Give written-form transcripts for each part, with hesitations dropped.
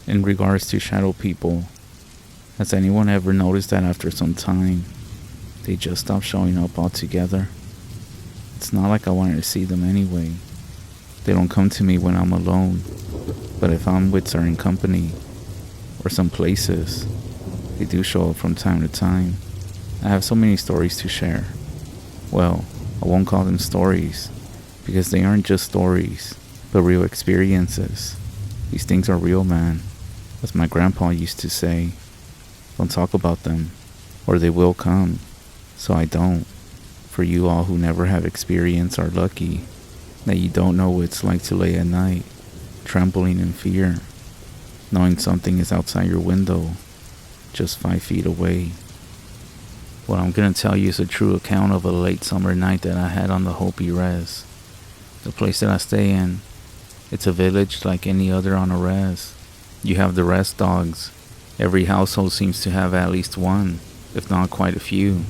In regards to shadow people, has anyone ever noticed that after some time, they just stop showing up altogether? It's not like I wanted to see them anyway. They don't come to me when I'm alone, but if I'm with certain company or some places, they do show up from time to time. I have so many stories to share. Well, I won't call them stories, because they aren't just stories, but real experiences. These things are real, man. As my grandpa used to say, don't talk about them, or they will come. So I don't. For you all who never have experience are lucky that you don't know what it's like to lay at night, trembling in fear, knowing something is outside your window, just 5 feet away. What I'm gonna tell you is a true account of a late summer night that I had on the Hopi Res. The place that I stay in, it's a village like any other on a res. You have the res dogs. Every household seems to have at least one, if not quite a few,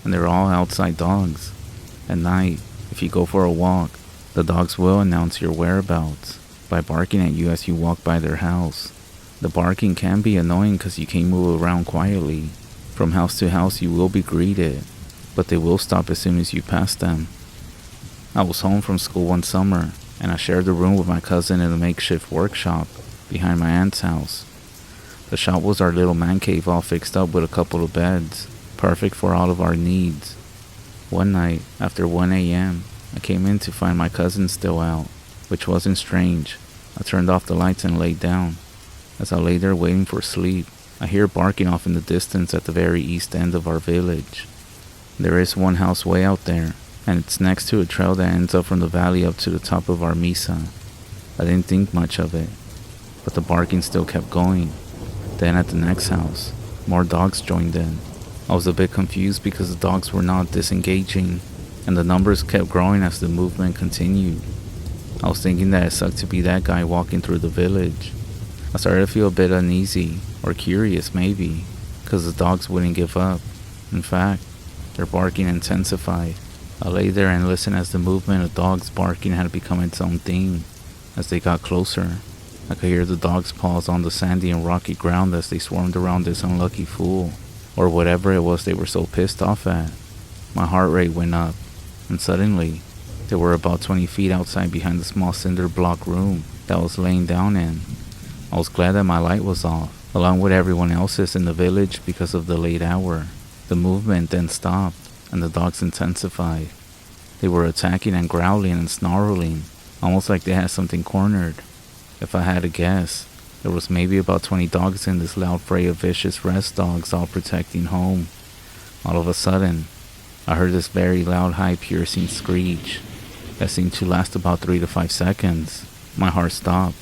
and they're all outside dogs. At night, if you go for a walk, the dogs will announce your whereabouts by barking at you as you walk by their house. The barking can be annoying because you can't move around quietly. From house to house you will be greeted, but they will stop as soon as you pass them. I was home from school one summer, and I shared the room with my cousin in a makeshift workshop behind my aunt's house. The shop was our little man cave all fixed up with a couple of beds, perfect for all of our needs. One night, after 1 a.m., I came in to find my cousin still out, which wasn't strange. I turned off the lights and laid down. As I lay there waiting for sleep, I hear barking off in the distance at the very east end of our village. There is one house way out there, and it's next to a trail that ends up from the valley up to the top of our mesa. I didn't think much of it, but the barking still kept going. Then at the next house, more dogs joined in. I was a bit confused because the dogs were not disengaging, and the numbers kept growing as the movement continued. I was thinking that it sucked to be that guy walking through the village. I started to feel a bit uneasy, or curious maybe, because the dogs wouldn't give up. In fact, their barking intensified. I lay there and listened as the movement of dogs barking had become its own thing. As they got closer, I could hear the dogs' paws on the sandy and rocky ground as they swarmed around this unlucky fool, or whatever it was they were so pissed off at. My heart rate went up, and suddenly, they were about 20 feet outside behind the small cinder block room that I was laying down in. I was glad that my light was off, along with everyone else's in the village because of the late hour. The movement then stopped, and the dogs intensified. They were attacking and growling and snarling, almost like they had something cornered. If I had to guess, there was maybe about 20 dogs in this loud fray of vicious rest dogs all protecting home. All of a sudden, I heard this very loud, high-piercing screech that seemed to last about 3 to 5 seconds. My heart stopped,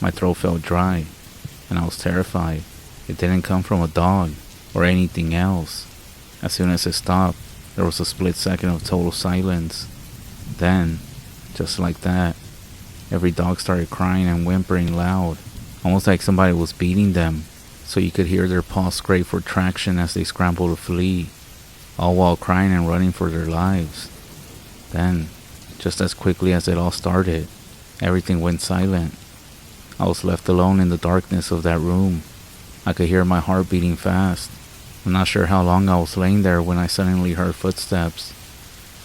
my throat felt dry, and I was terrified. It didn't come from a dog or anything else. As soon as it stopped, there was a split second of total silence. Then, just like that, every dog started crying and whimpering loud, almost like somebody was beating them, so you could hear their paws scrape for traction as they scrambled to flee, all while crying and running for their lives. Then, just as quickly as it all started, everything went silent. I was left alone in the darkness of that room. I could hear my heart beating fast. I'm not sure how long I was laying there when I suddenly heard footsteps.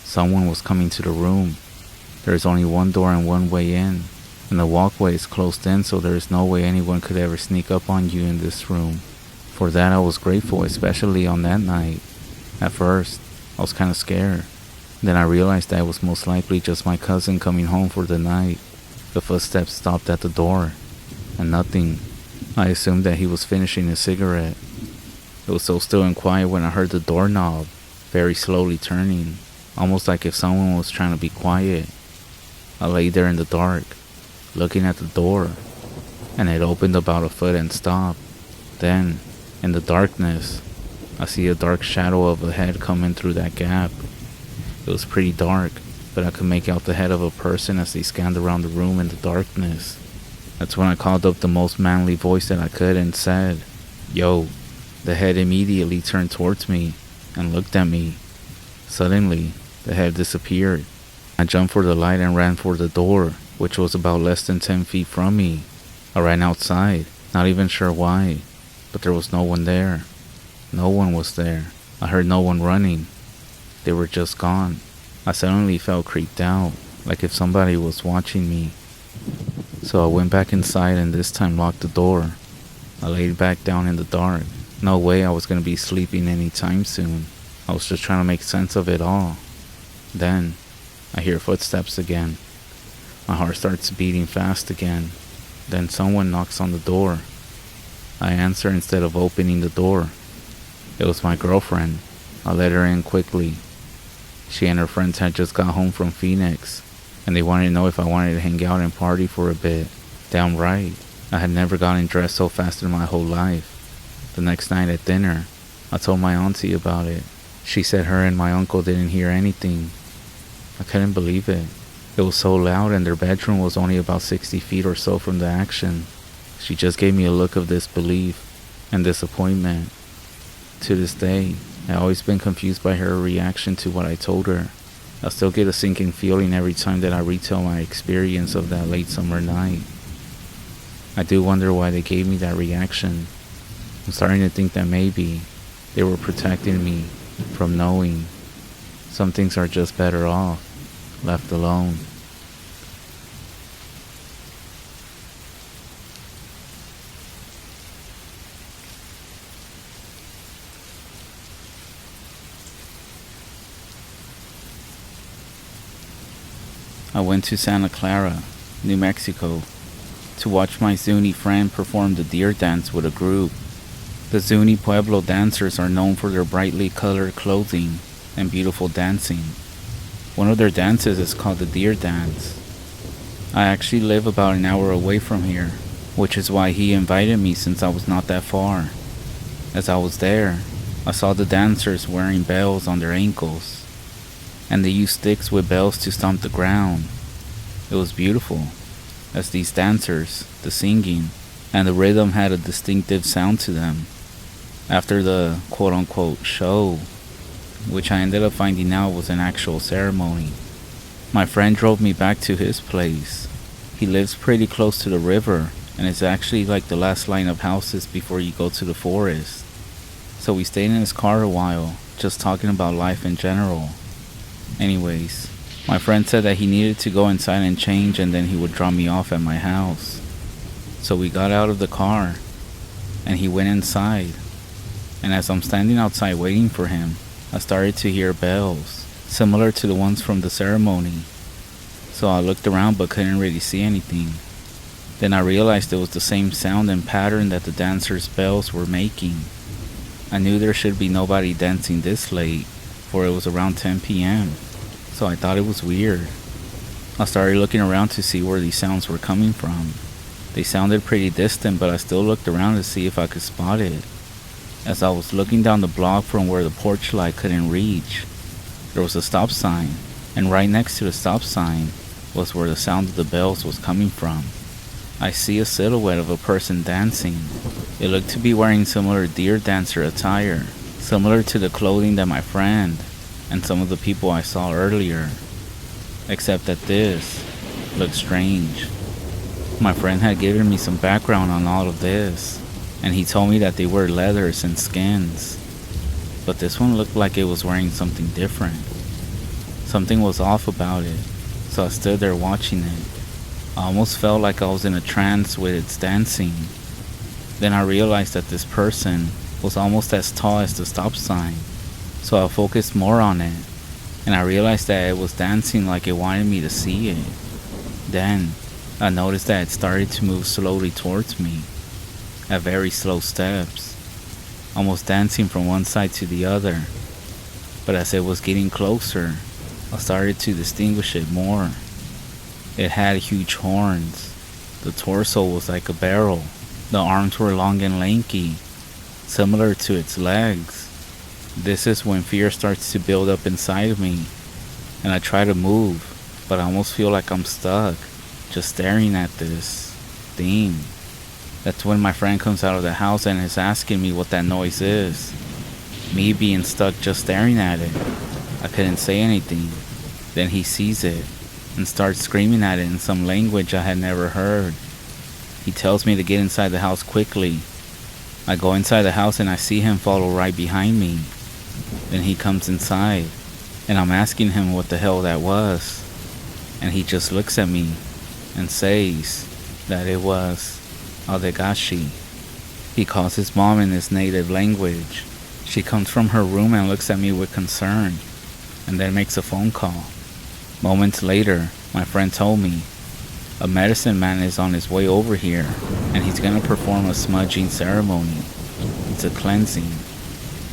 Someone was coming to the room. There is only one door and one way in, and the walkway is closed in, so there is no way anyone could ever sneak up on you in this room. For that I was grateful, especially on that night. At first, I was kind of scared. Then I realized that it was most likely just my cousin coming home for the night. The footsteps stopped at the door, and nothing. I assumed that he was finishing a cigarette. It was so still and quiet when I heard the doorknob very slowly turning, almost like if someone was trying to be quiet. I lay there in the dark, looking at the door, and it opened about a foot and stopped. Then, in the darkness, I see a dark shadow of a head coming through that gap. It was pretty dark, but I could make out the head of a person as they scanned around the room in the darkness. That's when I called up the most manly voice that I could and said, "Yo." The head immediately turned towards me and looked at me. Suddenly, the head disappeared. I jumped for the light and ran for the door, which was about less than 10 feet from me. I ran outside, Not even sure why, but there was no one there. No one was there. I heard no one running. They were just gone. I suddenly felt creeped out, like if somebody was watching me. So I went back inside and this time locked the door. I laid back down in the dark. No way I was going to be sleeping anytime soon. I was just trying to make sense of it all. Then, I hear footsteps again. My heart starts beating fast again. Then someone knocks on the door. I answer instead of opening the door. It was my girlfriend. I let her in quickly. She and her friends had just got home from Phoenix, and they wanted to know if I wanted to hang out and party for a bit. Damn right. I had never gotten dressed so fast in my whole life. The next night at dinner, I told my auntie about it. She said her and my uncle didn't hear anything. I couldn't believe it. It was so loud and their bedroom was only about 60 feet or so from the action. She just gave me a look of disbelief and disappointment. To this day, I've always been confused by her reaction to what I told her. I still get a sinking feeling every time that I retell my experience of that late summer night. I do wonder why they gave me that reaction. I'm starting to think that maybe they were protecting me from knowing some things are just better off left alone. I went to Santa Clara, New Mexico, to watch my Zuni friend perform the deer dance with a group. The Zuni Pueblo dancers are known for their brightly colored clothing and beautiful dancing. One of their dances is called the deer dance. I actually live about an hour away from here, which is why he invited me since I was not that far. As I was there, I saw the dancers wearing bells on their ankles, and they used sticks with bells to stomp the ground. It was beautiful, as these dancers, the singing, and the rhythm had a distinctive sound to them. After the quote-unquote show, which I ended up finding out was an actual ceremony, my friend drove me back to his place. He lives pretty close to the river, and it's actually like the last line of houses before you go to the forest. So we stayed in his car a while, just talking about life in general. Anyways, my friend said that he needed to go inside and change and then he would drop me off at my house. So we got out of the car, and he went inside. And as I'm standing outside waiting for him, I started to hear bells, similar to the ones from the ceremony. So I looked around but couldn't really see anything. Then I realized it was the same sound and pattern that the dancers' bells were making. I knew there should be nobody dancing this late, for it was around 10 p.m. So I thought it was weird. I started looking around to see where these sounds were coming from. They sounded pretty distant, but I still looked around to see if I could spot it. As I was looking down the block from where the porch light couldn't reach, there was a stop sign, and right next to the stop sign was where the sound of the bells was coming from. I see a silhouette of a person dancing. It looked to be wearing similar deer dancer attire, similar to the clothing that my friend and some of the people I saw earlier, except that this looked strange. My friend had given me some background on all of this, and he told me that they wear leathers and skins, but this one looked like it was wearing something different. Something was off about it, so I stood there watching it. I almost felt like I was in a trance with its dancing. Then I realized that this person was almost as tall as the stop sign, so I focused more on it, and I realized that it was dancing like it wanted me to see it. Then I noticed that it started to move slowly towards me, at very slow steps, almost dancing from one side to the other. But as it was getting closer, I started to distinguish it more. It had huge horns. The torso was like a barrel. The arms were long and lanky, similar to its legs. This is when fear starts to build up inside of me, and I try to move, but I almost feel like I'm stuck, just staring at this thing. That's when my friend comes out of the house and is asking me what that noise is. Me being stuck just staring at it, I couldn't say anything. Then he sees it and starts screaming at it in some language I had never heard. He tells me to get inside the house quickly. I go inside the house and I see him follow right behind me. Then he comes inside, and I'm asking him what the hell that was. And he just looks at me and says that it was Adegashi. He calls his mom in his native language. She comes from her room and looks at me with concern, and then makes a phone call. Moments later, my friend told me, a medicine man is on his way over here, and he's gonna perform a smudging ceremony. It's a cleansing.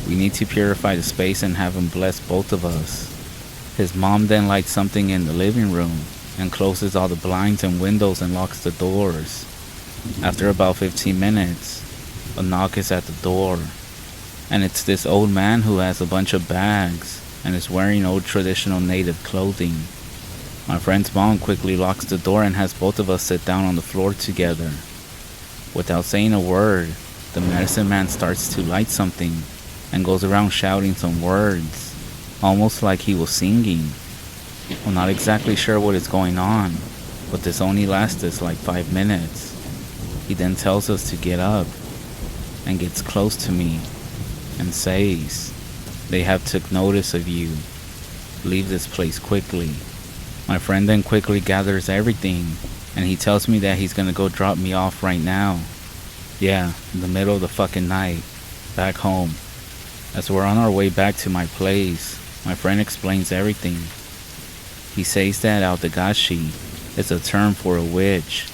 We need to purify the space and have him bless both of us. His mom then lights something in the living room and closes all the blinds and windows and locks the doors. After about 15 minutes, a knock is at the door, and it's this old man who has a bunch of bags and is wearing old traditional native clothing. My friend's mom quickly locks the door and has both of us sit down on the floor together. Without saying a word, the medicine man starts to light something and goes around shouting some words, almost like he was singing. I'm not exactly sure what is going on, but this only lasted like 5 minutes. He then tells us to get up and gets close to me and says, "They have took notice of you. Leave this place quickly." My friend then quickly gathers everything, and he tells me that he's gonna go drop me off right now. Yeah, in the middle of the fucking night, back home. As we're on our way back to my place, my friend explains everything. He says that Aotegashi is a term for a witch,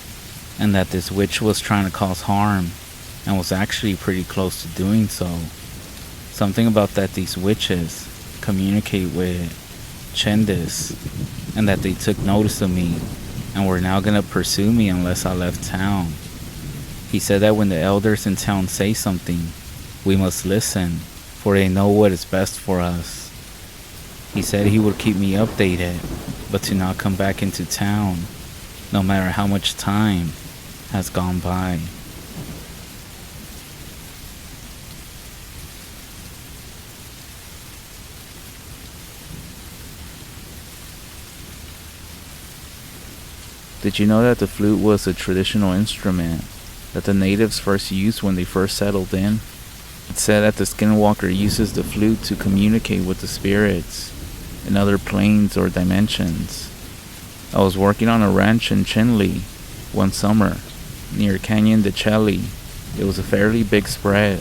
and that this witch was trying to cause harm, and was actually pretty close to doing so. Something about that these witches communicate with Chendis, and that they took notice of me, and were now gonna pursue me unless I left town. He said that when the elders in town say something, we must listen, for they know what is best for us. He said he would keep me updated, but to not come back into town, no matter how much time has gone by. Did you know that the flute was a traditional instrument that the natives first used when they first settled in? It's said that the Skinwalker uses the flute to communicate with the spirits in other planes or dimensions. I was working on a ranch in Chinle one summer, near Canyon de Chelly. It was a fairly big spread,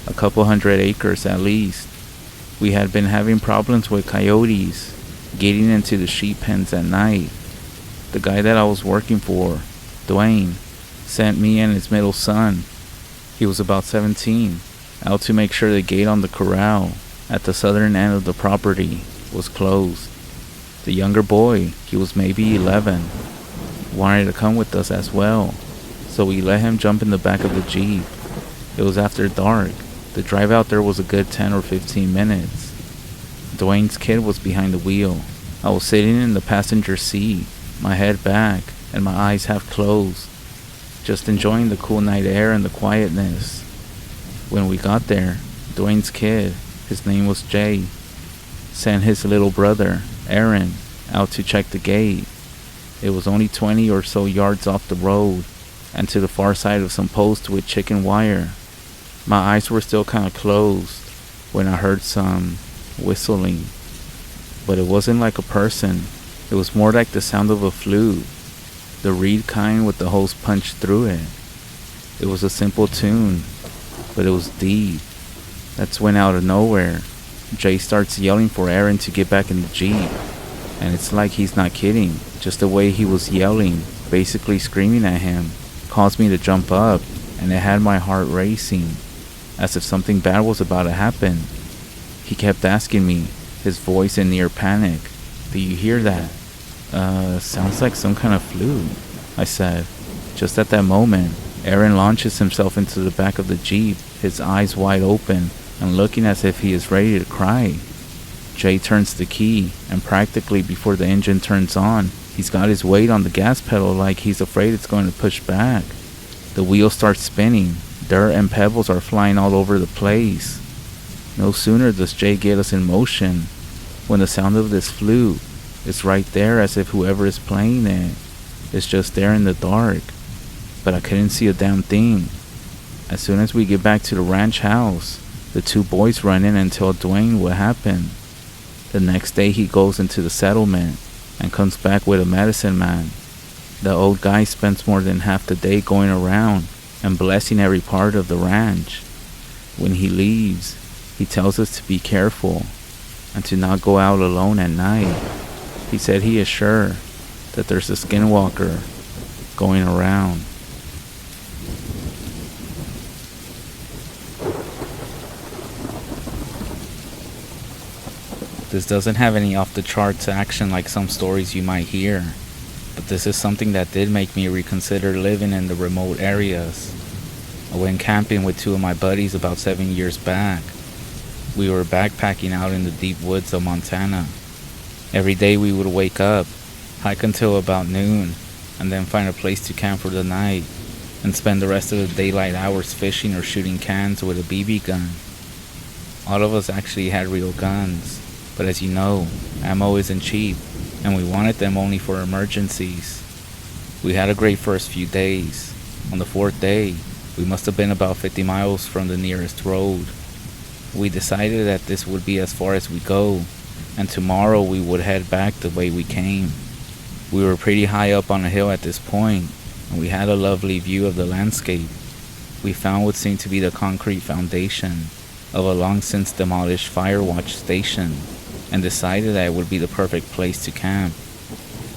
a couple 100 acres at least. We had been having problems with coyotes getting into the sheep pens at night. The guy that I was working for, Dwayne, sent me and his middle son, he was about 17, out to make sure the gate on the corral at the southern end of the property was closed. The younger boy, he was maybe 11, wanted to come with us as well, so we let him jump in the back of the Jeep. It was after dark. The drive out there was a good 10 or 15 minutes. Dwayne's kid was behind the wheel. I was sitting in the passenger seat, my head back and my eyes half closed, just enjoying the cool night air and the quietness. When we got there, Dwayne's kid, his name was Jay, sent his little brother, Aaron, out to check the gate. It was only 20 or so yards off the road and to the far side of some posts with chicken wire. My eyes were still kind of closed when I heard some whistling, but it wasn't like a person. It was more like the sound of a flute, the reed kind with the holes punched through it. It was a simple tune, but it was deep. That's when out of nowhere, Jay starts yelling for Aaron to get back in the Jeep. And it's like he's not kidding. Just the way he was yelling, basically screaming at him, caused me to jump up, and it had my heart racing, as if something bad was about to happen. He kept asking me, his voice in near panic, "Do you hear that?" Sounds like some kind of flute," I said. Just at that moment, Aaron launches himself into the back of the Jeep, his eyes wide open and looking as if he is ready to cry. Jay turns the key, and practically before the engine turns on, he's got his weight on the gas pedal like he's afraid it's going to push back. The wheel starts spinning. Dirt and pebbles are flying all over the place. No sooner does Jay get us in motion when the sound of this flute is right there, as if whoever is playing it is just there in the dark. but I couldn't see a damn thing. As soon as we get back to the ranch house, the two boys run in and tell Dwayne what happened. The next day he goes into the settlement and comes back with a medicine man. The old guy spends more than half the day going around and blessing every part of the ranch. When he leaves, he tells us to be careful and to not go out alone at night. He said he is sure that there's a skinwalker going around. This doesn't have any off-the-charts action like some stories you might hear, but this is something that did make me reconsider living in the remote areas. I went camping with two of my buddies about 7 years back. We were backpacking out in the deep woods of Montana. Every day we would wake up, hike until about noon, and then find a place to camp for the night, and spend the rest of the daylight hours fishing or shooting cans with a BB gun. All of us actually had real guns, but as you know, ammo isn't cheap, and we wanted them only for emergencies. We had a great first few days. On the fourth day, we must have been about 50 miles from the nearest road. We decided that this would be as far as we go, and tomorrow we would head back the way we came. We were pretty high up on a hill at this point, and we had a lovely view of the landscape. We found what seemed to be the concrete foundation of a long since demolished fire watch station, and decided that it would be the perfect place to camp.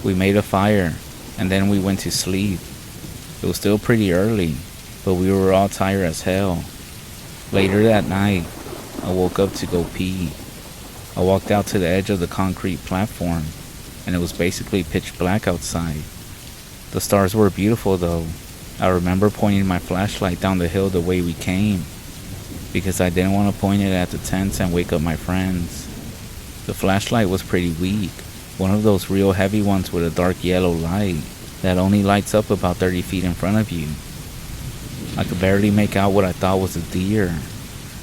We made a fire, and then we went to sleep. It was still pretty early, but we were all tired as hell. Later that night, I woke up to go pee. I walked out to the edge of the concrete platform, and it was basically pitch black outside. The stars were beautiful though. I remember pointing my flashlight down the hill the way we came, because I didn't want to point it at the tents and wake up my friends. The flashlight was pretty weak, one of those real heavy ones with a dark yellow light that only lights up about 30 feet in front of you. I could barely make out what I thought was a deer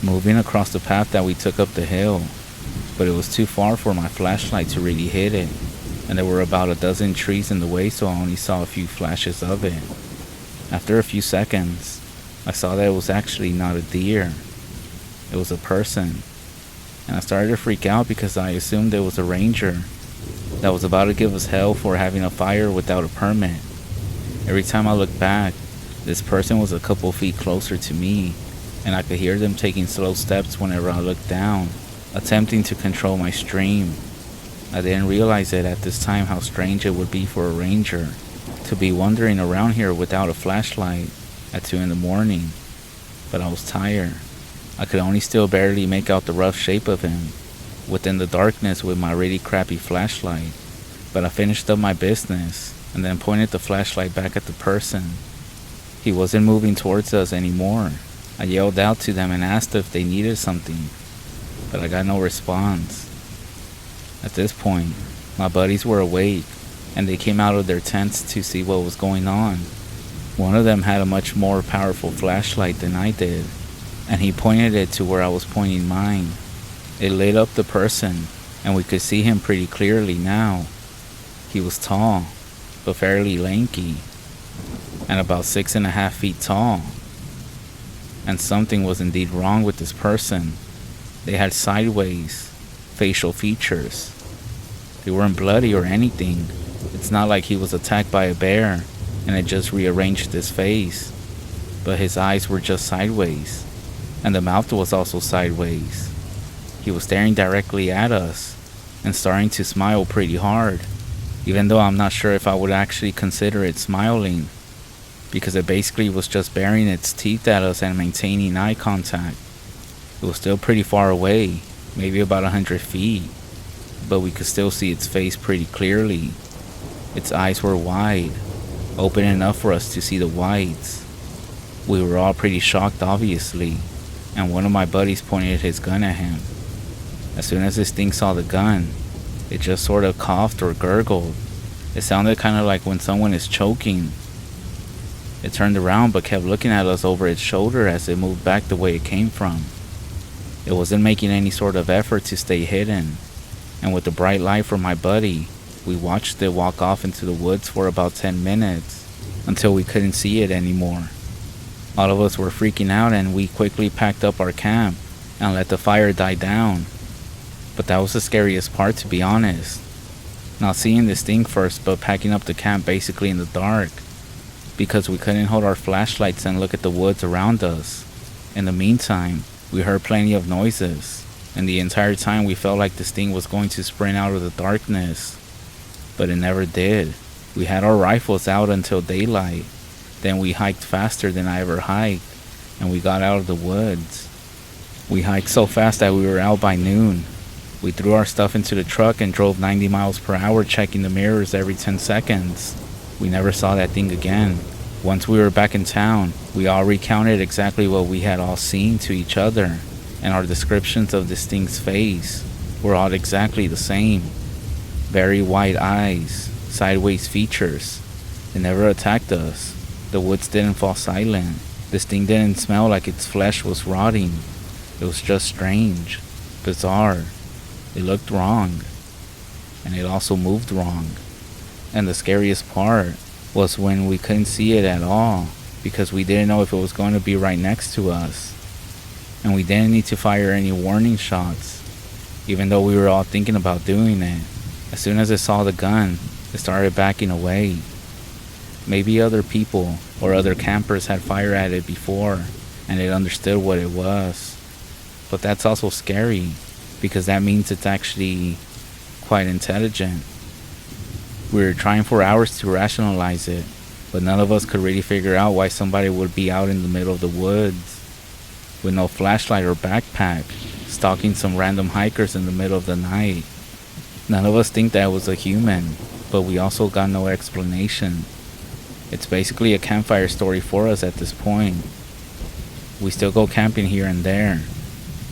moving across the path that we took up the hill, but it was too far for my flashlight to really hit it, and there were about a dozen trees in the way, so I only saw a few flashes of it. After a few seconds, I saw that it was actually not a deer. It was a person, and I started to freak out because I assumed it was a ranger that was about to give us hell for having a fire without a permit. Every time I looked back, this person was a couple feet closer to me, and I could hear them taking slow steps whenever I looked down, attempting to control my stream. I didn't realize it at this time how strange it would be for a ranger to be wandering around here without a flashlight at 2 in the morning, but I was tired. I could only still barely make out the rough shape of him within the darkness with my really crappy flashlight, but I finished up my business and then pointed the flashlight back at the person. He wasn't moving towards us anymore. I yelled out to them and asked if they needed something, but I got no response. At this point, my buddies were awake, and they came out of their tents to see what was going on. One of them had a much more powerful flashlight than I did, and he pointed it to where I was pointing mine. It lit up the person, and we could see him pretty clearly now. He was tall, but fairly lanky, and about 6.5 feet tall. And something was indeed wrong with this person. They had sideways facial features. They weren't bloody or anything. It's not like he was attacked by a bear and it just rearranged his face, but his eyes were just sideways, and the mouth was also sideways. He was staring directly at us and starting to smile pretty hard, even though I'm not sure if I would actually consider it smiling, because it basically was just baring its teeth at us and maintaining eye contact. It was still pretty far away, maybe about 100 feet, but we could still see its face pretty clearly. Its eyes were wide, open enough for us to see the whites. We were all pretty shocked, obviously, and one of my buddies pointed his gun at him. As soon as this thing saw the gun, it just sort of coughed or gurgled. It sounded kind of like when someone is choking. It turned around but kept looking at us over its shoulder as it moved back the way it came from. It wasn't making any sort of effort to stay hidden, and with the bright light from my buddy, we watched it walk off into the woods for about 10 minutes. until we couldn't see it anymore. All of us were freaking out and we quickly packed up our camp and let the fire die down. But that was the scariest part, to be honest. Not seeing this thing first, but packing up the camp basically in the dark, because we couldn't hold our flashlights and look at the woods around us. In the meantime, we heard plenty of noises, and the entire time we felt like this thing was going to sprint out of the darkness. But it never did. We had our rifles out until daylight. Then we hiked faster than I ever hiked, and we got out of the woods. We hiked so fast that we were out by noon. We threw our stuff into the truck and drove 90 miles per hour, checking the mirrors every 10 seconds. We never saw that thing again. Once we were back in town, we all recounted exactly what we had all seen to each other, and our descriptions of this thing's face were all exactly the same. Very wide eyes, sideways features. It never attacked us. The woods didn't fall silent. This thing didn't smell like its flesh was rotting. It was just strange, bizarre. It looked wrong, and it also moved wrong. And the scariest part was when we couldn't see it at all, because we didn't know if it was going to be right next to us. And we didn't need to fire any warning shots, even though we were all thinking about doing it. As soon as it saw the gun, it started backing away. Maybe other people or other campers had fired at it before, and it understood what it was. But that's also scary, because that means it's actually quite intelligent. We were trying for hours to rationalize it, but none of us could really figure out why somebody would be out in the middle of the woods with no flashlight or backpack, stalking some random hikers in the middle of the night. None of us think that it was a human, but we also got no explanation. It's basically a campfire story for us at this point. We still go camping here and there,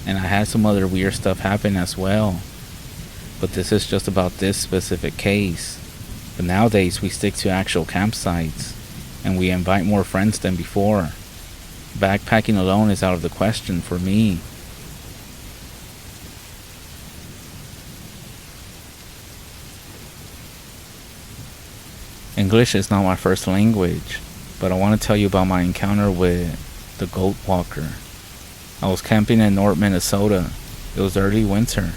and I had some other weird stuff happen as well. But this is just about this specific case. But nowadays we stick to actual campsites, and we invite more friends than before. Backpacking alone is out of the question for me. English is not my first language, but I want to tell you about my encounter with the goat walker. I was camping in North Minnesota. It was early winter,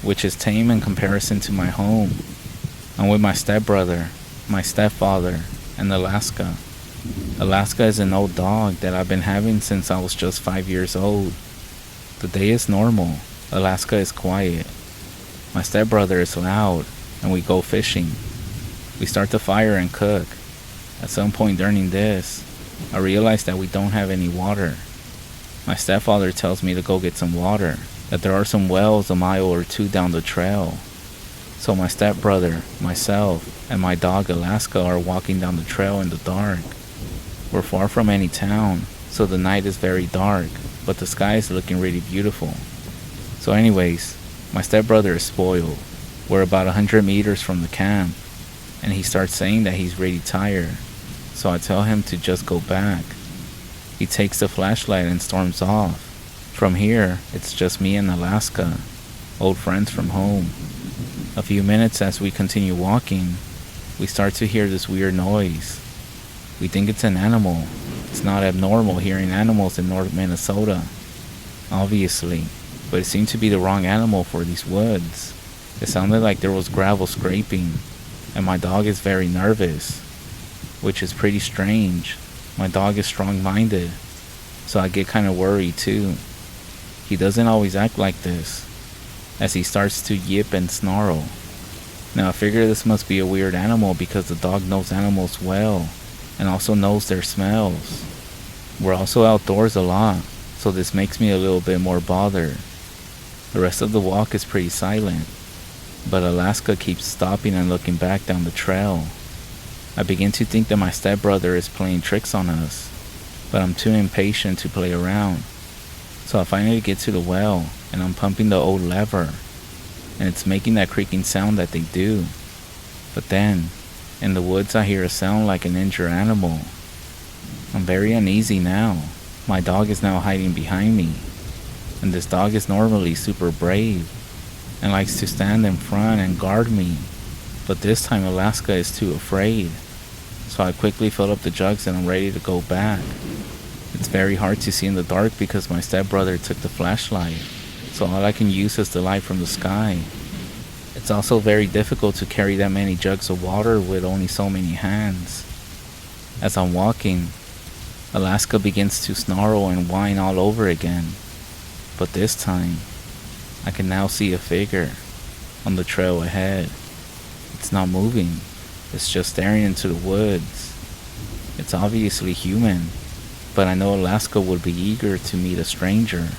which is tame in comparison to my home. I'm with my stepbrother, my stepfather, and Alaska. Alaska is an old dog that I've been having since I was just 5 years old. The day is normal. Alaska is quiet. My stepbrother is loud, and we go fishing. We start the fire and cook. At some point during this, I realize that we don't have any water. My stepfather tells me to go get some water, that there are some wells a mile or two down the trail. So my stepbrother, myself, and my dog Alaska are walking down the trail in the dark. We're far from any town, so the night is very dark, but the sky is looking really beautiful. So anyways, my stepbrother is spoiled. We're about 100 meters from the camp, and he starts saying that he's really tired. So I tell him to just go back. He takes the flashlight and storms off. From here, it's just me and Alaska, old friends from home. A few minutes as we continue walking, we start to hear this weird noise. We think it's an animal. It's not abnormal hearing animals in North Minnesota, obviously, but it seemed to be the wrong animal for these woods. It sounded like there was gravel scraping, and my dog is very nervous, which is pretty strange. My dog is strong-minded, so I get kind of worried too. He doesn't always act like this, as he starts to yip and snarl. Now I figure this must be a weird animal because the dog knows animals well, and also knows their smells. We're also outdoors a lot, so this makes me a little bit more bothered. The rest of the walk is pretty silent, but Alaska keeps stopping and looking back down the trail. I begin to think that my stepbrother is playing tricks on us, but I'm too impatient to play around. So I finally get to the well, and I'm pumping the old lever, and it's making that creaking sound that they do. But then, in the woods I hear a sound like an injured animal. I'm very uneasy now. My dog is now hiding behind me, and this dog is normally super brave, and likes to stand in front and guard me. But this time Alaska is too afraid. So I quickly fill up the jugs and I'm ready to go back. It's very hard to see in the dark because my stepbrother took the flashlight, so all I can use is the light from the sky. It's also very difficult to carry that many jugs of water with only so many hands. As I'm walking, Alaska begins to snarl and whine all over again. But this time, I can now see a figure on the trail ahead. It's not moving, it's just staring into the woods. It's obviously human, but I know Alaska would be eager to meet a stranger.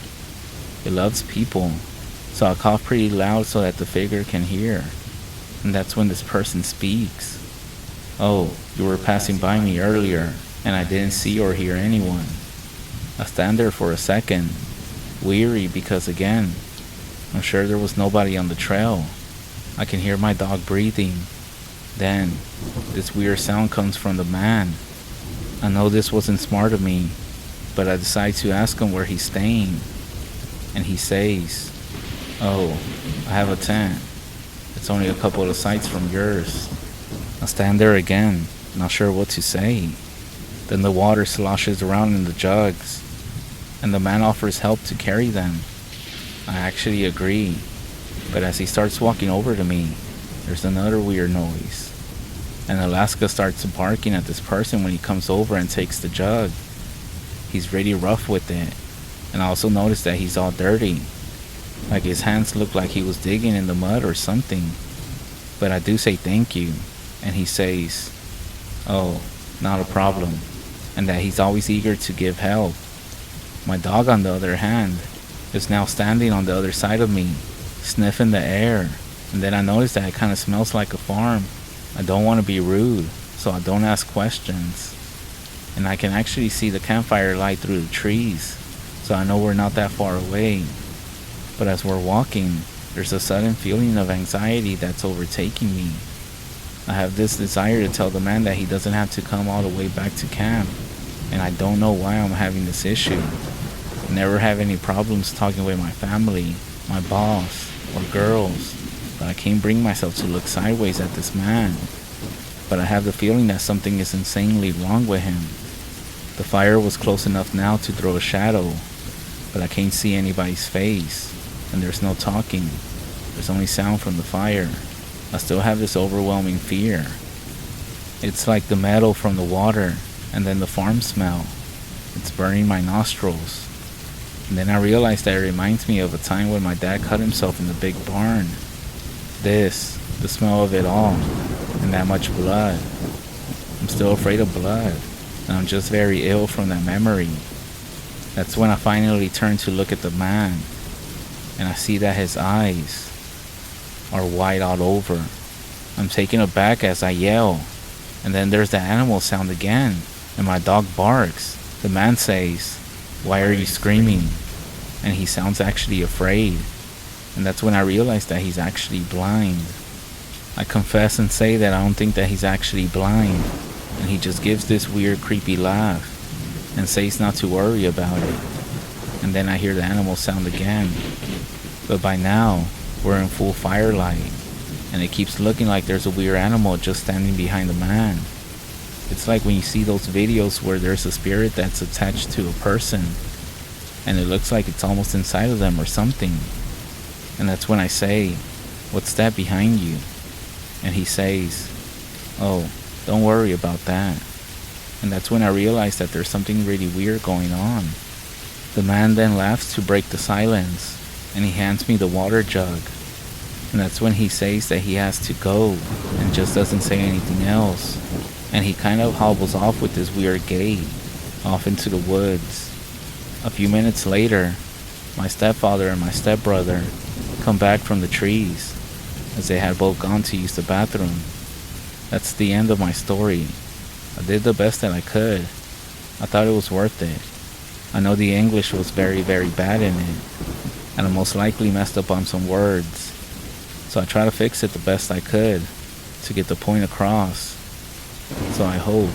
It loves people, so I cough pretty loud so that the figure can hear. And that's when this person speaks. "Oh, you were passing by me earlier, and I didn't see or hear anyone." I stand there for a second, weary because again, I'm sure there was nobody on the trail. I can hear my dog breathing. Then, this weird sound comes from the man. I know this wasn't smart of me, but I decide to ask him where he's staying. And he says, "Oh, I have a tent. It's only a couple of sites from yours." I stand there again, not sure what to say. Then the water sloshes around in the jugs, and the man offers help to carry them. I actually agree, but as he starts walking over to me, there's another weird noise. And Alaska starts barking at this person when he comes over and takes the jug. He's really rough with it, and I also notice that he's all dirty. Like his hands look like he was digging in the mud or something. But I do say thank you, and he says, "Oh, not a problem," and that he's always eager to give help. My dog, on the other hand, is now standing on the other side of me, sniffing the air, and then I notice that it kind of smells like a farm. I don't want to be rude, so I don't ask questions. And I can actually see the campfire light through the trees, so I know we're not that far away. But as we're walking, there's a sudden feeling of anxiety that's overtaking me. I have this desire to tell the man that he doesn't have to come all the way back to camp, and I don't know why I'm having this issue. I never have any problems talking with my family, my boss, or girls, but I can't bring myself to look sideways at this man. But I have the feeling that something is insanely wrong with him. The fire was close enough now to throw a shadow, but I can't see anybody's face, and there's no talking. There's only sound from the fire. I still have this overwhelming fear. It's like the metal from the water, and then the farm smell. It's burning my nostrils. And then I realize that it reminds me of a time when my dad cut himself in the big barn. The smell of it all, and that much blood. I'm still afraid of blood, and I'm just very ill from that memory. That's when I finally turn to look at the man, and I see that his eyes are white all over. I'm taken aback as I yell, and then there's the animal sound again, and my dog barks. The man says, "Why are you screaming?" And he sounds actually afraid. And that's when I realize that he's actually blind. I confess and say that I don't think that he's actually blind, and he just gives this weird creepy laugh and says not to worry about it. And then I hear the animal sound again. But by now, we're in full firelight, and it keeps looking like there's a weird animal just standing behind the man. It's like when you see those videos where there's a spirit that's attached to a person, and it looks like it's almost inside of them or something. And that's when I say, "What's that behind you?" And he says, "Oh, don't worry about that." And that's when I realize that there's something really weird going on. The man then laughs to break the silence, and he hands me the water jug. And that's when he says that he has to go, and just doesn't say anything else. And he kind of hobbles off with this weird gait, off into the woods. A few minutes later, my stepfather and my stepbrother come back from the trees, as they had both gone to use the bathroom. That's the end of my story. I did the best that I could. I thought it was worth it. I know the English was very, very bad in it, and I most likely messed up on some words. So I tried to fix it the best I could to get the point across. So I hope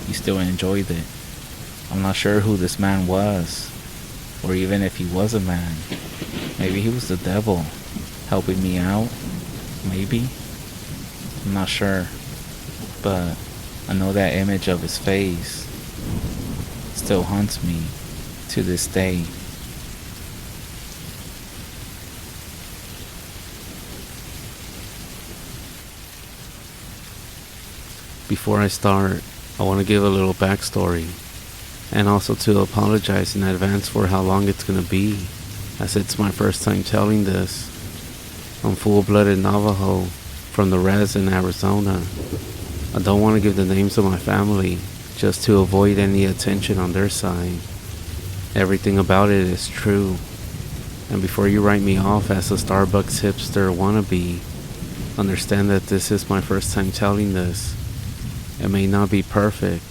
you still enjoyed it. I'm not sure who this man was, or even if he was a man. Maybe he was the devil, helping me out. Maybe. I'm not sure. But I know that image of his face still haunts me to this day. Before I start, I want to give a little backstory, and also to apologize in advance for how long it's going to be, as it's my first time telling this. I'm full-blooded Navajo from the res in Arizona. I don't want to give the names of my family, just to avoid any attention on their side. Everything about it is true. And before you write me off as a Starbucks hipster wannabe, understand that this is my first time telling this. It may not be perfect,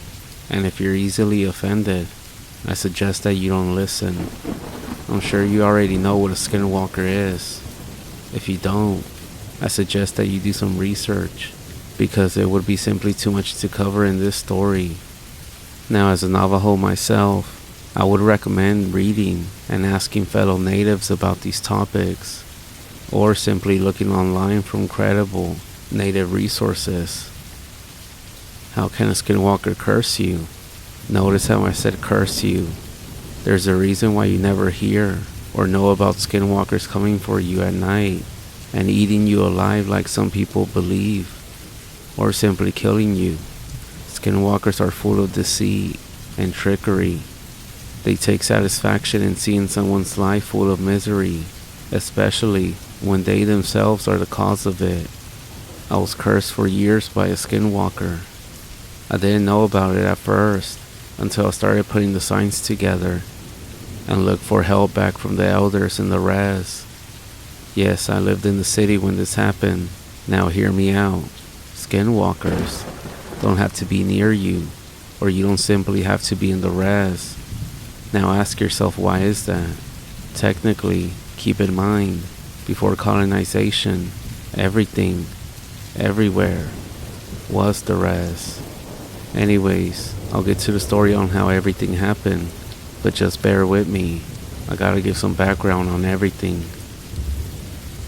and if you're easily offended, I suggest that you don't listen. I'm sure you already know what a skinwalker is. If you don't, I suggest that you do some research, because it would be simply too much to cover in this story. Now, as a Navajo myself, I would recommend reading and asking fellow natives about these topics, or simply looking online from credible native resources. How can a skinwalker curse you? Notice how I said curse you. There's a reason why you never hear or know about skinwalkers coming for you at night and eating you alive like some people believe, or simply killing you. Skinwalkers are full of deceit and trickery. They take satisfaction in seeing someone's life full of misery, especially when they themselves are the cause of it. I was cursed for years by a skinwalker. I didn't know about it at first until I started putting the signs together and looked for help back from the elders in the res. Yes, I lived in the city when this happened. Now hear me out. Skinwalkers don't have to be near you, or you don't simply have to be in the res. Now ask yourself, why is that? Technically, keep in mind, before colonization, everything, everywhere, was the res. Anyways, I'll get to the story on how everything happened, but just bear with me. I gotta give some background on everything.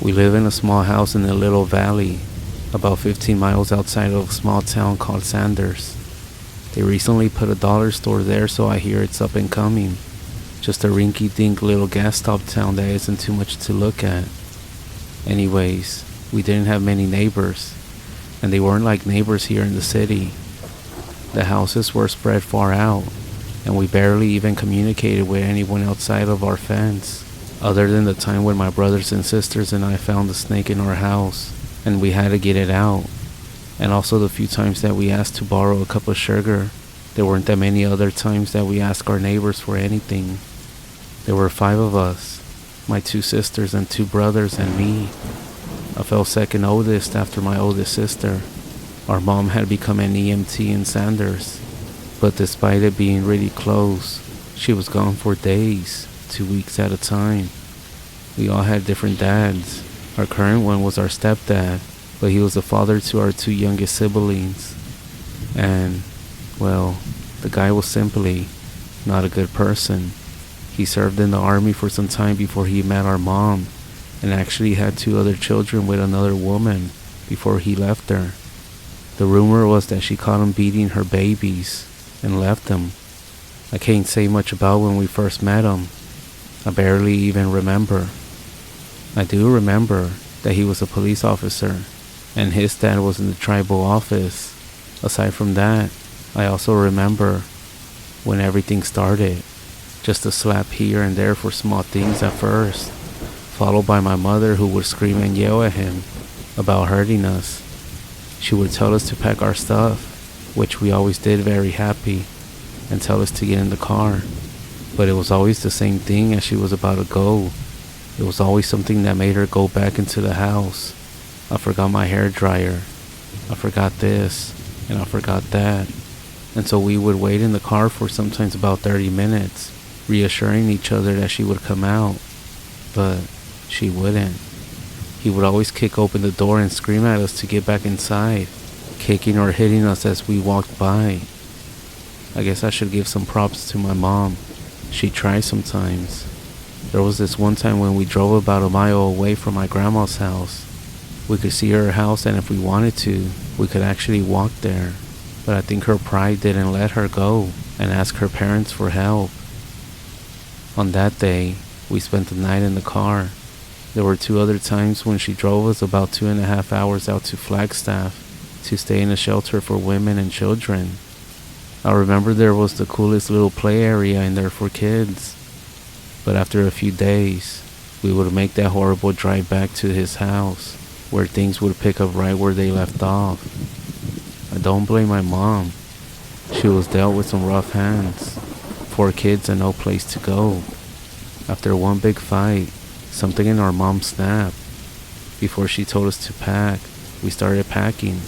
We live in a small house in a little valley, about 15 miles outside of a small town called Sanders. They recently put a dollar store there, so I hear it's up and coming. Just a rinky-dink little gas stop town that isn't too much to look at. Anyways, we didn't have many neighbors, and they weren't like neighbors here in the city. The houses were spread far out, and we barely even communicated with anyone outside of our fence, other than the time when my brothers and sisters and I found a snake in our house, and we had to get it out, and also the few times that we asked to borrow a cup of sugar. There weren't that many other times that we asked our neighbors for anything. There were 5 of us, my 2 sisters and 2 brothers and me. I fell second oldest after my oldest sister. Our mom had become an EMT in Sanders, but despite it being really close, she was gone for days, 2 weeks at a time. We all had different dads. Our current one was our stepdad, but he was the father to our 2 youngest siblings. And, well, the guy was simply not a good person. He served in the army for some time before he met our mom, and actually had 2 other children with another woman before he left her. The rumor was that she caught him beating her babies and left them. I can't say much about when we first met him. I barely even remember. I do remember that he was a police officer, and his dad was in the tribal office. Aside from that, I also remember when everything started. Just a slap here and there for small things at first, followed by my mother, who would scream and yell at him about hurting us. She would tell us to pack our stuff, which we always did very happy, and tell us to get in the car. But it was always the same thing as she was about to go. It was always something that made her go back into the house. I forgot my hair dryer. I forgot this, and I forgot that. And so we would wait in the car for sometimes about 30 minutes, reassuring each other that she would come out. But she wouldn't. He would always kick open the door and scream at us to get back inside, kicking or hitting us as we walked by. I guess I should give some props to my mom. She tries sometimes. There was this one time when we drove about a mile away from my grandma's house. We could see her house, and if we wanted to, we could actually walk there. but I think her pride didn't let her go and ask her parents for help. On that day, we spent the night in the car. There were 2 other times when she drove us about 2.5 hours out to Flagstaff to stay in a shelter for women and children. I remember there was the coolest little play area in there for kids. But after a few days, we would make that horrible drive back to his house, where things would pick up right where they left off. I don't blame my mom. She was dealt with some rough hands. 4 kids and no place to go. After one big fight, something in our mom snapped. Before she told us to pack, we started packing.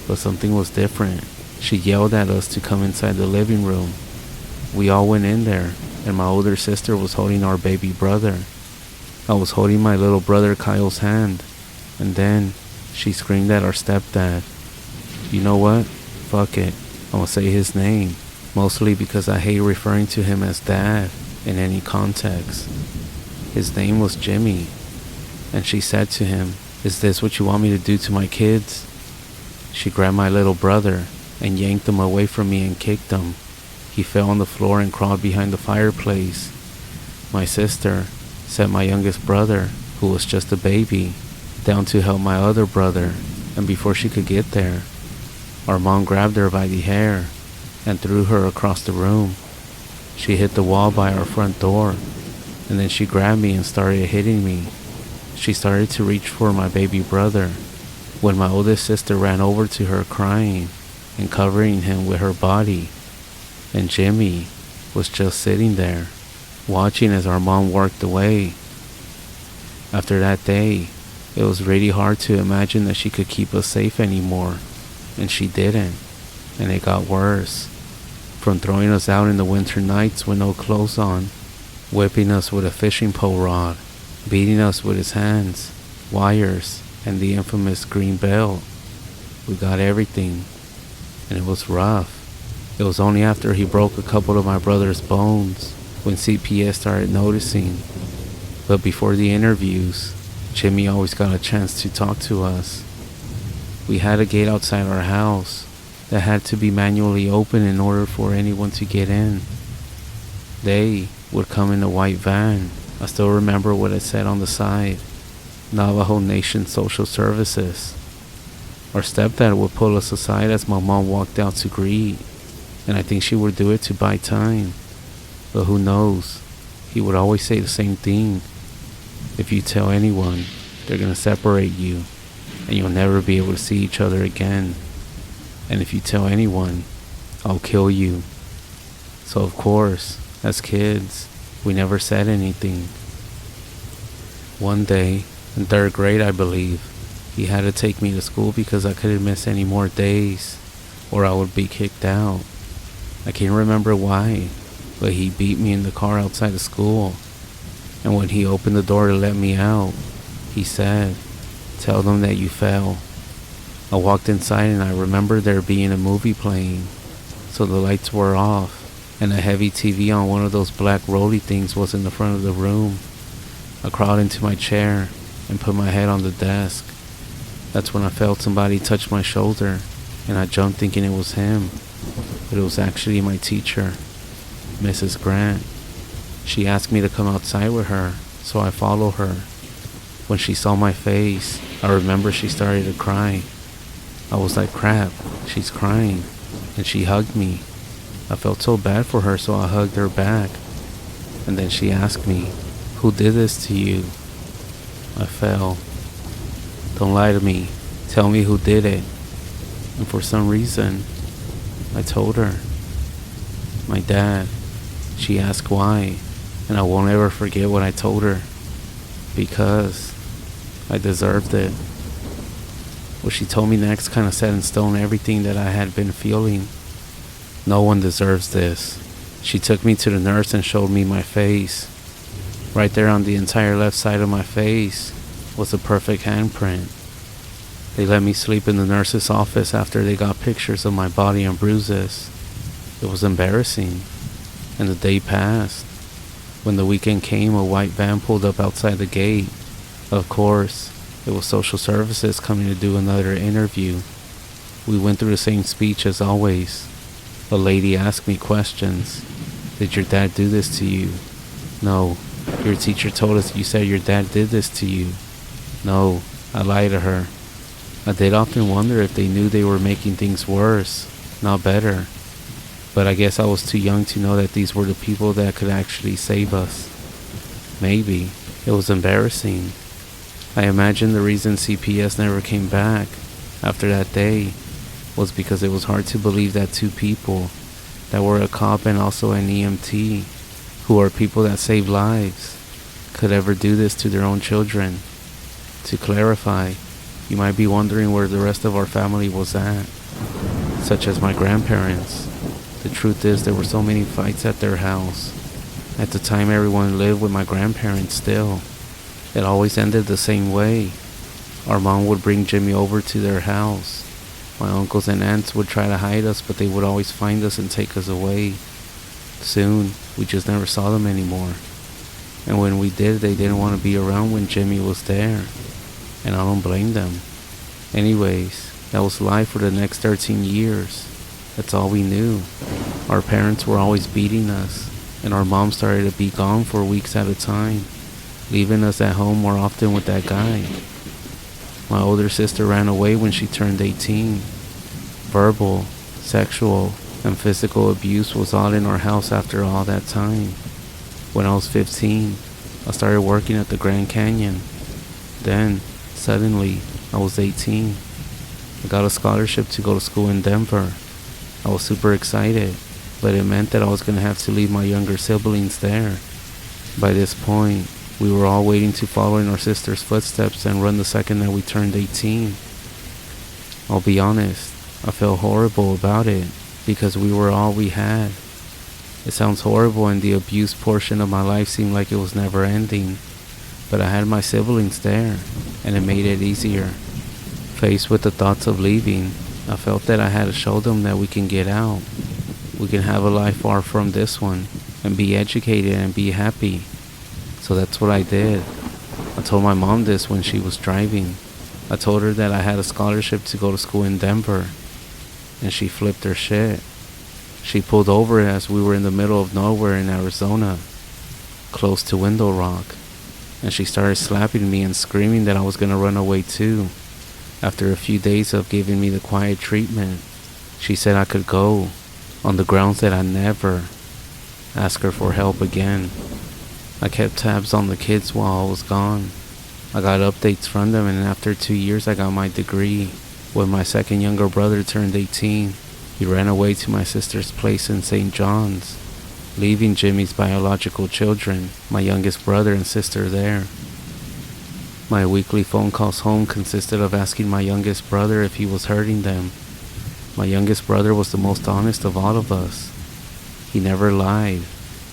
But something was different. She yelled at us to come inside the living room. We all went in there, and my older sister was holding our baby brother. I was holding my little brother Kyle's hand, and then she screamed at our stepdad. You know what? Fuck it. I'm gonna say his name, mostly because I hate referring to him as Dad in any context. His name was Jimmy, and she said to him, "Is this what you want me to do to my kids?" She grabbed my little brother and yanked him away from me and kicked him. He fell on the floor and crawled behind the fireplace. My sister set my youngest brother, who was just a baby, down to help my other brother, and before she could get there, our mom grabbed her by the hair and threw her across the room. She hit the wall by our front door, and then she grabbed me and started hitting me. She started to reach for my baby brother when my oldest sister ran over to her crying and covering him with her body, and Jimmy was just sitting there, watching as our mom worked away. After that day, it was really hard to imagine that she could keep us safe anymore, and she didn't, and it got worse. From throwing us out in the winter nights with no clothes on, whipping us with a fishing pole rod, beating us with his hands, wires, and the infamous green belt. We got everything, and it was rough. It was only after he broke a couple of my brother's bones when CPS started noticing. But before the interviews, Jimmy always got a chance to talk to us. We had a gate outside our house that had to be manually opened in order for anyone to get in. They would come in a white van. I still remember what it said on the side: Navajo Nation Social Services. Our stepdad would pull us aside as my mom walked out to greet, and I think she would do it to buy time. But who knows? He would always say the same thing: if you tell anyone, they're gonna separate you, and you'll never be able to see each other again. And if you tell anyone, I'll kill you. So of course, as kids, we never said anything. One day, in 3rd grade I believe, he had to take me to school because I couldn't miss any more days, or I would be kicked out. I can't remember why, but he beat me in the car outside of school. And when he opened the door to let me out, he said, "Tell them that you fell." I walked inside and I remember there being a movie playing, so the lights were off, and a heavy TV on one of those black rolly things was in the front of the room. I crawled into my chair and put my head on the desk. That's when I felt somebody touch my shoulder, and I jumped thinking it was him, but it was actually my teacher, Mrs. Grant. She asked me to come outside with her, so I followed her. When she saw my face, I remember she started to cry. I was like, crap, she's crying, and she hugged me. I felt so bad for her, so I hugged her back. And then she asked me, "Who did this to you?" I fell. "Don't lie to me. Tell me who did it." And for some reason, I told her. My dad. She asked why, and I won't ever forget what I told her. Because I deserved it. What she told me next kind of set in stone everything that I had been feeling. No one deserves this. She took me to the nurse and showed me my face. Right there on the entire left side of my face was a perfect handprint. They let me sleep in the nurse's office after they got pictures of my body and bruises. It was embarrassing, and the day passed. When the weekend came, a white van pulled up outside the gate. Of course, it was social services coming to do another interview. We went through the same speech as always. A lady asked me questions. Did your dad do this to you? No. Your teacher told us you said your dad did this to you. No. I lied to her. I did often wonder if they knew they were making things worse, not better. But I guess I was too young to know that these were the people that could actually save us. Maybe. It was embarrassing. I imagine the reason CPS never came back after that day was because it was hard to believe that two people that were a cop and also an EMT, who are people that save lives, could ever do this to their own children. To clarify, you might be wondering where the rest of our family was at, such as my grandparents. The truth is there were so many fights at their house. At the time everyone lived with my grandparents still. It always ended the same way. Our mom would bring Jimmy over to their house. My uncles and aunts would try to hide us, but they would always find us and take us away. Soon, we just never saw them anymore. And when we did, they didn't want to be around when Jimmy was there. And I don't blame them. Anyways, that was life for the next 13 years. That's all we knew. Our parents were always beating us, and our mom started to be gone for weeks at a time, leaving us at home more often with that guy. My older sister ran away when she turned 18. Verbal, sexual, and physical abuse was all in our house after all that time. When I was 15, I started working at the Grand Canyon. Then, suddenly, I was 18. I got a scholarship to go to school in Denver. I was super excited, but it meant that I was going to have to leave my younger siblings there. By this point, we were all waiting to follow in our sister's footsteps and run the second that we turned 18. I'll be honest, I felt horrible about it because we were all we had. It sounds horrible and the abuse portion of my life seemed like it was never ending, but I had my siblings there and it made it easier. Faced with the thoughts of leaving, I felt that I had to show them that we can get out. We can have a life far from this one and be educated and be happy. So that's what I did. I told my mom this when she was driving. I told her that I had a scholarship to go to school in Denver, and she flipped her shit. She pulled over as we were in the middle of nowhere in Arizona, close to Window Rock, and she started slapping me and screaming that I was gonna run away too. After a few days of giving me the quiet treatment, she said I could go, on the grounds that I never ask her for help again. I kept tabs on the kids while I was gone. I got updates from them, and after 2 years I got my degree. When my second younger brother turned 18, he ran away to my sister's place in St. John's, leaving Jimmy's biological children, my youngest brother and sister, there. My weekly phone calls home consisted of asking my youngest brother if he was hurting them. My youngest brother was the most honest of all of us. He never lied,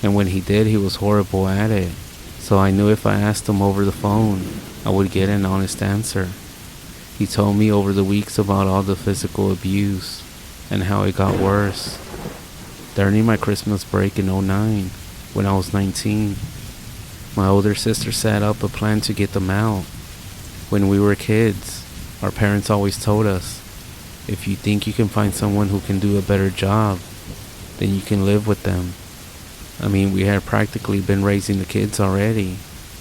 and when he did, he was horrible at it. So I knew if I asked him over the phone, I would get an honest answer. He told me over the weeks about all the physical abuse and how it got worse. During my Christmas break in '09, when I was 19, my older sister set up a plan to get them out. When we were kids, our parents always told us, if you think you can find someone who can do a better job, then you can live with them. I mean, we had practically been raising the kids already.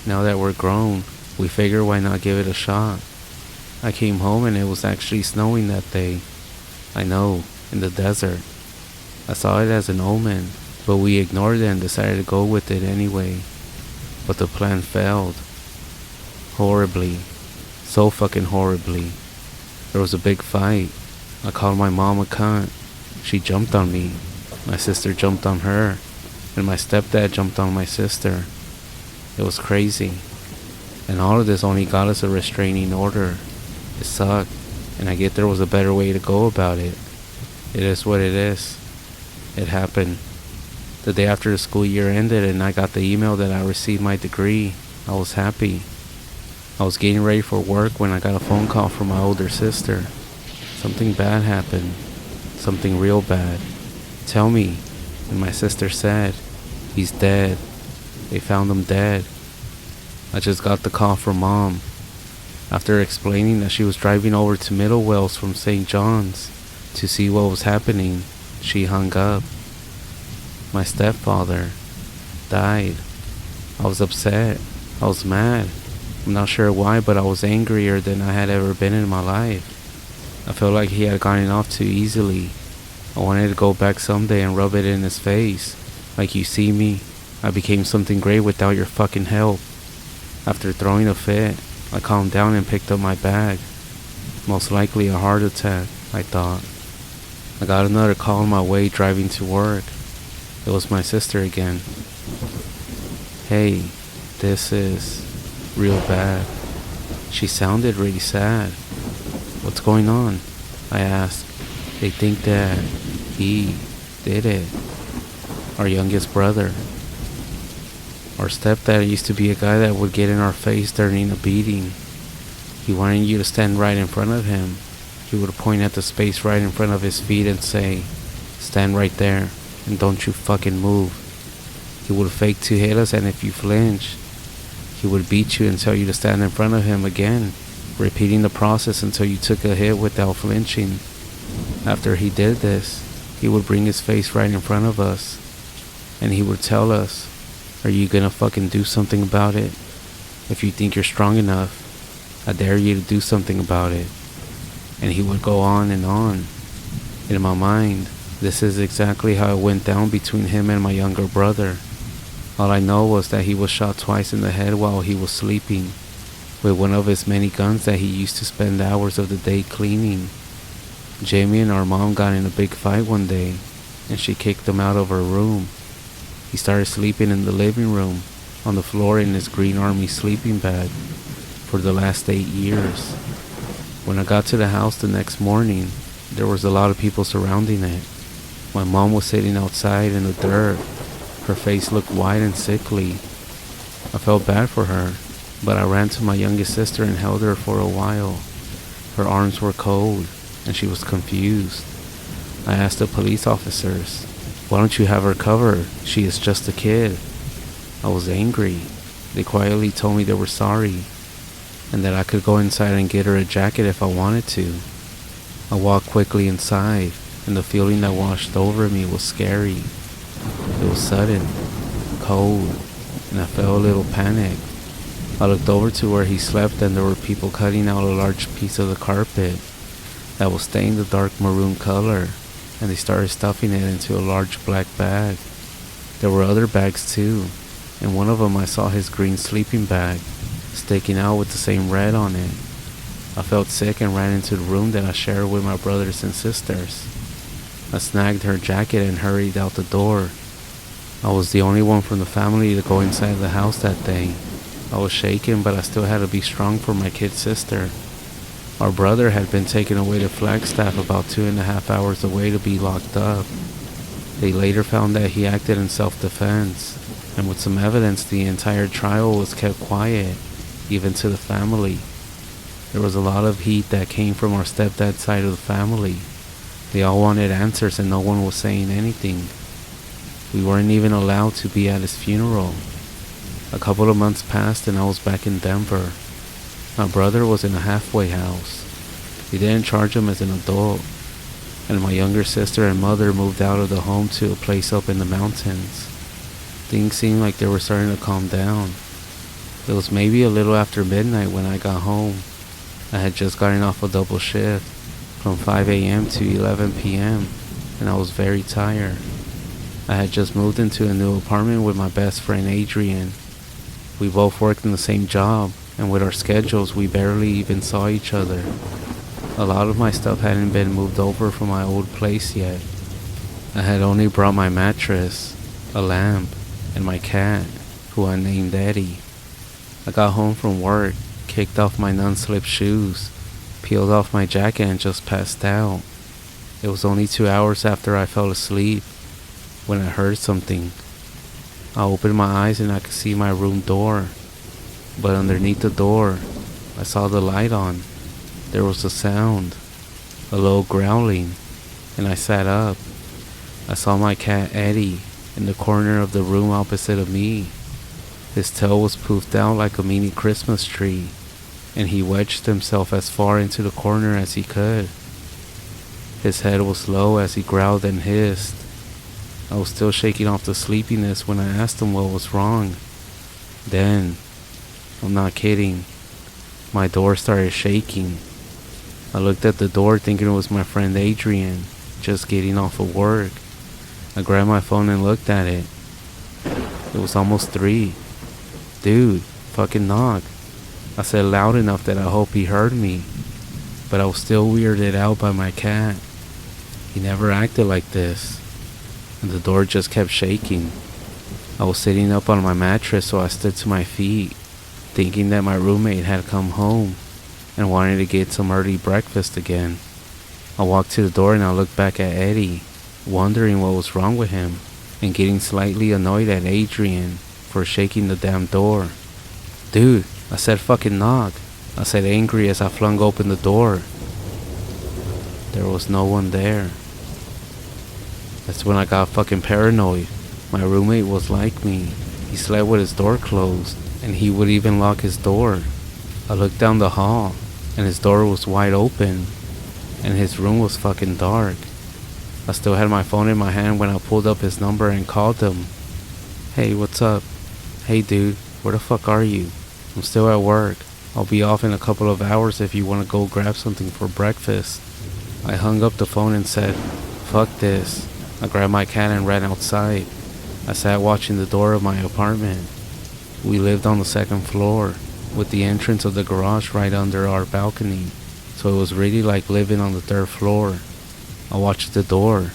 Now that we're grown, we figure why not give it a shot. I came home and it was actually snowing that day. I know, in the desert. I saw it as an omen, but we ignored it and decided to go with it anyway. But the plan failed. Horribly. So fucking horribly. There was a big fight. I called my mom a cunt. She jumped on me. My sister jumped on her. And my stepdad jumped on my sister. It was crazy. And all of this only got us a restraining order. It sucked. And I get there was a better way to go about it. It is what it is. It happened. The day after the school year ended and I got the email that I received my degree, I was happy. I was getting ready for work when I got a phone call from my older sister. Something bad happened. Something real bad. Tell me. And my sister said, he's dead. They found him dead. I just got the call from Mom. After explaining that she was driving over to Middle Wells from St. John's, To see what was happening, she hung up. My stepfather died. I was upset. I was mad. I'm not sure why, but I was angrier than I had ever been in my life. I felt like he had gotten off too easily. I wanted to go back someday and rub it in his face. Like, you see me, I became something great without your fucking help. After throwing a fit, I calmed down and picked up my bag. Most likely a heart attack, I thought. I got another call on my way driving to work. It was my sister again. Hey, this is real bad. She sounded really sad. What's going on? I asked. They think that he did it. Our youngest brother. Our stepdad used to be a guy that would get in our face during a beating. He wanted you to stand right in front of him. He would point at the space right in front of his feet and say, stand right there and don't you fucking move. He would fake to hit us, and if you flinch, he would beat you and tell you to stand in front of him again, repeating the process until you took a hit without flinching. After he did this, he would bring his face right in front of us, and he would tell us, are you gonna fucking do something about it? If you think you're strong enough, I dare you to do something about it. And he would go on and on. In my mind, this is exactly how it went down between him and my younger brother. All I know was that he was shot twice in the head while he was sleeping, with one of his many guns that he used to spend hours of the day cleaning. Jamie and our mom got in a big fight one day, and she kicked him out of her room. He started sleeping in the living room, on the floor in his Green Army sleeping bag, for the last 8 years. When I got to the house the next morning, there was a lot of people surrounding it. My mom was sitting outside in the dirt. Her face looked white and sickly. I felt bad for her, but I ran to my youngest sister and held her for a while. Her arms were cold, and she was confused. I asked the police officers, why don't you have her covered? She is just a kid. I was angry. They quietly told me they were sorry, and that I could go inside and get her a jacket if I wanted to. I walked quickly inside, and the feeling that washed over me was scary. It was sudden, cold, and I felt a little panicked. I looked over to where he slept, and there were people cutting out a large piece of the carpet that was stained a dark maroon color, and they started stuffing it into a large black bag. There were other bags too, and one of them I saw his green sleeping bag sticking out with the same red on it. I felt sick and ran into the room that I shared with my brothers and sisters. I snagged her jacket and hurried out the door. I was the only one from the family to go inside the house that day. I was shaken, but I still had to be strong for my kid sister. Our brother had been taken away to Flagstaff about 2.5 hours away to be locked up. They later found that he acted in self-defense, and with some evidence, the entire trial was kept quiet, even to the family. There was a lot of heat that came from our stepdad's side of the family. They all wanted answers and no one was saying anything. We weren't even allowed to be at his funeral. A couple of months passed and I was back in Denver. My brother was in a halfway house. They didn't charge him as an adult, and my younger sister and mother moved out of the home to a place up in the mountains. Things seemed like they were starting to calm down. It was maybe a little after midnight when I got home. I had just gotten off a double shift from 5 a.m. to 11 p.m. and I was very tired. I had just moved into a new apartment with my best friend Adrian. We both worked in the same job, and with our schedules we barely even saw each other. A lot of my stuff hadn't been moved over from my old place yet. I had only brought my mattress, a lamp, and my cat, who I named Eddie. I got home from work, kicked off my non-slip shoes, peeled off my jacket and just passed out. It was only 2 hours after I fell asleep when I heard something. I opened my eyes and I could see my room door, but underneath the door, I saw the light on. There was a sound, a low growling, and I sat up. I saw my cat Eddie in the corner of the room opposite of me. His tail was poofed out like a mini Christmas tree, and he wedged himself as far into the corner as he could. His head was low as he growled and hissed. I was still shaking off the sleepiness when I asked him what was wrong. Then, I'm not kidding, my door started shaking. I looked at the door thinking it was my friend Adrian, just getting off of work. I grabbed my phone and looked at it. It was almost 3. Dude, fucking knock. I said loud enough that I hope he heard me, but I was still weirded out by my cat. He never acted like this, and the door just kept shaking. I was sitting up on my mattress, so I stood to my feet, thinking that my roommate had come home and wanted to get some early breakfast again. I walked to the door and I looked back at Eddie, wondering what was wrong with him, and getting slightly annoyed at Adrian for shaking the damn door. Dude, I said fucking knock. I said angry as I flung open the door. There was no one there. That's when I got fucking paranoid. My roommate was like me. He slept with his door closed, and he would even lock his door. I looked down the hall, and his door was wide open, and his room was fucking dark. I still had my phone in my hand when I pulled up his number and called him. Hey, what's up? Hey dude, where the fuck are you? I'm still at work. I'll be off in a couple of hours if you want to go grab something for breakfast. I hung up the phone and said, fuck this. I grabbed my cat and ran outside. I sat watching the door of my apartment. We lived on the 2nd floor, with the entrance of the garage right under our balcony, so it was really like living on the 3rd floor. I watched the door.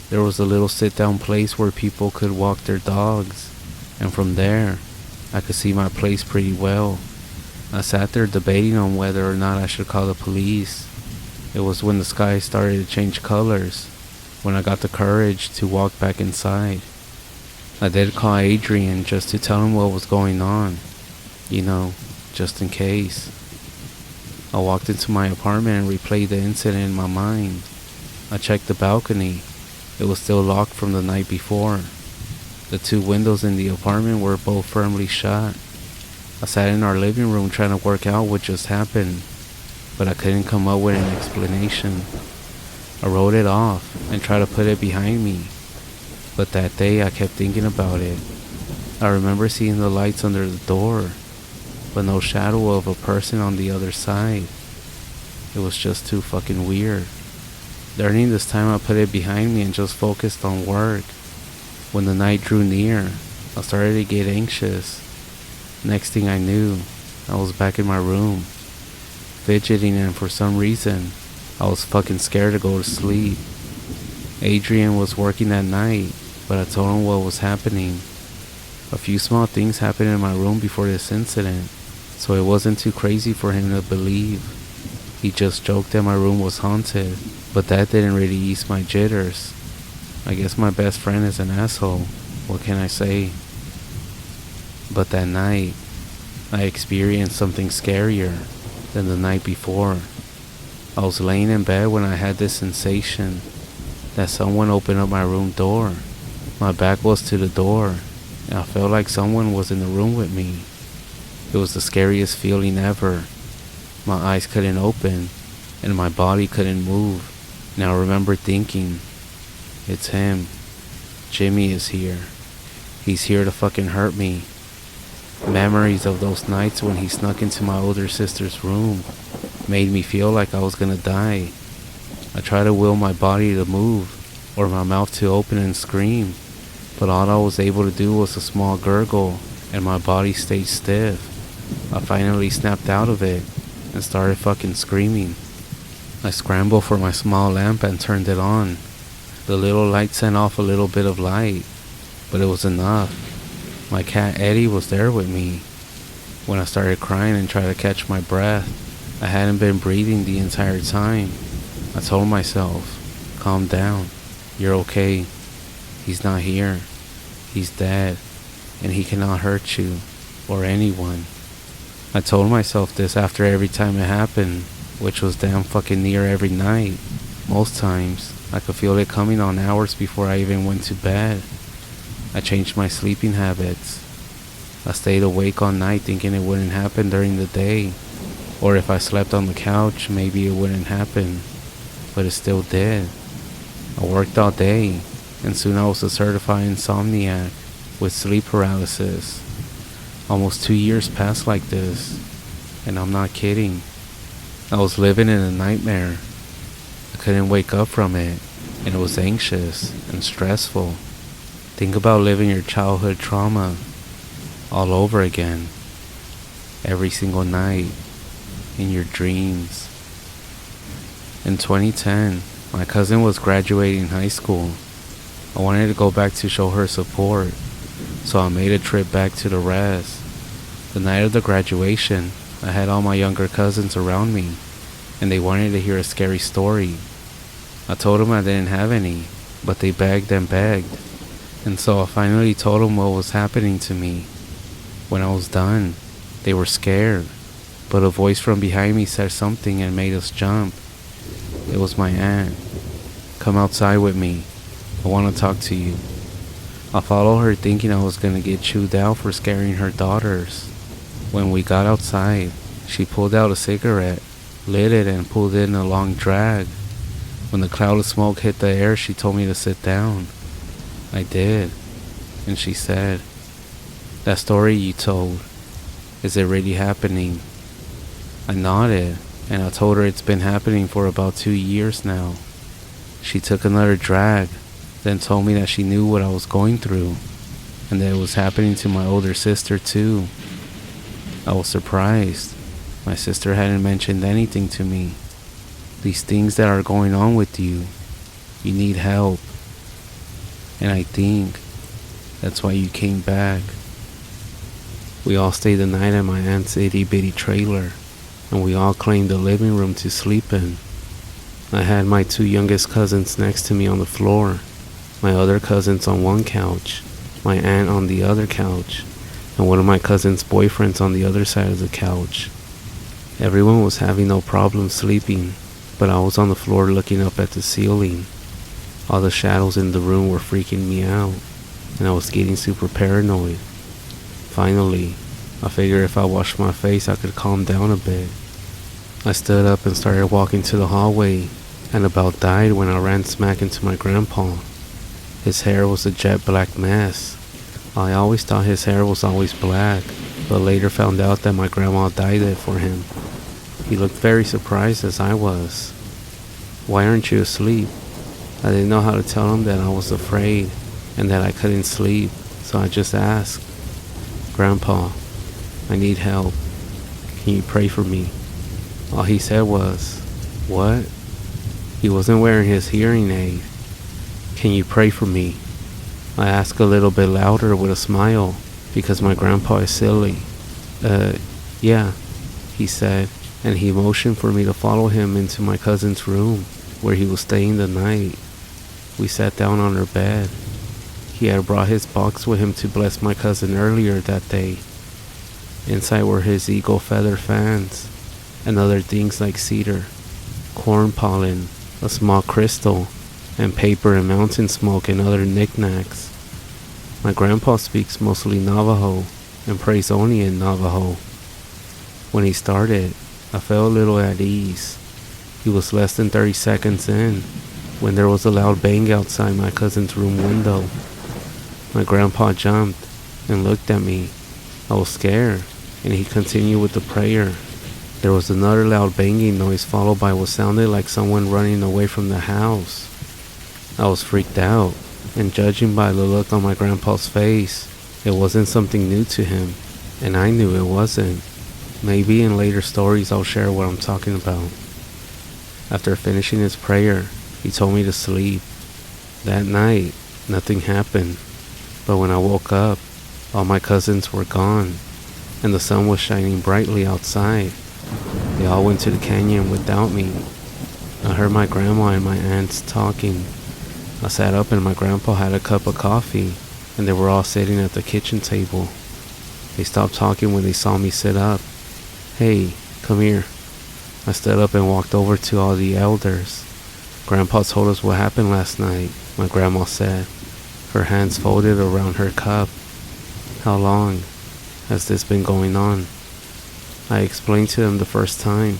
There was a little sit-down place where people could walk their dogs, and from there, I could see my place pretty well. I sat there debating on whether or not I should call the police. It was when the sky started to change colors, when I got the courage to walk back inside. I did call Adrian just to tell him what was going on, you know, just in case. I walked into my apartment and replayed the incident in my mind. I checked the balcony. It was still locked from the night before. The 2 windows in the apartment were both firmly shut. I sat in our living room trying to work out what just happened, but I couldn't come up with an explanation. I wrote it off and tried to put it behind me, but that day I kept thinking about it. I remember seeing the lights under the door, but no shadow of a person on the other side. It was just too fucking weird. During this time I put it behind me and just focused on work. When the night drew near, I started to get anxious. Next thing I knew, I was back in my room, fidgeting, and for some reason, I was fucking scared to go to sleep. Adrian was working that night, but I told him what was happening. A few small things happened in my room before this incident, so it wasn't too crazy for him to believe. He just joked that my room was haunted, but that didn't really ease my jitters. I guess my best friend is an asshole. What can I say? But that night, I experienced something scarier than the night before. I was laying in bed when I had this sensation that someone opened up my room door. My back was to the door, and I felt like someone was in the room with me. It was the scariest feeling ever. My eyes couldn't open, and my body couldn't move. And I remember thinking, it's him. Jimmy is here. He's here to fucking hurt me. Memories of those nights when he snuck into my older sister's room made me feel like I was gonna die. I tried to will my body to move, or my mouth to open and scream, but all I was able to do was a small gurgle, and my body stayed stiff. I finally snapped out of it, and started fucking screaming. I scrambled for my small lamp and turned it on. The little light sent off a little bit of light, but it was enough. My cat Eddie was there with me. When I started crying and tried to catch my breath, I hadn't been breathing the entire time. I told myself, calm down, you're okay. He's not here. He's dead, and he cannot hurt you, or anyone. I told myself this after every time it happened, which was damn fucking near every night. Most times, I could feel it coming on hours before I even went to bed. I changed my sleeping habits. I stayed awake all night thinking it wouldn't happen during the day, or if I slept on the couch, maybe it wouldn't happen. but it still did. I worked all day, and soon I was a certified insomniac with sleep paralysis. Almost 2 years passed like this, and I'm not kidding. I was living in a nightmare. I couldn't wake up from it, and it was anxious and stressful. Think about living your childhood trauma all over again, every single night, in your dreams. In 2010, my cousin was graduating high school. I wanted to go back to show her support, so I made a trip back to the res. The night of the graduation, I had all my younger cousins around me, and they wanted to hear a scary story. I told them I didn't have any, but they begged and begged, and so I finally told them what was happening to me. When I was done, they were scared, but a voice from behind me said something and made us jump. It was my aunt. "Come outside with me. I want to talk to you." I followed her thinking I was going to get chewed out for scaring her daughters. When we got outside, she pulled out a cigarette, lit it, and pulled in a long drag. When the cloud of smoke hit the air, she told me to sit down. I did, and she said, "That story you told, is it really happening?" I nodded, and I told her it's been happening for about 2 years now. She took another drag, then told me that she knew what I was going through, and that it was happening to my older sister too. I was surprised. My sister hadn't mentioned anything to me. These things that are going on with you, you need help. And I think that's why you came back. We all stayed the night at my aunt's itty-bitty trailer, and we all claimed the living room to sleep in. I had my 2 youngest cousins next to me on the floor, my other cousins on one couch, my aunt on the other couch, and one of my cousin's boyfriends on the other side of the couch. Everyone was having no problem sleeping, but I was on the floor looking up at the ceiling. All the shadows in the room were freaking me out, and I was getting super paranoid. Finally, I figured if I washed my face I could calm down a bit. I stood up and started walking to the hallway, and about died when I ran smack into my grandpa. His hair was a jet black mess. I always thought his hair was always black, but later found out that my grandma dyed it for him. He looked very surprised as I was. "Why aren't you asleep?" I didn't know how to tell him that I was afraid and that I couldn't sleep, so I just asked, "Grandpa, I need help. Can you pray for me?" All he said was, "What?" He wasn't wearing his hearing aid. "Can you pray for me?" I asked a little bit louder with a smile, because my grandpa is silly. Yeah, he said, and he motioned for me to follow him into my cousin's room, where he was staying the night. We sat down on her bed. He had brought his box with him to bless my cousin earlier that day. Inside were his eagle feather fans, and other things like cedar, corn pollen, a small crystal, and paper and mountain smoke and other knickknacks. My grandpa speaks mostly Navajo and prays only in Navajo. When he started, I felt a little at ease. He was less than 30 seconds in when there was a loud bang outside my cousin's room window. My grandpa jumped and looked at me. I was scared, and he continued with the prayer. There was another loud banging noise followed by what sounded like someone running away from the house. I was freaked out, and judging by the look on my grandpa's face, it wasn't something new to him, and I knew it wasn't. Maybe in later stories I'll share what I'm talking about. After finishing his prayer, he told me to sleep. That night, nothing happened, but when I woke up, all my cousins were gone, and the sun was shining brightly outside. They all went to the canyon without me. I heard my grandma and my aunts talking. I sat up and my grandpa had a cup of coffee, and they were all sitting at the kitchen table. They stopped talking when they saw me sit up. "Hey, come here." I stood up and walked over to all the elders. "Grandpa told us what happened last night," my grandma said, her hands folded around her cup. "How long has this been going on?" I explained to them the first time,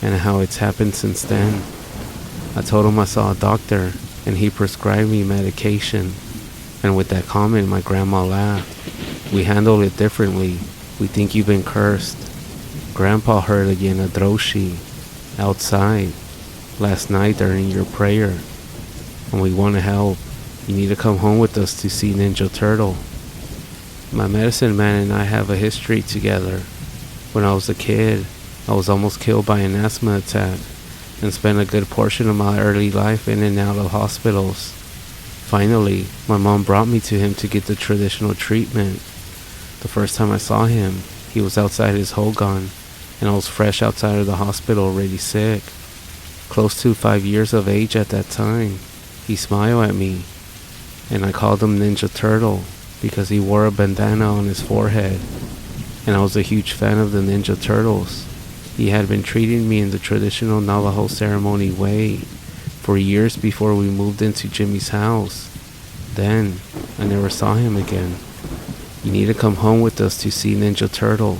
and how it's happened since then. I told him I saw a doctor and he prescribed me medication. And with that comment, my grandma laughed. We handle it differently. We think you've been cursed. Grandpa heard again a droshi outside last night during your prayer. And we want to help. You need to come home with us to see Ninja Turtle. My medicine man and I have a history together. When I was a kid, I was almost killed by an asthma attack and spent a good portion of my early life in and out of hospitals. Finally, my mom brought me to him to get the traditional treatment. The first time I saw him, he was outside his hogan, and I was fresh outside of the hospital already sick. Close to 5 years of age at that time. He smiled at me, and I called him Ninja Turtle because he wore a bandana on his forehead, and I was a huge fan of the Ninja Turtles. He had been treating me in the traditional Navajo ceremony way for years before we moved into Jimmy's house. Then, I never saw him again. You need to come home with us to see Ninja Turtle.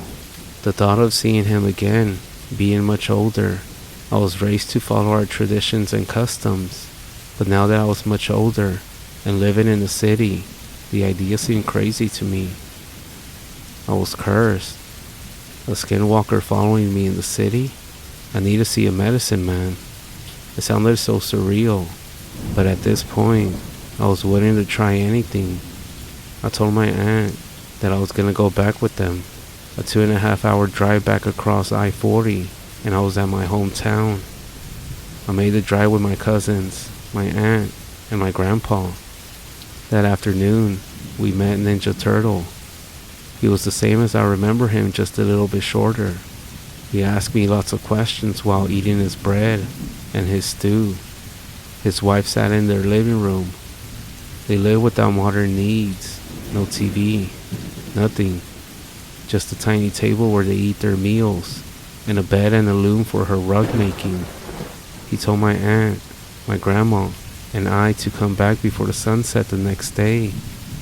The thought of seeing him again, being much older, I was raised to follow our traditions and customs, but now that I was much older and living in the city, the idea seemed crazy to me. I was cursed. A skinwalker following me in the city? I need to see a medicine man. It sounded so surreal, but at this point, I was willing to try anything. I told my aunt that I was going to go back with them. A 2.5-hour drive back across I-40, and I was at my hometown. I made the drive with my cousins, my aunt, and my grandpa. That afternoon, we met Ninja Turtle. He was the same as I remember him, just a little bit shorter. He asked me lots of questions while eating his bread and his stew. His wife sat in their living room. They live without modern needs. No TV, nothing. Just a tiny table where they eat their meals, and a bed and a loom for her rug making. He told my aunt, my grandma, and I to come back before the sunset the next day,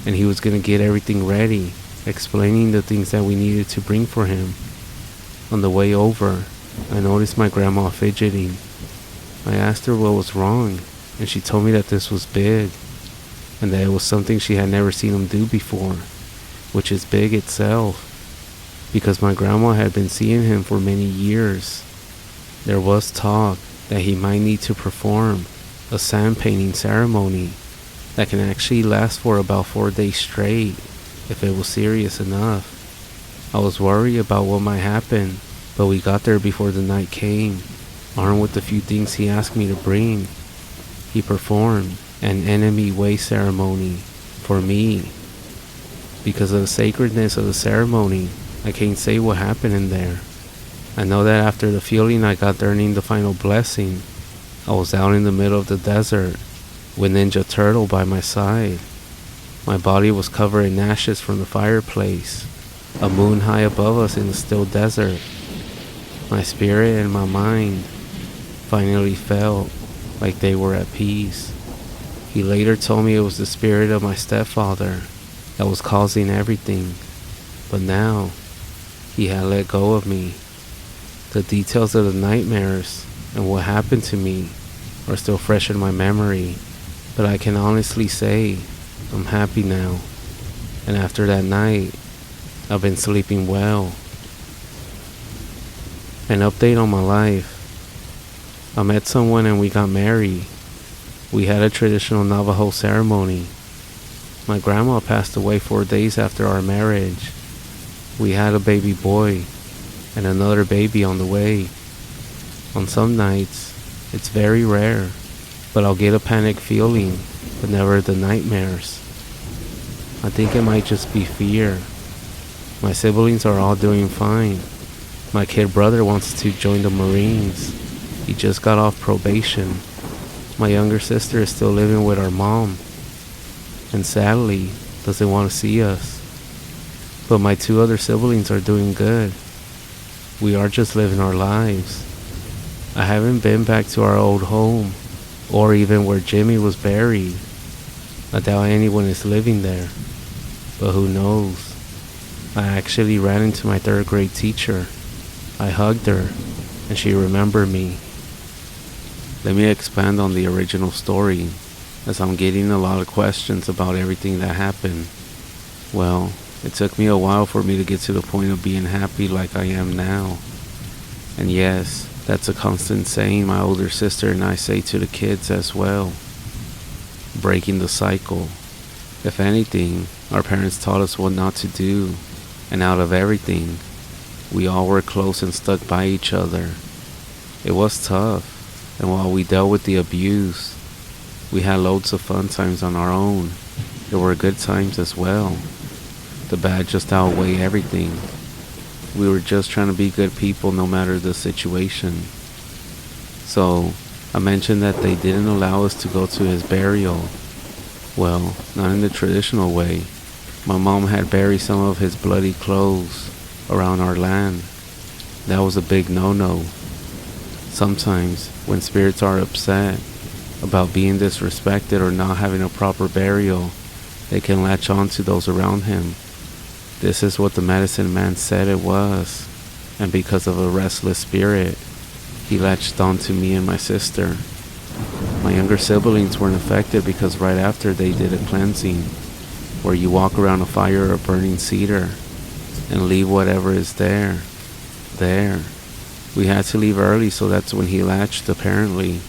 and he was going to get everything ready, explaining the things that we needed to bring for him. On the way over, I noticed my grandma fidgeting. I asked her what was wrong, and she told me that this was big, and that it was something she had never seen him do before, which is big itself, because my grandma had been seeing him for many years. There was talk that he might need to perform a sand painting ceremony that can actually last for about 4 days straight if it was serious enough. I was worried about what might happen, but we got there before the night came, armed with the few things he asked me to bring. He performed an enemy way ceremony for me. Because of the sacredness of the ceremony, I can't say what happened in there. I know that after the feeling I got during the final blessing, I was out in the middle of the desert with Ninja Turtle by my side. My body was covered in ashes from the fireplace, a moon high above us in the still desert. My spirit and my mind finally felt like they were at peace. He later told me it was the spirit of my stepfather that was causing everything, but now he had let go of me. The details of the nightmares and what happened to me are still fresh in my memory, but I can honestly say I'm happy now. And after that night, I've been sleeping well. An update on my life. I met someone and we got married. We had a traditional Navajo ceremony. My grandma passed away 4 days after our marriage. We had a baby boy and another baby on the way. On some nights, it's very rare, but I'll get a panic feeling, but never the nightmares. I think it might just be fear. My siblings are all doing fine. My kid brother wants to join the Marines. He just got off probation. My younger sister is still living with our mom, and sadly, doesn't want to see us. But my 2 other siblings are doing good. We are just living our lives. I haven't been back to our old home, or even where Jimmy was buried. I doubt anyone is living there, but who knows. I actually ran into my 3rd grade teacher. I hugged her, and she remembered me. let me expand on the original story, as I'm getting a lot of questions about everything that happened. Well, it took me a while for me to get to the point of being happy like I am now. And yes, that's a constant saying my older sister and I say to the kids as well. Breaking the cycle. If anything, our parents taught us what not to do, and out of everything, we all were close and stuck by each other. It was tough, and while we dealt with the abuse, we had loads of fun times on our own. There were good times as well. The bad just outweighed everything. We were just trying to be good people no matter the situation. So, I mentioned that they didn't allow us to go to his burial. Well, not in the traditional way. My mom had buried some of his bloody clothes around our land. That was a big no-no. Sometimes, when spirits are upset about being disrespected or not having a proper burial, they can latch on to those around him. This is what the medicine man said it was, and because of a restless spirit, he latched on to me and my sister. My younger siblings weren't affected because right after they did a cleansing, where you walk around a fire or a burning cedar and leave whatever is there. We had to leave early, so that's when he latched apparently.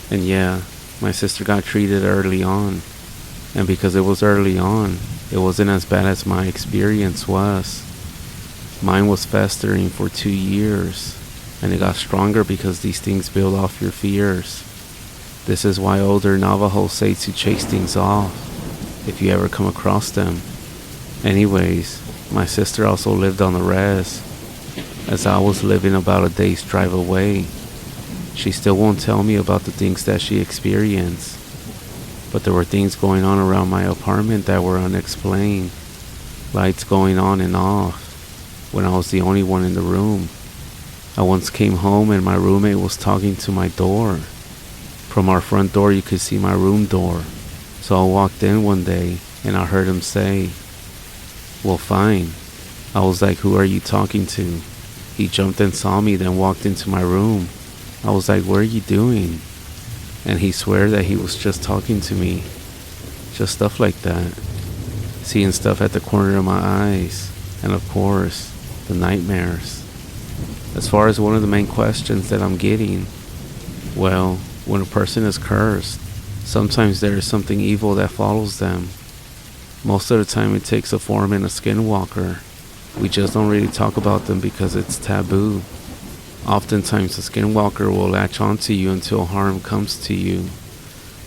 And yeah, my sister got treated early on, and because it was early on, it wasn't as bad as my experience was. Mine was festering for 2 years, and it got stronger because these things build off your fears. This is why older Navajos say to chase things off, if you ever come across them. Anyways, my sister also lived on the res, as I was living about a day's drive away. She still won't tell me about the things that she experienced, but there were things going on around my apartment that were unexplained. Lights going on and off when I was the only one in the room. I once came home and my roommate was talking to my door. From our front door you could see my room door. So I walked in one day and I heard him say, "Well, fine." I was like, "Who are you talking to?" He jumped and saw me, then walked into my room. I was like, "What are you doing?" And he swore that he was just talking to me. Just stuff like that. Seeing stuff at the corner of my eyes. And of course, the nightmares. As far as one of the main questions that I'm getting, well, when a person is cursed, sometimes there is something evil that follows them. Most of the time it takes a form in a skinwalker. We just don't really talk about them because it's taboo. Oftentimes a skinwalker will latch onto you until harm comes to you.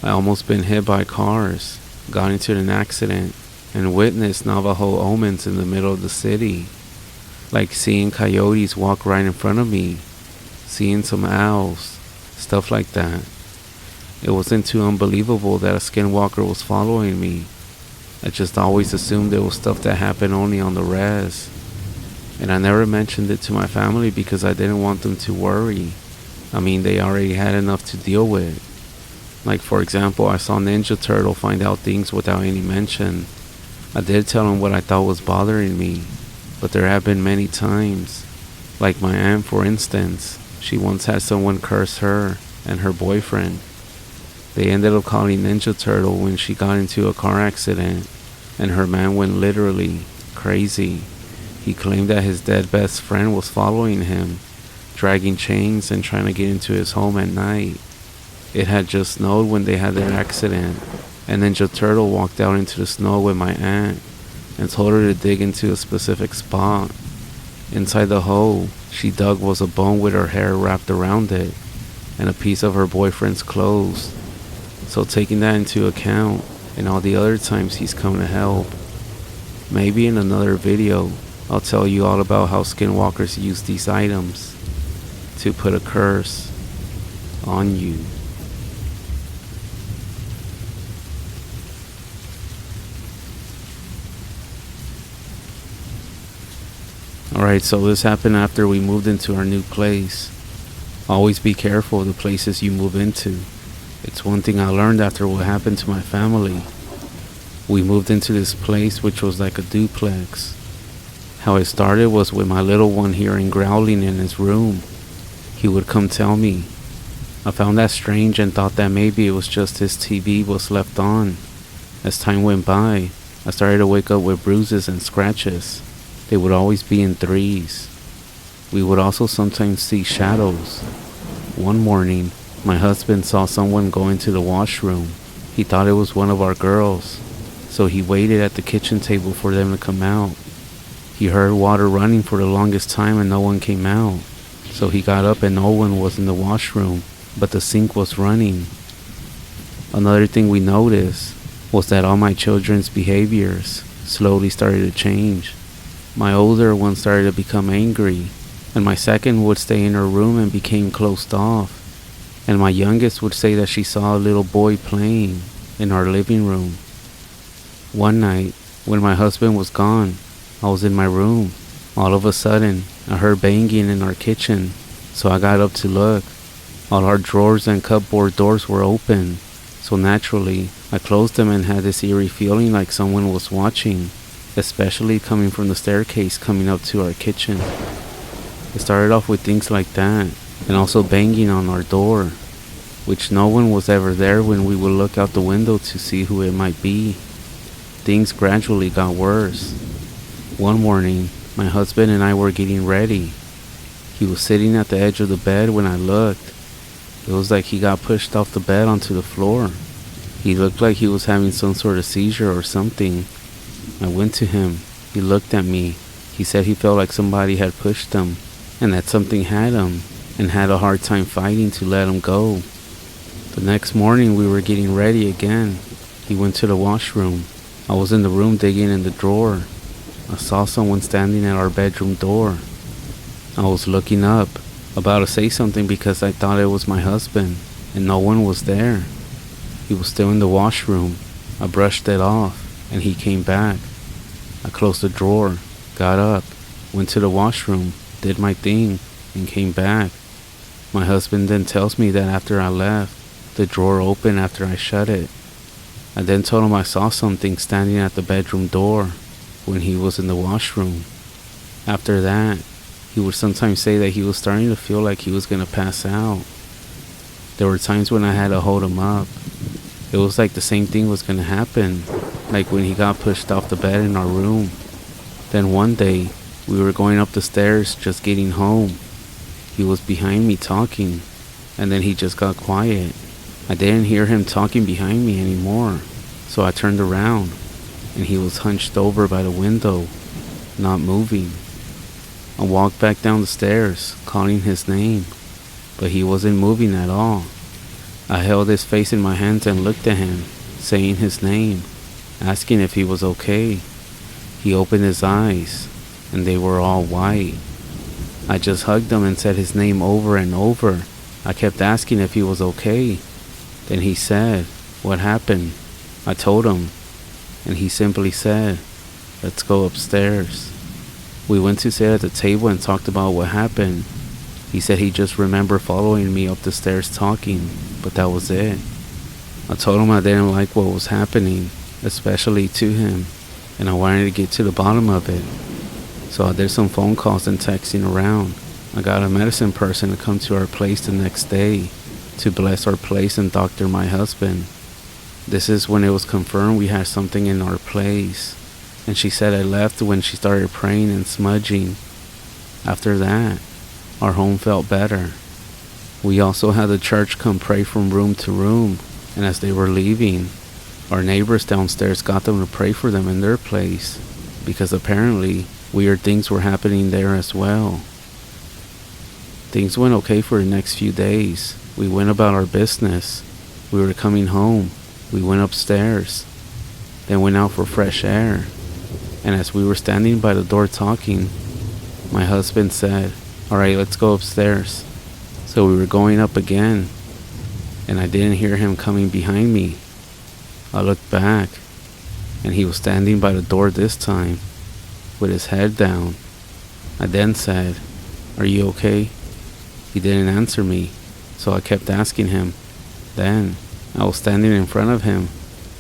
I almost been hit by cars, got into an accident, and witnessed Navajo omens in the middle of the city. Like seeing coyotes walk right in front of me, seeing some owls, stuff like that. It wasn't too unbelievable that a skinwalker was following me. I just always assumed it was stuff that happened only on the res. And I never mentioned it to my family because I didn't want them to worry. I mean, they already had enough to deal with. Like for example, I saw Ninja Turtle find out things without any mention. I did tell him what I thought was bothering me, but there have been many times. Like my aunt, for instance, she once had someone curse her and her boyfriend. They ended up calling Ninja Turtle when she got into a car accident, and her man went literally crazy. He claimed that his dead best friend was following him, dragging chains and trying to get into his home at night. It had just snowed when they had their accident, and Ninja Turtle walked out into the snow with my aunt and told her to dig into a specific spot. Inside the hole she dug was a bone with her hair wrapped around it, and a piece of her boyfriend's clothes. So taking that into account, and all the other times he's come to help, maybe in another video I'll tell you all about how skinwalkers use these items to put a curse on you. Alright, so this happened after we moved into our new place. Always be careful of the places you move into. It's one thing I learned after what happened to my family. We moved into this place which was like a duplex. How it started was with my little one hearing growling in his room. He would come tell me, I found that strange and thought that maybe it was just his TV was left on. As time went by, I started to wake up with bruises and scratches. They would always be in threes. We would also sometimes see shadows. One morning, my husband saw someone go into the washroom. He thought it was one of our girls, so he waited at the kitchen table for them to come out. He heard water running for the longest time and no one came out. So he got up and no one was in the washroom, but the sink was running. Another thing we noticed was that all my children's behaviors slowly started to change. My older one started to become angry, and my second would stay in her room and became closed off. And my youngest would say that she saw a little boy playing in our living room. One night, when my husband was gone, I was in my room. All of a sudden, I heard banging in our kitchen, so I got up to look. All our drawers and cupboard doors were open, so naturally, I closed them and had this eerie feeling like someone was watching, especially coming from the staircase coming up to our kitchen. It started off with things like that, and also banging on our door, which no one was ever there when we would look out the window to see who it might be. Things gradually got worse. One morning, my husband and I were getting ready. He was sitting at the edge of the bed when I looked. It was like he got pushed off the bed onto the floor. He looked like he was having some sort of seizure or something. I went to him. He looked at me. He said he felt like somebody had pushed him, and that something had him, and had a hard time fighting to let him go. The next morning we were getting ready again. He went to the washroom. I was in the room digging in the drawer. I saw someone standing at our bedroom door. I was looking up, about to say something because I thought it was my husband, and no one was there. He was still in the washroom. I brushed it off, and he came back. I closed the drawer, got up, went to the washroom, did my thing, and came back. My husband then tells me that after I left, the drawer opened after I shut it. I then told him I saw something standing at the bedroom door when he was in the washroom. After that, he would sometimes say that he was starting to feel like he was going to pass out. There were times when I had to hold him up. It was like the same thing was going to happen, like when he got pushed off the bed in our room. Then one day, we were going up the stairs just getting home. He was behind me talking, and then he just got quiet. I didn't hear him talking behind me anymore, so I turned around, and he was hunched over by the window, not moving. I walked back down the stairs, calling his name, but he wasn't moving at all. I held his face in my hands and looked at him, saying his name, asking if he was okay. He opened his eyes, and they were all white. I just hugged him and said his name over and over. I kept asking if he was okay. Then he said, "What happened?" I told him, and he simply said, "Let's go upstairs." We went to sit at the table and talked about what happened. He said he just remembered following me up the stairs talking, but that was it. I told him I didn't like what was happening, especially to him, and I wanted to get to the bottom of it. So I did some phone calls and texting around. I got a medicine person to come to our place the next day to bless our place and doctor my husband. This is when it was confirmed we had something in our place, and she said I left when she started praying and smudging. After that, our home felt better. We also had the church come pray from room to room, and as they were leaving, our neighbors downstairs got them to pray for them in their place, because apparently weird things were happening there as well. Things went okay for the next few days. We went about our business. We were coming home. We went upstairs, then went out for fresh air. And as we were standing by the door talking, my husband said, "All right, let's go upstairs." So we were going up again, and I didn't hear him coming behind me. I looked back, and he was standing by the door this time, with his head down. I then said, "Are you okay?" He didn't answer me, so I kept asking him. Then I was standing in front of him,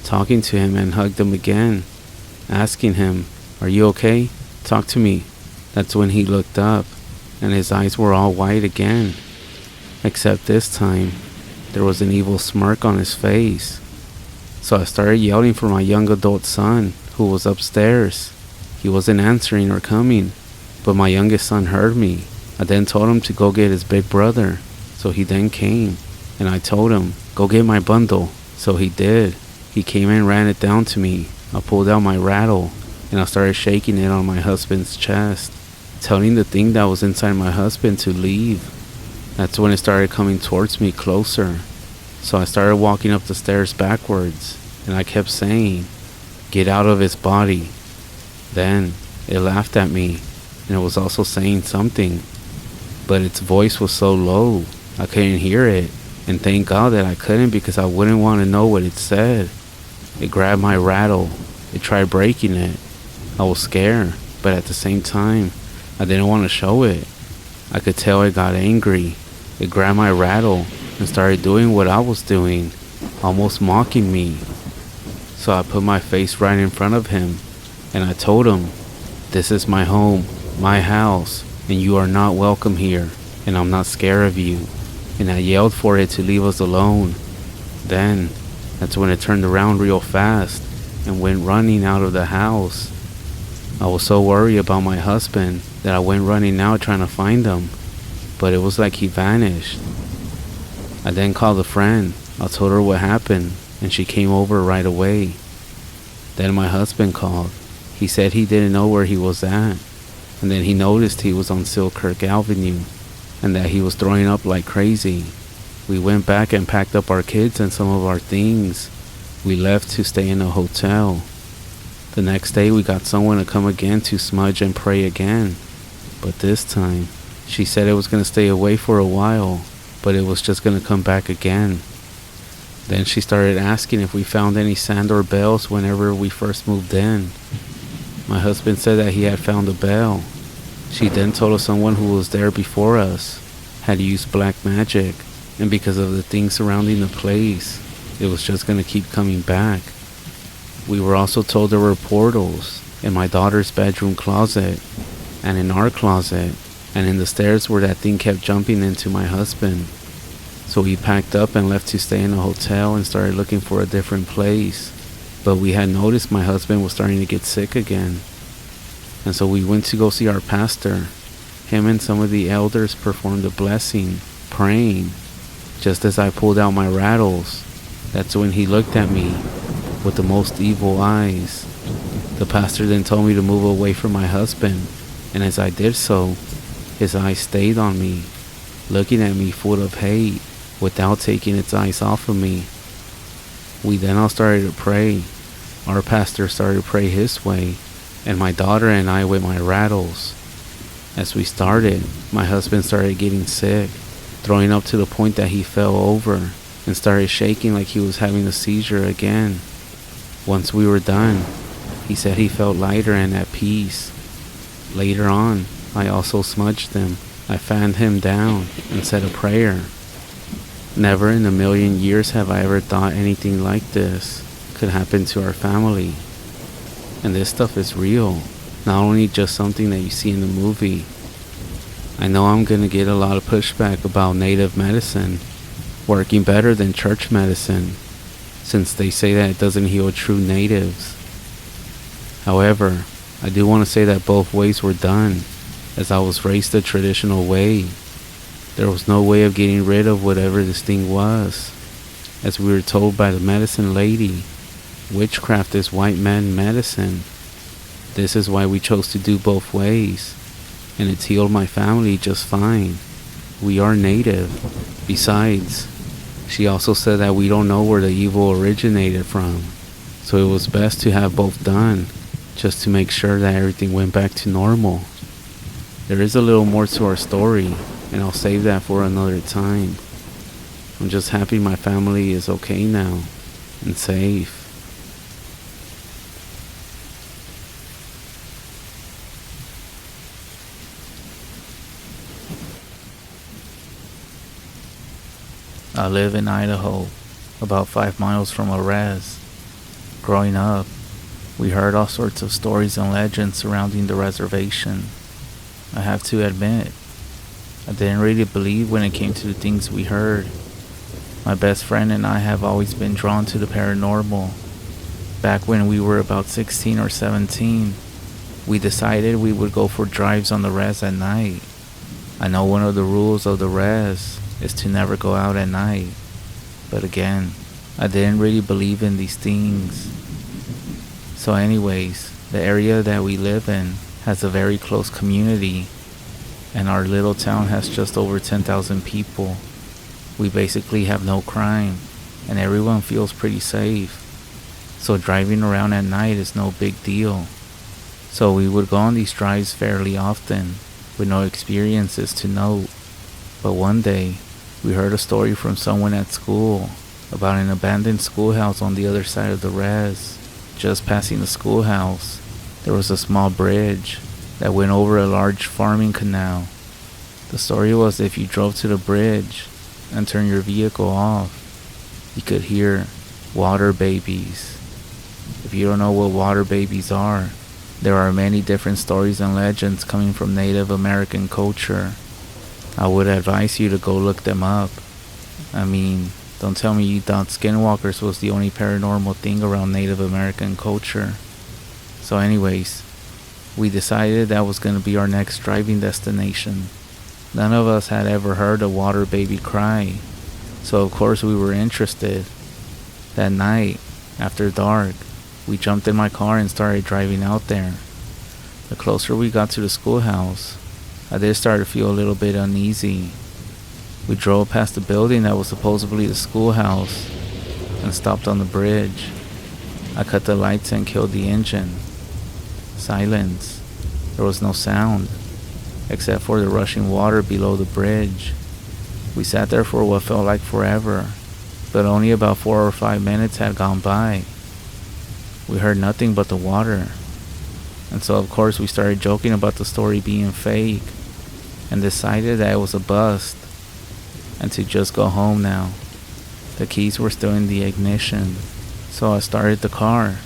talking to him, and hugged him again, asking him, "Are you okay? Talk to me." That's when he looked up, and his eyes were all white again, except this time there was an evil smirk on his face. So I started yelling for my young adult son, who was upstairs. He wasn't answering or coming, but my youngest son heard me. I then told him to go get his big brother. So he then came, and I told him, go get my bundle. So he did. He came and ran it down to me. I pulled out my rattle, and I started shaking it on my husband's chest, telling the thing that was inside my husband to leave. That's when it started coming towards me closer. So I started walking up the stairs backwards, and I kept saying, get out of his body. Then it laughed at me, and it was also saying something, but its voice was so low I couldn't hear it, and thank God that I couldn't, because I wouldn't want to know what it said. It grabbed my rattle. It tried breaking it. I was scared, but at the same time, I didn't want to show it. I could tell it got angry. It grabbed my rattle and started doing what I was doing, almost mocking me. So I put my face right in front of him, and I told him, this is my home, my house, and you are not welcome here, and I'm not scared of you. And I yelled for it to leave us alone. Then, that's when it turned around real fast and went running out of the house. I was so worried about my husband that I went running out trying to find him, but it was like he vanished. I then called a friend. I told her what happened, and she came over right away. Then my husband called. He said he didn't know where he was at, and then he noticed he was on Selkirk Avenue, and that he was throwing up like crazy. We went back and packed up our kids and some of our things. We left to stay in a hotel. The next day we got someone to come again to smudge and pray again, but this time she said it was going to stay away for a while, but it was just going to come back again. Then she started asking if we found any sand or bells whenever we first moved in. My husband said that he had found a bell. She then told us someone who was there before us had used black magic, and because of the things surrounding the place, it was just going to keep coming back. We were also told there were portals in my daughter's bedroom closet, and in our closet, and in the stairs where that thing kept jumping into my husband. So we packed up and left to stay in a hotel and started looking for a different place. But we had noticed my husband was starting to get sick again. And so we went to go see our pastor. Him and some of the elders performed a blessing, praying. Just as I pulled out my rattles, that's when he looked at me with the most evil eyes. The pastor then told me to move away from my husband, and as I did so, his eyes stayed on me, looking at me full of hate, without taking its eyes off of me. We then all started to pray. Our pastor started to pray his way, and my daughter and I with my rattles. As we started, my husband started getting sick, throwing up to the point that he fell over and started shaking like he was having a seizure again. Once we were done, he said he felt lighter and at peace. Later on, I also smudged him. I fanned him down and said a prayer. Never in a million years have I ever thought anything like this could happen to our family. And this stuff is real, not only just something that you see in the movie. I know I'm gonna get a lot of pushback about native medicine working better than church medicine, since they say that it doesn't heal true natives. However, I do want to say that both ways were done, as I was raised the traditional way. There was no way of getting rid of whatever this thing was. As we were told by the medicine lady, witchcraft is white man medicine. This is why we chose to do both ways, and it's healed my family just fine. We are native. Besides, she also said that we don't know where the evil originated from, so it was best to have both done, just to make sure that everything went back to normal. There is a little more to our story, and I'll save that for another time. I'm just happy my family is okay now, and safe. I live in Idaho, about 5 miles from a res. Growing up, we heard all sorts of stories and legends surrounding the reservation. I have to admit, I didn't really believe when it came to the things we heard. My best friend and I have always been drawn to the paranormal. Back when we were about 16 or 17, we decided we would go for drives on the res at night. I know one of the rules of the res is to never go out at night, but again, I didn't really believe in these things. So anyways, the area that we live in has a very close community, and our little town has just over 10,000 people. We basically have no crime, and everyone feels pretty safe. So driving around at night is no big deal. So we would go on these drives fairly often, with no experiences to note. But one day, we heard a story from someone at school about an abandoned schoolhouse on the other side of the res. Just passing the schoolhouse, there was a small bridge that went over a large farming canal. The story was if you drove to the bridge and turned your vehicle off, you could hear water babies. If you don't know what water babies are, there are many different stories and legends coming from Native American culture. I would advise you to go look them up. I mean, don't tell me you thought Skinwalkers was the only paranormal thing around Native American culture. So anyways, we decided that was going to be our next driving destination. None of us had ever heard a water baby cry, so of course we were interested. That night, after dark, we jumped in my car and started driving out there. The closer we got to the schoolhouse, I did start to feel a little bit uneasy. We drove past the building that was supposedly the schoolhouse and stopped on the bridge. I cut the lights and killed the engine. Silence. There was no sound, except for the rushing water below the bridge. We sat there for what felt like forever, but only about 4 or 5 minutes had gone by. We heard nothing but the water, and so of course we started joking about the story being fake, and decided that it was a bust, and to just go home now. The keys were still in the ignition, so I started the car,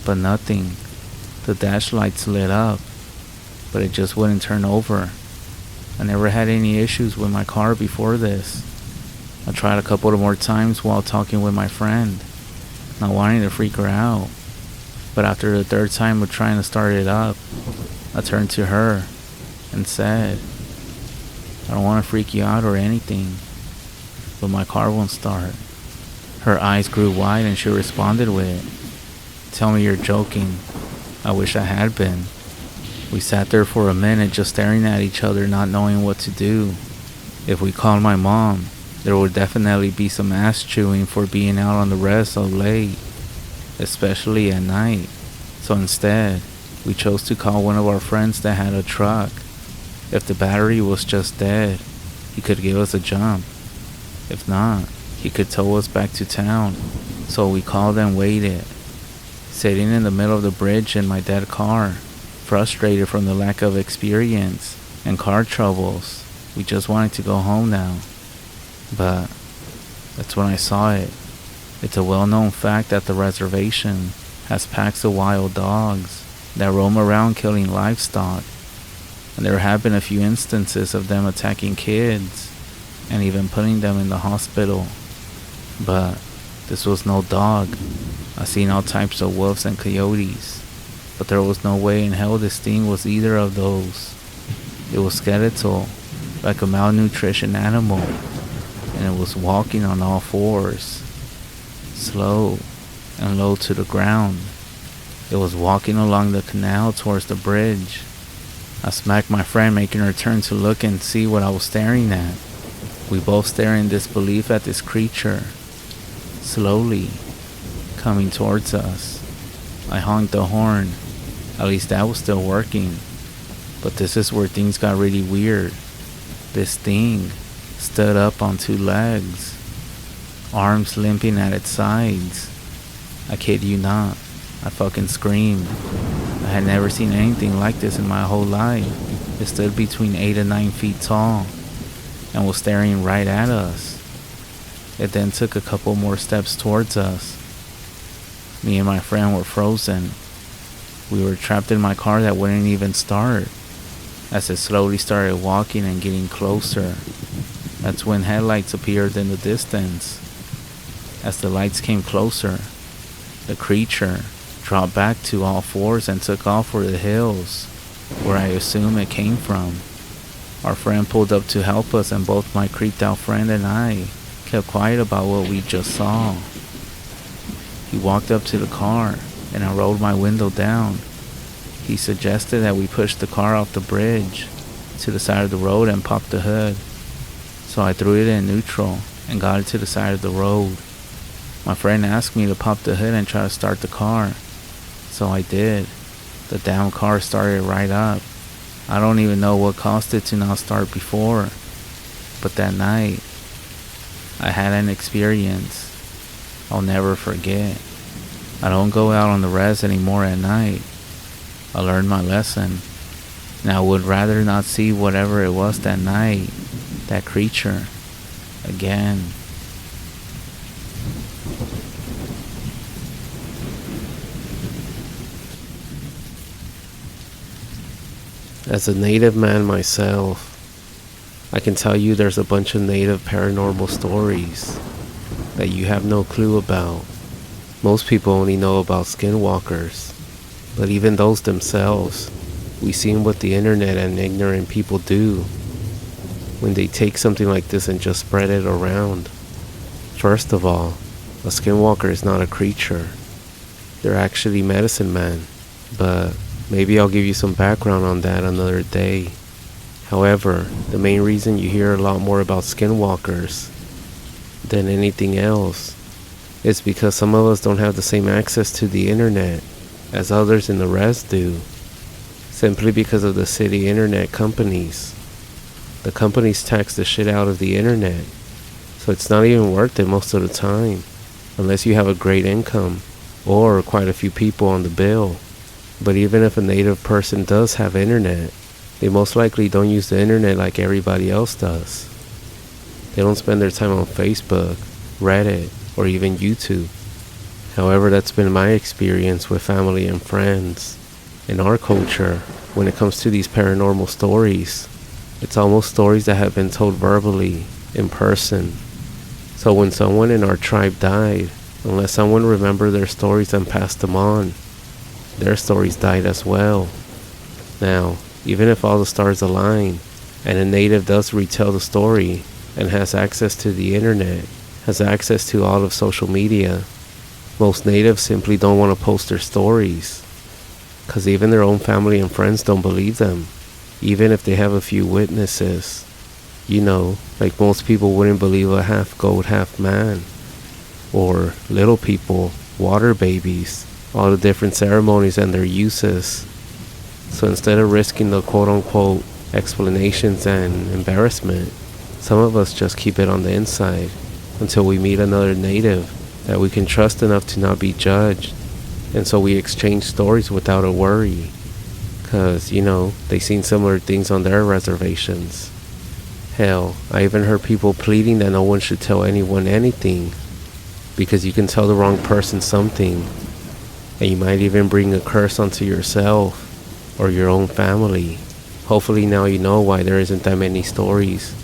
but nothing. The dash lights lit up, but it just wouldn't turn over. I never had any issues with my car before this. I tried a couple of more times while talking with my friend, not wanting to freak her out. But after the third time of trying to start it up, I turned to her and said, I don't want to freak you out or anything, but my car won't start. Her eyes grew wide and she responded with, tell me you're joking. I wish I had been. We sat there for a minute just staring at each other, not knowing what to do. If we called my mom, there would definitely be some ass chewing for being out on the res so late, especially at night. So instead, we chose to call one of our friends that had a truck. If the battery was just dead, he could give us a jump. If not, he could tow us back to town. So we called and waited. Sitting in the middle of the bridge in my dead car, frustrated from the lack of experience and car troubles, we just wanted to go home now. But that's when I saw it. It's a well-known fact that the reservation has packs of wild dogs that roam around killing livestock, and there have been a few instances of them attacking kids and even putting them in the hospital. But this was no dog. I seen all types of wolves and coyotes, but there was no way in hell this thing was either of those. It was skeletal, like a malnutrition animal, and it was walking on all fours, slow and low to the ground. It was walking along the canal towards the bridge. I smacked my friend, making her turn to look and see what I was staring at. We both stare in disbelief at this creature, slowly coming towards us. I honked the horn. At least that was still working. But this is where things got really weird. This thing stood up on 2 legs, arms limping at its sides. I kid you not, I fucking screamed. I had never seen anything like this in my whole life. It stood between 8 and 9 feet tall and was staring right at us. It then took a couple more steps towards us. Me and my friend were frozen. We were trapped in my car that wouldn't even start. As it slowly started walking and getting closer, That's when headlights appeared in the distance. As the lights came closer, the creature dropped back to all fours and took off for the hills, where I assume it came from. Our friend pulled up to help us, and both my creeped out friend and I kept quiet about what we just saw. He walked up to the car, and I rolled my window down. He suggested that we push the car off the bridge to the side of the road and pop the hood. So I threw it in neutral and got it to the side of the road. My friend asked me to pop the hood and try to start the car. So I did. The damn car started right up. I don't even know what caused it to not start before. But that night, I had an experience I'll never forget. I don't go out on the res anymore at night. I learned my lesson. And I would rather not see whatever it was that night, that creature, again. As a native man myself, I can tell you there's a bunch of native paranormal stories that you have no clue about. Most people only know about skinwalkers, but even those themselves, we see what the internet and ignorant people do when they take something like this and just spread it around. First of all, a skinwalker is not a creature. They're actually medicine men, but maybe I'll give you some background on that another day. However, the main reason you hear a lot more about skinwalkers than anything else is because some of us don't have the same access to the internet as others in the res do, simply because of the city internet companies. The companies tax the shit out of the internet, so it's not even worth it most of the time, unless you have a great income or quite a few people on the bill. But even if a native person does have internet, they most likely don't use the internet like everybody else does. They don't spend their time on Facebook, Reddit, or even YouTube. However, that's been my experience with family and friends. In our culture, when it comes to these paranormal stories, it's almost stories that have been told verbally, in person. So when someone in our tribe died, unless someone remembered their stories and passed them on, their stories died as well. Now, even if all the stars align, and a native does retell the story, and has access to the internet, has access to all of social media, most natives simply don't want to post their stories, because even their own family and friends don't believe them, even if they have a few witnesses. You know, like most people wouldn't believe a half goat, half man, or little people, water babies, all the different ceremonies and their uses. So instead of risking the quote-unquote explanations and embarrassment, some of us just keep it on the inside until we meet another native that we can trust enough to not be judged. And so we exchange stories without a worry, because, you know, they seen similar things on their reservations. Hell, I even heard people pleading that no one should tell anyone anything, because you can tell the wrong person something, and you might even bring a curse onto yourself or your own family. Hopefully now you know why there isn't that many stories.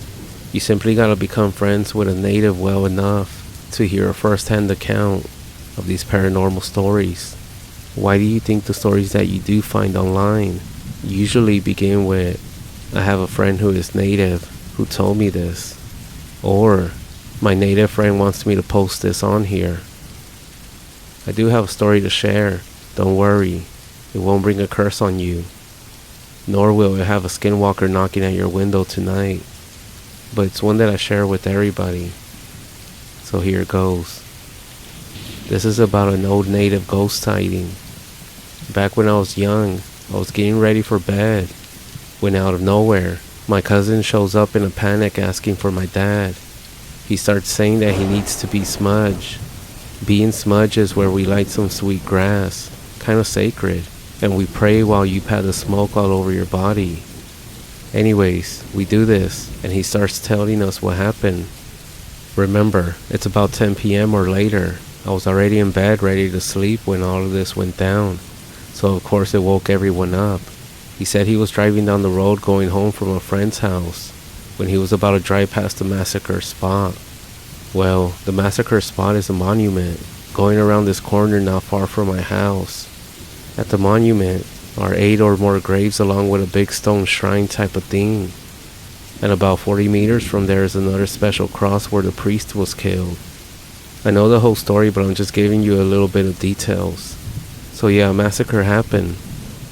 You simply gotta become friends with a native well enough to hear a first-hand account of these paranormal stories. Why do you think the stories that you do find online usually begin with, "I have a friend who is native who told me this," or "My native friend wants me to post this on here"? I do have a story to share. Don't worry, it won't bring a curse on you, nor will it have a skinwalker knocking at your window tonight. But it's one that I share with everybody. So here it goes. This is about an old native ghost sighting. Back when I was young, I was getting ready for bed, when out of nowhere, my cousin shows up in a panic asking for my dad. He starts saying that he needs to be smudged. Being smudged is where we light some sweet grass, kind of sacred, and we pray while you pat the smoke all over your body. Anyways, we do this, and he starts telling us what happened. Remember, it's about 10 p.m. or later. I was already in bed ready to sleep when all of this went down, so of course it woke everyone up. He said he was driving down the road going home from a friend's house, when he was about to drive past the massacre spot. Well, the massacre spot is a monument going around this corner not far from my house. At the monument are 8 or more graves along with a big stone shrine type of thing. And about 40 meters from there is another special cross where the priest was killed. I know the whole story, but I'm just giving you a little bit of details. So yeah, a massacre happened,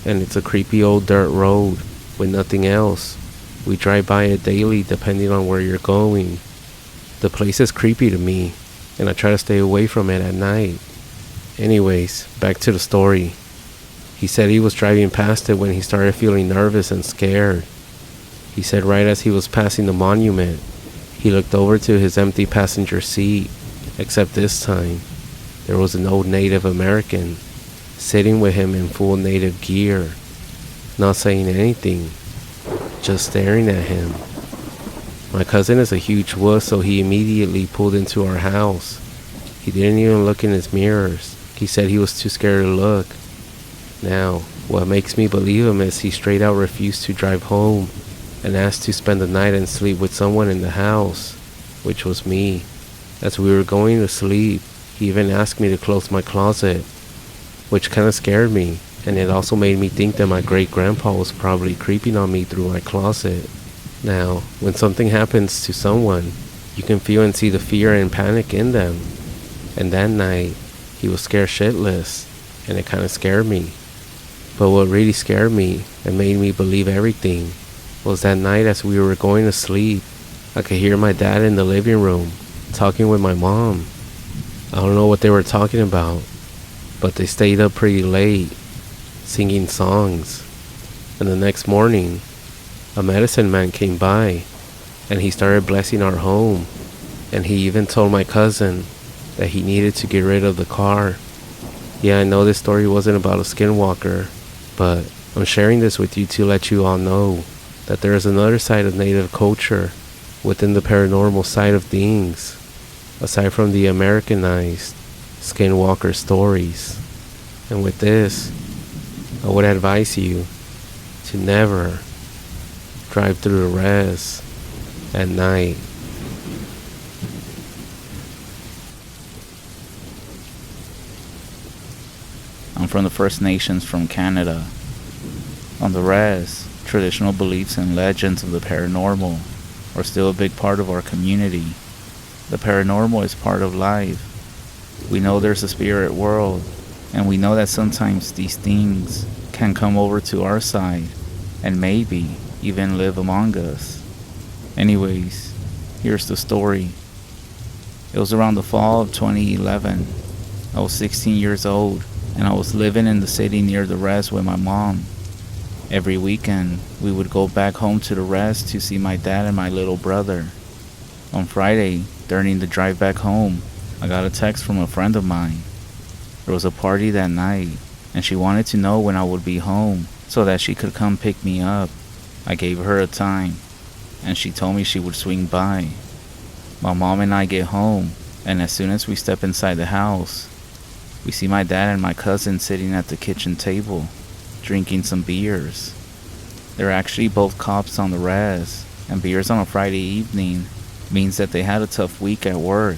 and it's a creepy old dirt road with nothing else. We drive by it daily depending on where you're going. The place is creepy to me, and I try to stay away from it at night. Anyways, back to the story. He said he was driving past it when he started feeling nervous and scared. He said right as he was passing the monument, he looked over to his empty passenger seat, except this time, there was an old Native American sitting with him in full Native gear, not saying anything, just staring at him. My cousin is a huge wuss, so he immediately pulled into our house. He didn't even look in his mirrors. He said he was too scared to look. Now, what makes me believe him is he straight out refused to drive home and asked to spend the night and sleep with someone in the house, which was me. As we were going to sleep, he even asked me to close my closet, which kind of scared me, and it also made me think that my great-grandpa was probably creeping on me through my closet. Now, when something happens to someone, you can feel and see the fear and panic in them. And that night, he was scared shitless, and it kind of scared me. But what really scared me and made me believe everything was that night as we were going to sleep, I could hear my dad in the living room talking with my mom. I don't know what they were talking about, but they stayed up pretty late, singing songs. And the next morning, a medicine man came by, and he started blessing our home, and he even told my cousin that he needed to get rid of the car. Yeah, I know this story wasn't about a skinwalker, but I'm sharing this with you to let you all know that there is another side of Native culture within the paranormal side of things, aside from the Americanized skinwalker stories. And with this, I would advise you to never drive through the res at night. I'm from the First Nations from Canada. On the res, traditional beliefs and legends of the paranormal are still a big part of our community. The paranormal is part of life. We know there's a spirit world, and we know that sometimes these things can come over to our side and maybe even live among us. Anyways, here's the story. It was around the fall of 2011. I was 16 years old, and I was living in the city near the res with my mom. Every weekend, we would go back home to the res to see my dad and my little brother. On Friday, during the drive back home, I got a text from a friend of mine. There was a party that night, and she wanted to know when I would be home so that she could come pick me up. I gave her a time, and she told me she would swing by. My mom and I get home, and as soon as we step inside the house, we see my dad and my cousin sitting at the kitchen table, drinking some beers. They're actually both cops on the res, and beers on a Friday evening means that they had a tough week at work.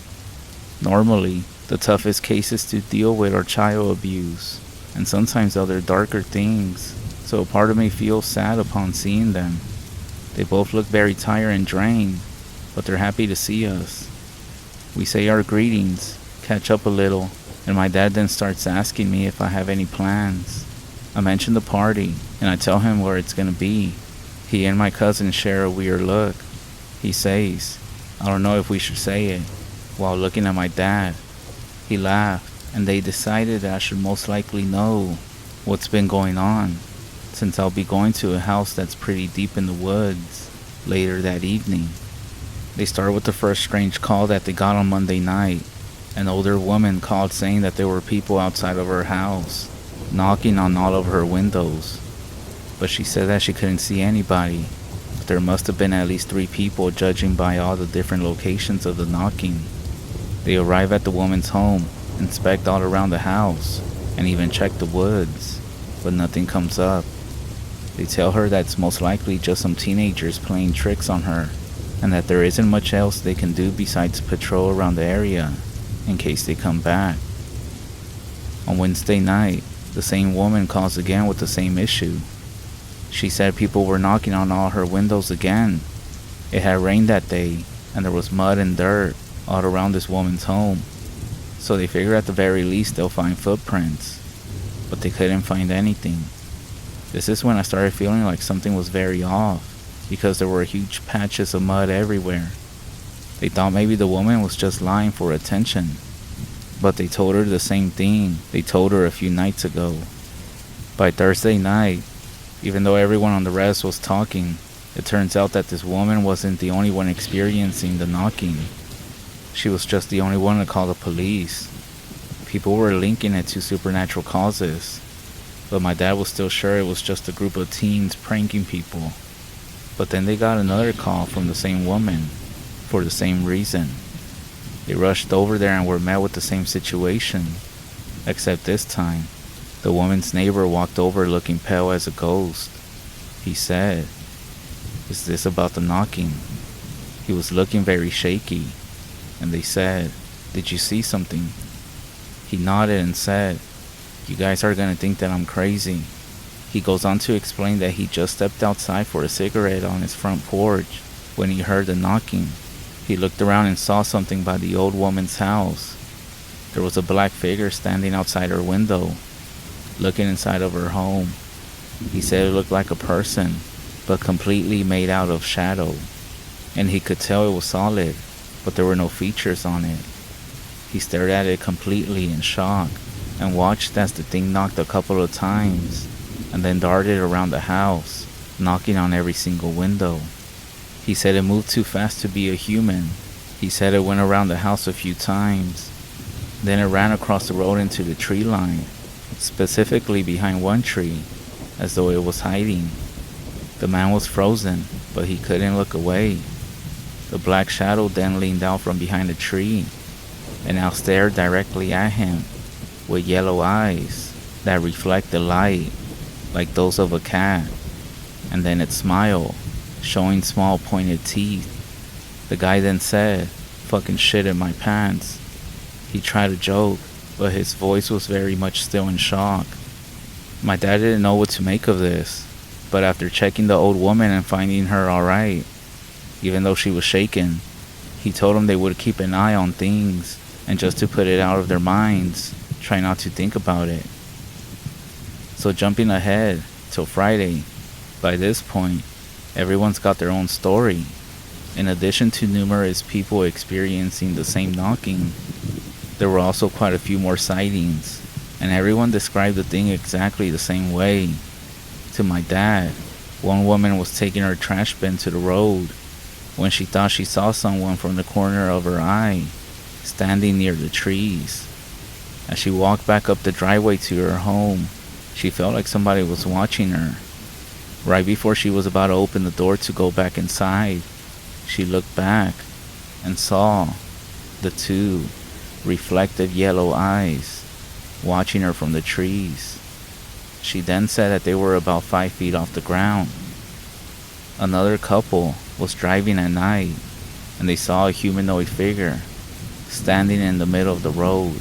Normally, the toughest cases to deal with are child abuse, and sometimes other darker things, so a part of me feels sad upon seeing them. They both look very tired and drained, but they're happy to see us. We say our greetings, catch up a little, and my dad then starts asking me if I have any plans. I mention the party, and I tell him where it's gonna be. He and my cousin share a weird look. He says, I don't know if we should say it, while looking at my dad. He laughed, and they decided that I should most likely know what's been going on, since I'll be going to a house that's pretty deep in the woods later that evening. They start with the first strange call that they got on Monday night. An older woman called saying that there were people outside of her house, knocking on all of her windows. But she said that she couldn't see anybody, but there must have been at least 3 people judging by all the different locations of the knocking. They arrive at the woman's home, inspect all around the house, and even check the woods, but nothing comes up. They tell her that it's most likely just some teenagers playing tricks on her, and that there isn't much else they can do besides patrol around the area in case they come back. On Wednesday night, the same woman calls again with the same issue. She said people were knocking on all her windows again. It had rained that day, and there was mud and dirt all around this woman's home. So they figured at the very least they'll find footprints, but they couldn't find anything. This is when I started feeling like something was very off, because there were huge patches of mud everywhere. They thought maybe the woman was just lying for attention, but they told her the same thing they told her a few nights ago. By Thursday night, even though everyone on the rest was talking, it turns out that this woman wasn't the only one experiencing the knocking. She was just the only one to call the police. People were linking it to supernatural causes, but my dad was still sure it was just a group of teens pranking people. But then they got another call from the same woman, for the same reason. They rushed over there and were met with the same situation, except this time, the woman's neighbor walked over looking pale as a ghost. He said, "Is this about the knocking?" He was looking very shaky, and they said, "Did you see something?" He nodded and said, "You guys are gonna think that I'm crazy." He goes on to explain that he just stepped outside for a cigarette on his front porch when he heard the knocking. He looked around and saw something by the old woman's house. There was a black figure standing outside her window, looking inside of her home. He said it looked like a person, but completely made out of shadow, and he could tell it was solid, but there were no features on it. He stared at it completely in shock and watched as the thing knocked a couple of times and then darted around the house, knocking on every single window. He said it moved too fast to be a human. He said it went around the house a few times. Then it ran across the road into the tree line, specifically behind one tree, as though it was hiding. The man was frozen, but he couldn't look away. The black shadow then leaned out from behind a tree and now stared directly at him with yellow eyes that reflected light like those of a cat, and then it smiled, showing small pointed teeth. The guy then said, "Fucking shit in my pants." He tried to joke, but his voice was very much still in shock. My dad didn't know what to make of this, but after checking the old woman and finding her alright, even though she was shaken, he told them they would keep an eye on things and just to put it out of their minds, try not to think about it. So jumping ahead till Friday, by this point, everyone's got their own story. In addition to numerous people experiencing the same knocking, there were also quite a few more sightings, and everyone described the thing exactly the same way. To my dad, one woman was taking her trash bin to the road when she thought she saw someone from the corner of her eye standing near the trees. As she walked back up the driveway to her home, she felt like somebody was watching her. Right before she was about to open the door to go back inside, she looked back and saw the two reflective yellow eyes watching her from the trees. She then said that they were about 5 feet off the ground. Another couple was driving at night, and they saw a humanoid figure standing in the middle of the road.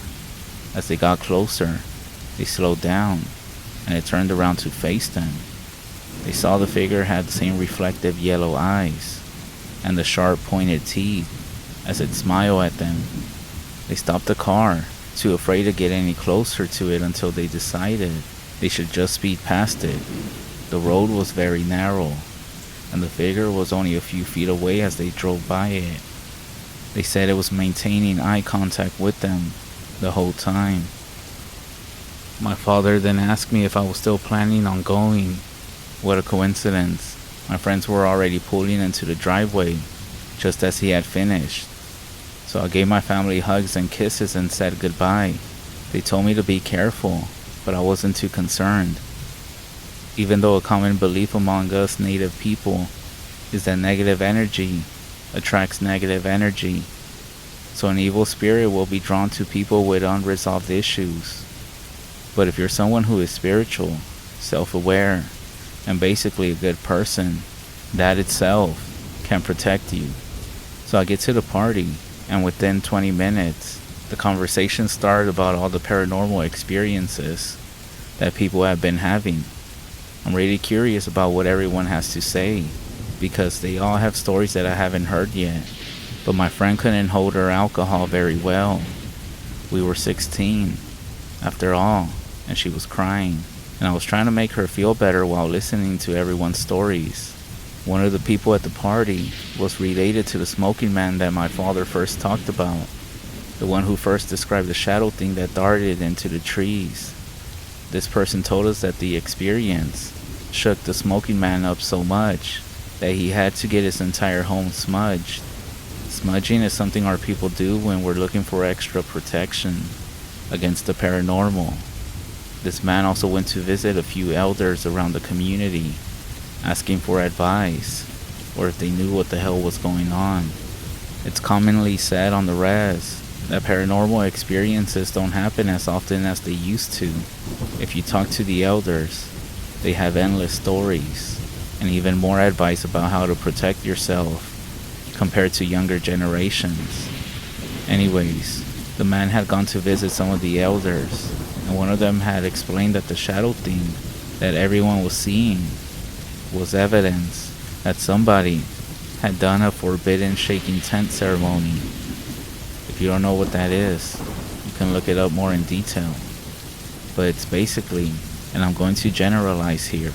As they got closer, they slowed down, and it turned around to face them. They saw the figure had the same reflective yellow eyes and the sharp pointed teeth as it smiled at them. They stopped the car, too afraid to get any closer to it until they decided they should just speed past it. The road was very narrow, and the figure was only a few feet away as they drove by it. They said it was maintaining eye contact with them the whole time. My father then asked me if I was still planning on going. What a coincidence. My friends were already pulling into the driveway just as he had finished. So I gave my family hugs and kisses and said goodbye. They told me to be careful, but I wasn't too concerned. Even though a common belief among us native people is that negative energy attracts negative energy, so an evil spirit will be drawn to people with unresolved issues. But if you're someone who is spiritual, self-aware, and basically a good person, that itself can protect you. So I get to the party, and within 20 minutes, the conversation started about all the paranormal experiences that people have been having. I'm really curious about what everyone has to say, because they all have stories that I haven't heard yet. But my friend couldn't hold her alcohol very well. We were 16, after all, and she was crying. And I was trying to make her feel better while listening to everyone's stories. One of the people at the party was related to the smoking man that my father first talked about. The one who first described the shadow thing that darted into the trees. This person told us that the experience shook the smoking man up so much that he had to get his entire home smudged. Smudging is something our people do when we're looking for extra protection against the paranormal. This man also went to visit a few elders around the community, asking for advice, or if they knew what the hell was going on. It's commonly said on the res that paranormal experiences don't happen as often as they used to. If you talk to the elders, they have endless stories, and even more advice about how to protect yourself compared to younger generations. Anyways, the man had gone to visit some of the elders, and one of them had explained that the shadow thing that everyone was seeing was evidence that somebody had done a forbidden shaking tent ceremony. If you don't know what that is, you can look it up more in detail. But it's basically, and I'm going to generalize here,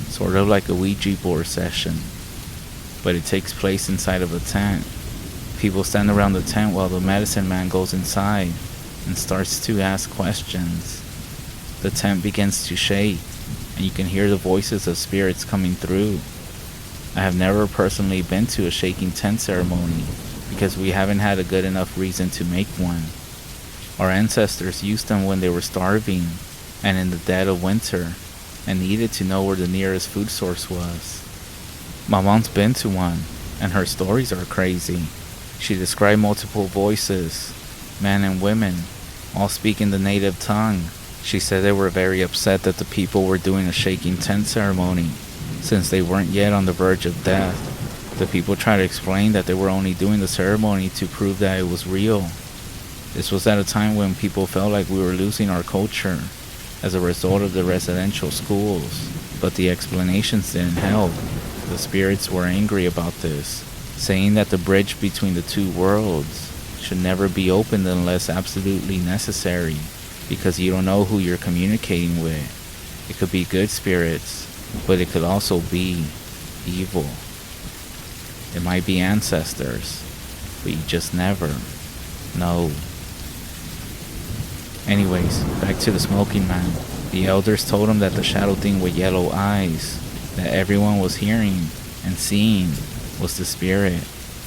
sort of like a Ouija board session, but it takes place inside of a tent. People stand around the tent while the medicine man goes inside and starts to ask questions. The tent begins to shake, and you can hear the voices of spirits coming through. I have never personally been to a shaking tent ceremony because we haven't had a good enough reason to make one. Our ancestors used them when they were starving and in the dead of winter and needed to know where the nearest food source was. My mom's been to one, and her stories are crazy. She described multiple voices, men and women, all speaking the native tongue. She said they were very upset that the people were doing a shaking tent ceremony, since they weren't yet on the verge of death. The people tried to explain that they were only doing the ceremony to prove that it was real. This was at a time when people felt like we were losing our culture as a result of the residential schools, but the explanations didn't help. The spirits were angry about this, saying that the bridge between the two worlds should never be opened unless absolutely necessary, because you don't know who you're communicating with. It could be good spirits, but it could also be evil. It might be ancestors, but you just never know. Anyways, back to the smoking man. The elders told him that the shadow thing with yellow eyes that everyone was hearing and seeing was the spirit.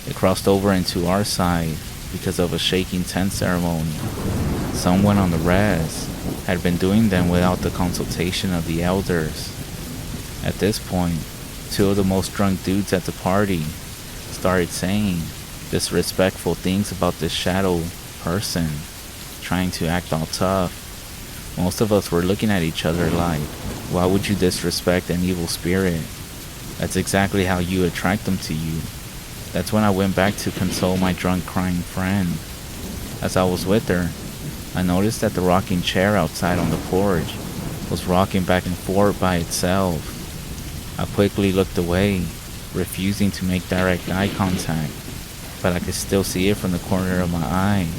It crossed over into our side because of a shaking tent ceremony. Someone on the res had been doing them without the consultation of the elders. At this point, two of the most drunk dudes at the party started saying disrespectful things about this shadow person, trying to act all tough. Most of us were looking at each other like, why would you disrespect an evil spirit? That's exactly how you attract them to you. That's when I went back to console my drunk crying friend. As I was with her, I noticed that the rocking chair outside on the porch was rocking back and forth by itself. I quickly looked away, refusing to make direct eye contact, but I could still see it from the corner of my eye.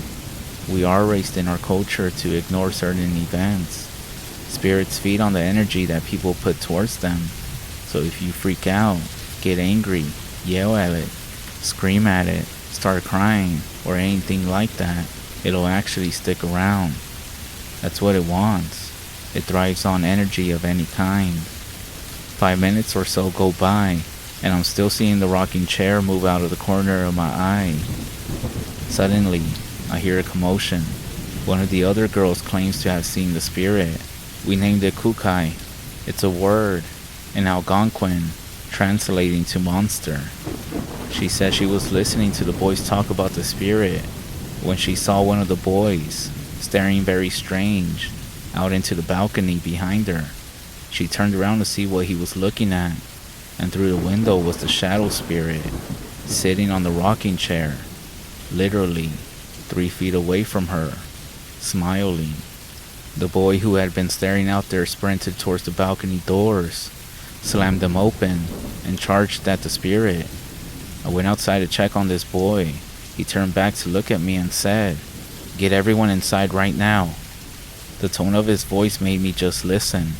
We are raised in our culture to ignore certain events. Spirits feed on the energy that people put towards them. So if you freak out, get angry, yell at it, scream at it, start crying, or anything like that, it'll actually stick around. That's what it wants. It thrives on energy of any kind. 5 minutes or so go by, and I'm still seeing the rocking chair move out of the corner of my eye. Suddenly, I hear a commotion. One of the other girls claims to have seen the spirit. We named it Kukai. It's a word in Algonquin, translating to monster. She said she was listening to the boys talk about the spirit when she saw one of the boys staring very strange out into the balcony behind her. She turned around to see what he was looking at, and through the window was the shadow spirit, sitting on the rocking chair, literally 3 feet away from her, smiling. The boy who had been staring out there sprinted towards the balcony doors, slammed them open, and charged at the spirit. I went outside to check on this boy. He turned back to look at me and said, "Get everyone inside right now." The tone of his voice made me just listen.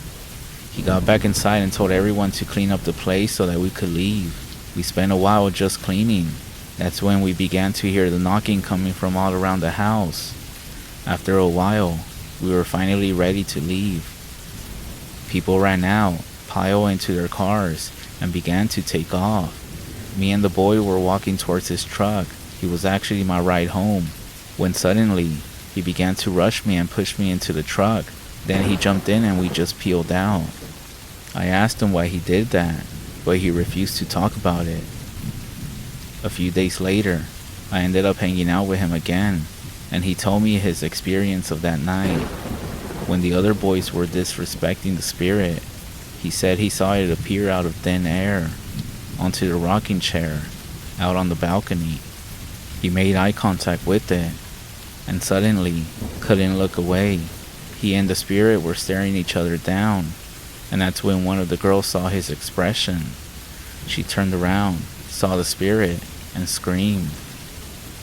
He got back inside and told everyone to clean up the place so that we could leave. We spent a while just cleaning. That's when we began to hear the knocking coming from all around the house. After a while, we were finally ready to leave. People ran out, piled into their cars, and began to take off. Me and the boy were walking towards his truck. He was actually my ride home, when suddenly, he began to rush me and push me into the truck. Then he jumped in and we just peeled out. I asked him why he did that, but he refused to talk about it. A few days later, I ended up hanging out with him again, and he told me his experience of that night. When the other boys were disrespecting the spirit, he said he saw it appear out of thin air, onto the rocking chair, out on the balcony. He made eye contact with it, and suddenly couldn't look away. He and the spirit were staring each other down, and that's when one of the girls saw his expression. She turned around, saw the spirit, and screamed.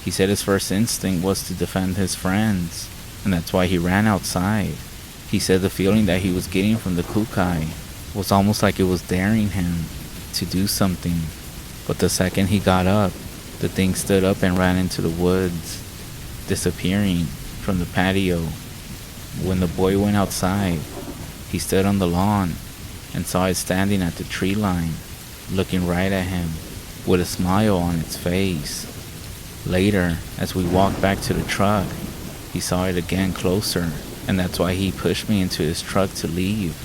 He said his first instinct was to defend his friends, and that's why he ran outside. He said the feeling that he was getting from the kukai was almost like it was daring him to do something. But the second he got up, the thing stood up and ran into the woods, disappearing from the patio. When the boy went outside, he stood on the lawn and saw it standing at the tree line, looking right at him with a smile on its face. Later, as we walked back to the truck, he saw it again closer, and that's why he pushed me into his truck to leave.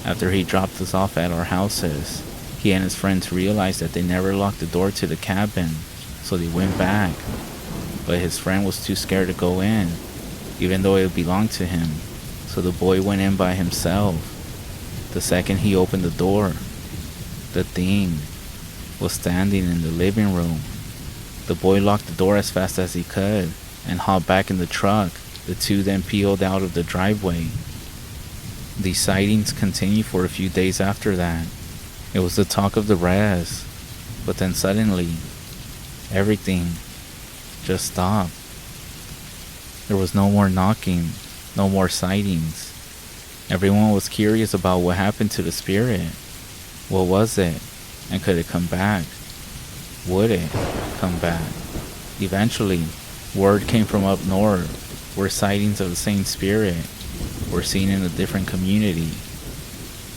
After he dropped us off at our houses, he and his friends realized that they never locked the door to the cabin, so they went back. But his friend was too scared to go in, even though it belonged to him, so the boy went in by himself. The second he opened the door, the thing was standing in the living room. The boy locked the door as fast as he could and hopped back in the truck. The two then peeled out of the driveway. These sightings continued for a few days after that. It was the talk of the res, but then suddenly, everything just stopped. There was no more knocking, no more sightings. Everyone was curious about what happened to the spirit. What was it? And could it come back? Would it come back? Eventually, word came from up north, where sightings of the same spirit were seen in a different community.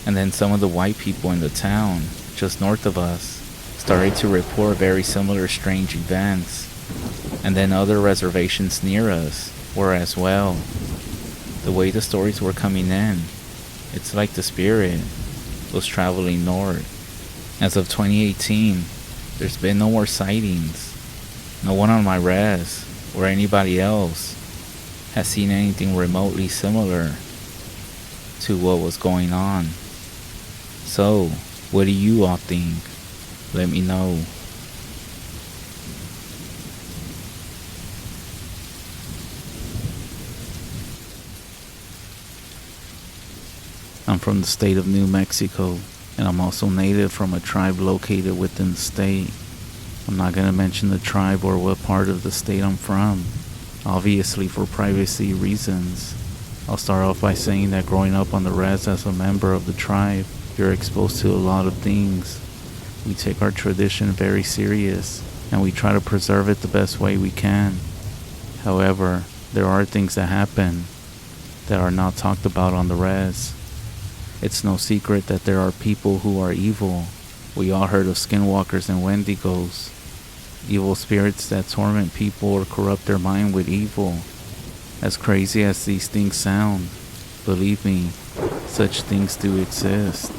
And then some of the white people in the town, just north of us, started to report very similar strange events. And then other reservations near us were as well. The way the stories were coming in, it's like the spirit was traveling north. As of 2018, there's been no more sightings. No one on my res or anybody else has seen anything remotely similar to what was going on. So, what do you all think? Let me know. I'm from the state of New Mexico, and I'm also native from a tribe located within the state. I'm not going to mention the tribe or what part of the state I'm from, obviously for privacy reasons. I'll start off by saying that growing up on the res as a member of the tribe, you're exposed to a lot of things. We take our tradition very serious, and we try to preserve it the best way we can. However, there are things that happen that are not talked about on the res. It's no secret that there are people who are evil. We all heard of skinwalkers and wendigos, evil spirits that torment people or corrupt their mind with evil. As crazy as these things sound, believe me, such things do exist.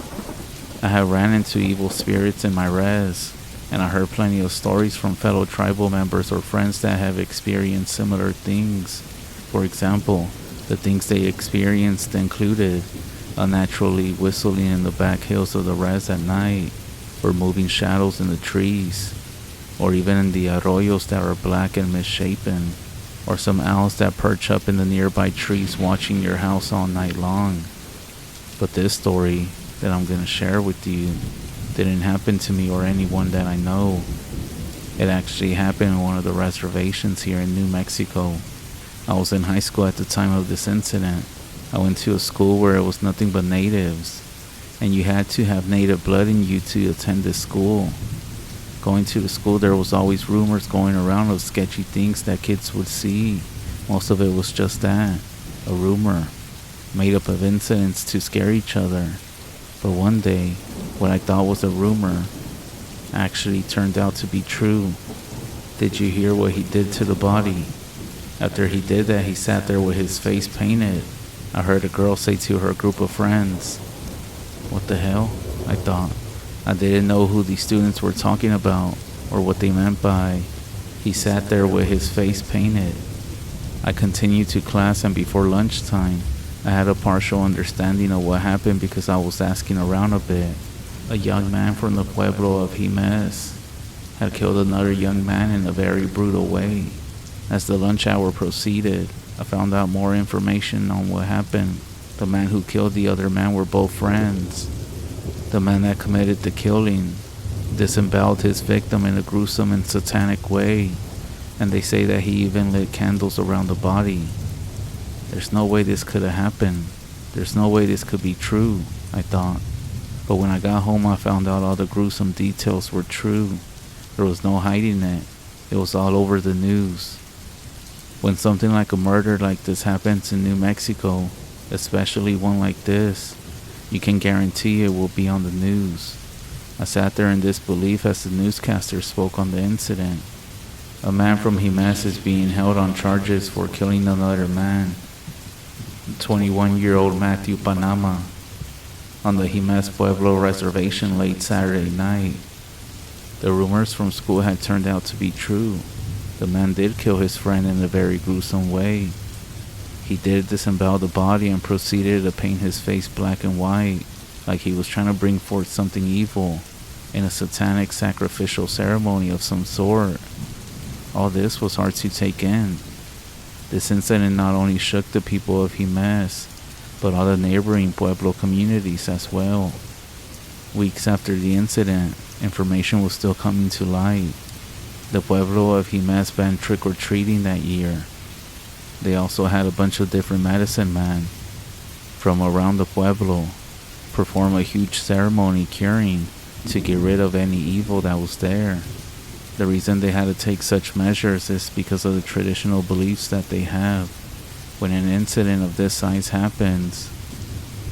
I have ran into evil spirits in my res, and I heard plenty of stories from fellow tribal members or friends that have experienced similar things. For example, the things they experienced included unnaturally whistling in the back hills of the res at night, or moving shadows in the trees, or even in the arroyos that are black and misshapen, or some owls that perch up in the nearby trees watching your house all night long. But this story that I'm gonna share with you didn't happen to me or anyone that I know. It actually happened in one of the reservations here in New Mexico. I was in high school at the time of this incident. I went to a school where it was nothing but natives, and you had to have native blood in you to attend this school. Going to the school, there was always rumors going around of sketchy things that kids would see. Most of it was just that, a rumor, made up of incidents to scare each other. But one day, what I thought was a rumor actually turned out to be true. Did you hear what he did to the body? After he did that, he sat there with his face painted. I heard a girl say to her group of friends, "What the hell?" I thought. I didn't know who these students were talking about or what they meant by, "He sat there with his face painted." I continued to class, and before lunchtime, I had a partial understanding of what happened because I was asking around a bit. A young man from the pueblo of Jimenez had killed another young man in a very brutal way. As the lunch hour proceeded, I found out more information on what happened. The man who killed the other man were both friends. The man that committed the killing disemboweled his victim in a gruesome and satanic way, and they say that he even lit candles around the body. There's no way this could have happened. There's no way this could be true, I thought. But when I got home, I found out all the gruesome details were true. There was no hiding it. It was all over the news. When something like a murder like this happens in New Mexico, especially one like this, you can guarantee it will be on the news. I sat there in disbelief as the newscaster spoke on the incident. A man from Jimenez is being held on charges for killing another man, 21-year-old Matthew Panama, on the Jimenez Pueblo reservation late Saturday night. The rumors from school had turned out to be true. The man did kill his friend in a very gruesome way. He did disembowel the body and proceeded to paint his face black and white, like he was trying to bring forth something evil in a satanic sacrificial ceremony of some sort. All this was hard to take in. This incident not only shook the people of Jimenez, but all the neighboring Pueblo communities as well. Weeks after the incident, information was still coming to light. The Pueblo of Jimenez banned trick-or-treating that year. They also had a bunch of different medicine men from around the Pueblo perform a huge ceremony curing to get rid of any evil that was there. The reason they had to take such measures is because of the traditional beliefs that they have. When an incident of this size happens,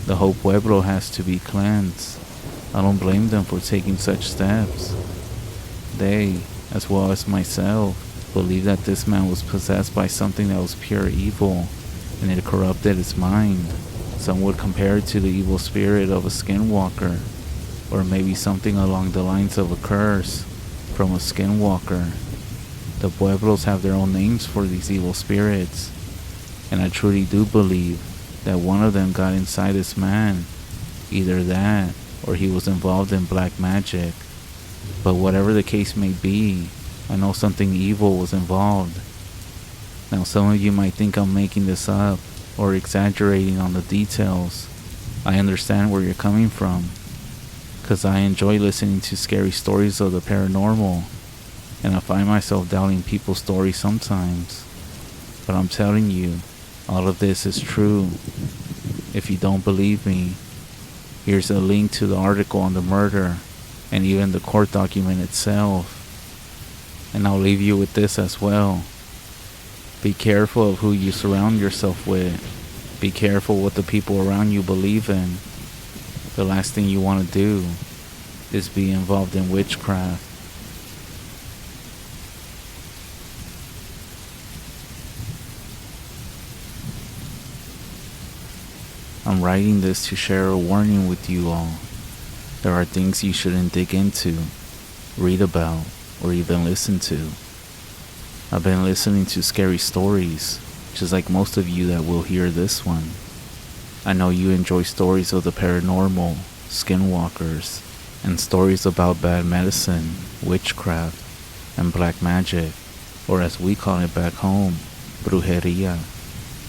the whole Pueblo has to be cleansed. I don't blame them for taking such steps. They, as well as myself, believe that this man was possessed by something that was pure evil, and it corrupted his mind. Some would compare it to the evil spirit of a skinwalker, or maybe something along the lines of a curse from a skinwalker. The Pueblos have their own names for these evil spirits, and I truly do believe that one of them got inside this man. Either that, or he was involved in black magic. But whatever the case may be, I know something evil was involved. Now some of you might think I'm making this up or exaggerating on the details. I understand where you're coming from, because I enjoy listening to scary stories of the paranormal, and I find myself doubting people's stories sometimes. But I'm telling you, all of this is true. If you don't believe me, here's a link to the article on the murder and even the court document itself. And I'll leave you with this as well. Be careful of who you surround yourself with. Be careful what the people around you believe in. The last thing you want to do is be involved in witchcraft. I'm writing this to share a warning with you all. There are things you shouldn't dig into, read about, or even listen to. I've been listening to scary stories, just like most of you that will hear this one. I know you enjoy stories of the paranormal, skinwalkers, and stories about bad medicine, witchcraft. and black magic, or as we call it back home, brujeria.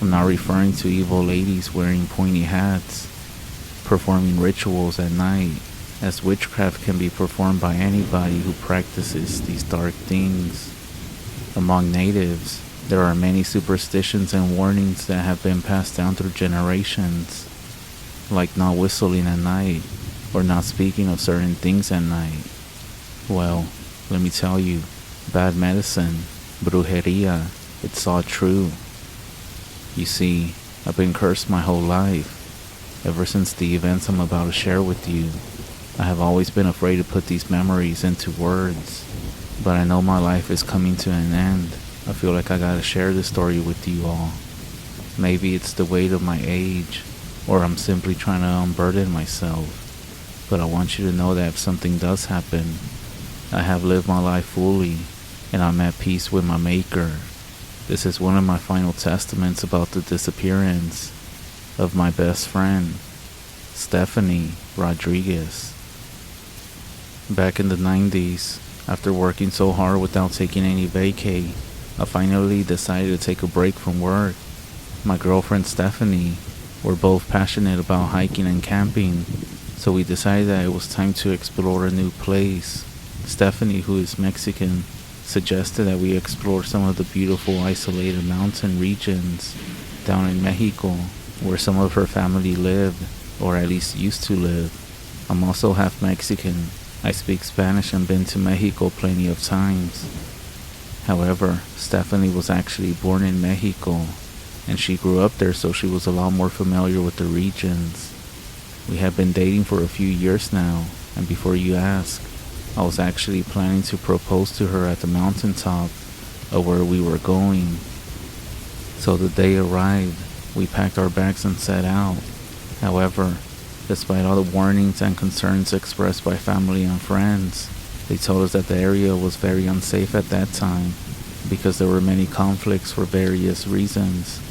I'm not referring to evil ladies wearing pointy hats, performing rituals at night, as witchcraft can be performed by anybody who practices these dark things. Among natives, there are many superstitions and warnings that have been passed down through generations, like not whistling at night, or not speaking of certain things at night. Well, let me tell you, bad medicine, brujeria, it's all true. You see, I've been cursed my whole life. Ever since the events I'm about to share with you, I have always been afraid to put these memories into words. But I know my life is coming to an end. I feel like I gotta share this story with you all. Maybe it's the weight of my age, or I'm simply trying to unburden myself. But I want you to know that if something does happen, I have lived my life fully, and I'm at peace with my Maker. This is one of my final testaments about the disappearance of my best friend, Stephanie Rodriguez. Back in the 90s, after working so hard without taking any vacay, I finally decided to take a break from work. My girlfriend Stephanie were both passionate about hiking and camping, so we decided that it was time to explore a new place. Stephanie, who is Mexican, suggested that we explore some of the beautiful isolated mountain regions down in Mexico, where some of her family lived, or at least used to live. I'm also half Mexican. I speak Spanish and been to Mexico plenty of times. However, Stephanie was actually born in Mexico, and she grew up there, so she was a lot more familiar with the regions. We have been dating for a few years now, and before you ask, I was actually planning to propose to her at the mountaintop of where we were going. So the day arrived, we packed our bags and set out. However, despite all the warnings and concerns expressed by family and friends, they told us that the area was very unsafe at that time because there were many conflicts for various reasons.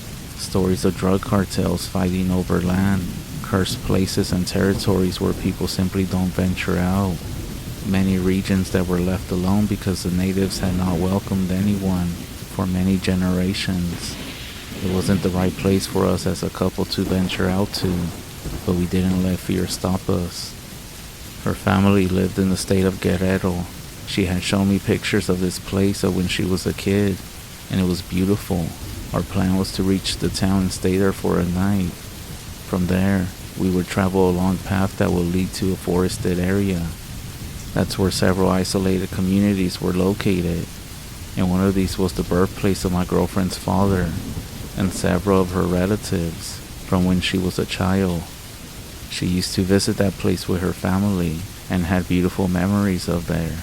Stories of drug cartels fighting over land, cursed places and territories where people simply don't venture out. Many regions that were left alone because the natives had not welcomed anyone for many generations. It wasn't the right place for us as a couple to venture out to, but we didn't let fear stop us. Her family lived in the state of Guerrero. She had shown me pictures of this place of when she was a kid, and it was beautiful. Our plan was to reach the town and stay there for a night. From there, we would travel a long path that would lead to a forested area. That's where several isolated communities were located, and one of these was the birthplace of my girlfriend's father and several of her relatives from when she was a child. She used to visit that place with her family and had beautiful memories of there.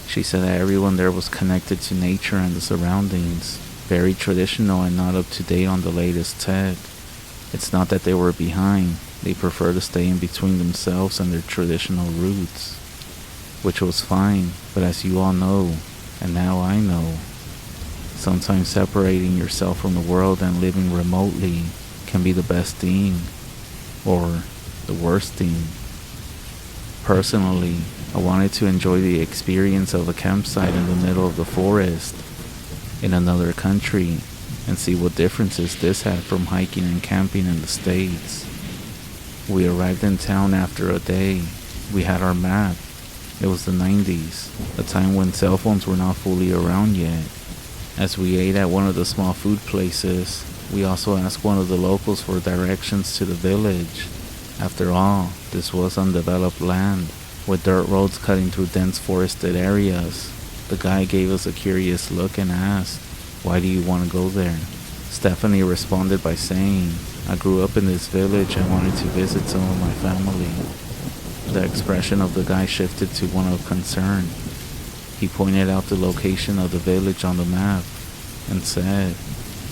She said that everyone there was connected to nature and the surroundings, very traditional and not up to date on the latest tech. It's not that they were behind, they prefer to stay in between themselves and their traditional roots, which was fine, but as you all know, and now I know, sometimes separating yourself from the world and living remotely can be the best thing, or the worst thing. Personally, I wanted to enjoy the experience of a campsite in the middle of the forest in another country and see what differences this had from hiking and camping in the States. We arrived in town after a day. We had our map. It was the 90s, a time when cell phones were not fully around yet. As we ate at one of the small food places, we also asked one of the locals for directions to the village. After all, this was undeveloped land, with dirt roads cutting through dense forested areas. The guy gave us a curious look and asked, "Why do you want to go there?" Stephanie responded by saying, "I grew up in this village and wanted to visit some of my family." The expression of the guy shifted to one of concern. He pointed out the location of the village on the map and said,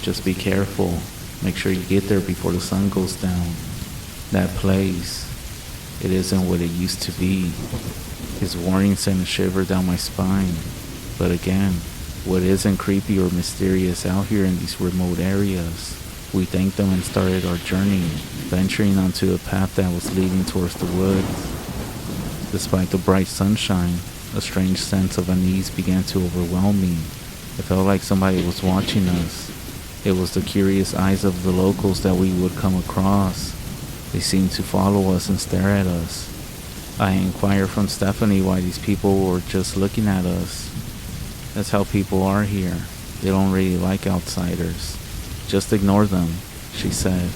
"Just be careful. Make sure you get there before the sun goes down. That place, it isn't what it used to be." His warning sent a shiver down my spine. But again, what isn't creepy or mysterious out here in these remote areas? We thanked them and started our journey, venturing onto a path that was leading towards the woods. Despite the bright sunshine, A strange sense of unease began to overwhelm me. It felt like somebody was watching us. It was the curious eyes of the locals that we would come across. They seemed to follow us and stare at us. I inquired from Stephanie why these people were just looking at us. That's how people are here. They don't really like outsiders. Just ignore them, she said.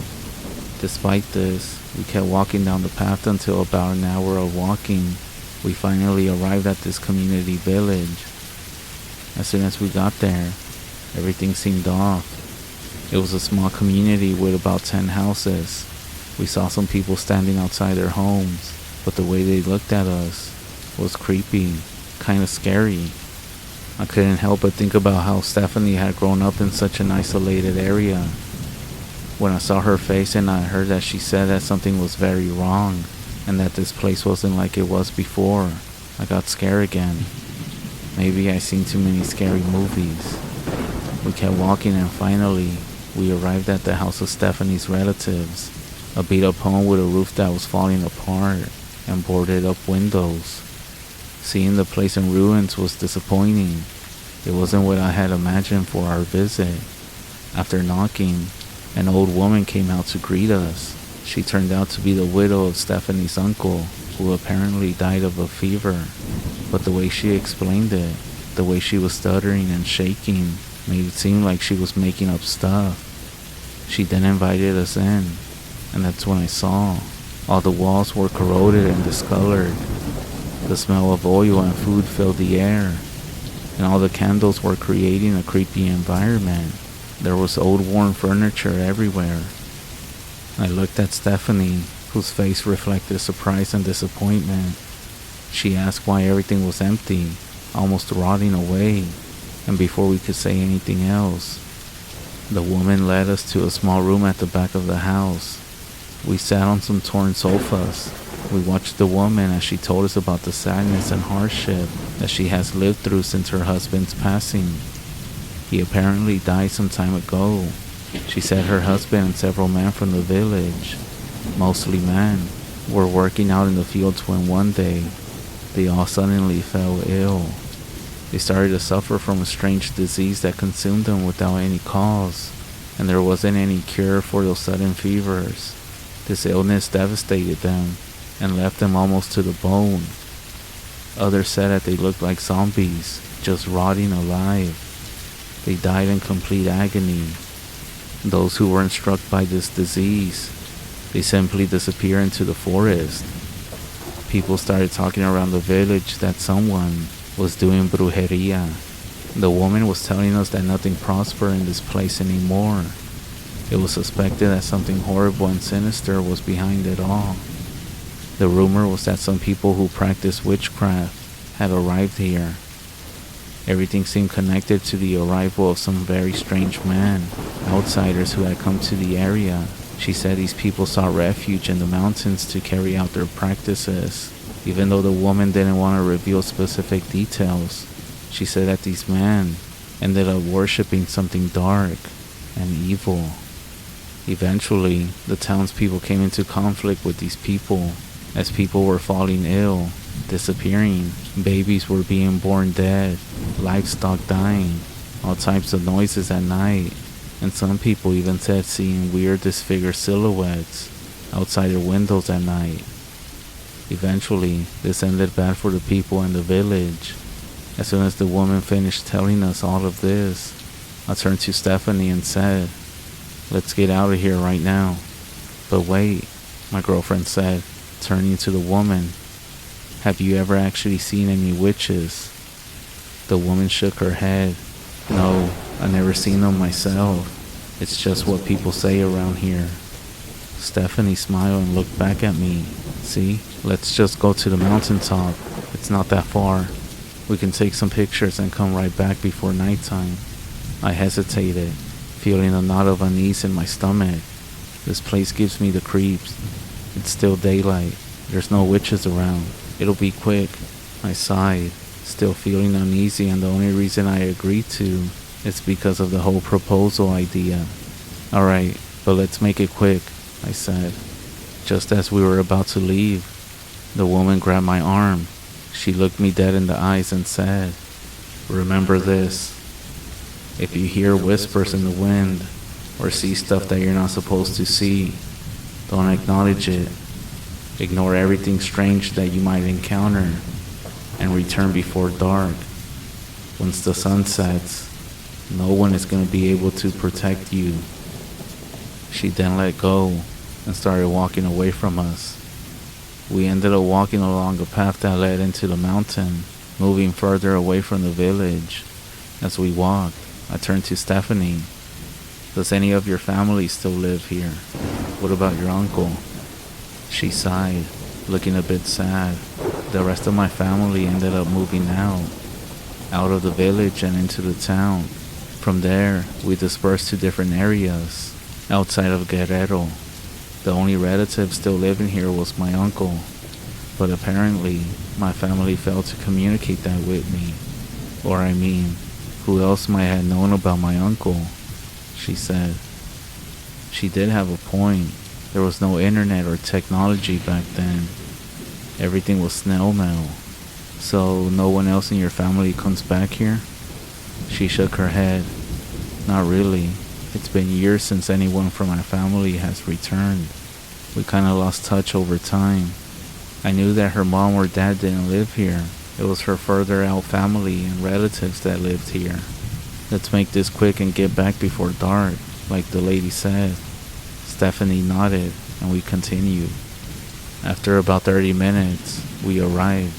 Despite this, we kept walking down the path until about an hour of walking, we finally arrived at this community village. As soon as we got there, everything seemed off. It was a small community with about 10 houses. We saw some people standing outside their homes, but the way they looked at us was creepy, kind of scary. I couldn't help but think about how Stephanie had grown up in such an isolated area. When I saw her face and I heard that she said that something was very wrong and that this place wasn't like it was before, I got scared again. Maybe I seen too many scary movies. We kept walking and finally, we arrived at the house of Stephanie's relatives, a beat-up home with a roof that was falling apart and boarded-up windows. Seeing the place in ruins was disappointing. It wasn't what I had imagined for our visit. After knocking, an old woman came out to greet us. She turned out to be the widow of Stephanie's uncle, who apparently died of a fever. But the way she explained it, the way she was stuttering and shaking, made it seem like she was making up stuff. She then invited us in, and that's when I saw. All the walls were corroded and discolored. The smell of oil and food filled the air, and all the candles were creating a creepy environment. There was old worn furniture everywhere. I looked at Stephanie, whose face reflected surprise and disappointment. She asked why everything was empty, almost rotting away, and before we could say anything else, the woman led us to a small room at the back of the house. We sat on some torn sofas. We watched the woman as she told us about the sadness and hardship that she has lived through since her husband's passing. He apparently died some time ago. She said her husband and several men from the village, mostly men, were working out in the fields when one day, they all suddenly fell ill. They started to suffer from a strange disease that consumed them without any cause, and there wasn't any cure for those sudden fevers. This illness devastated them and left them almost to the bone. Others said that they looked like zombies, just rotting alive. They died in complete agony. Those who weren't struck by this disease, they simply disappear into the forest. People started talking around the village that someone was doing brujeria. The woman was telling us that nothing prospered in this place anymore. It was suspected that something horrible and sinister was behind it all. The rumor was that some people who practiced witchcraft had arrived here. Everything seemed connected to the arrival of some very strange men, outsiders who had come to the area. She said these people sought refuge in the mountains to carry out their practices. Even though the woman didn't want to reveal specific details, she said that these men ended up worshipping something dark and evil. Eventually, the townspeople came into conflict with these people, as people were falling ill, disappearing, babies were being born dead, livestock dying, all types of noises at night, and some people even said seeing weird disfigured silhouettes outside their windows at night. Eventually, this ended bad for the people in the village. As soon as the woman finished telling us all of this, I turned to Stephanie and said, "Let's get out of here right now." "But wait," my girlfriend said, turning to the woman. "Have you ever actually seen any witches?" The woman shook her head. "No, I never seen them myself. It's just what people say around here." Stephanie smiled and looked back at me. "See, let's just go to the mountaintop. It's not that far. We can take some pictures and come right back before nighttime." I hesitated, feeling a knot of unease in my stomach. This place gives me the creeps. It's still daylight. There's no witches around. It'll be quick. I sighed, still feeling uneasy, and the only reason I agreed to is because of the whole proposal idea. "Alright, but let's make it quick," I said. Just as we were about to leave, the woman grabbed my arm. She looked me dead in the eyes and said, "Remember this. If you hear whispers in the wind or see stuff that you're not supposed to see, don't acknowledge it. Ignore everything strange that you might encounter and return before dark. Once the sun sets, no one is going to be able to protect you." She then let go and started walking away from us. We ended up walking along a path that led into the mountain, moving further away from the village. As we walked, I turned to Stephanie. "Does any of your family still live here? What about your uncle?" She sighed, looking a bit sad. "The rest of my family ended up moving out of the village and into the town. From there, we dispersed to different areas outside of Guerrero. The only relative still living here was my uncle, but apparently my family failed to communicate that with me. Or I mean, who else might have known about my uncle?" she said. She did have a point. There was no internet or technology back then. Everything was snail mail. "So no one else in your family comes back here?" She shook her head. "Not really. It's been years since anyone from my family has returned. We kinda lost touch over time. I knew that her mom or dad didn't live here. It was her further out family and relatives that lived here. Let's make this quick and get back before dark, like the lady said." Stephanie nodded and we continued. After about 30 minutes, we arrived.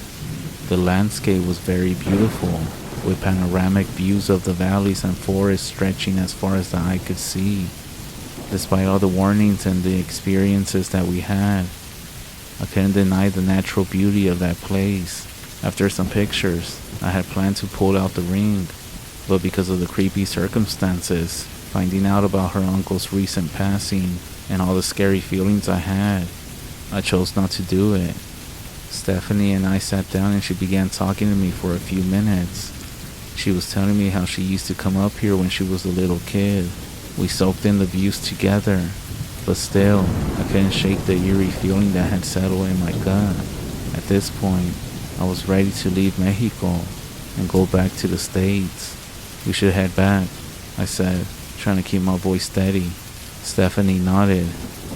The landscape was very beautiful, with panoramic views of the valleys and forests stretching as far as the eye could see. Despite all the warnings and the experiences that we had, I couldn't deny the natural beauty of that place. After some pictures, I had planned to pull out the ring, but because of the creepy circumstances, finding out about her uncle's recent passing, and all the scary feelings I had, I chose not to do it. Stephanie and I sat down and she began talking to me for a few minutes. She was telling me how she used to come up here when she was a little kid. We soaked in the views together, but still, I couldn't shake the eerie feeling that had settled in my gut. At this point, I was ready to leave Mexico and go back to the States. "We should head back," I said, trying to keep my voice steady. Stephanie nodded.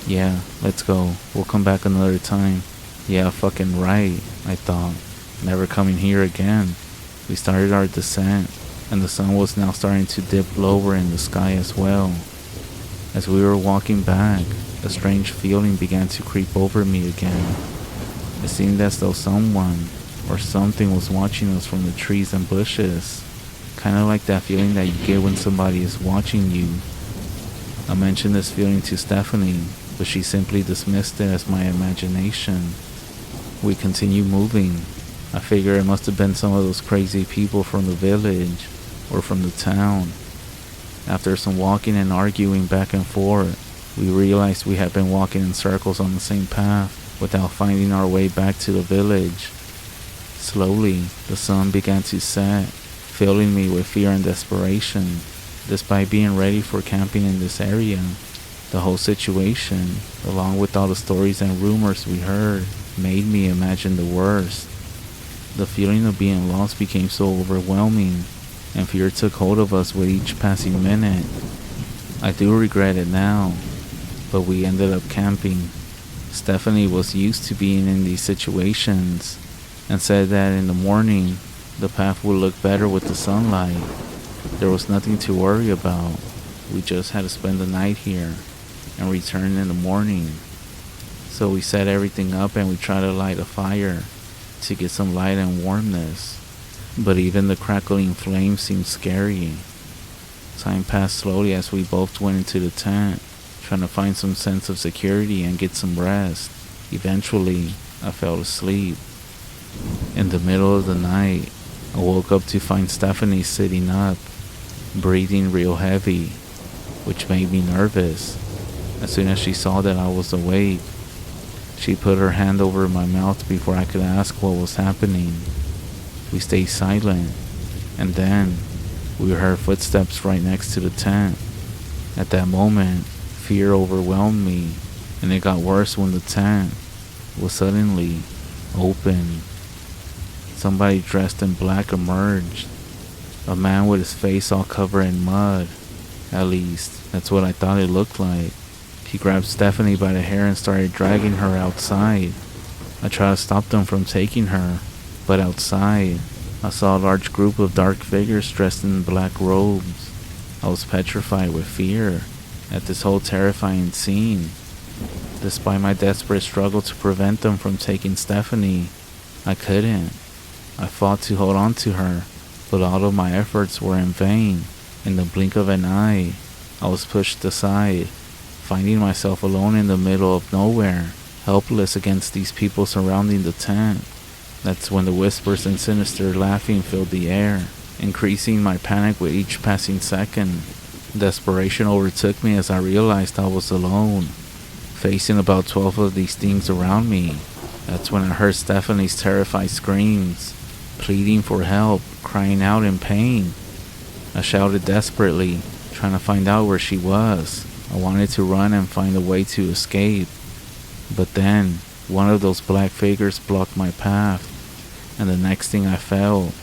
"Yeah, let's go. We'll come back another time." Yeah, fucking right, I thought. Never coming here again. We started our descent, and the sun was now starting to dip lower in the sky as well. As we were walking back, a strange feeling began to creep over me again. It seemed as though someone or something was watching us from the trees and bushes. Kind of like that feeling that you get when somebody is watching you. I mentioned this feeling to Stephanie, but she simply dismissed it as my imagination. We continued moving. I figure it must have been some of those crazy people from the village or from the town. After some walking and arguing back and forth, we realized we had been walking in circles on the same path without finding our way back to the village. Slowly, the sun began to set, filling me with fear and desperation. Despite being ready for camping in this area, the whole situation, along with all the stories and rumors we heard, made me imagine the worst. The feeling of being lost became so overwhelming, and fear took hold of us with each passing minute. I do regret it now, but we ended up camping. Stephanie was used to being in these situations, and said that in the morning, the path would look better with the sunlight. There was nothing to worry about. We just had to spend the night here, and return in the morning. So we set everything up and we tried to light a fire to get some light and warmness. But even the crackling flames seemed scary. Time passed slowly as we both went into the tent, trying to find some sense of security and get some rest. Eventually, I fell asleep. In the middle of the night, I woke up to find Stephanie sitting up, breathing real heavy, which made me nervous. As soon as she saw that I was awake, she put her hand over my mouth before I could ask what was happening. We stayed silent, and then we heard footsteps right next to the tent. At that moment, fear overwhelmed me, and it got worse when the tent was suddenly open. somebody dressed in black emerged. A man with his face all covered in mud. At least, that's what I thought it looked like. He grabbed Stephanie by the hair and started dragging her outside. I tried to stop them from taking her, but outside, I saw a large group of dark figures dressed in black robes. I was petrified with fear at this whole terrifying scene. Despite my desperate struggle to prevent them from taking Stephanie, I couldn't. I fought to hold on to her, but all of my efforts were in vain. In the blink of an eye, I was pushed aside, finding myself alone in the middle of nowhere, helpless against these people surrounding the tent. That's when the whispers and sinister laughing filled the air, increasing my panic with each passing second. Desperation overtook me as I realized I was alone, facing about 12 of these things around me. That's when I heard Stephanie's terrified screams, pleading for help, crying out in pain. I shouted desperately, trying to find out where she was. I wanted to run and find a way to escape. But then, one of those black figures blocked my path, and the next thing I felt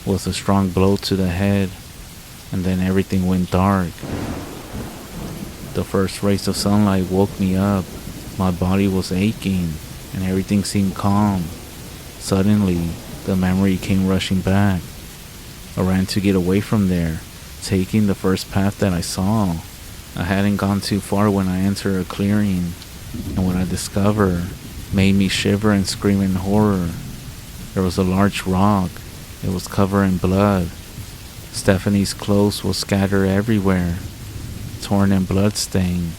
was a strong blow to the head, and then everything went dark. The first rays of sunlight woke me up. My body was aching, and everything seemed calm. Suddenly, the memory came rushing back. I ran to get away from there, taking the first path that I saw. I hadn't gone too far when I entered a clearing, and what I discovered made me shiver and scream in horror. There was a large rock. It was covered in blood. Stephanie's clothes were scattered everywhere, torn and bloodstained.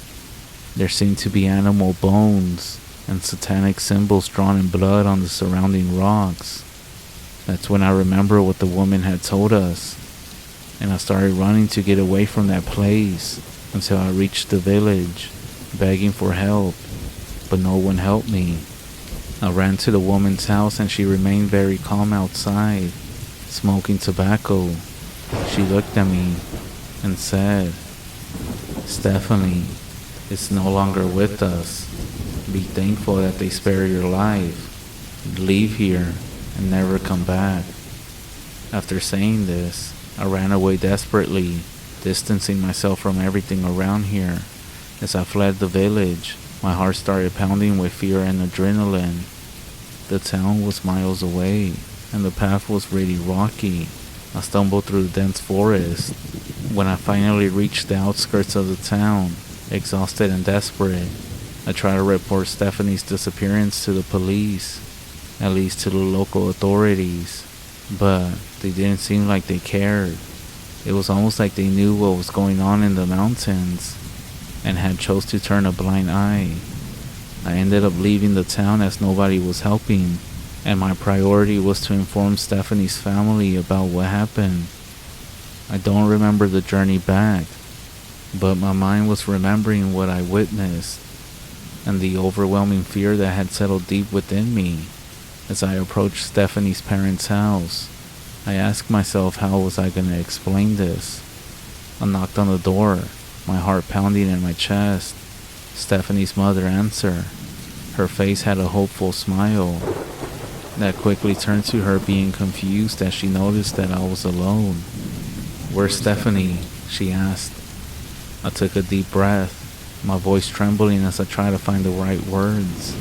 There seemed to be animal bones and satanic symbols drawn in blood on the surrounding rocks. That's when I remembered what the woman had told us, and I started running to get away from that place until I reached the village, begging for help, but no one helped me. I ran to the woman's house and she remained very calm outside, smoking tobacco. She looked at me and said, "Stephanie is no longer with us. Be thankful that they spared your life. Leave here and never come back." After saying this, I ran away desperately, distancing myself from everything around here. As I fled the village, my heart started pounding with fear and adrenaline. The town was miles away, and the path was really rocky. I stumbled through the dense forest. When I finally reached the outskirts of the town, exhausted and desperate, I tried to report Stephanie's disappearance to the police, at least to the local authorities, but they didn't seem like they cared. It was almost like they knew what was going on in the mountains and had chose to turn a blind eye. I ended up leaving the town as nobody was helping, and my priority was to inform Stephanie's family about what happened. I don't remember the journey back, but my mind was remembering what I witnessed and the overwhelming fear that had settled deep within me. As I approached Stephanie's parents' house, I asked myself, how was I going to explain this? I knocked on the door, my heart pounding in my chest. Stephanie's mother answered. Her face had a hopeful smile that quickly turned to her being confused as she noticed that I was alone. "Where's Stephanie?" she asked. I took a deep breath, my voice trembling as I tried to find the right words.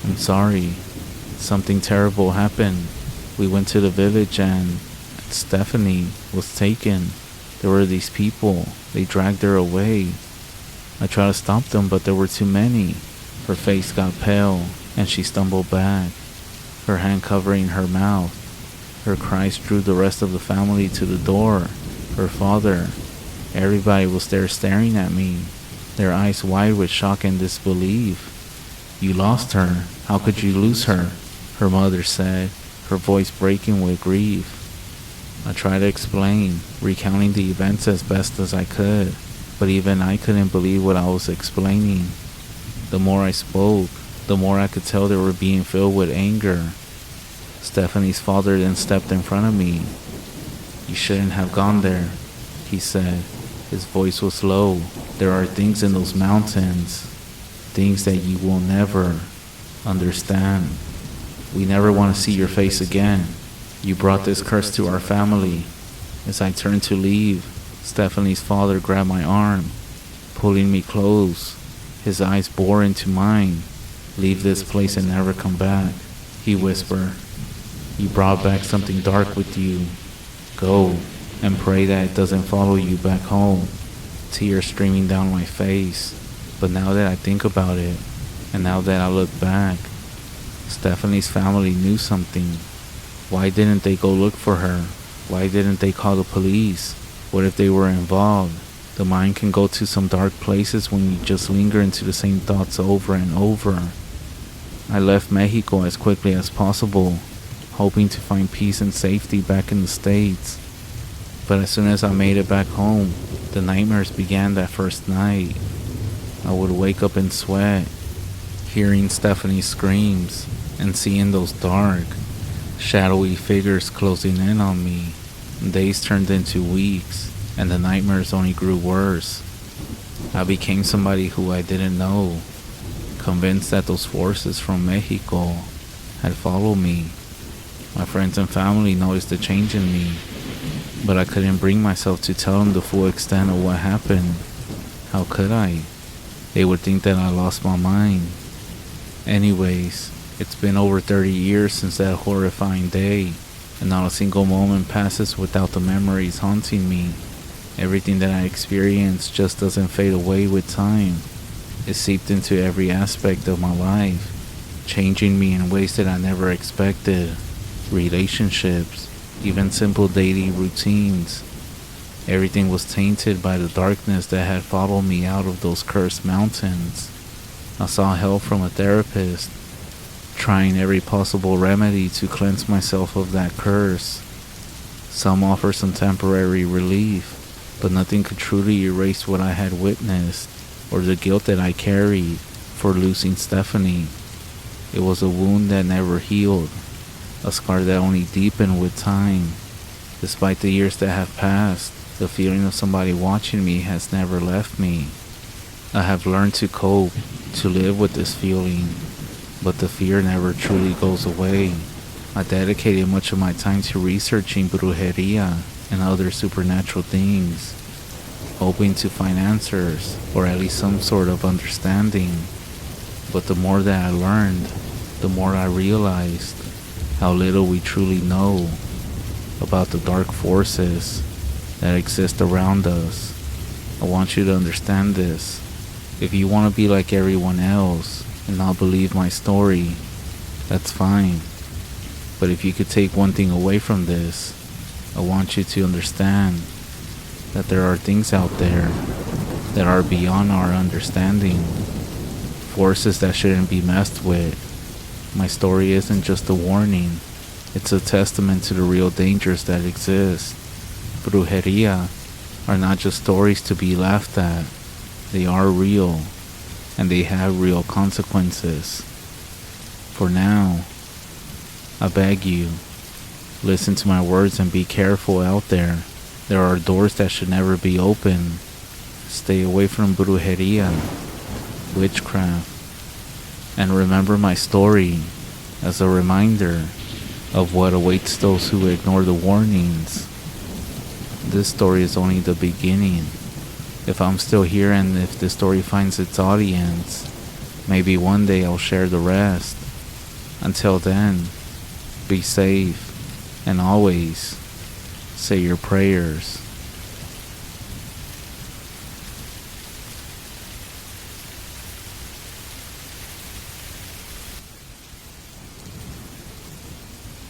"I'm sorry. Something terrible happened. We went to the village and Stephanie was taken. There were these people. They dragged her away. I tried to stop them, but there were too many." Her face got pale, and she stumbled back, her hand covering her mouth. Her cries drew the rest of the family to the door. Her father. Everybody was there staring at me, their eyes wide with shock and disbelief. "You lost her. How could you lose her?" her mother said, her voice breaking with grief. I tried to explain, recounting the events as best as I could, but even I couldn't believe what I was explaining. The more I spoke, the more I could tell they were being filled with anger. Stephanie's father then stepped in front of me. "You shouldn't have gone there," he said. His voice was low. "There are things in those mountains, things that you will never understand." We never want to see your face again. You brought this curse to our family. As I turned to leave, Stephanie's father grabbed my arm, pulling me close. His eyes bore into mine. Leave this place and never come back, he whispered. You brought back something dark with you. Go and pray that it doesn't follow you back home. Tears streaming down my face. But now that I think about it, and now that I look back, Stephanie's family knew something. Why didn't they go look for her? Why didn't they call the police? What if they were involved? The mind can go to some dark places when you just linger into the same thoughts over and over. I left Mexico as quickly as possible, hoping to find peace and safety back in the States. But as soon as I made it back home, the nightmares began that first night. I would wake up in sweat, hearing Stephanie's screams and seeing those dark, shadowy figures closing in on me. Days turned into weeks, and the nightmares only grew worse. I became somebody who I didn't know, convinced that those forces from Mexico had followed me. My friends and family noticed the change in me, but I couldn't bring myself to tell them the full extent of what happened. How could I? They would think that I lost my mind. Anyways, it's been over 30 years since that horrifying day, and not a single moment passes without the memories haunting me. Everything that I experienced just doesn't fade away with time. It seeped into every aspect of my life, changing me in ways that I never expected. Relationships, even simple daily routines. Everything was tainted by the darkness that had followed me out of those cursed mountains. I saw help from a therapist, trying every possible remedy to cleanse myself of that curse. Some offer some temporary relief, but nothing could truly erase what I had witnessed, or the guilt that I carried for losing Stephanie. It was a wound that never healed, a scar that only deepened with time. Despite the years that have passed, the feeling of somebody watching me has never left me. I have learned to cope, to live with this feeling, but the fear never truly goes away. I dedicated much of my time to researching brujeria and other supernatural things, hoping to find answers, or at least some sort of understanding. But the more that I learned, the more I realized how little we truly know about the dark forces that exist around us. I want you to understand this. If you want to be like everyone else and not believe my story, that's fine. But if you could take one thing away from this, I want you to understand that there are things out there that are beyond our understanding, forces that shouldn't be messed with. My story isn't just a warning, it's a testament to the real dangers that exist. Brujeria are not just stories to be laughed at, they are real, and they have real consequences. For now, I beg you, listen to my words and be careful out there. There are doors that should never be opened. Stay away from brujeria, witchcraft, and remember my story as a reminder of what awaits those who ignore the warnings. This story is only the beginning. If I'm still here and if this story finds its audience, maybe one day I'll share the rest. Until then, be safe and always say your prayers.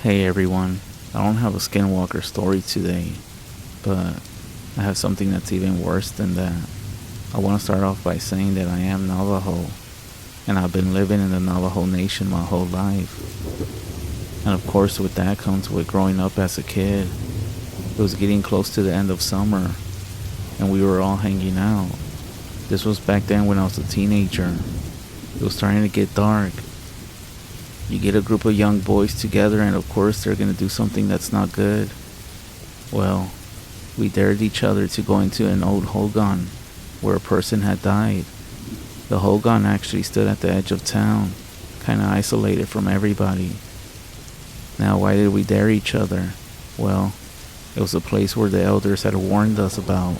Hey everyone, I don't have a Skinwalker story today, but I have something that's even worse than that. I want to start off by saying that I am Navajo, and I've been living in the Navajo Nation my whole life. And of course with that comes with growing up as a kid. It was getting close to the end of summer, and we were all hanging out. This was back then when I was a teenager. It was starting to get dark. You get a group of young boys together and of course they're going to do something that's not good. Well, we dared each other to go into an old hogan where a person had died. The hogan actually stood at the edge of town, kind of isolated from everybody. Now, why did we dare each other? Well, it was a place where the elders had warned us about,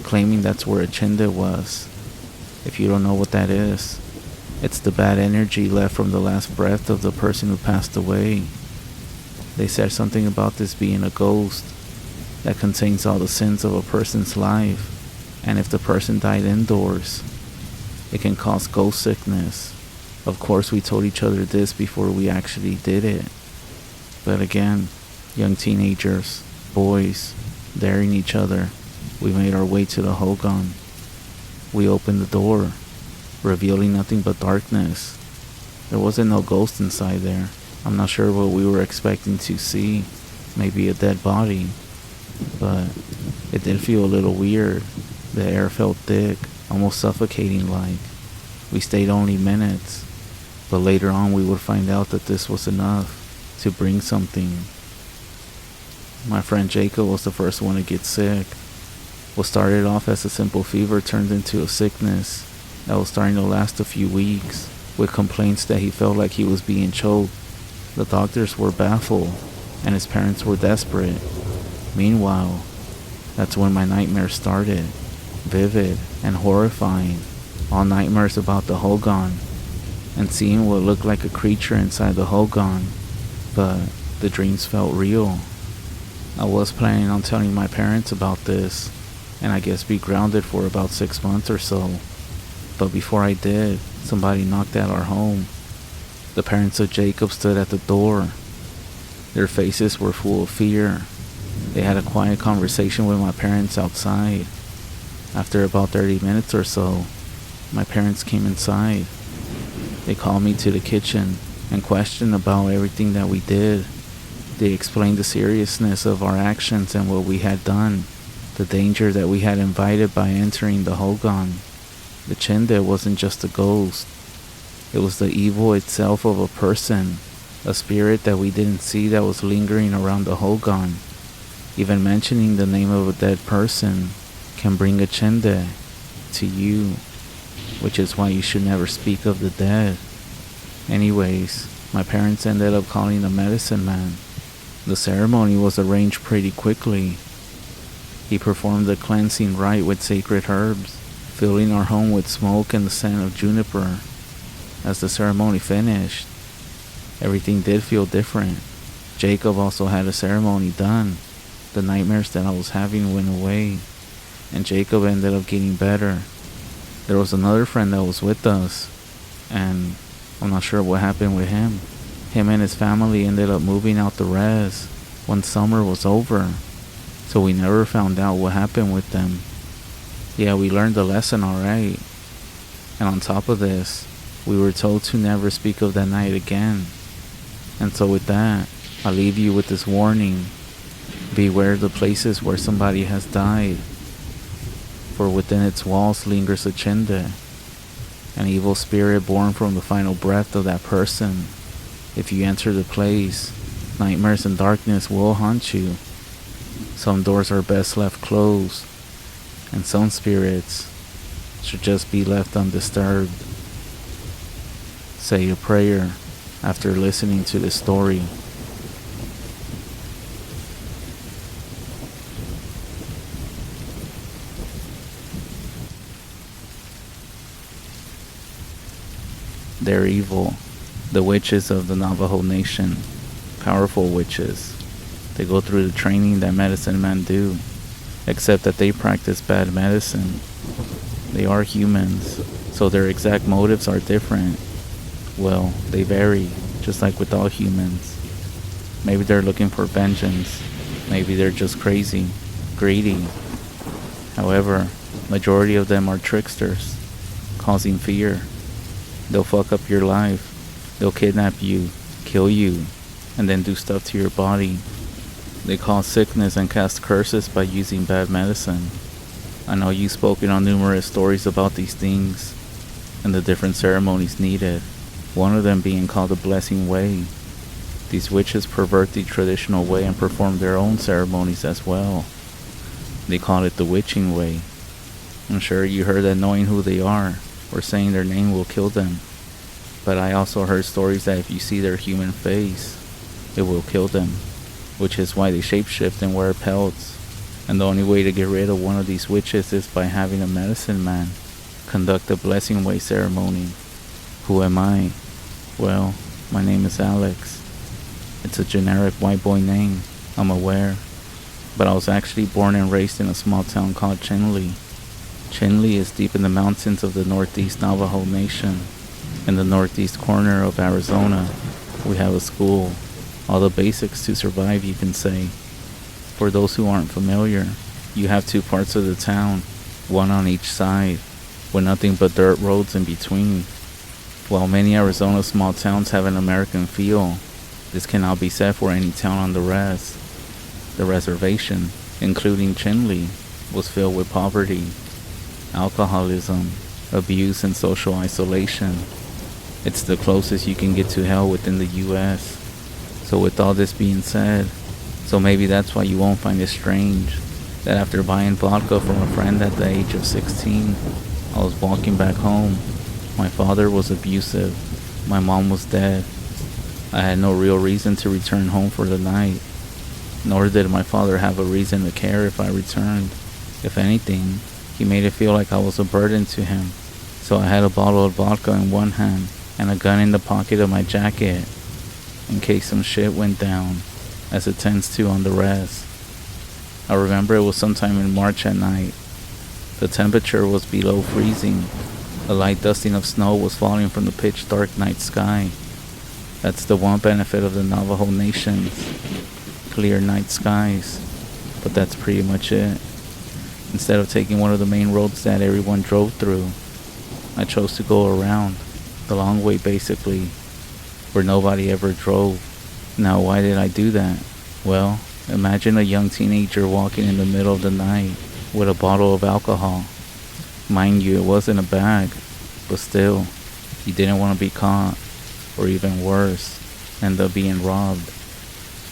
claiming that's where a chinda was. If you don't know what that is, it's the bad energy left from the last breath of the person who passed away. They said something about this being a ghost that contains all the sins of a person's life, and if the person died indoors, it can cause ghost sickness. Of course, we told each other this before we actually did it. But again, young teenagers, boys, daring each other, we made our way to the hogan. We opened the door, revealing nothing but darkness. There wasn't no ghost inside there. I'm not sure what we were expecting to see. Maybe a dead body. But it did feel a little weird. The air felt thick, almost suffocating like. We stayed only minutes, but later on we would find out that this was enough to bring something. My friend Jacob was the first one to get sick. What started off as a simple fever turned into a sickness that was starting to last a few weeks, with complaints that he felt like he was being choked. The doctors were baffled, and his parents were desperate. Meanwhile, that's when my nightmares started, vivid and horrifying. All nightmares about the hogan, and seeing what looked like a creature inside the hogan, but the dreams felt real. I was planning on telling my parents about this, and I guess be grounded for about 6 months or so. But before I did, somebody knocked at our home. The parents of Jacob stood at the door. Their faces were full of fear. They had a quiet conversation with my parents outside. After about 30 minutes or so, my parents came inside. They called me to the kitchen and questioned about everything that we did. They explained the seriousness of our actions and what we had done, the danger that we had invited by entering the hogan. The chinda wasn't just a ghost. It was the evil itself of a person, a spirit that we didn't see that was lingering around the hogan. Even mentioning the name of a dead person can bring a chinda to you, which is why you should never speak of the dead. Anyways, my parents ended up calling a medicine man. The ceremony was arranged pretty quickly. He performed the cleansing rite with sacred herbs, filling our home with smoke and the scent of juniper. As the ceremony finished, everything did feel different. Jacob also had a ceremony done. The nightmares that I was having went away, and Jacob ended up getting better. There was another friend that was with us, and I'm not sure what happened with him. Him and his family ended up moving out the res when summer was over, so we never found out what happened with them. Yeah, we learned the lesson alright. And on top of this, we were told to never speak of that night again. And so with that, I leave you with this warning. Beware the places where somebody has died, for within its walls lingers a chinda, an evil spirit born from the final breath of that person. If you enter the place, nightmares and darkness will haunt you. Some doors are best left closed, and some spirits should just be left undisturbed. Say a prayer after listening to this story. They're evil, the witches of the Navajo Nation, powerful witches. They go through the training that medicine men do, except that they practice bad medicine. They are humans, so their exact motives are different. Well, they vary, just like with all humans. Maybe they're looking for vengeance. Maybe they're just crazy, greedy. However, majority of them are tricksters, causing fear. They'll fuck up your life. They'll kidnap you, kill you, and then do stuff to your body. They cause sickness and cast curses by using bad medicine. I know you've spoken on numerous stories about these things and the different ceremonies needed, one of them being called the Blessing Way. These witches pervert the traditional way and perform their own ceremonies as well. They call it the Witching Way. I'm sure you heard that knowing who they are or saying their name will kill them. But I also heard stories that if you see their human face, it will kill them, which is why they shapeshift and wear pelts. And the only way to get rid of one of these witches is by having a medicine man conduct a blessing way ceremony. Who am I? Well, my name is Alex. It's a generic white boy name, I'm aware. But I was actually born and raised in a small town called Chinle. Chinle is deep in the mountains of the Northeast Navajo Nation. In the northeast corner of Arizona, we have a school. All the basics to survive, you can say. For those who aren't familiar, you have two parts of the town, one on each side, with nothing but dirt roads in between. While many Arizona small towns have an American feel, this cannot be said for any town on the rest. The reservation, including Chinle, was filled with poverty, alcoholism, abuse, and social isolation. It's the closest you can get to hell within the U.S. So with all this being said, so maybe that's why you won't find it strange that after buying vodka from a friend at the age of 16, I was walking back home. My father was abusive. My mom was dead. I had no real reason to return home for the night. Nor did my father have a reason to care if I returned. If anything, he made it feel like I was a burden to him. So I had a bottle of vodka in one hand and a gun in the pocket of my jacket, in case some shit went down, as it tends to on the rest. I remember it was sometime in March at night. The temperature was below freezing. A light dusting of snow was falling from the pitch dark night sky. That's the one benefit of the Navajo Nations. Clear night skies, but that's pretty much it. Instead of taking one of the main roads that everyone drove through, I chose to go around, the long way basically, where nobody ever drove. Now why did I do that? Well, imagine a young teenager walking in the middle of the night with a bottle of alcohol. Mind you, it wasn't a bag, but still, you didn't want to be caught, or even worse, end up being robbed.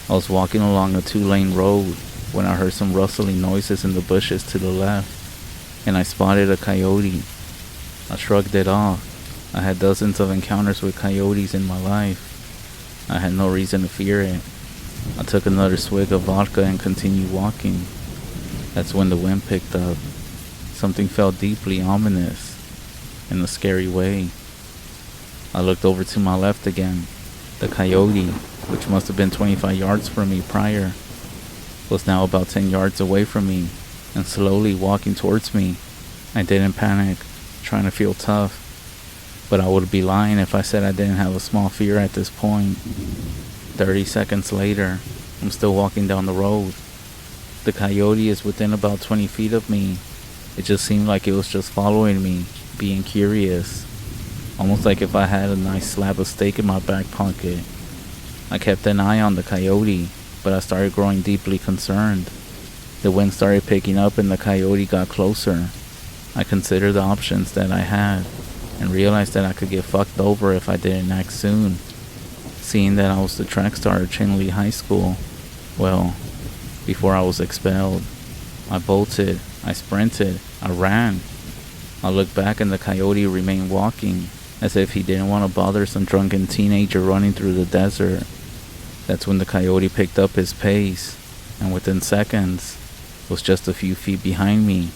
I was walking along a 2-lane road when I heard some rustling noises in the bushes to the left, and I spotted a coyote. I shrugged it off. I had dozens of encounters with coyotes in my life. I had no reason to fear it. I took another swig of vodka and continued walking. That's when the wind picked up. Something felt deeply ominous, in a scary way. I looked over to my left again. The coyote, which must have been 25 yards from me prior, was now about 10 yards away from me and slowly walking towards me. I didn't panic, trying to feel tough, but I would be lying if I said I didn't have a small fear at this point. 30 seconds later, I'm still walking down the road. The coyote is within about 20 feet of me. It just seemed like it was just following me, being curious. Almost like if I had a nice slab of steak in my back pocket. I kept an eye on the coyote, but I started growing deeply concerned. The wind started picking up and the coyote got closer. I considered the options that I had and realized that I could get fucked over if I didn't act soon. Seeing that I was the track star at Chinle High School, well, before I was expelled, I bolted, I sprinted, I ran. I looked back and the coyote remained walking, as if he didn't want to bother some drunken teenager running through the desert. That's when the coyote picked up his pace, and within seconds, was just a few feet behind me.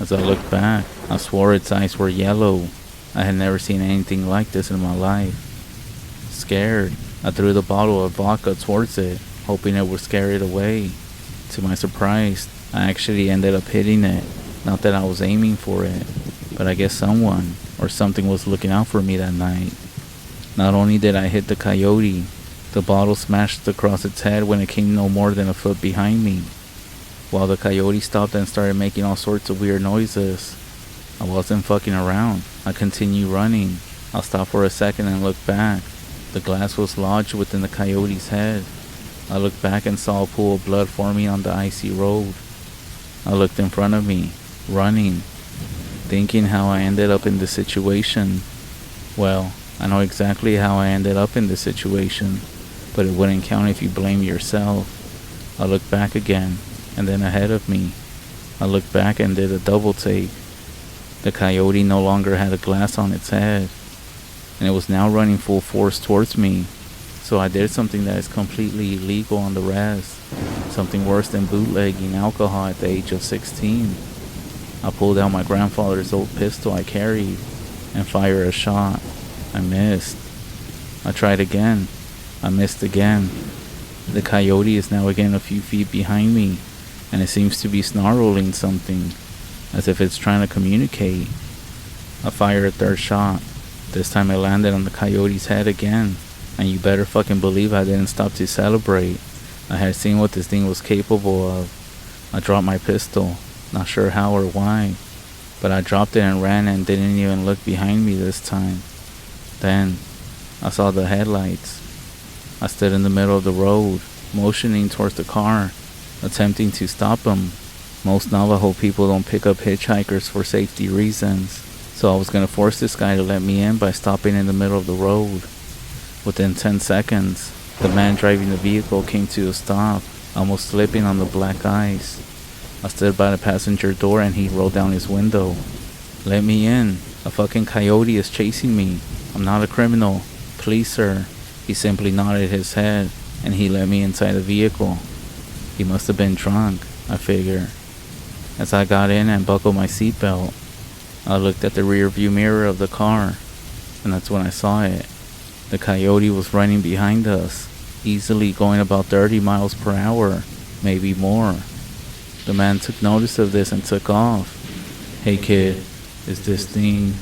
As I looked back, I swore its eyes were yellow. I had never seen anything like this in my life. Scared, I threw the bottle of vodka towards it, hoping it would scare it away. To my surprise, I actually ended up hitting it. Not that I was aiming for it, but I guess someone or something was looking out for me that night. Not only did I hit the coyote, the bottle smashed across its head when it came no more than a foot behind me. While the coyote stopped and started making all sorts of weird noises, I wasn't fucking around. I continued running. I stopped for a second and looked back. The glass was lodged within the coyote's head. I looked back and saw a pool of blood forming on the icy road. I looked in front of me, running, thinking how I ended up in this situation. Well, I know exactly how I ended up in this situation, but it wouldn't count if you blame yourself. I looked back again, and then ahead of me. I looked back and did a double take. The coyote no longer had a glass on its head, and it was now running full force towards me. So I did something that is completely illegal on the res, something worse than bootlegging alcohol at the age of 16. I pulled out my grandfather's old pistol I carried and fired a shot. I missed. I tried again. I missed again. The coyote is now again a few feet behind me, and it seems to be snarling something, as if it's trying to communicate. I fired a third shot. This time it landed on the coyote's head again, and you better fucking believe I didn't stop to celebrate. I had seen what this thing was capable of. I dropped my pistol, not sure how or why, but I dropped it and ran and didn't even look behind me this time. Then, I saw the headlights. I stood in the middle of the road, motioning towards the car, attempting to stop him. Most Navajo people don't pick up hitchhikers for safety reasons, so I was going to force this guy to let me in by stopping in the middle of the road. Within 10 seconds, the man driving the vehicle came to a stop, almost slipping on the black ice. I stood by the passenger door and he rolled down his window. "Let me in. A fucking coyote is chasing me. I'm not a criminal. Please, sir." He simply nodded his head and he let me inside the vehicle. He must have been drunk, I figure. As I got in and buckled my seatbelt, I looked at the rear view mirror of the car, and that's when I saw it. The coyote was running behind us, easily going about 30 miles per hour, maybe more. The man took notice of this and took off. "Hey kid, is this thing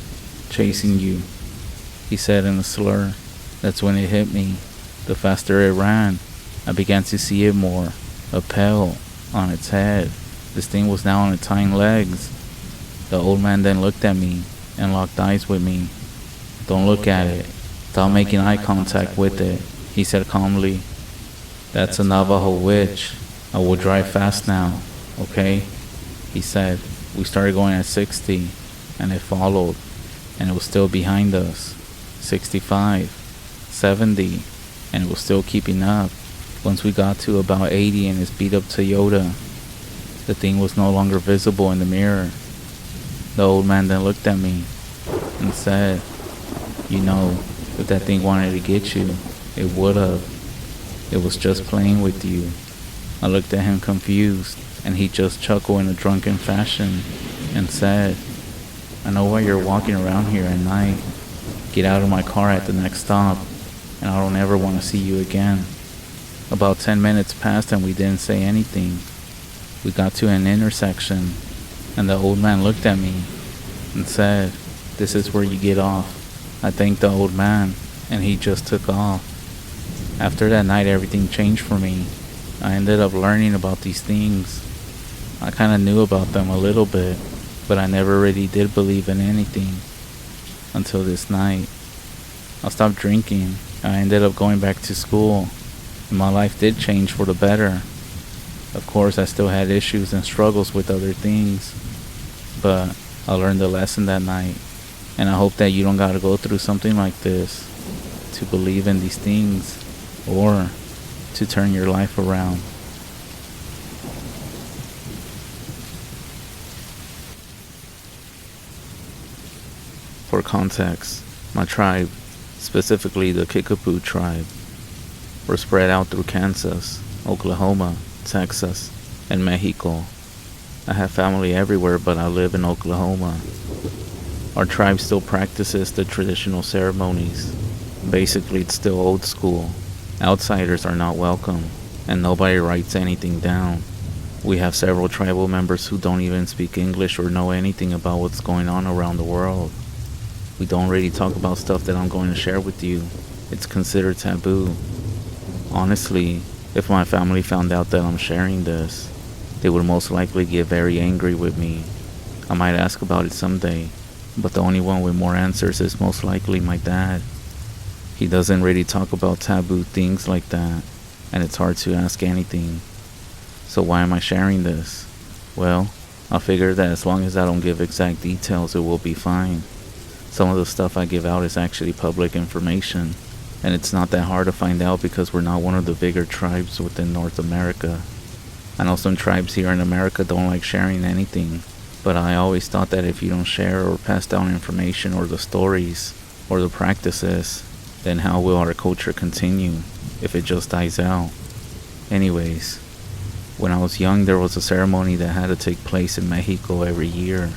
chasing you?" he said in a slur. That's when it hit me. The faster it ran, I began to see it more. A pelt on its head. This thing was now on its hind legs. The old man then looked at me and locked eyes with me. "Don't look at it. Stop making eye contact with it," he said calmly. "That's a Navajo witch. I will drive fast now, okay?" he said. We started going at 60, and it followed, and it was still behind us. 65, 70, and it was still keeping up. Once we got to about 80 in his beat up Toyota, the thing was no longer visible in the mirror. The old man then looked at me and said, "You know, if that thing wanted to get you, it would have. It was just playing with you." I looked at him confused, and he just chuckled in a drunken fashion and said, "I know why you're walking around here at night. Get out of my car at the next stop, and I don't ever want to see you again." About 10 minutes passed and we didn't say anything. We got to an intersection, and the old man looked at me and said, "This is where you get off." I thanked the old man, and he just took off. After that night, everything changed for me. I ended up learning about these things. I kind of knew about them a little bit, but I never really did believe in anything until this night. I stopped drinking. I ended up going back to school, and my life did change for the better. Of course, I still had issues and struggles with other things, but I learned a lesson that night, and I hope that you don't gotta go through something like this to believe in these things or to turn your life around. For context, my tribe, specifically the Kickapoo tribe, were spread out through Kansas, Oklahoma, Texas, and Mexico. I have family everywhere, but I live in Oklahoma. Our tribe still practices the traditional ceremonies. Basically, it's still old school. Outsiders are not welcome, and nobody writes anything down. We have several tribal members who don't even speak English or know anything about what's going on around the world. We don't really talk about stuff that I'm going to share with you. It's considered taboo. Honestly, if my family found out that I'm sharing this, they would most likely get very angry with me. I might ask about it someday, but the only one with more answers is most likely my dad. He doesn't really talk about taboo things like that, and it's hard to ask anything. So why am I sharing this? Well, I figure that as long as I don't give exact details, it will be fine. Some of the stuff I give out is actually public information, and it's not that hard to find out because we're not one of the bigger tribes within North America. I know some tribes here in America don't like sharing anything, but I always thought that if you don't share or pass down information or the stories or the practices, then how will our culture continue? if it just dies out. Anyways, when I was young, there was a ceremony that had to take place in Mexico every year.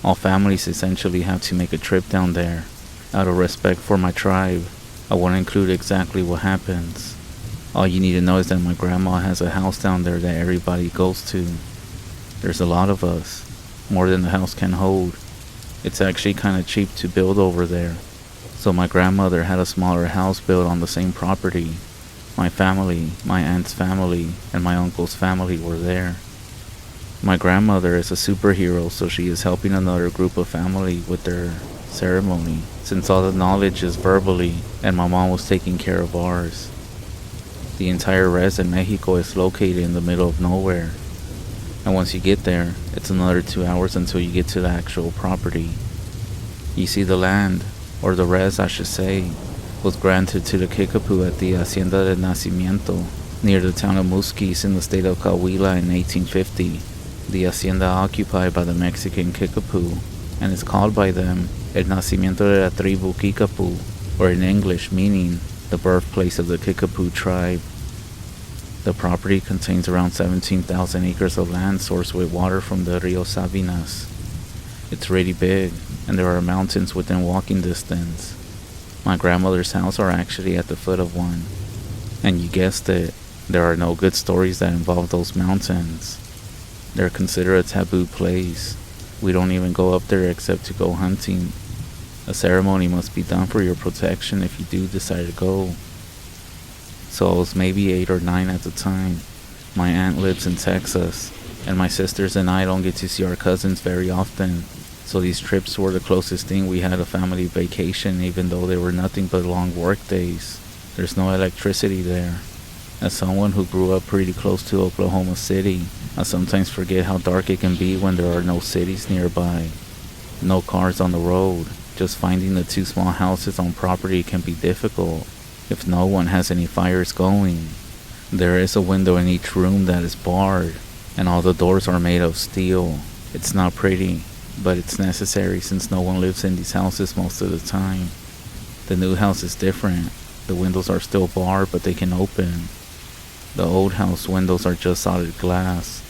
All families essentially have to make a trip down there. Out of respect for my tribe, I won't include exactly what happens. All you need to know is that my grandma has a house down there that everybody goes to. There's a lot of us, more than the house can hold. It's actually kind of cheap to build over there. So my grandmother had a smaller house built on the same property. My family, my aunt's family, and my uncle's family were there. My grandmother is a superhero, so she is helping another group of family with their ceremony, since all the knowledge is verbally, and my mom was taking care of ours. The entire res in Mexico is located in the middle of nowhere, and once you get there, it's another 2 hours until you get to the actual property. You see, the land, or the res I should say, was granted to the Kickapoo at the Hacienda de Nacimiento, near the town of Musquis in the state of Coahuila in 1850. The hacienda occupied by the Mexican Kickapoo, and is called by them El Nacimiento de la Tribu Kickapoo, or in English meaning the birthplace of the Kickapoo tribe. The property contains around 17,000 acres of land sourced with water from the Rio Sabinas. It's really big, and there are mountains within walking distance. My grandmother's house are actually at the foot of one. And you guessed it, there are no good stories that involve those mountains. They're considered a taboo place. We don't even go up there except to go hunting. A ceremony must be done for your protection if you do decide to go. So I was maybe 8 or 9 at the time. My aunt lives in Texas, and my sisters and I don't get to see our cousins very often. So these trips were the closest thing we had a family vacation, even though they were nothing but long work days. There's no electricity there. As someone who grew up pretty close to Oklahoma City, I sometimes forget how dark it can be when there are no cities nearby. No cars on the road. Just finding the 2 small houses on property can be difficult if no one has any fires going. There is a window in each room that is barred, and all the doors are made of steel. It's not pretty, but it's necessary since no one lives in these houses most of the time. The new house is different. The windows are still barred, but they can open. The old house windows are just solid glass.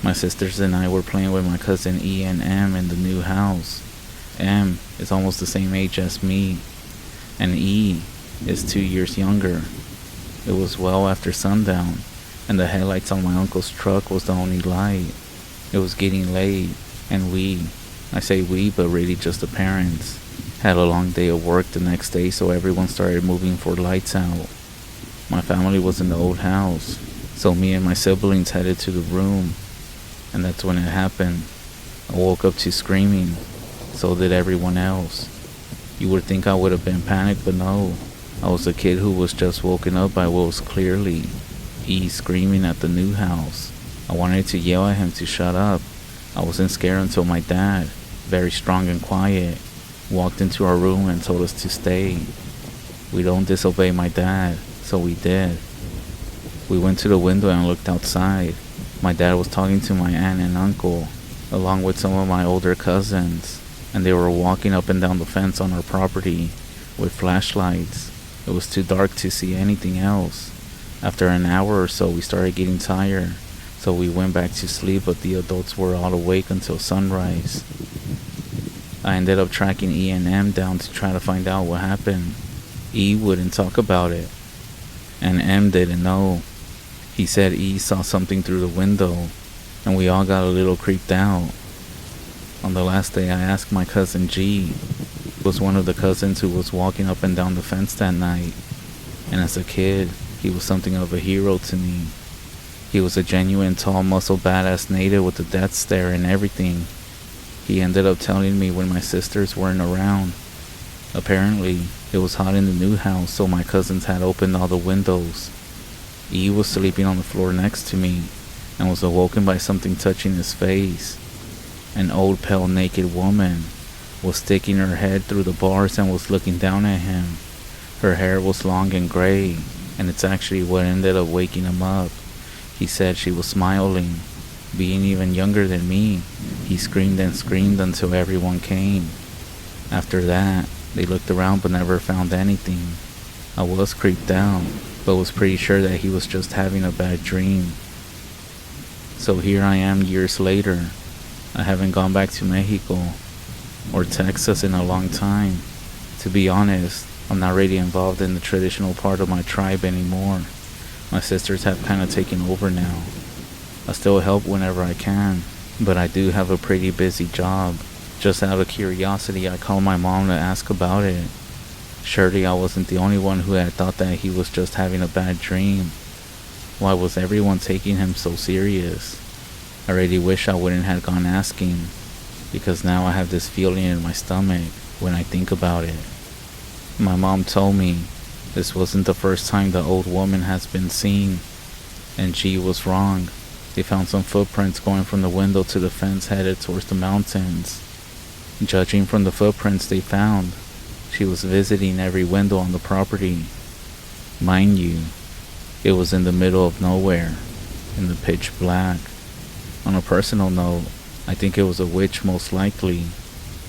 My sisters and I were playing with my cousin E and M in the new house. M is almost the same age as me, and E is 2 years younger. It was well after sundown, and the headlights on my uncle's truck was the only light. It was getting late, and I say we, but really just the parents, had a long day of work the next day, so everyone started moving for lights out. My family was in the old house, so me and my siblings headed to the room, and that's when it happened. I woke up to screaming, so did everyone else. You would think I would have been panicked, but no. I was a kid who was just woken up by what was clearly E screaming at the new house. I wanted to yell at him to shut up. I wasn't scared until my dad, very strong and quiet, walked into our room and told us to stay. We don't disobey my dad, so we did. We went to the window and looked outside. My dad was talking to my aunt and uncle, along with some of my older cousins, and they were walking up and down the fence on our property with flashlights. It was too dark to see anything else. After an hour or so, we started getting tired, so we went back to sleep, but the adults were all awake until sunrise. I ended up tracking E and M down to try to find out what happened. E wouldn't talk about it, and M didn't know. He said E saw something through the window, and we all got a little creeped out. On the last day, I asked my cousin G, who was one of the cousins who was walking up and down the fence that night, and as a kid, he was something of a hero to me. He was a genuine tall muscle badass native with a death stare and everything. He ended up telling me when my sisters weren't around. Apparently, it was hot in the new house, so my cousins had opened all the windows. E was sleeping on the floor next to me, and was awoken by something touching his face. An old, pale, naked woman was sticking her head through the bars and was looking down at him. Her hair was long and gray, and it's actually what ended up waking him up. He said she was smiling. Being even younger than me, he screamed and screamed until everyone came. After that, they looked around but never found anything. I was creeped out, but was pretty sure that he was just having a bad dream. So here I am years later. I haven't gone back to Mexico or Texas in a long time. To be honest, I'm not really involved in the traditional part of my tribe anymore. My sisters have kind of taken over now. I still help whenever I can, but I do have a pretty busy job. Just out of curiosity, I called my mom to ask about it. Surely I wasn't the only one who had thought that he was just having a bad dream. Why was everyone taking him so serious? I really wish I wouldn't have gone asking, because now I have this feeling in my stomach when I think about it. My mom told me this wasn't the first time the old woman has been seen, and she was wrong. They found some footprints going from the window to the fence headed towards the mountains. Judging from the footprints they found, she was visiting every window on the property. Mind you, it was in the middle of nowhere, in the pitch black. On a personal note, I think it was a witch most likely.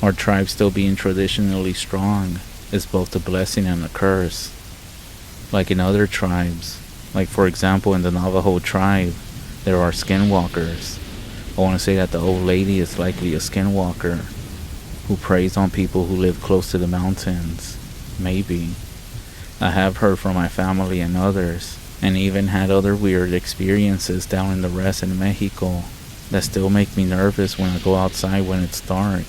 Our tribe still being traditionally strong is both a blessing and a curse. Like in other tribes, like for example in the Navajo tribe, there are skinwalkers. I want to say that the old lady is likely a skinwalker who preys on people who live close to the mountains. Maybe. I have heard from my family and others, and even had other weird experiences down in the rest in Mexico that still make me nervous when I go outside when it's dark.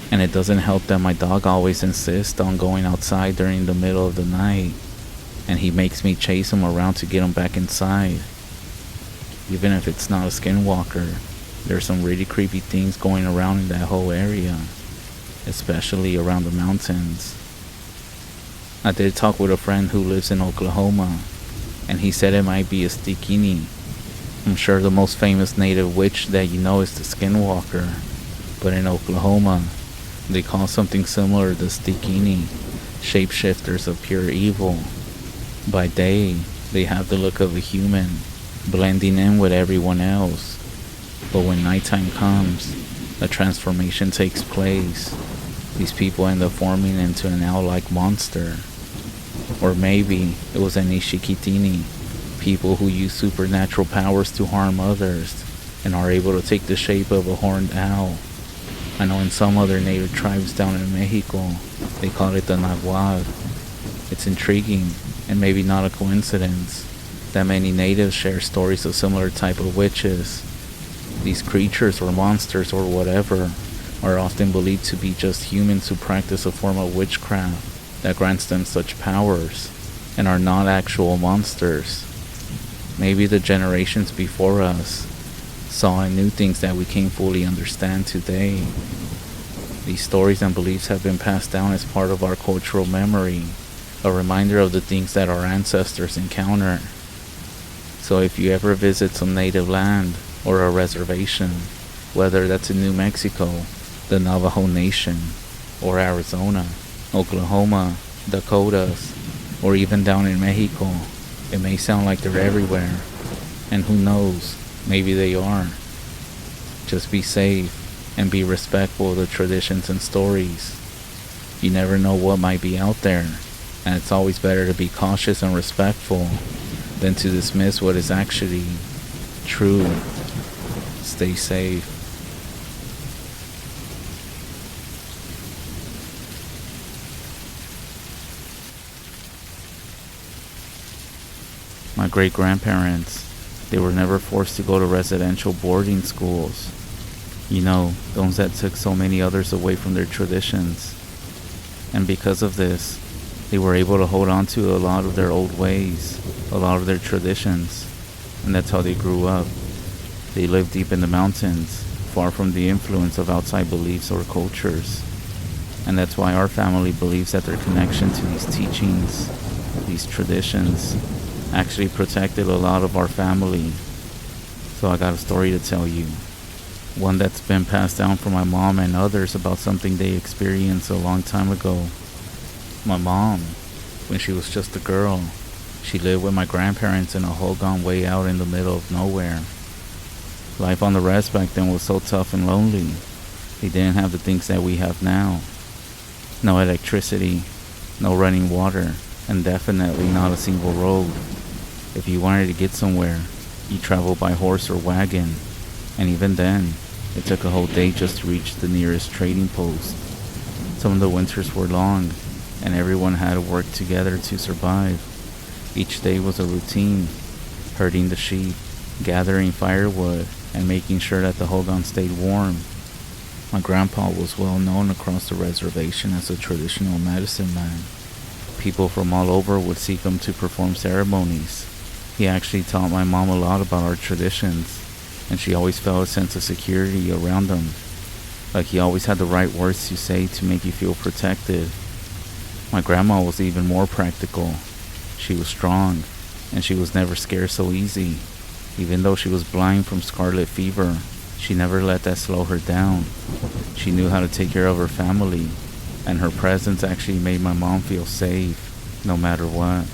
And it doesn't help that my dog always insists on going outside during the middle of the night, and he makes me chase him around to get him back inside. Even if it's not a skinwalker, there's some really creepy things going around in that whole area, especially around the mountains. I did talk with a friend who lives in Oklahoma, and he said it might be a stikini. I'm sure the most famous native witch that you know is the Skinwalker, but in Oklahoma, they call something similar the stikini, shapeshifters of pure evil. By day, they have the look of a human, blending in with everyone else. But when nighttime comes, a transformation takes place. These people end up forming into an owl-like monster. Or maybe it was an Ishikitini, people who use supernatural powers to harm others and are able to take the shape of a horned owl. I know in some other native tribes down in Mexico, they call it the Nahual. It's intriguing and maybe not a coincidence that many natives share stories of similar type of witches. These creatures or monsters or whatever are often believed to be just humans who practice a form of witchcraft that grants them such powers and are not actual monsters. Maybe the generations before us saw and knew things that we can't fully understand today. These stories and beliefs have been passed down as part of our cultural memory, a reminder of the things that our ancestors encounter. So if you ever visit some native land or a reservation, whether that's in New Mexico, the Navajo Nation, or Arizona, Oklahoma, Dakotas, or even down in Mexico, it may sound like they're everywhere, and who knows, maybe they are. Just be safe and be respectful of the traditions and stories. You never know what might be out there, and it's always better to be cautious and respectful than to dismiss what is actually true. Stay safe. My great-grandparents, they were never forced to go to residential boarding schools. You know, those that took so many others away from their traditions. And because of this, they were able to hold on to a lot of their old ways, a lot of their traditions, and that's how they grew up. They lived deep in the mountains, far from the influence of outside beliefs or cultures. And that's why our family believes that their connection to these teachings, these traditions, actually protected a lot of our family. So I got a story to tell you. One that's been passed down from my mom and others about something they experienced a long time ago. My mom, when she was just a girl, she lived with my grandparents in a hogan way out in the middle of nowhere. Life on the rest back then was so tough and lonely. They didn't have the things that we have now. No electricity, no running water, and definitely not a single road. If you wanted to get somewhere, you traveled by horse or wagon, and even then, it took a whole day just to reach the nearest trading post. Some of the winters were long, and everyone had to work together to survive. Each day was a routine: herding the sheep, gathering firewood, and making sure that the hogan stayed warm. My grandpa was well known across the reservation as a traditional medicine man. People from all over would seek him to perform ceremonies. He actually taught my mom a lot about our traditions, and she always felt a sense of security around him. Like he always had the right words to say to make you feel protected. My grandma was even more practical. She was strong, and she was never scared so easy. Even though she was blind from scarlet fever, she never let that slow her down. She knew how to take care of her family, and her presence actually made my mom feel safe, no matter what.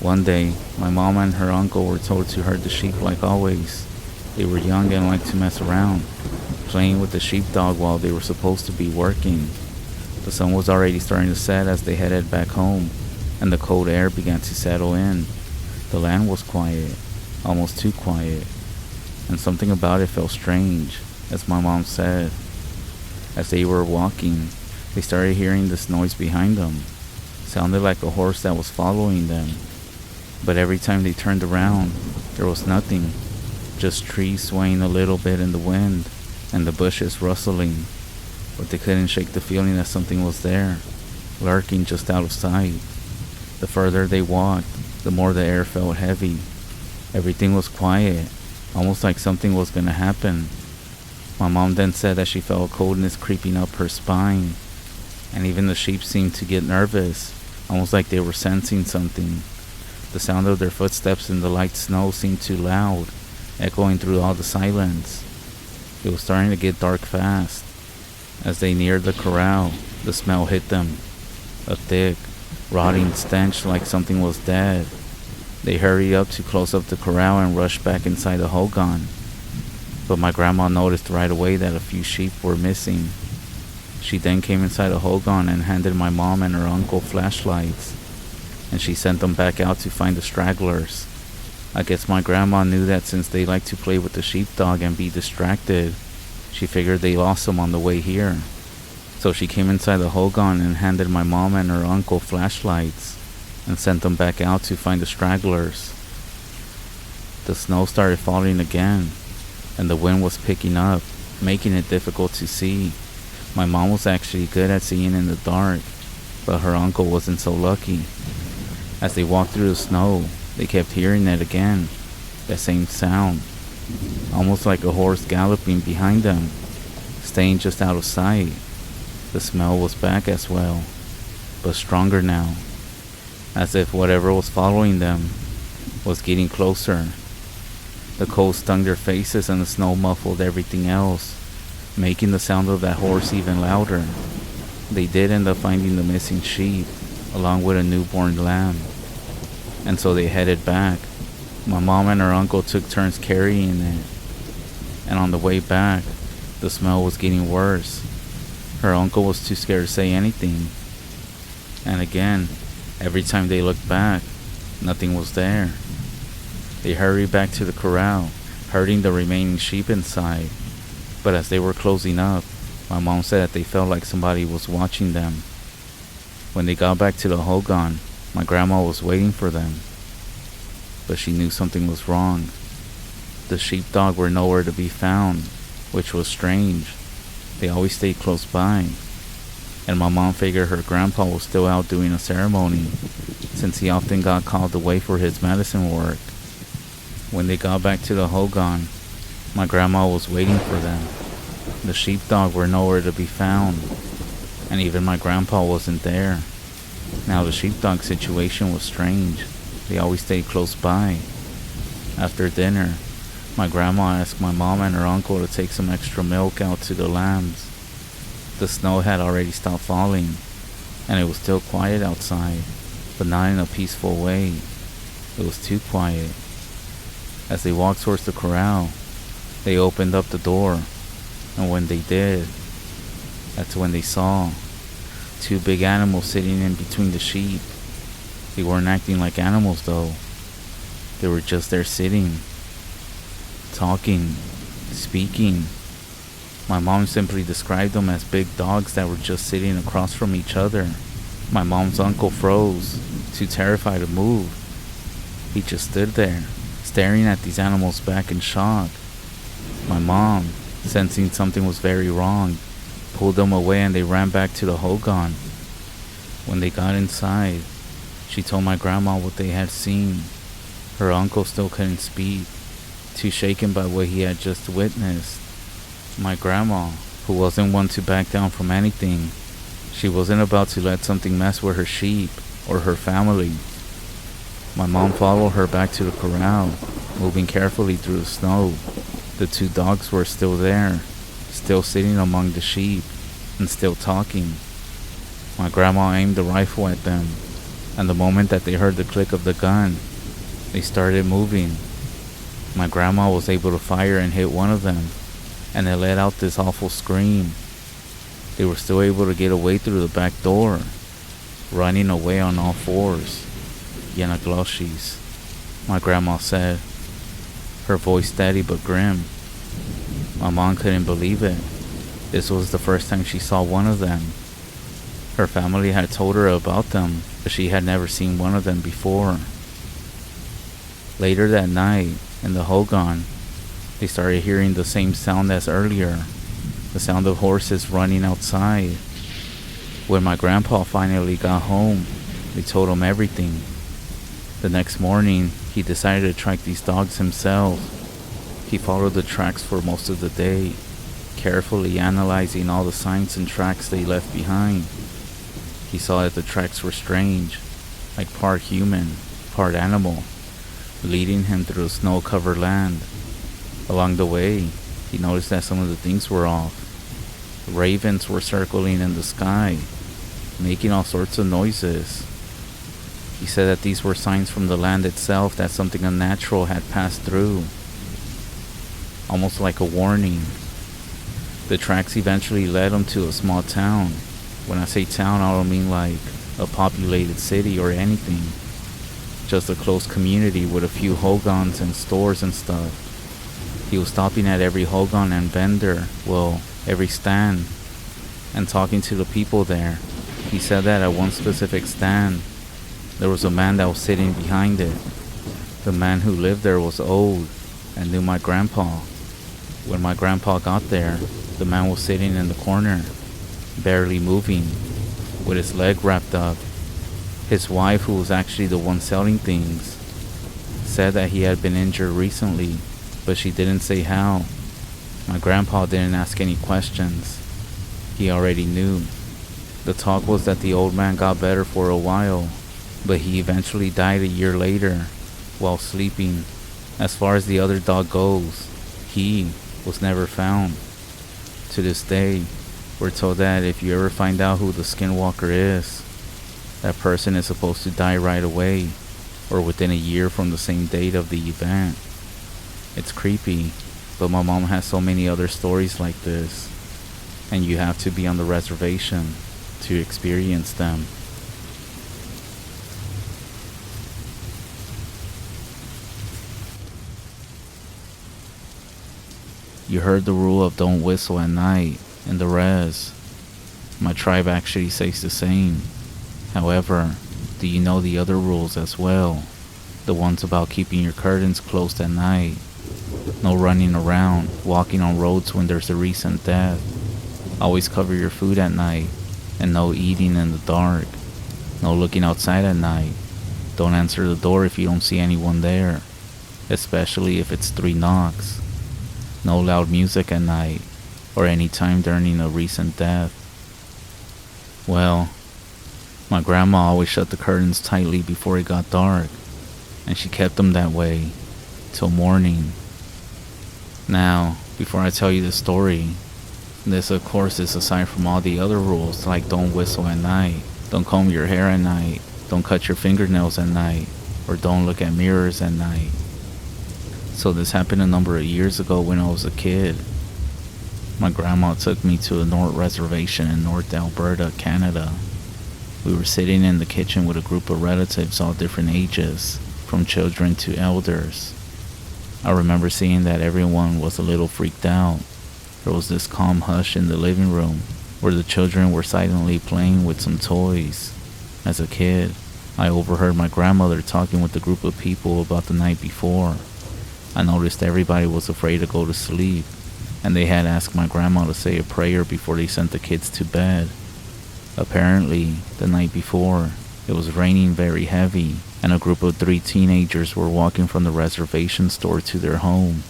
One day, my mom and her uncle were told to herd the sheep like always. They were young and liked to mess around, playing with the sheepdog while they were supposed to be working. The sun was already starting to set as they headed back home, and the cold air began to settle in. The land was quiet, almost too quiet, and something about it felt strange, as my mom said. As they were walking, they started hearing this noise behind them. Sounded like a horse that was following them. But every time they turned around, there was nothing, just trees swaying a little bit in the wind, and the bushes rustling. But they couldn't shake the feeling that something was there, lurking just out of sight. The further they walked, the more the air felt heavy. Everything was quiet, almost like something was gonna happen. My mom then said that she felt a coldness creeping up her spine, and even the sheep seemed to get nervous, almost like they were sensing something. The sound of their footsteps in the light snow seemed too loud, echoing through all the silence. It was starting to get dark fast. As they neared the corral, the smell hit them, a thick, rotting stench like something was dead. They hurried up to close up the corral and rushed back inside the hogan. But my grandma noticed right away that a few sheep were missing. She then came inside the hogan and handed my mom and her uncle flashlights, and she sent them back out to find the stragglers. I guess my grandma knew that since they liked to play with the sheepdog and be distracted, she figured they lost them on the way here. So she came inside the hogan and handed my mom and her uncle flashlights, and sent them back out to find the stragglers. The snow started falling again, and the wind was picking up, making it difficult to see. My mom was actually good at seeing in the dark, but her uncle wasn't so lucky. As they walked through the snow, they kept hearing it again, that same sound, almost like a horse galloping behind them, staying just out of sight. The smell was back as well, but stronger now, as if whatever was following them was getting closer. The cold stung their faces and the snow muffled everything else, making the sound of that horse even louder. They did end up finding the missing sheep, along with a newborn lamb, and so they headed back. My mom and her uncle took turns carrying it, and on the way back, the smell was getting worse. Her uncle was too scared to say anything, and again, every time they looked back, nothing was there. They hurried back to the corral, herding the remaining sheep inside, but as they were closing up, my mom said that they felt like somebody was watching them. When they got back to the hogan, my grandma was waiting for them, but she knew something was wrong. The sheepdog were nowhere to be found, which was strange. They always stayed close by, and my mom figured her grandpa was still out doing a ceremony, since he often got called away for his medicine work. When they got back to the hogan, my grandma was waiting for them. The sheepdog were nowhere to be found, and even my grandpa wasn't there. Now the sheepdog situation was strange. They always stayed close by. After dinner, my grandma asked my mom and her uncle to take some extra milk out to the lambs. The snow had already stopped falling, and it was still quiet outside, but not in a peaceful way. It was too quiet. As they walked towards the corral, they opened up the door, and when they did, that's when they saw two big animals sitting in between the sheep. They weren't acting like animals though. They were just there sitting, talking, speaking. My mom simply described them as big dogs that were just sitting across from each other. My mom's uncle froze, too terrified to move. He just stood there, staring at these animals back in shock. My mom, sensing something was very wrong, pulled them away and they ran back to the hogan. When they got inside, she told my grandma what they had seen. Her uncle still couldn't speak, too shaken by what he had just witnessed. My grandma, who wasn't one to back down from anything, she wasn't about to let something mess with her sheep or her family. My mom followed her back to the corral, moving carefully through the snow. The two dogs were still there, still sitting among the sheep, and still talking. My grandma aimed the rifle at them, and the moment that they heard the click of the gun, they started moving. My grandma was able to fire and hit one of them, and it let out this awful scream. They were still able to get away through the back door, running away on all fours. Yanagloshis, my grandma said, her voice steady but grim. My mom couldn't believe it. This was the first time she saw one of them. Her family had told her about them, but she had never seen one of them before. Later that night, in the hogan, they started hearing the same sound as earlier, the sound of horses running outside. When my grandpa finally got home, they told him everything. The next morning, he decided to track these dogs himself. He followed the tracks for most of the day, carefully analyzing all the signs and tracks they left behind. He saw that the tracks were strange, like part human, part animal, leading him through snow-covered land. Along the way, he noticed that some of the things were off. Ravens were circling in the sky, making all sorts of noises. He said that these were signs from the land itself that something unnatural had passed through, almost like a warning. The tracks eventually led him to a small town. When I say town, I don't mean like a populated city or anything. Just a close community with a few hogans and stores and stuff. He was stopping at every hogan and vendor, every stand, and talking to the people there. He said that at one specific stand, there was a man that was sitting behind it. The man who lived there was old and knew my grandpa. When my grandpa got there, the man was sitting in the corner, barely moving, with his leg wrapped up. His wife, who was actually the one selling things, said that he had been injured recently, but she didn't say how. My grandpa didn't ask any questions. He already knew. The talk was that the old man got better for a while, but he eventually died a year later, while sleeping. As far as the other dog goes, he was never found. To this day, we're told that if you ever find out who the Skinwalker is, that person is supposed to die right away, or within a year from the same date of the event. It's creepy, but my mom has so many other stories like this, and you have to be on the reservation to experience them. You heard the rule of don't whistle at night in the res. My tribe actually says the same. However, do you know the other rules as well? The ones about keeping your curtains closed at night. No running around, walking on roads when there's a recent death. Always cover your food at night, and no eating in the dark. No looking outside at night. Don't answer the door if you don't see anyone there, especially if it's 3 knocks. No loud music at night, or any time during a recent death. Well, my grandma always shut the curtains tightly before it got dark, and she kept them that way till morning. Now, before I tell you the story, this of course is aside from all the other rules like don't whistle at night, don't comb your hair at night, don't cut your fingernails at night, or don't look at mirrors at night. So this happened a number of years ago when I was a kid. My grandma took me to a North Reservation in North Alberta, Canada. We were sitting in the kitchen with a group of relatives, all different ages, from children to elders. I remember seeing that everyone was a little freaked out. There was this calm hush in the living room, where the children were silently playing with some toys. As a kid, I overheard my grandmother talking with a group of people about the night before. I noticed everybody was afraid to go to sleep, and they had asked my grandma to say a prayer before they sent the kids to bed. Apparently, the night before, it was raining very heavy, and a group of 3 teenagers were walking from the reservation store to their home.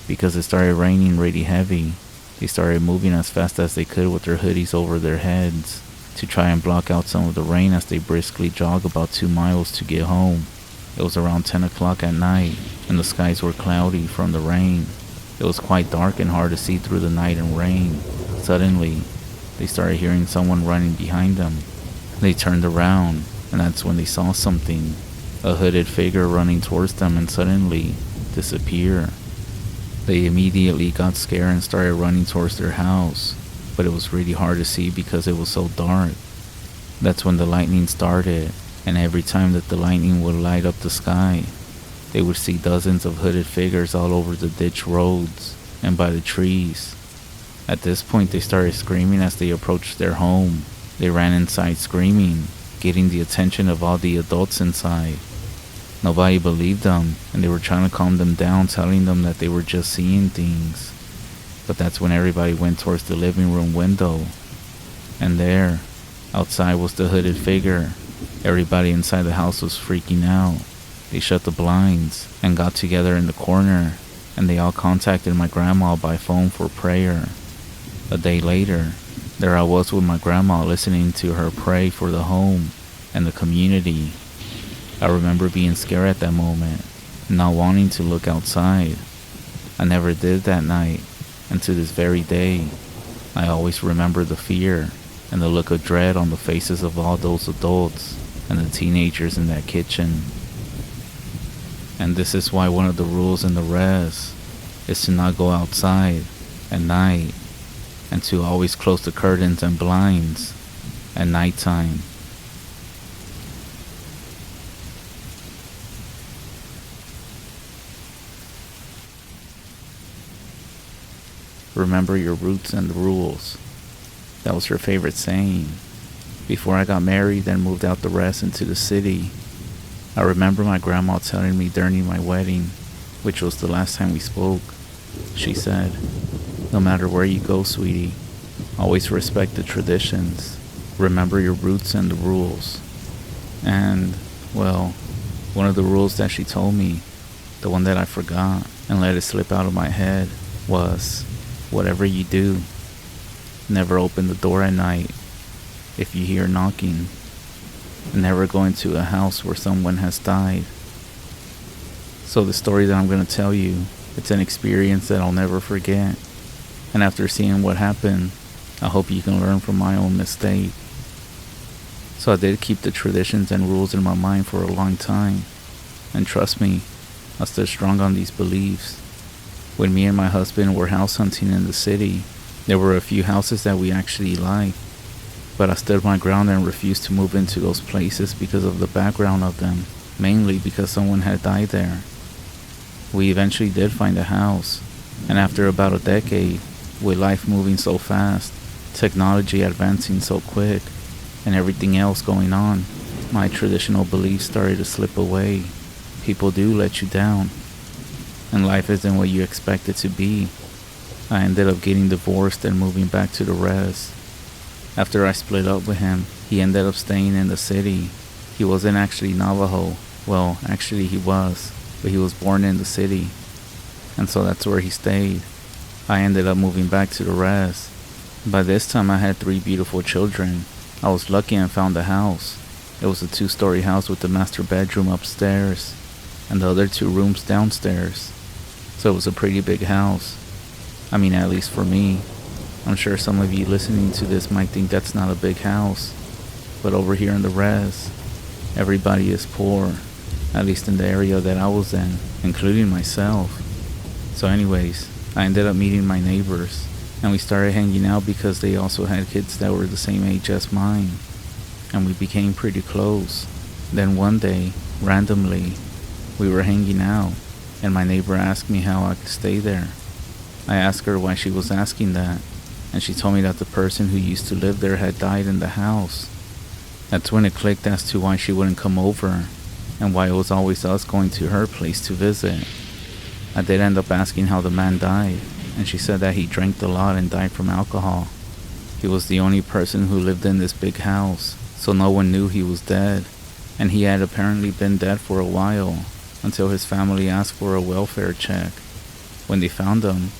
Because it started raining really heavy, they started moving as fast as they could with their hoodies over their heads to try and block out some of the rain as they briskly jogged about 2 miles to get home. It was around 10 o'clock at night, and the skies were cloudy from the rain. It was quite dark and hard to see through the night and rain. Suddenly, they started hearing someone running behind them. They turned around, and that's when they saw something, a hooded figure running towards them and suddenly disappear. They immediately got scared and started running towards their house, but it was really hard to see because it was so dark. That's when the lightning started, and every time that the lightning would light up the sky, they would see dozens of hooded figures all over the ditch roads and by the trees. At this point, they started screaming as they approached their home. They ran inside screaming, getting the attention of all the adults inside. Nobody believed them, and they were trying to calm them down, telling them that they were just seeing things. But that's when everybody went towards the living room window. And there, outside, was the hooded figure. Everybody inside the house was freaking out. They shut the blinds and got together in the corner, and they all contacted my grandma by phone for prayer. A day later, there I was with my grandma listening to her pray for the home and the community. I remember being scared at that moment, not wanting to look outside. I never did that night, and to this very day, I always remember the fear and the look of dread on the faces of all those adults and the teenagers in that kitchen. And this is why one of the rules in the res is to not go outside at night, and to always close the curtains and blinds at nighttime. Remember your roots and the rules. That was her favorite saying. Before I got married and moved out the rest into the city, I remember my grandma telling me during my wedding, which was the last time we spoke, she said, "No matter where you go, sweetie, always respect the traditions. Remember your roots and the rules." And, well, one of the rules that she told me, the one that I forgot and let it slip out of my head, was, whatever you do, never open the door at night if you hear knocking. Never go into a house where someone has died. So the story that I'm going to tell you, it's an experience that I'll never forget. And after seeing what happened, I hope you can learn from my own mistake. So I did keep the traditions and rules in my mind for a long time. And trust me, I stood strong on these beliefs. When me and my husband were house hunting in the city, there were a few houses that we actually liked. But I stood my ground and refused to move into those places because of the background of them, mainly because someone had died there. We eventually did find a house, and after about a decade, with life moving so fast, technology advancing so quick, and everything else going on, my traditional beliefs started to slip away. People do let you down, and life isn't what you expect it to be. I ended up getting divorced and moving back to the res. After I split up with him, he ended up staying in the city. He wasn't actually Navajo. Well, actually he was, but he was born in the city, and so that's where he stayed. I ended up moving back to the res. By this time I had 3 beautiful children. I was lucky and found a house. It was a 2-story house with the master bedroom upstairs and the other 2 rooms downstairs. So it was a pretty big house. I mean, at least for me. I'm sure some of you listening to this might think that's not a big house, but over here in the res, everybody is poor, at least in the area that I was in, including myself. So anyways, I ended up meeting my neighbors, and we started hanging out because they also had kids that were the same age as mine. and we became pretty close. Then one day, randomly, we were hanging out, and my neighbor asked me how I could stay there. I asked her why she was asking that, and she told me that the person who used to live there had died in the house. That's when it clicked as to why she wouldn't come over, and why it was always us going to her place to visit. I did end up asking how the man died, and she said that he drank a lot and died from alcohol. He was the only person who lived in this big house, so no one knew he was dead, and he had apparently been dead for a while, until his family asked for a welfare check. When they found him,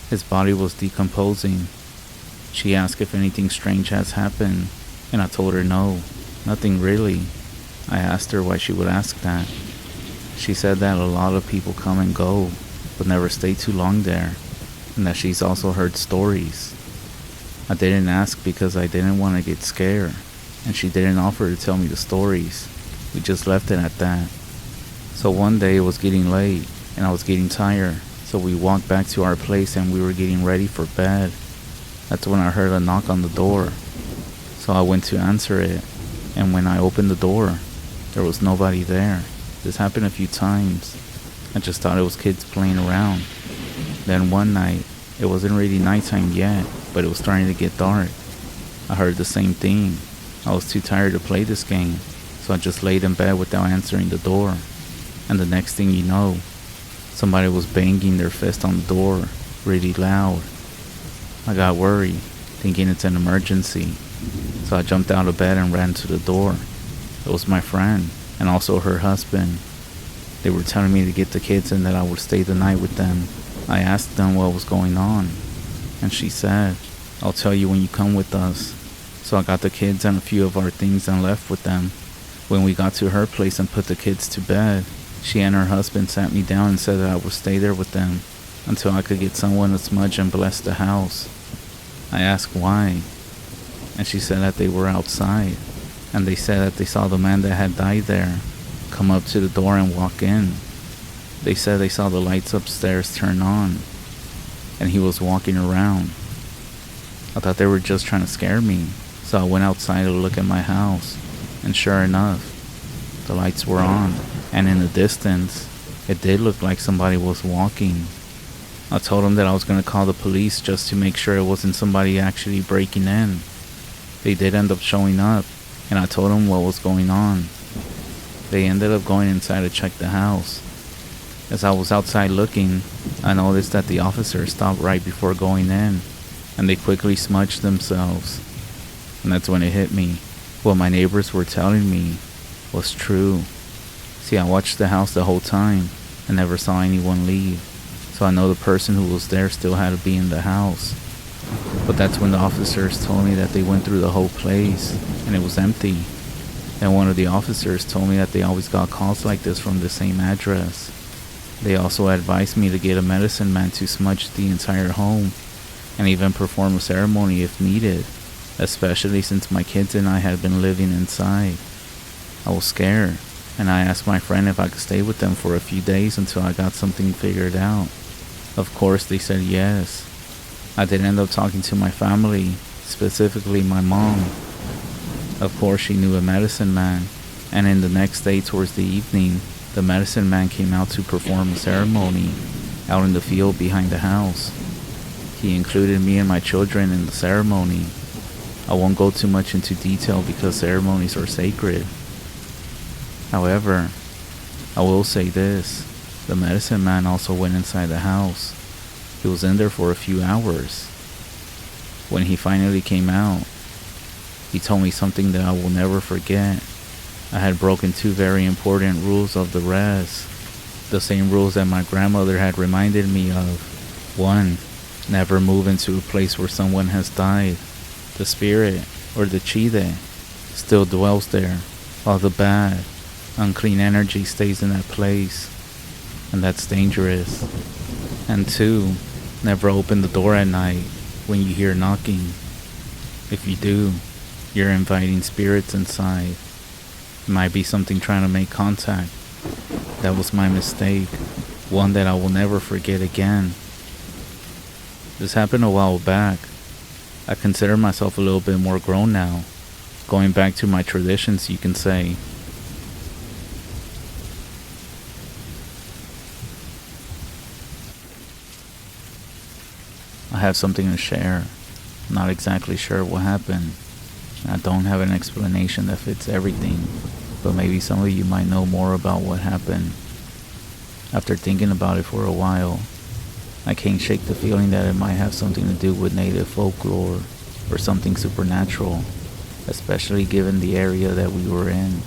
his body was decomposing. She asked if anything strange has happened, and I told her no, nothing really. I asked her why she would ask that. She said that a lot of people come and go, but never stay too long there, and that she's also heard stories. I didn't ask because I didn't want to get scared, and she didn't offer to tell me the stories. We just left it at that. So one day it was getting late, and I was getting tired, so we walked back to our place and we were getting ready for bed. That's when I heard a knock on the door. So I went to answer it, and when I opened the door, there was nobody there. This happened a few times. I just thought it was kids playing around. Then one night, it wasn't really nighttime yet, but it was starting to get dark. I heard the same thing. I was too tired to play this game, so I just laid in bed without answering the door. And the next thing you know, somebody was banging their fist on the door, really loud. I got worried, thinking it's an emergency, so I jumped out of bed and ran to the door. It was my friend, and also her husband. They were telling me to get the kids and that I would stay the night with them. I asked them what was going on, and she said, "I'll tell you when you come with us." So I got the kids and a few of our things and left with them. When we got to her place and put the kids to bed, she and her husband sat me down and said that I would stay there with them until I could get someone to smudge and bless the house. I asked why, and she said that they were outside, and they said that they saw the man that had died there come up to the door and walk in. They said they saw the lights upstairs turn on, and he was walking around. I thought they were just trying to scare me, so I went outside to look at my house, and sure enough, the lights were on, and in the distance, it did look like somebody was walking. I told them that I was going to call the police just to make sure it wasn't somebody actually breaking in. They did end up showing up, and I told them what was going on. They ended up going inside to check the house. As I was outside looking, I noticed that the officers stopped right before going in, and they quickly smudged themselves. And that's when it hit me. What my neighbors were telling me was true. See, I watched the house the whole time and never saw anyone leave, so I know the person who was there still had to be in the house. But that's when the officers told me that they went through the whole place and it was empty. And one of the officers told me that they always got calls like this from the same address. They also advised me to get a medicine man to smudge the entire home and even perform a ceremony if needed, especially since my kids and I had been living inside. I was scared, and I asked my friend if I could stay with them for a few days until I got something figured out. Of course, they said yes. I did end up talking to my family, specifically my mom. Of course, she knew a medicine man, and in the next day towards the evening, the medicine man came out to perform a ceremony out in the field behind the house. He included me and my children in the ceremony. I won't go too much into detail because ceremonies are sacred. However, I will say this, the medicine man also went inside the house. He was in there for a few hours. When he finally came out, he told me something that I will never forget. I had broken two very important rules of the res, the same rules that my grandmother had reminded me of. 1. Never move into a place where someone has died. The spirit, or the chide, still dwells there, while the bad, unclean energy stays in that place, and that's dangerous. And 2, never open the door at night when you hear knocking. If you do, you're inviting spirits inside. It might be something trying to make contact. That was my mistake, one that I will never forget again. This happened a while back. I consider myself a little bit more grown now, Going back to my traditions, you can say. I have something to share. I'm not exactly sure what happened. I don't have an explanation that fits everything, but maybe some of you might know more about what happened. After thinking about it for a while, I can't shake the feeling that it might have something to do with native folklore or something supernatural, especially given the area that we were in.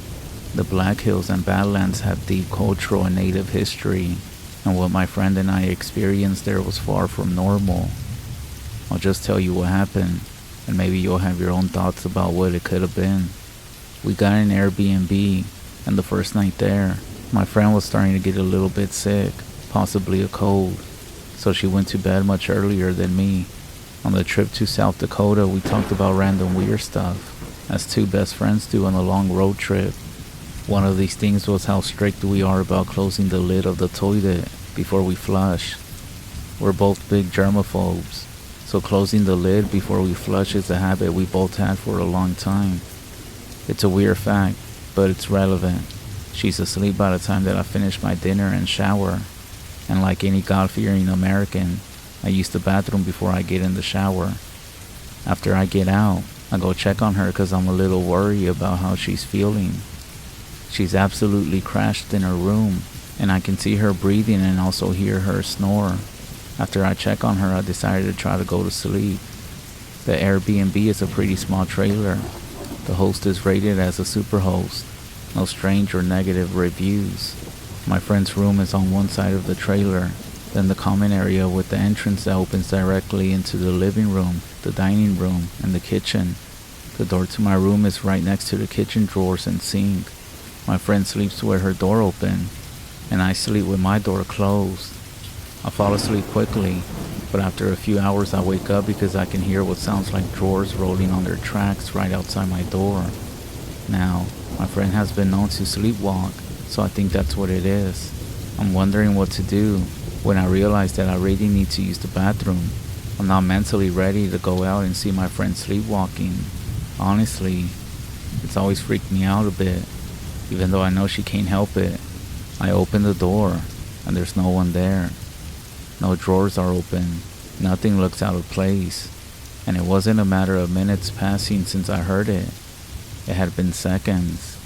The Black Hills and Badlands have deep cultural and native history, and what my friend and I experienced there was far from normal. I'll just tell you what happened, and maybe you'll have your own thoughts about what it could have been. We got an Airbnb, and the first night there, my friend was starting to get a little bit sick, possibly a cold, so she went to bed much earlier than me. On the trip to South Dakota, we talked about random weird stuff, as two best friends do on a long road trip. One of these things was how strict we are about closing the lid of the toilet before we flush. We're both big germaphobes, so closing the lid before we flush is a habit we both had for a long time. It's a weird fact, but it's relevant. She's asleep by the time that I finish my dinner and shower, and like any God-fearing American, I use the bathroom before I get in the shower. After I get out, I go check on her because I'm a little worried about how she's feeling. She's absolutely crashed in her room, and I can see her breathing and also hear her snore. After I check on her, I decided to try to go to sleep. The Airbnb is a pretty small trailer. The host is rated as a super host. No strange or negative reviews. My friend's room is on one side of the trailer, then the common area with the entrance that opens directly into the living room, the dining room, and the kitchen. The door to my room is right next to the kitchen drawers and sink. My friend sleeps with her door open, and I sleep with my door closed. I fall asleep quickly, but after a few hours I wake up because I can hear what sounds like drawers rolling on their tracks right outside my door. Now, my friend has been known to sleepwalk, so I think that's what it is. I'm wondering what to do when I realize that I really need to use the bathroom. I'm not mentally ready to go out and see my friend sleepwalking. Honestly, it's always freaked me out a bit, even though I know she can't help it. I open the door, and there's no one there. No drawers are open, nothing looks out of place, and it wasn't a matter of minutes passing since I heard it. It had been seconds.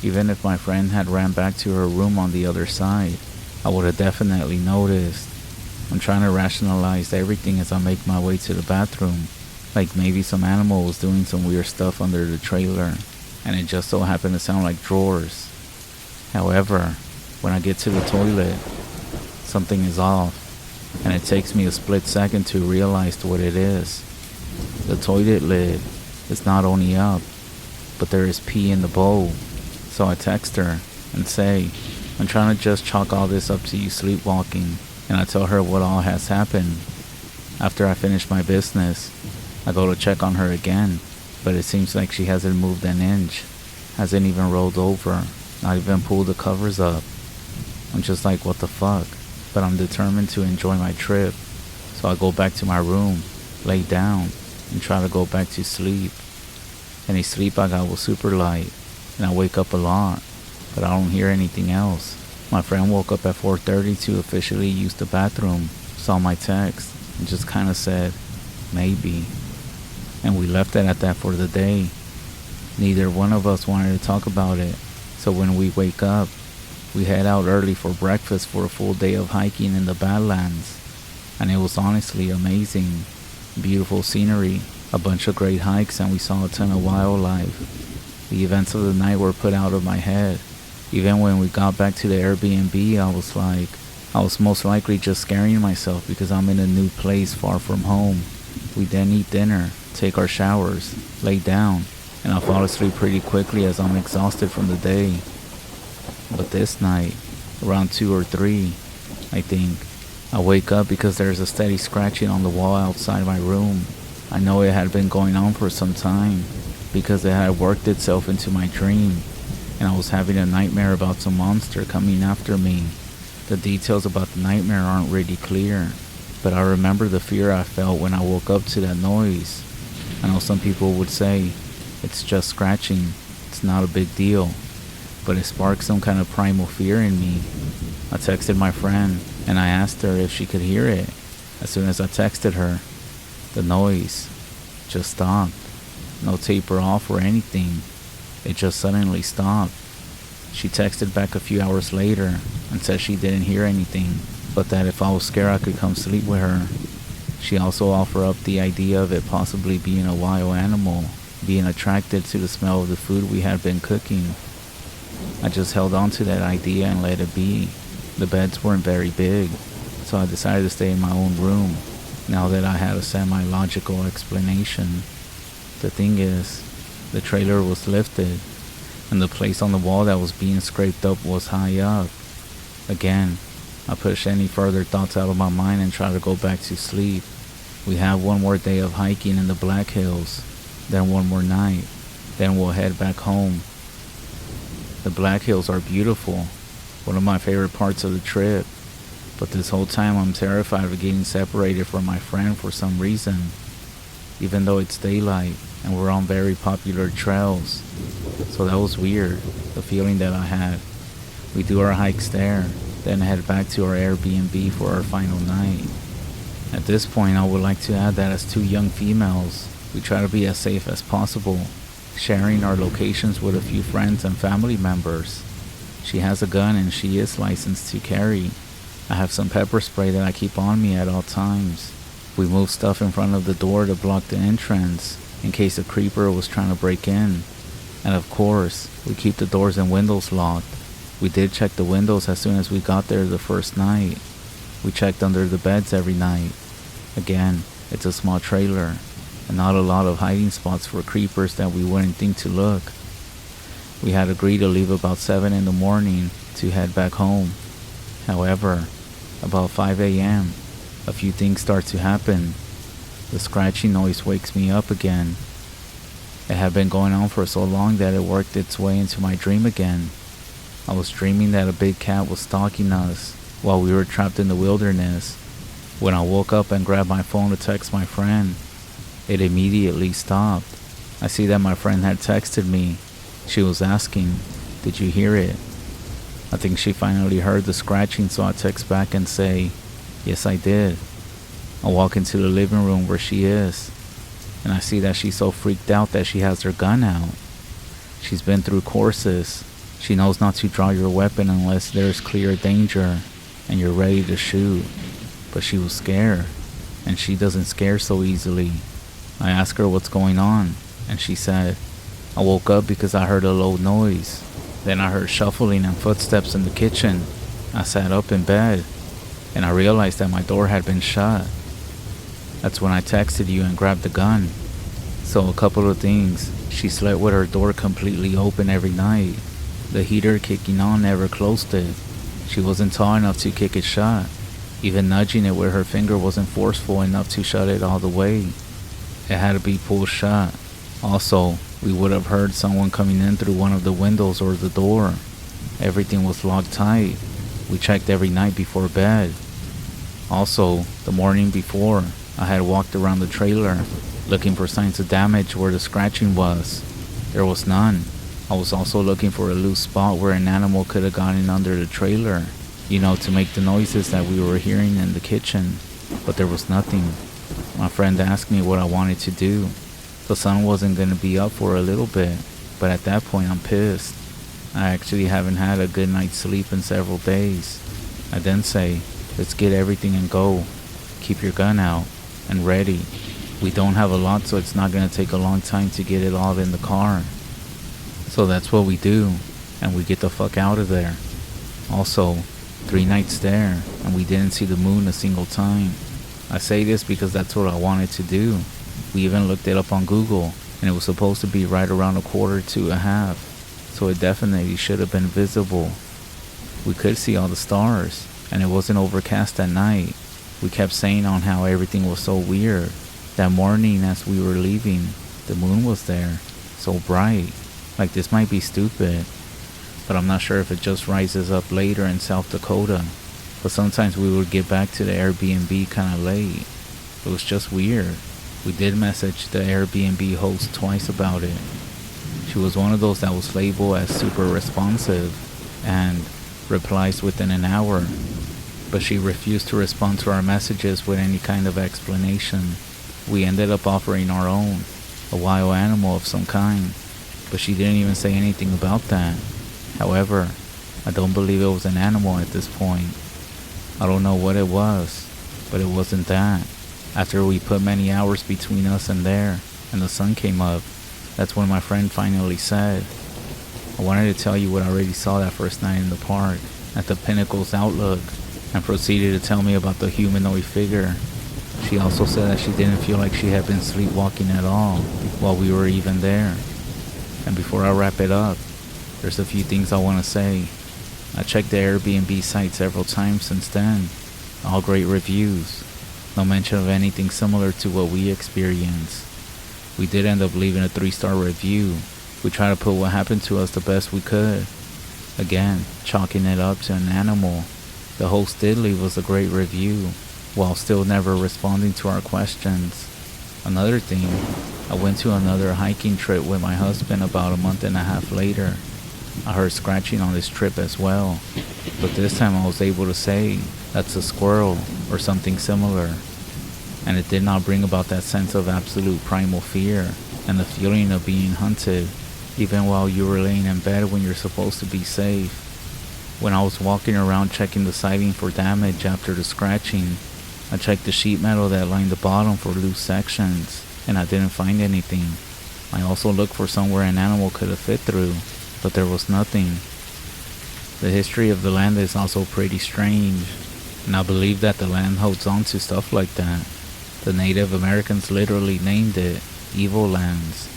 Even if my friend had ran back to her room on the other side, I would have definitely noticed. I'm trying to rationalize everything as I make my way to the bathroom, like maybe some animal was doing some weird stuff under the trailer, and it just so happened to sound like drawers. However, when I get to the toilet, something is off, and it takes me a split second to realize what it is. The toilet lid is not only up, but there is pee in the bowl. So I text her and say, I'm trying to just chalk all this up to you sleepwalking, and I tell her what all has happened. After I finish my business, I go to check on her again, but it seems like she hasn't moved an inch, hasn't even rolled over, not even pulled the covers up. I'm just like, what the fuck? But I'm determined to enjoy my trip, so I go back to my room, lay down, and try to go back to sleep. Any sleep I got was super light, and I wake up a lot, but I don't hear anything else. My friend woke up at 4:30 to officially use the bathroom, saw my text, and just kinda said, maybe. And we left it at that for the day. Neither one of us wanted to talk about it, so when we wake up, we head out early for breakfast for a full day of hiking in the Badlands, and it was honestly amazing. Beautiful scenery, a bunch of great hikes, and we saw a ton of wildlife. The events of the night were put out of my head. Even when we got back to the Airbnb, I was most likely just scaring myself because I'm in a new place far from home. We then eat dinner, take our showers, lay down, and I fall asleep pretty quickly as I'm exhausted from the day. But this night, around 2 or 3, I think, I wake up because there's a steady scratching on the wall outside my room. I know it had been going on for some time, because it had worked itself into my dream, and I was having a nightmare about some monster coming after me. The details about the nightmare aren't really clear, but I remember the fear I felt when I woke up to that noise. I know some people would say, It's just scratching. It's not a big deal. But it sparked some kind of primal fear in me. I texted my friend and I asked her if she could hear it. As soon as I texted her, the noise just stopped. No taper off or anything. It just suddenly stopped. She texted back a few hours later and said she didn't hear anything, but that if I was scared I could come sleep with her. She also offered up the idea of it possibly being a wild animal, being attracted to the smell of the food we had been cooking. I just held on to that idea and let it be. The beds weren't very big, so I decided to stay in my own room, now that I had a semi-logical explanation. The thing is, the trailer was lifted, and the place on the wall that was being scraped up was high up. Again, I pushed any further thoughts out of my mind and tried to go back to sleep. We have one more day of hiking in the Black Hills, then one more night, then we'll head back home. The Black Hills are beautiful, one of my favorite parts of the trip, but this whole time I'm terrified of getting separated from my friend for some reason, even though it's daylight and we're on very popular trails. So that was weird, the feeling that I had. We do our hikes there, then head back to our Airbnb for our final night. At this point, I would like to add that as two young females, we try to be as safe as possible, sharing our locations with a few friends and family members. She has a gun and she is licensed to carry. I have some pepper spray that I keep on me at all times. We move stuff in front of the door to block the entrance, in case a creeper was trying to break in. And of course, we keep the doors and windows locked. We did check the windows as soon as we got there the first night. We checked under the beds every night. Again, it's a small trailer, and not a lot of hiding spots for creepers that we wouldn't think to look. We had agreed to leave about 7 in the morning to head back home. However, about 5 a.m., a few things start to happen. The scratching noise wakes me up again. It had been going on for so long that it worked its way into my dream again. I was dreaming that a big cat was stalking us while we were trapped in the wilderness. When I woke up and grabbed my phone to text my friend, it immediately stopped. I see that my friend had texted me. She was asking, "Did you hear it?" I think she finally heard the scratching, so I text back and say, "Yes, I did." I walk into the living room where she is, and I see that she's so freaked out that she has her gun out. She's been through courses. She knows not to draw your weapon unless there's clear danger and you're ready to shoot. But she was scared, and she doesn't scare so easily. I asked her what's going on, and she said, "I woke up because I heard a low noise. Then I heard shuffling and footsteps in the kitchen. I sat up in bed, and I realized that my door had been shut. That's when I texted you and grabbed the gun." So a couple of things. She slept with her door completely open every night. The heater kicking on never closed it. She wasn't tall enough to kick it shut. Even nudging it with her finger wasn't forceful enough to shut it all the way. It had to be pulled shut. Also, we would have heard someone coming in through one of the windows or the door. Everything was locked tight. We checked every night before bed. Also, the morning before, I had walked around the trailer, looking for signs of damage where the scratching was. There was none. I was also looking for a loose spot where an animal could have gotten under the trailer, to make the noises that we were hearing in the kitchen, but there was nothing. My friend asked me what I wanted to do. The sun wasn't going to be up for a little bit, but at that point I'm pissed. I actually haven't had a good night's sleep in several days. I then say, "Let's get everything and go. Keep your gun out and ready. We don't have a lot, so it's not going to take a long time to get it all in the car." So that's what we do, and we get the fuck out of there. Also, 3 nights there, and we didn't see the moon a single time. I say this because that's what I wanted to do. We even looked it up on Google, and it was supposed to be right around 1/4 to 1/2, so it definitely should have been visible. We could see all the stars, and it wasn't overcast at night. We kept saying on how everything was so weird. That morning as we were leaving, the moon was there, so bright. Like, this might be stupid, but I'm not sure if it just rises up later in South Dakota. But sometimes we would get back to the Airbnb kind of late. It was just weird. We did message the Airbnb host twice about it, She was one of those that was labeled as super responsive and replies within an hour, but she refused to respond to our messages with any kind of explanation. We ended up offering our own, a wild animal of some kind, but she didn't even say anything about that. However, I don't believe it was an animal at this point. I don't know what it was, but it wasn't that. After we put many hours between us and there, and the sun came up, that's when my friend finally said, I wanted to tell you what I already saw that first night in the park, at the Pinnacle's Outlook, and proceeded to tell me about the humanoid figure. She also said that she didn't feel like she had been sleepwalking at all while we were even there. And before I wrap it up, there's a few things I want to say. I checked the Airbnb site several times since then. All great reviews. No mention of anything similar to what we experienced. We did end up leaving a 3-star review. We tried to put what happened to us the best we could. Again, chalking it up to an animal. The host did leave us a great review, while still never responding to our questions. Another thing, I went to another hiking trip with my husband about a month and a half later. I heard scratching on this trip as well, but this time I was able to say that's a squirrel or something similar, and it did not bring about that sense of absolute primal fear and the feeling of being hunted, even while you were laying in bed when you're supposed to be safe. When I was walking around checking the siding for damage after the scratching, I checked the sheet metal that lined the bottom for loose sections, and I didn't find anything. I also looked for somewhere an animal could have fit through, but there was nothing. The history of the land is also pretty strange, and I believe that the land holds on to stuff like that. The Native Americans literally named it Evil Lands,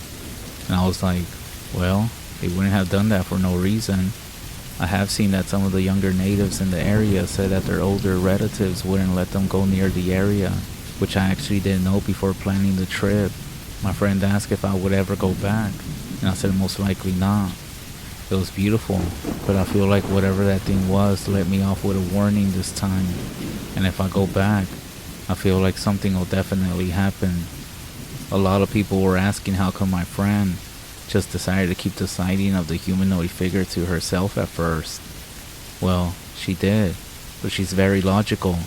and I was like, well, they wouldn't have done that for no reason. I have seen that some of the younger natives in the area said that their older relatives wouldn't let them go near the area, which I actually didn't know before planning the trip. My friend asked if I would ever go back, and I said most likely not. It was beautiful, but I feel like whatever that thing was let me off with a warning this time, and if I go back, I feel like something will definitely happen. A lot of people were asking how come my friend just decided to keep the sighting of the humanoid figure to herself at first. Well, she did, but she's very logical,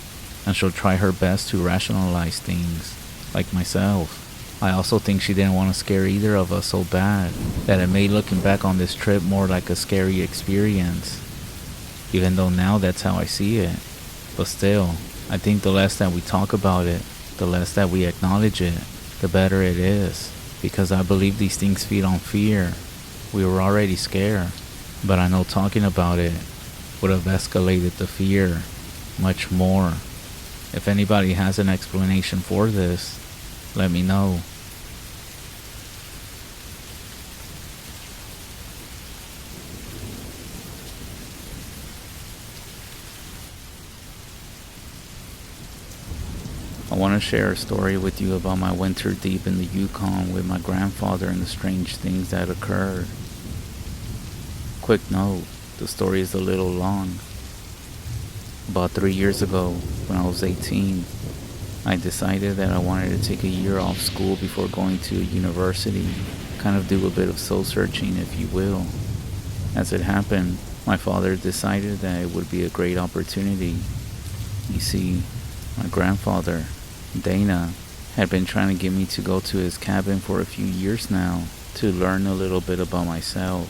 and she'll try her best to rationalize things, like myself. I also think she didn't want to scare either of us so bad that it made looking back on this trip more like a scary experience, even though now that's how I see it. But still, I think the less that we talk about it, the less that we acknowledge it, the better it is. Because I believe these things feed on fear. We were already scared, but I know talking about it would have escalated the fear much more. If anybody has an explanation for this, let me know. I want to share a story with you about my winter deep in the Yukon with my grandfather and the strange things that occurred. Quick note, the story is a little long. About 3 years ago, when I was 18, I decided that I wanted to take a year off school before going to a university, kind of do a bit of soul searching, if you will. As it happened, my father decided that it would be a great opportunity. You see, my grandfather, Dana, had been trying to get me to go to his cabin for a few years now to learn a little bit about myself.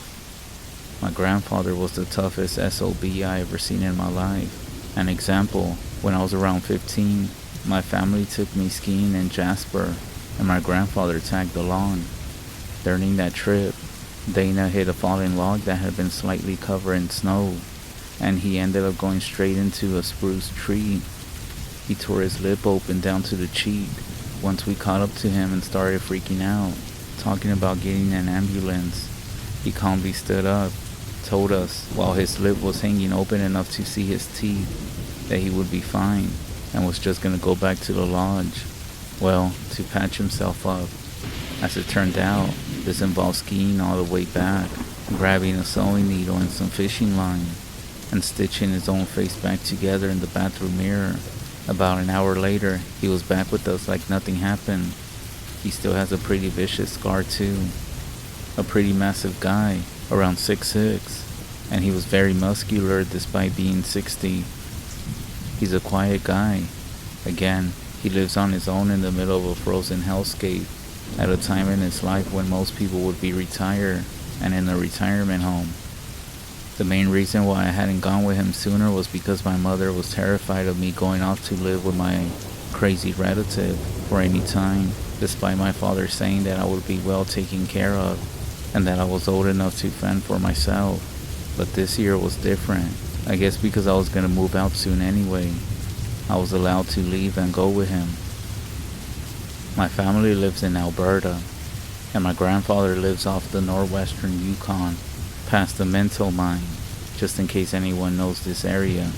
My grandfather was the toughest SOB I ever seen in my life. An example, when I was around 15, my family took me skiing in Jasper, and my grandfather tagged along. During that trip, Dana hit a fallen log that had been slightly covered in snow, and he ended up going straight into a spruce tree. He tore his lip open down to the cheek. Once we caught up to him and started freaking out, talking about getting an ambulance, he calmly stood up, told us, while his lip was hanging open enough to see his teeth, that he would be fine, and was just gonna go back to the lodge. Well, to patch himself up. As it turned out, this involved skiing all the way back, grabbing a sewing needle and some fishing line, and stitching his own face back together in the bathroom mirror. About an hour later, he was back with us like nothing happened. He still has a pretty vicious scar too. a pretty massive guy, around 6'6", and he was very muscular despite being 60. He's a quiet guy. Again, he lives on his own in the middle of a frozen hellscape at a time in his life when most people would be retired and in a retirement home. The main reason why I hadn't gone with him sooner was because my mother was terrified of me going off to live with my crazy relative for any time, despite my father saying that I would be well taken care of and that I was old enough to fend for myself. But this year was different. I guess because I was going to move out soon anyway. I was allowed to leave and go with him. My family lives in Alberta, and my grandfather lives off the northwestern Yukon, past the Minto mine, just in case anyone knows this area.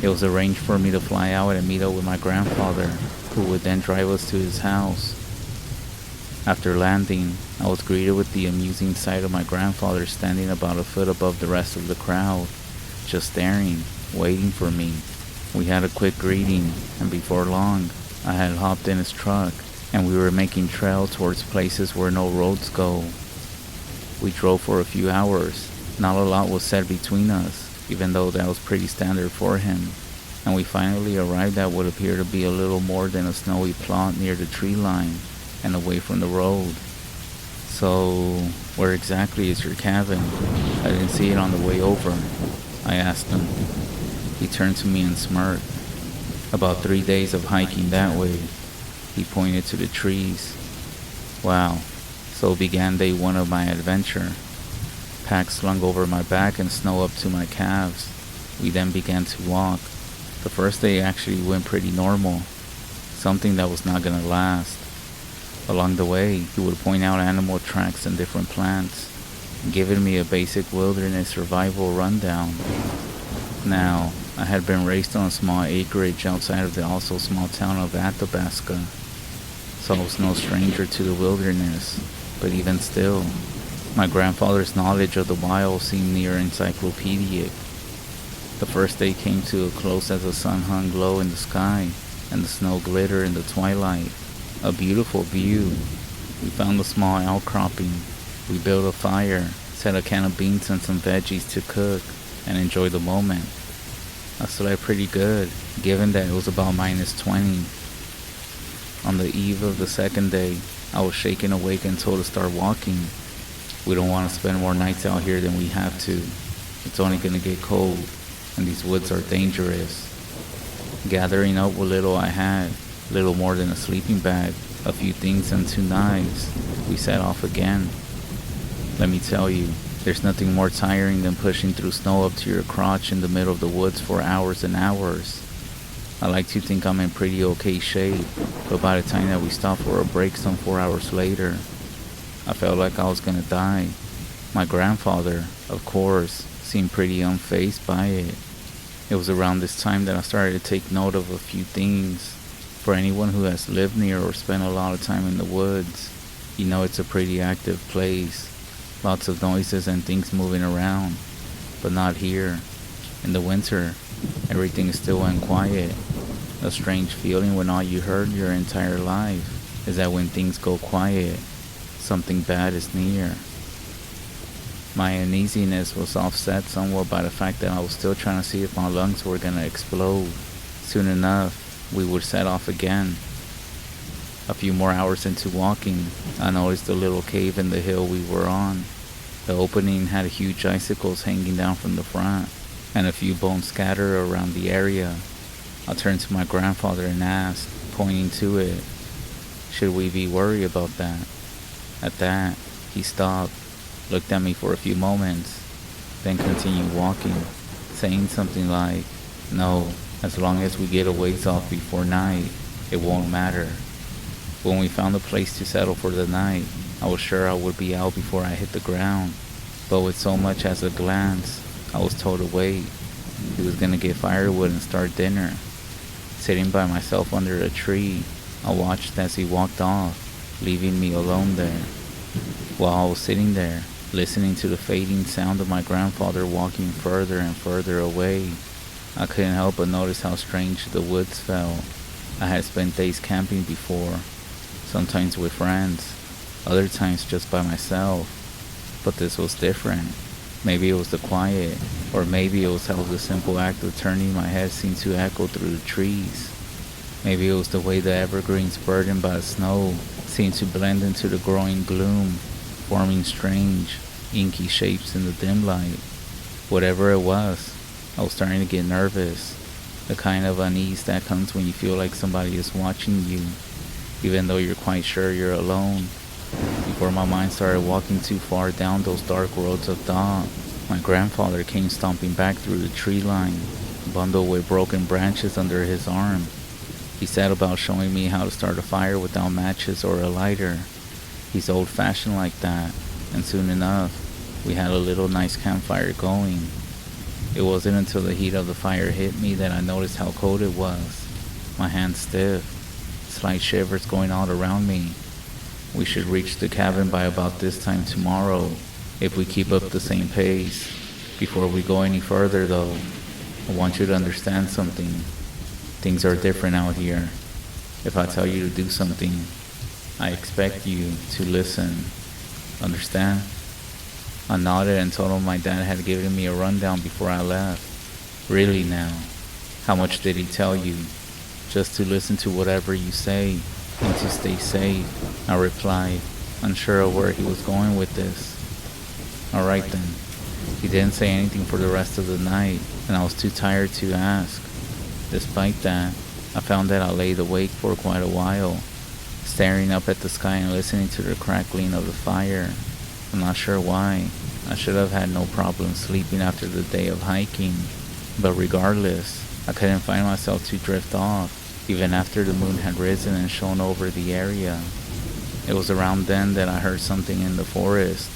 It was arranged for me to fly out and meet up with my grandfather, who would then drive us to his house. After landing, I was greeted with the amusing sight of my grandfather standing about a foot above the rest of the crowd, just staring, waiting for me. We had a quick greeting, and before long, I had hopped in his truck, and we were making trail towards places where no roads go. We drove for a few hours. Not a lot was said between us, even though that was pretty standard for him, and we finally arrived at what appeared to be a little more than a snowy plot near the tree line and away from the road. So, where exactly is your cabin? I didn't see it on the way over, I asked him. He turned to me and smirked. About 3 days of hiking that way. He pointed to the trees. Wow. So began day one of my adventure. Pack slung over my back and snow up to my calves. We then began to walk. The first day actually went pretty normal. Something that was not gonna last. Along the way, he would point out animal tracks and different plants, giving me a basic wilderness survival rundown. Now, I had been raised on a small acreage outside of the also small town of Athabasca, so I was no stranger to the wilderness. But even still, my grandfather's knowledge of the wild seemed near encyclopedic. The first day came to a close as the sun hung low in the sky and the snow glittered in the twilight. A beautiful view. We found a small outcropping. We built a fire, set a can of beans and some veggies to cook, and enjoyed the moment. I slept pretty good, given that it was about -20. On the eve of the second day, I was shaken awake and told to start walking. We don't want to spend more nights out here than we have to. It's only going to get cold, and these woods are dangerous. Gathering up what little I had, little more than a sleeping bag, a few things and 2 knives, we set off again. Let me tell you, there's nothing more tiring than pushing through snow up to your crotch in the middle of the woods for hours and hours. I like to think I'm in pretty okay shape, but by the time that we stopped for a break some 4 hours later, I felt like I was gonna die. My grandfather, of course, seemed pretty unfazed by it. It was around this time that I started to take note of a few things. For anyone who has lived near or spent a lot of time in the woods, you know it's a pretty active place. Lots of noises and things moving around, but not here. In the winter, everything is still and quiet. A strange feeling when all you heard your entire life is that when things go quiet, something bad is near. My uneasiness was offset somewhat by the fact that I was still trying to see if my lungs were gonna explode. Soon enough, we would set off again. A few more hours into walking, I noticed a little cave in the hill we were on. The opening had huge icicles hanging down from the front, and a few bones scattered around the area. I turned to my grandfather and asked, pointing to it, should we be worried about that? At that, he stopped, looked at me for a few moments, then continued walking, saying something like, no, as long as we get a ways off before night, it won't matter. When we found a place to settle for the night, I was sure I would be out before I hit the ground, but with so much as a glance, I was told to wait. He was gonna get firewood and start dinner. Sitting by myself under a tree, I watched as he walked off, leaving me alone there. While I was sitting there, listening to the fading sound of my grandfather walking further and further away, I couldn't help but notice how strange the woods felt. I had spent days camping before, sometimes with friends, other times just by myself, But this was different. Maybe it was the quiet, or maybe it was how the simple act of turning my head seemed to echo through the trees. Maybe it was the way the evergreens burdened by the snow seemed to blend into the growing gloom, forming strange, inky shapes in the dim light. Whatever it was, I was starting to get nervous, the kind of unease that comes when you feel like somebody is watching you, even though you're quite sure you're alone. Before my mind started walking too far down those dark roads of thought, my grandfather came stomping back through the tree line, bundled with broken branches under his arm. He set about showing me how to start a fire without matches or a lighter. He's old-fashioned like that, and soon enough, we had a little nice campfire going. It wasn't until the heat of the fire hit me that I noticed how cold it was. My hands stiff, slight shivers going all around me. We should reach the cabin by about this time tomorrow, if we keep up the same pace. Before we go any further though, I want you to understand something. Things are different out here. If I tell you to do something, I expect you to listen. Understand? I nodded and told him my dad had given me a rundown before I left. Really now? How much did he tell you? Just to listen to whatever you say and to stay safe, I replied, unsure of where he was going with this. Alright then. He didn't say anything for the rest of the night, and I was too tired to ask. Despite that, I found that I laid awake for quite a while, staring up at the sky and listening to the crackling of the fire. I'm not sure why. I should have had no problem sleeping after the day of hiking, but regardless, I couldn't find myself to drift off, even after the moon had risen and shone over the area. It was around then that I heard something in the forest,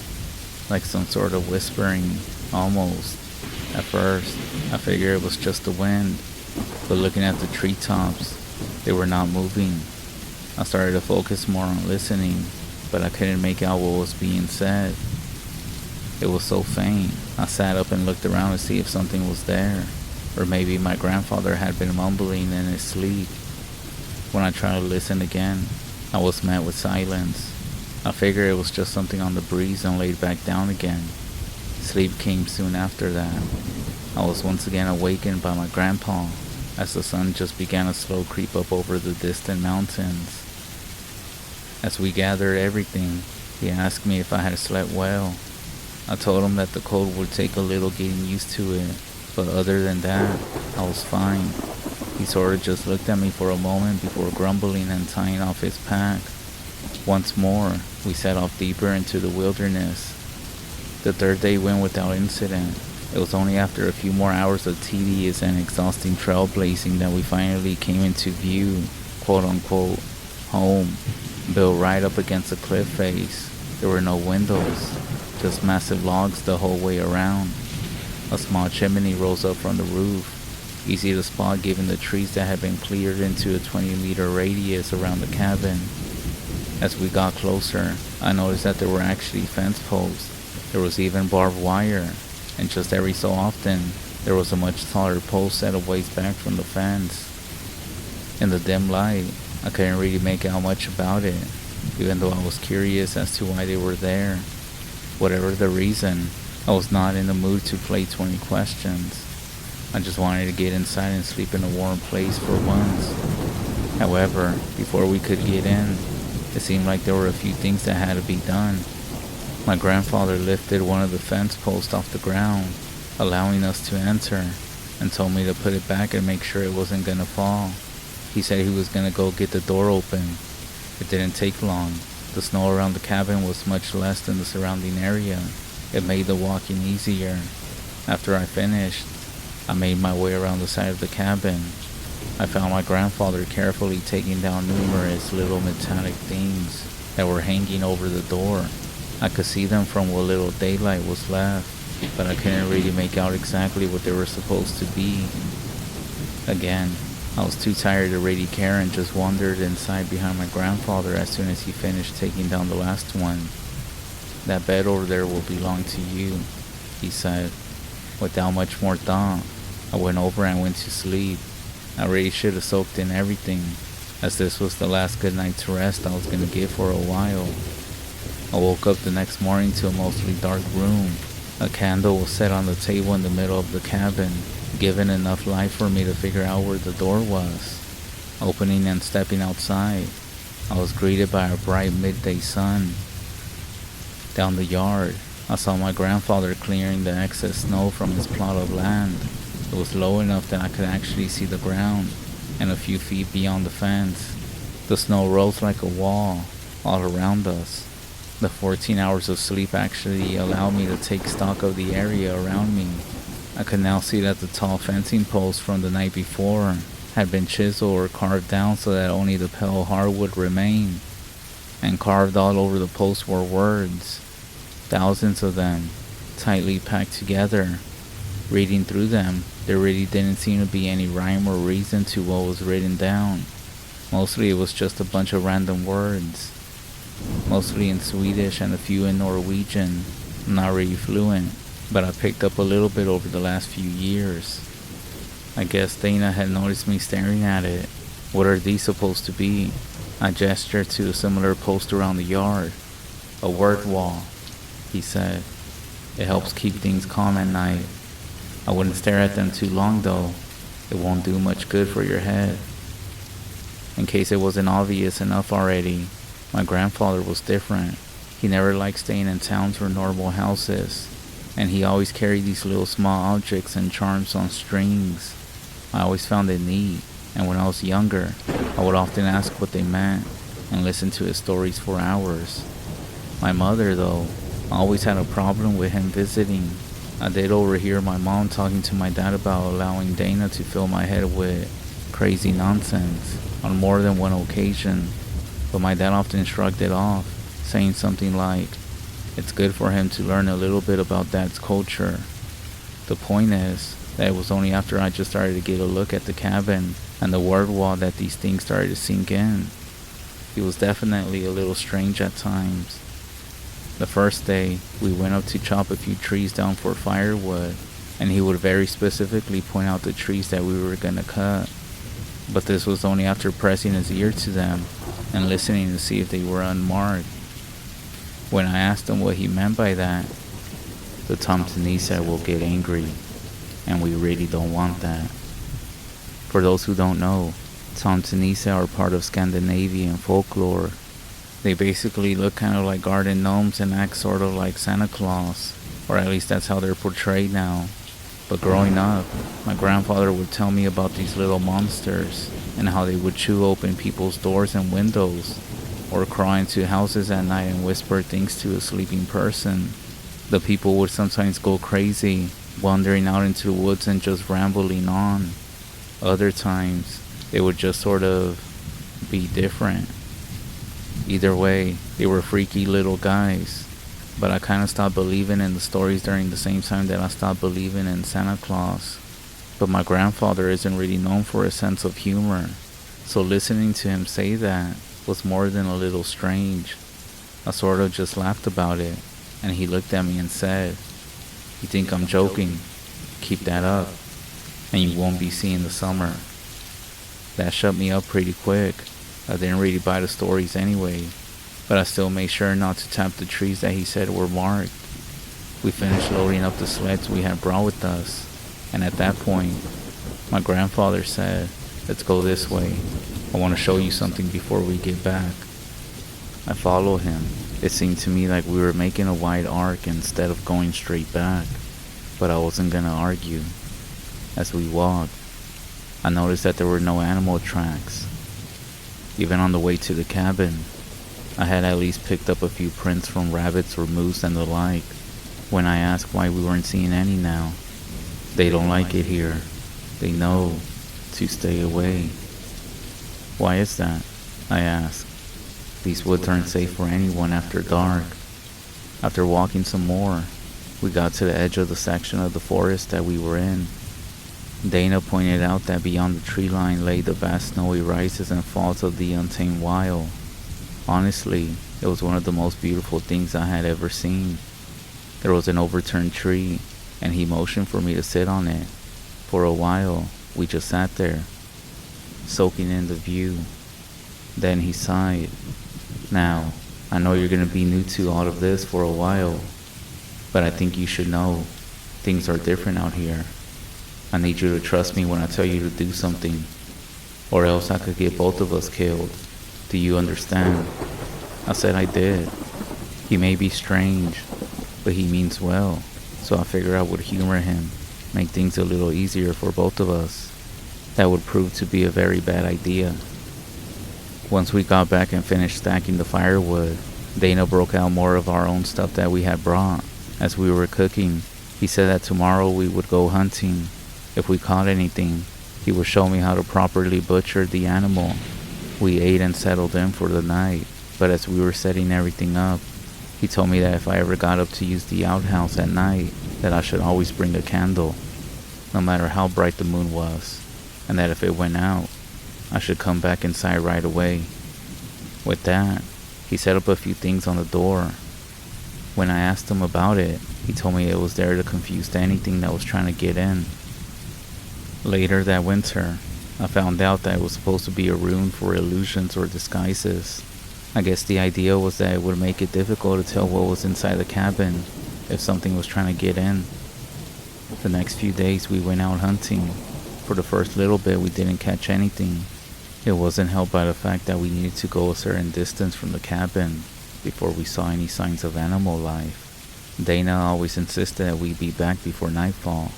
like some sort of whispering, almost. At first, I figured it was just the wind, but looking at the treetops, they were not moving. I started to focus more on listening, but I couldn't make out what was being said. It was so faint. I sat up and looked around to see if something was there, or maybe my grandfather had been mumbling in his sleep. When I tried to listen again, I was met with silence. I figured it was just something on the breeze and laid back down again. Sleep came soon after that. I was once again awakened by my grandpa as the sun just began a slow creep up over the distant mountains. As we gathered everything, he asked me if I had slept well. I told him that the cold would take a little getting used to it, but other than that, I was fine. He sort of just looked at me for a moment before grumbling and tying off his pack. Once more, we set off deeper into the wilderness. The third day went without incident. It was only after a few more hours of tedious and exhausting trailblazing that we finally came into view, quote-unquote, home, built right up against a cliff face. There were no windows, just massive logs the whole way around. A small chimney rose up from the roof, easy to spot given the trees that had been cleared into a 20-meter radius around the cabin. As we got closer, I noticed that there were actually fence posts. There was even barbed wire, and just every so often, there was a much taller post set a ways back from the fence. In the dim light, I couldn't really make out much about it, even though I was curious as to why they were there. Whatever the reason, I was not in the mood to play 20 questions. I just wanted to get inside and sleep in a warm place for once. However, before we could get in, it seemed like there were a few things that had to be done. My grandfather lifted one of the fence posts off the ground, allowing us to enter, and told me to put it back and make sure it wasn't gonna fall. He said he was gonna go get the door open. It didn't take long. The snow around the cabin was much less than the surrounding area. It made the walking easier. After I finished, I made my way around the side of the cabin. I found my grandfather carefully taking down numerous little metallic things that were hanging over the door. I could see them from what little daylight was left, but I couldn't really make out exactly what they were supposed to be. Again, I was too tired to really care and just wandered inside behind my grandfather as soon as he finished taking down the last one. "That bed over there will belong to you," he said. Without much more thought, I went over and went to sleep. I really should have soaked in everything, as this was the last good night's rest I was going to get for a while. I woke up the next morning to a mostly dark room. A candle was set on the table in the middle of the cabin, giving enough light for me to figure out where the door was. Opening and stepping outside, I was greeted by a bright midday sun. Down the yard, I saw my grandfather clearing the excess snow from his plot of land. It was low enough that I could actually see the ground, and a few feet beyond the fence. The snow rose like a wall all around us. The 14 hours of sleep actually allowed me to take stock of the area around me. I could now see that the tall fencing posts from the night before had been chiseled or carved down so that only the pale hardwood remained. And carved all over the posts were words, thousands of them, tightly packed together. Reading through them, there really didn't seem to be any rhyme or reason to what was written down. Mostly it was just a bunch of random words. Mostly in Swedish and a few in Norwegian. I'm not really fluent, but I picked up a little bit over the last few years. I guess Dana had noticed me staring at it. What are these supposed to be? I gestured to a similar poster on the yard. A word wall, he said. It helps keep things calm at night. I wouldn't stare at them too long though. It won't do much good for your head. In case it wasn't obvious enough already, my grandfather was different. He never liked staying in towns or normal houses, and he always carried these little small objects and charms on strings. I always found it neat, and when I was younger, I would often ask what they meant and listen to his stories for hours. My mother, though, always had a problem with him visiting. I did overhear my mom talking to my dad about allowing Dana to fill my head with crazy nonsense on more than one occasion, but my dad often shrugged it off, saying something like, it's good for him to learn a little bit about Dad's culture. The point is that it was only after I just started to get a look at the cabin and the word wall that these things started to sink in. He was definitely a little strange at times. The first day, we went up to chop a few trees down for firewood, and he would very specifically point out the trees that we were gonna cut. But this was only after pressing his ear to them and listening to see if they were unmarked. When I asked him what he meant by that, the Tomtanisa will get angry, and we really don't want that. For those who don't know, Tomtanisa are part of Scandinavian folklore. They basically look kind of like garden gnomes and act sort of like Santa Claus, or at least that's how they're portrayed now. But growing up, my grandfather would tell me about these little monsters and how they would chew open people's doors and windows, or crawl into houses at night and whisper things to a sleeping person. The people would sometimes go crazy, wandering out into the woods and just rambling on. Other times, they would just sort of be different. Either way, they were freaky little guys. But I kind of stopped believing in the stories during the same time that I stopped believing in Santa Claus. But my grandfather isn't really known for a sense of humor, so listening to him say that was more than a little strange. I sort of just laughed about it, and he looked at me and said, "You think I'm joking? Keep that up, and you won't be seeing the summer." That shut me up pretty quick. I didn't really buy the stories anyway, but I still made sure not to tap the trees that he said were marked. We finished loading up the sleds we had brought with us, and at that point, my grandfather said, "Let's go this way. I want to show you something before we get back." I followed him. It seemed to me like we were making a wide arc instead of going straight back, but I wasn't gonna argue. As we walked, I noticed that there were no animal tracks. Even on the way to the cabin, I had at least picked up a few prints from rabbits or moose and the like. When I asked why we weren't seeing any now, "They don't like it here. They know to stay away." "Why is that?" I asked. "These woods aren't safe for anyone after dark." After walking some more, we got to the edge of the section of the forest that we were in. Dana pointed out that beyond the tree line lay the vast snowy rises and falls of the untamed wild. Honestly, it was one of the most beautiful things I had ever seen. There was an overturned tree, and he motioned for me to sit on it. For a while, we just sat there, soaking in the view. Then he sighed. "Now, I know you're gonna be new to all of this for a while, but I think you should know things are different out here. I need you to trust me when I tell you to do something, or else I could get both of us killed. Do you understand?" I said I did. He may be strange, but he means well, so I figured I would humor him, make things a little easier for both of us. That would prove to be a very bad idea. Once we got back and finished stacking the firewood, Dana broke out more of our own stuff that we had brought. As we were cooking, he said that tomorrow we would go hunting. If we caught anything, he would show me how to properly butcher the animal. We ate and settled in for the night, but as we were setting everything up, he told me that if I ever got up to use the outhouse at night, that I should always bring a candle, no matter how bright the moon was, and that if it went out, I should come back inside right away. With that, he set up a few things on the door. When I asked him about it, he told me it was there to confuse anything that was trying to get in. Later that winter, I found out that it was supposed to be a room for illusions or disguises. I guess the idea was that it would make it difficult to tell what was inside the cabin if something was trying to get in. The next few days we went out hunting. For the first little bit we didn't catch anything. It wasn't helped by the fact that we needed to go a certain distance from the cabin before we saw any signs of animal life. Dana always insisted that we be back before nightfall.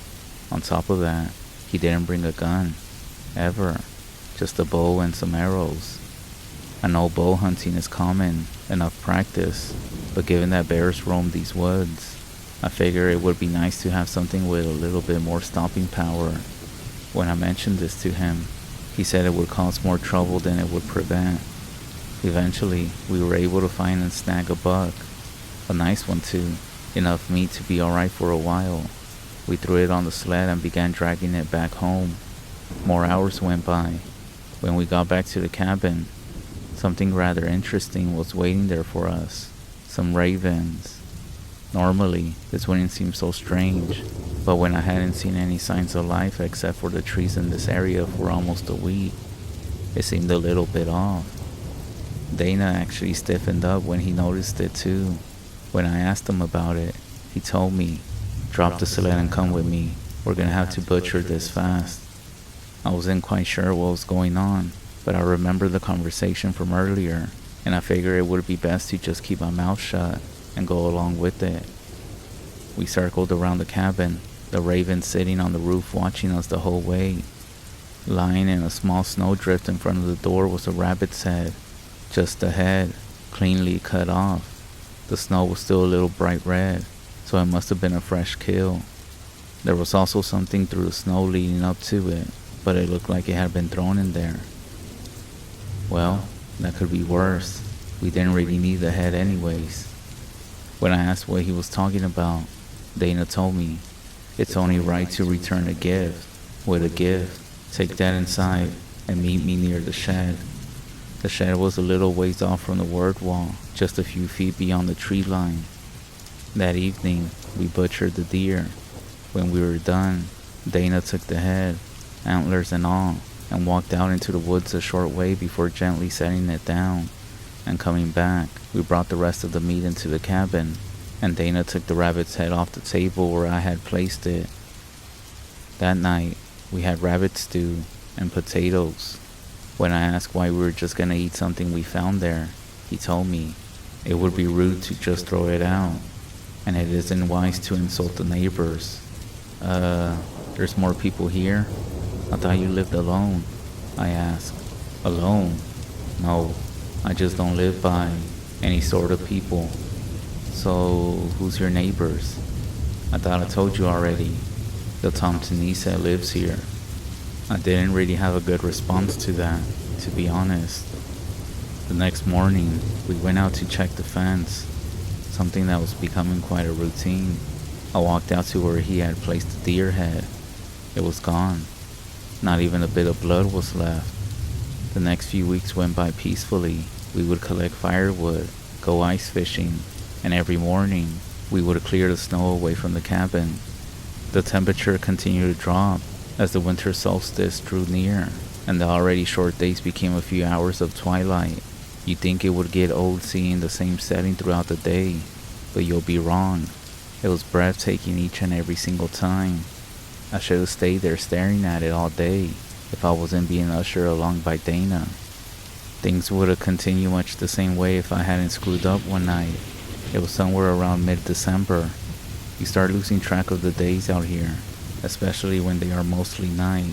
On top of that, he didn't bring a gun, ever, just a bow and some arrows. I know bow hunting is common enough practice, but given that bears roam these woods, I figure it would be nice to have something with a little bit more stopping power. When I mentioned this to him, he said it would cause more trouble than it would prevent. Eventually, we were able to find and snag a buck. A nice one too, enough meat to be alright for a while. We threw it on the sled and began dragging it back home. More hours went by. When we got back to the cabin, something rather interesting was waiting there for us. Some ravens. Normally, this wouldn't seem so strange, but when I hadn't seen any signs of life except for the trees in this area for almost a week, it seemed a little bit off. Dana actually stiffened up when he noticed it too. When I asked him about it, he told me, "Drop the sled and come with me. We're gonna have to butcher this fast." I wasn't quite sure what was going on, but I remembered the conversation from earlier, and I figured it would be best to just keep my mouth shut and go along with it. We circled around the cabin, the raven sitting on the roof watching us the whole way. Lying in a small snowdrift in front of the door was a rabbit's head, just the head, cleanly cut off. The snow was still a little bright red, so it must have been a fresh kill. There was also something through the snow leading up to it, but it looked like it had been thrown in there. Well, that could be worse. We didn't really need the head anyways. When I asked what he was talking about, Dana told me, "It's only right to return a gift. With a gift, take that inside and meet me near the shed." The shed was a little ways off from the word wall, just a few feet beyond the tree line. That evening, we butchered the deer. When we were done, Dana took the head, antlers and all, and walked out into the woods a short way before gently setting it down. And coming back, we brought the rest of the meat into the cabin, and Dana took the rabbit's head off the table where I had placed it. That night, we had rabbit stew and potatoes. When I asked why we were just gonna eat something we found there, he told me it would be rude to just throw it out, and it isn't wise to insult the neighbors. There's more people here? I thought you lived alone," I asked. "Alone? No, I just don't live by any sort of people." "So, who's your neighbors?" "I thought I told you already. The Tom Tanisa lives here." I didn't really have a good response to that, to be honest. The next morning, we went out to check the fence, something that was becoming quite a routine. I walked out to where he had placed the deer head. It was gone. Not even a bit of blood was left. The next few weeks went by peacefully. We would collect firewood, go ice fishing, and every morning, we would clear the snow away from the cabin. The temperature continued to drop as the winter solstice drew near, and the already short days became a few hours of twilight. You think it would get old seeing the same setting throughout the day, but you'll be wrong. It was breathtaking each and every single time. I should have stayed there staring at it all day if I wasn't being ushered along by Dana. Things would have continued much the same way if I hadn't screwed up one night. It was somewhere around mid-December. You start losing track of the days out here, especially when they are mostly night.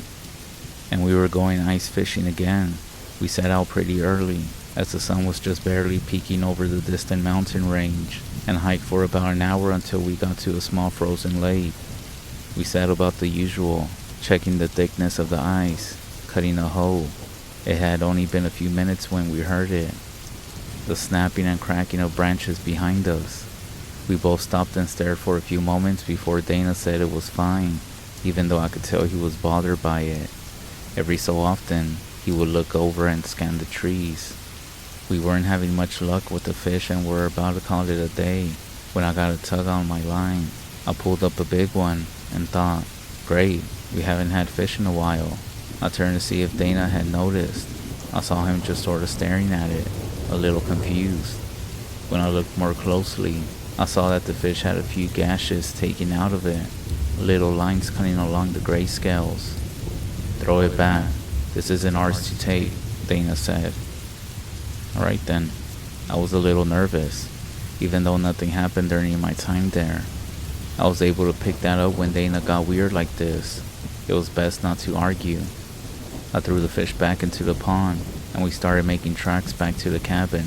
And we were going ice fishing again. We set out pretty early, as the sun was just barely peeking over the distant mountain range, and hiked for about an hour until we got to a small frozen lake. We sat about the usual, checking the thickness of the ice, cutting a hole. It had only been a few minutes when we heard it, the snapping and cracking of branches behind us. We both stopped and stared for a few moments before Dana said it was fine, even though I could tell he was bothered by it. Every so often, he would look over and scan the trees. We weren't having much luck with the fish and were about to call it a day when I got a tug on my line. I pulled up a big one and thought, great, we haven't had fish in a while. I turned to see if Dana had noticed. I saw him just sort of staring at it, a little confused. When I looked more closely, I saw that the fish had a few gashes taken out of it, little lines cutting along the gray scales. Throw it back. This isn't ours to take, Dana said. Alright then. I was a little nervous, even though nothing happened during my time there. I was able to pick that up when Dana got weird like this. It was best not to argue. I threw the fish back into the pond, and we started making tracks back to the cabin.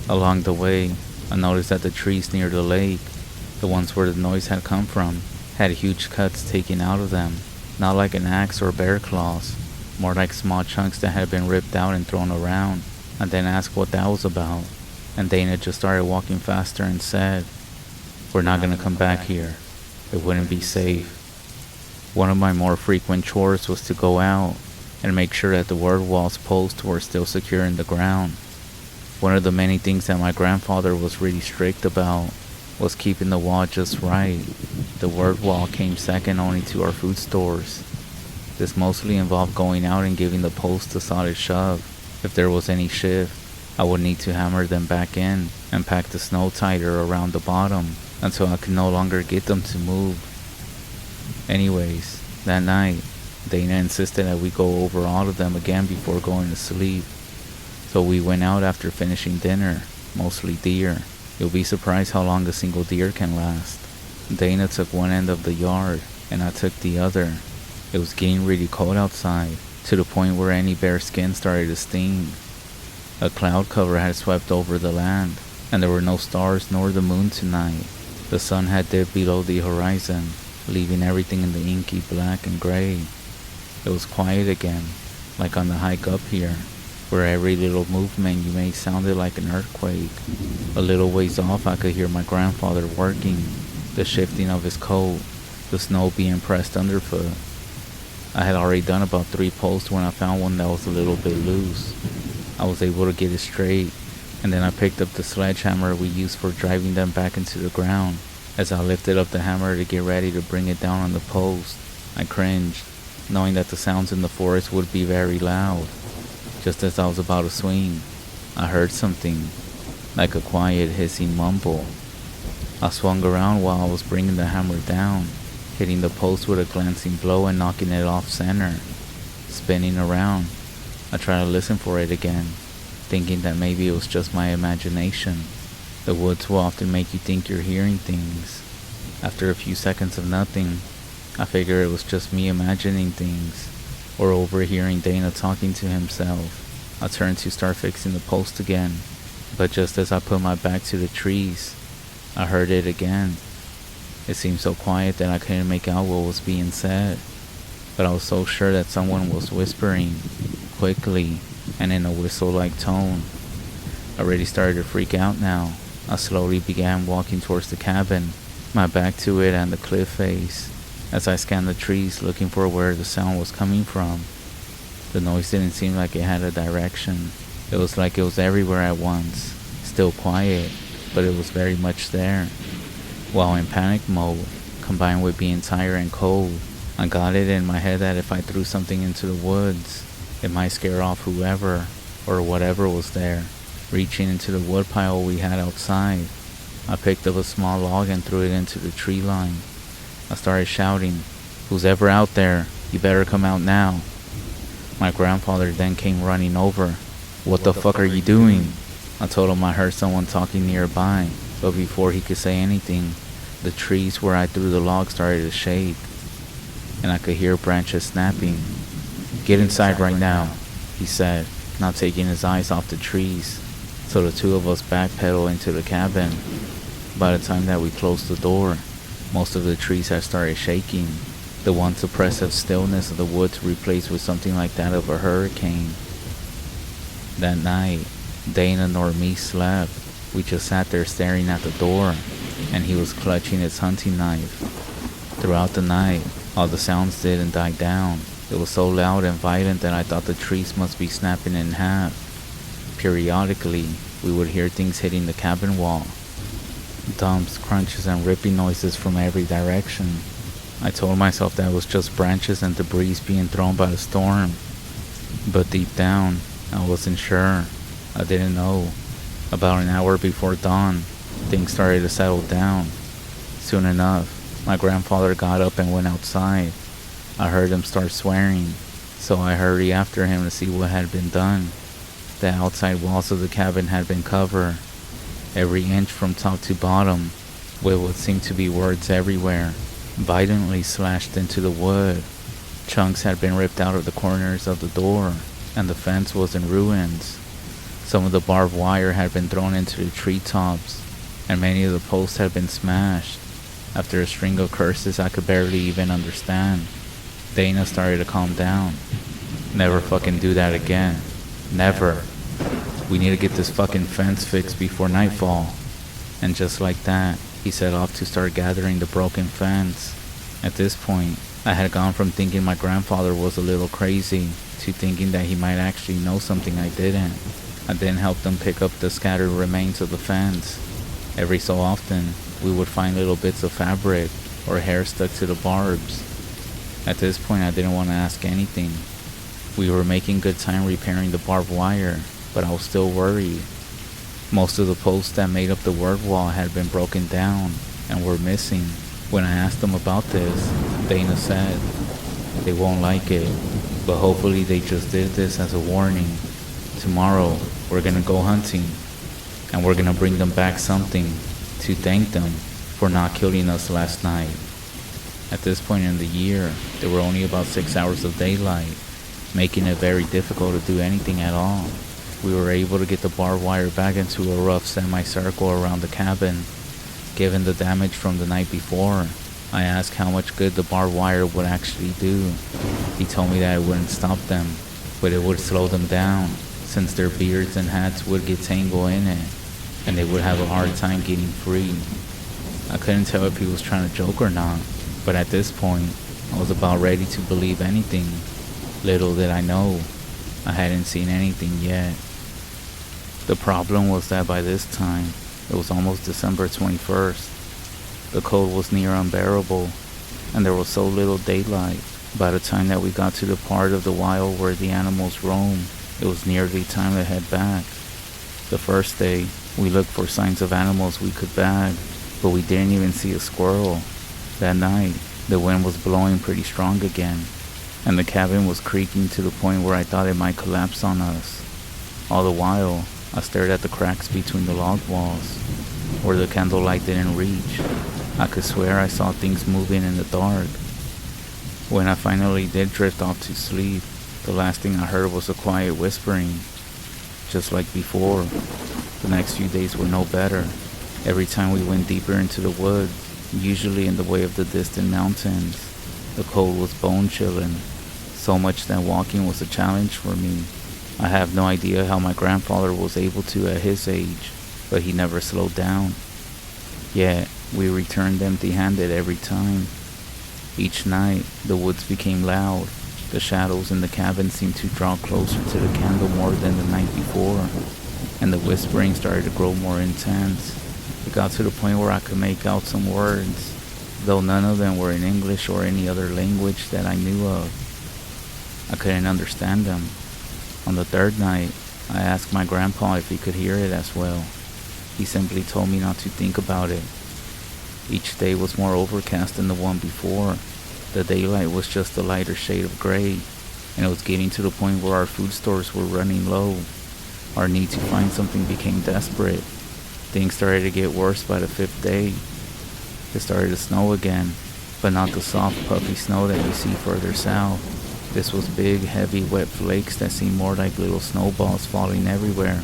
Along the way, I noticed that the trees near the lake, the ones where the noise had come from, had huge cuts taken out of them, not like an axe or bear claws, more like small chunks that had been ripped out and thrown around. I then asked what that was about, and Dana just started walking faster and said, "We're not gonna come back here. It wouldn't be safe." One of my more frequent chores was to go out and make sure that the word wall's posts were still secure in the ground. One of the many things that my grandfather was really strict about was keeping the wall just right. The word wall came second only to our food stores. This mostly involved going out and giving the posts a solid shove. If there was any shift, I would need to hammer them back in and pack the snow tighter around the bottom until I could no longer get them to move. Anyways, that night, Dana insisted that we go over all of them again before going to sleep. So we went out after finishing dinner, mostly deer. You'll be surprised how long a single deer can last. Dana took one end of the yard, and I took the other. It was getting really cold outside, to the point where any bare skin started to sting. A cloud cover had swept over the land, and there were no stars nor the moon tonight. The sun had dipped below the horizon, leaving everything in the inky black and gray. It was quiet again, like on the hike up here, where every little movement you made sounded like an earthquake. A little ways off I could hear my grandfather working, the shifting of his coat, the snow being pressed underfoot. I had already done about 3 posts when I found one that was a little bit loose. I was able to get it straight, and then I picked up the sledgehammer we used for driving them back into the ground. As I lifted up the hammer to get ready to bring it down on the post, I cringed, knowing that the sounds in the forest would be very loud. Just as I was about to swing, I heard something, like a quiet hissing mumble. I swung around while I was bringing the hammer down, hitting the post with a glancing blow and knocking it off center. Spinning around, I tried to listen for it again, thinking that maybe it was just my imagination. The woods will often make you think you're hearing things. After a few seconds of nothing, I figured it was just me imagining things, or overhearing Dana talking to himself. I turned to start fixing the post again, but just as I put my back to the trees, I heard it again. It seemed so quiet that I couldn't make out what was being said, but I was so sure that someone was whispering, quickly, and in a whistle-like tone. I already started to freak out now. I slowly began walking towards the cabin, my back to it and the cliff face, as I scanned the trees looking for where the sound was coming from. The noise didn't seem like it had a direction. It was like it was everywhere at once, still quiet, but it was very much there. While in panic mode, combined with being tired and cold, I got it in my head that if I threw something into the woods, it might scare off whoever or whatever was there. Reaching into the woodpile we had outside, I picked up a small log and threw it into the tree line. I started shouting, "Who's ever out there? You better come out now." My grandfather then came running over. "What the fuck are you doing?" I told him I heard someone talking nearby, but before he could say anything, the trees where I threw the log started to shake, and I could hear branches snapping. "Get inside right now," he said, not taking his eyes off the trees. So the two of us backpedaled into the cabin. By the time that we closed the door, most of the trees had started shaking, the once oppressive stillness of the woods replaced with something like that of a hurricane. That night, Dana nor me slept. We just sat there staring at the door, and he was clutching his hunting knife. Throughout the night, all the sounds didn't die down. It was so loud and violent that I thought the trees must be snapping in half. Periodically, we would hear things hitting the cabin wall. Dumps, crunches, and ripping noises from every direction. I told myself that it was just branches and debris being thrown by the storm. But deep down, I wasn't sure. I didn't know. About an hour before dawn, things started to settle down. Soon enough, my grandfather got up and went outside. I heard him start swearing, so I hurried after him to see what had been done. The outside walls of the cabin had been covered, every inch from top to bottom, with what seemed to be words everywhere, violently slashed into the wood. Chunks had been ripped out of the corners of the door, and the fence was in ruins. Some of the barbed wire had been thrown into the treetops, and many of the posts had been smashed. After a string of curses I could barely even understand, Dana started to calm down. "Never fucking do that again. Never. We need to get this fucking fence fixed before nightfall." And just like that, he set off to start gathering the broken fence. At this point, I had gone from thinking my grandfather was a little crazy to thinking that he might actually know something I didn't. I then helped them pick up the scattered remains of the fence. Every so often, we would find little bits of fabric or hair stuck to the barbs. At this point, I didn't want to ask anything. We were making good time repairing the barbed wire, but I was still worried. Most of the posts that made up the word wall had been broken down and were missing. When I asked them about this, Dana said, "They won't like it, but hopefully they just did this as a warning. Tomorrow, we're gonna go hunting, and we're gonna bring them back something to thank them for not killing us last night." At this point in the year, there were only about 6 hours of daylight, making it very difficult to do anything at all. We were able to get the barbed wire back into a rough semicircle around the cabin. Given the damage from the night before, I asked how much good the barbed wire would actually do. He told me that it wouldn't stop them, but it would slow them down, since their beards and hats would get tangled in it, and they would have a hard time getting free. I couldn't tell if he was trying to joke or not, but at this point, I was about ready to believe anything. Little did I know, I hadn't seen anything yet. The problem was that by this time, it was almost December 21st. The cold was near unbearable, and there was so little daylight. By the time that we got to the part of the wild where the animals roam, it was nearly time to head back. The first day, we looked for signs of animals we could bag, but we didn't even see a squirrel. That night, the wind was blowing pretty strong again, and the cabin was creaking to the point where I thought it might collapse on us. All the while, I stared at the cracks between the log walls, where the candlelight didn't reach. I could swear I saw things moving in the dark. When I finally did drift off to sleep, the last thing I heard was a quiet whispering. Just like before, the next few days were no better. Every time we went deeper into the woods, usually in the way of the distant mountains, the cold was bone-chilling, so much that walking was a challenge for me. I have no idea how my grandfather was able to at his age, but he never slowed down. Yet, we returned empty-handed every time. Each night, the woods became loud. The shadows in the cabin seemed to draw closer to the candle more than the night before, and the whispering started to grow more intense. It got to the point where I could make out some words, though none of them were in English or any other language that I knew of. I couldn't understand them. On the third night, I asked my grandpa if he could hear it as well. He simply told me not to think about it. Each day was more overcast than the one before. The daylight was just a lighter shade of gray, and it was getting to the point where our food stores were running low. Our need to find something became desperate. Things started to get worse by the 5th day. It started to snow again, but not the soft, puffy snow that you see further south. This was big, heavy, wet flakes that seemed more like little snowballs falling everywhere,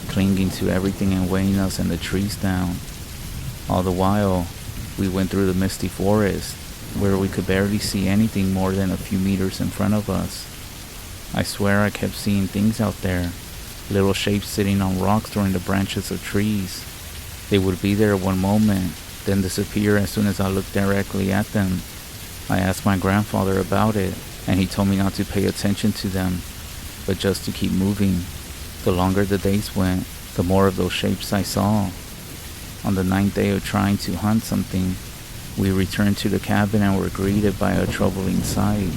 clinging to everything and weighing us and the trees down. All the while, we went through the misty forest, where we could barely see anything more than a few meters in front of us. I swear I kept seeing things out there, little shapes sitting on rocks or in the branches of trees. They would be there one moment, then disappear as soon as I looked directly at them. I asked my grandfather about it, and he told me not to pay attention to them, but just to keep moving. The longer the days went, the more of those shapes I saw. On the 9th day of trying to hunt something, we returned to the cabin and were greeted by a troubling sight.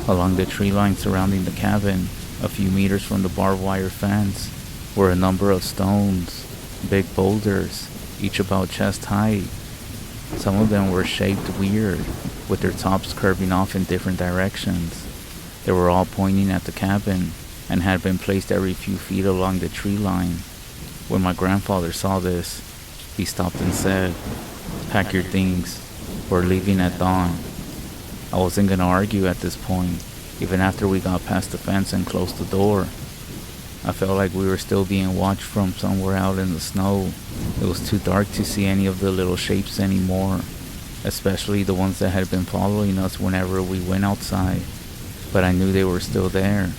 Along the tree line surrounding the cabin, a few meters from the barbed wire fence, were a number of stones, big boulders, each about chest height. Some of them were shaped weird, with their tops curving off in different directions. They were all pointing at the cabin, and had been placed every few feet along the tree line. When my grandfather saw this, he stopped and said, "Pack your things, we're leaving at dawn." I wasn't gonna argue at this point, even after we got past the fence and closed the door. I felt like we were still being watched from somewhere out in the snow. It was too dark to see any of the little shapes anymore, especially the ones that had been following us whenever we went outside, but I knew they were still there.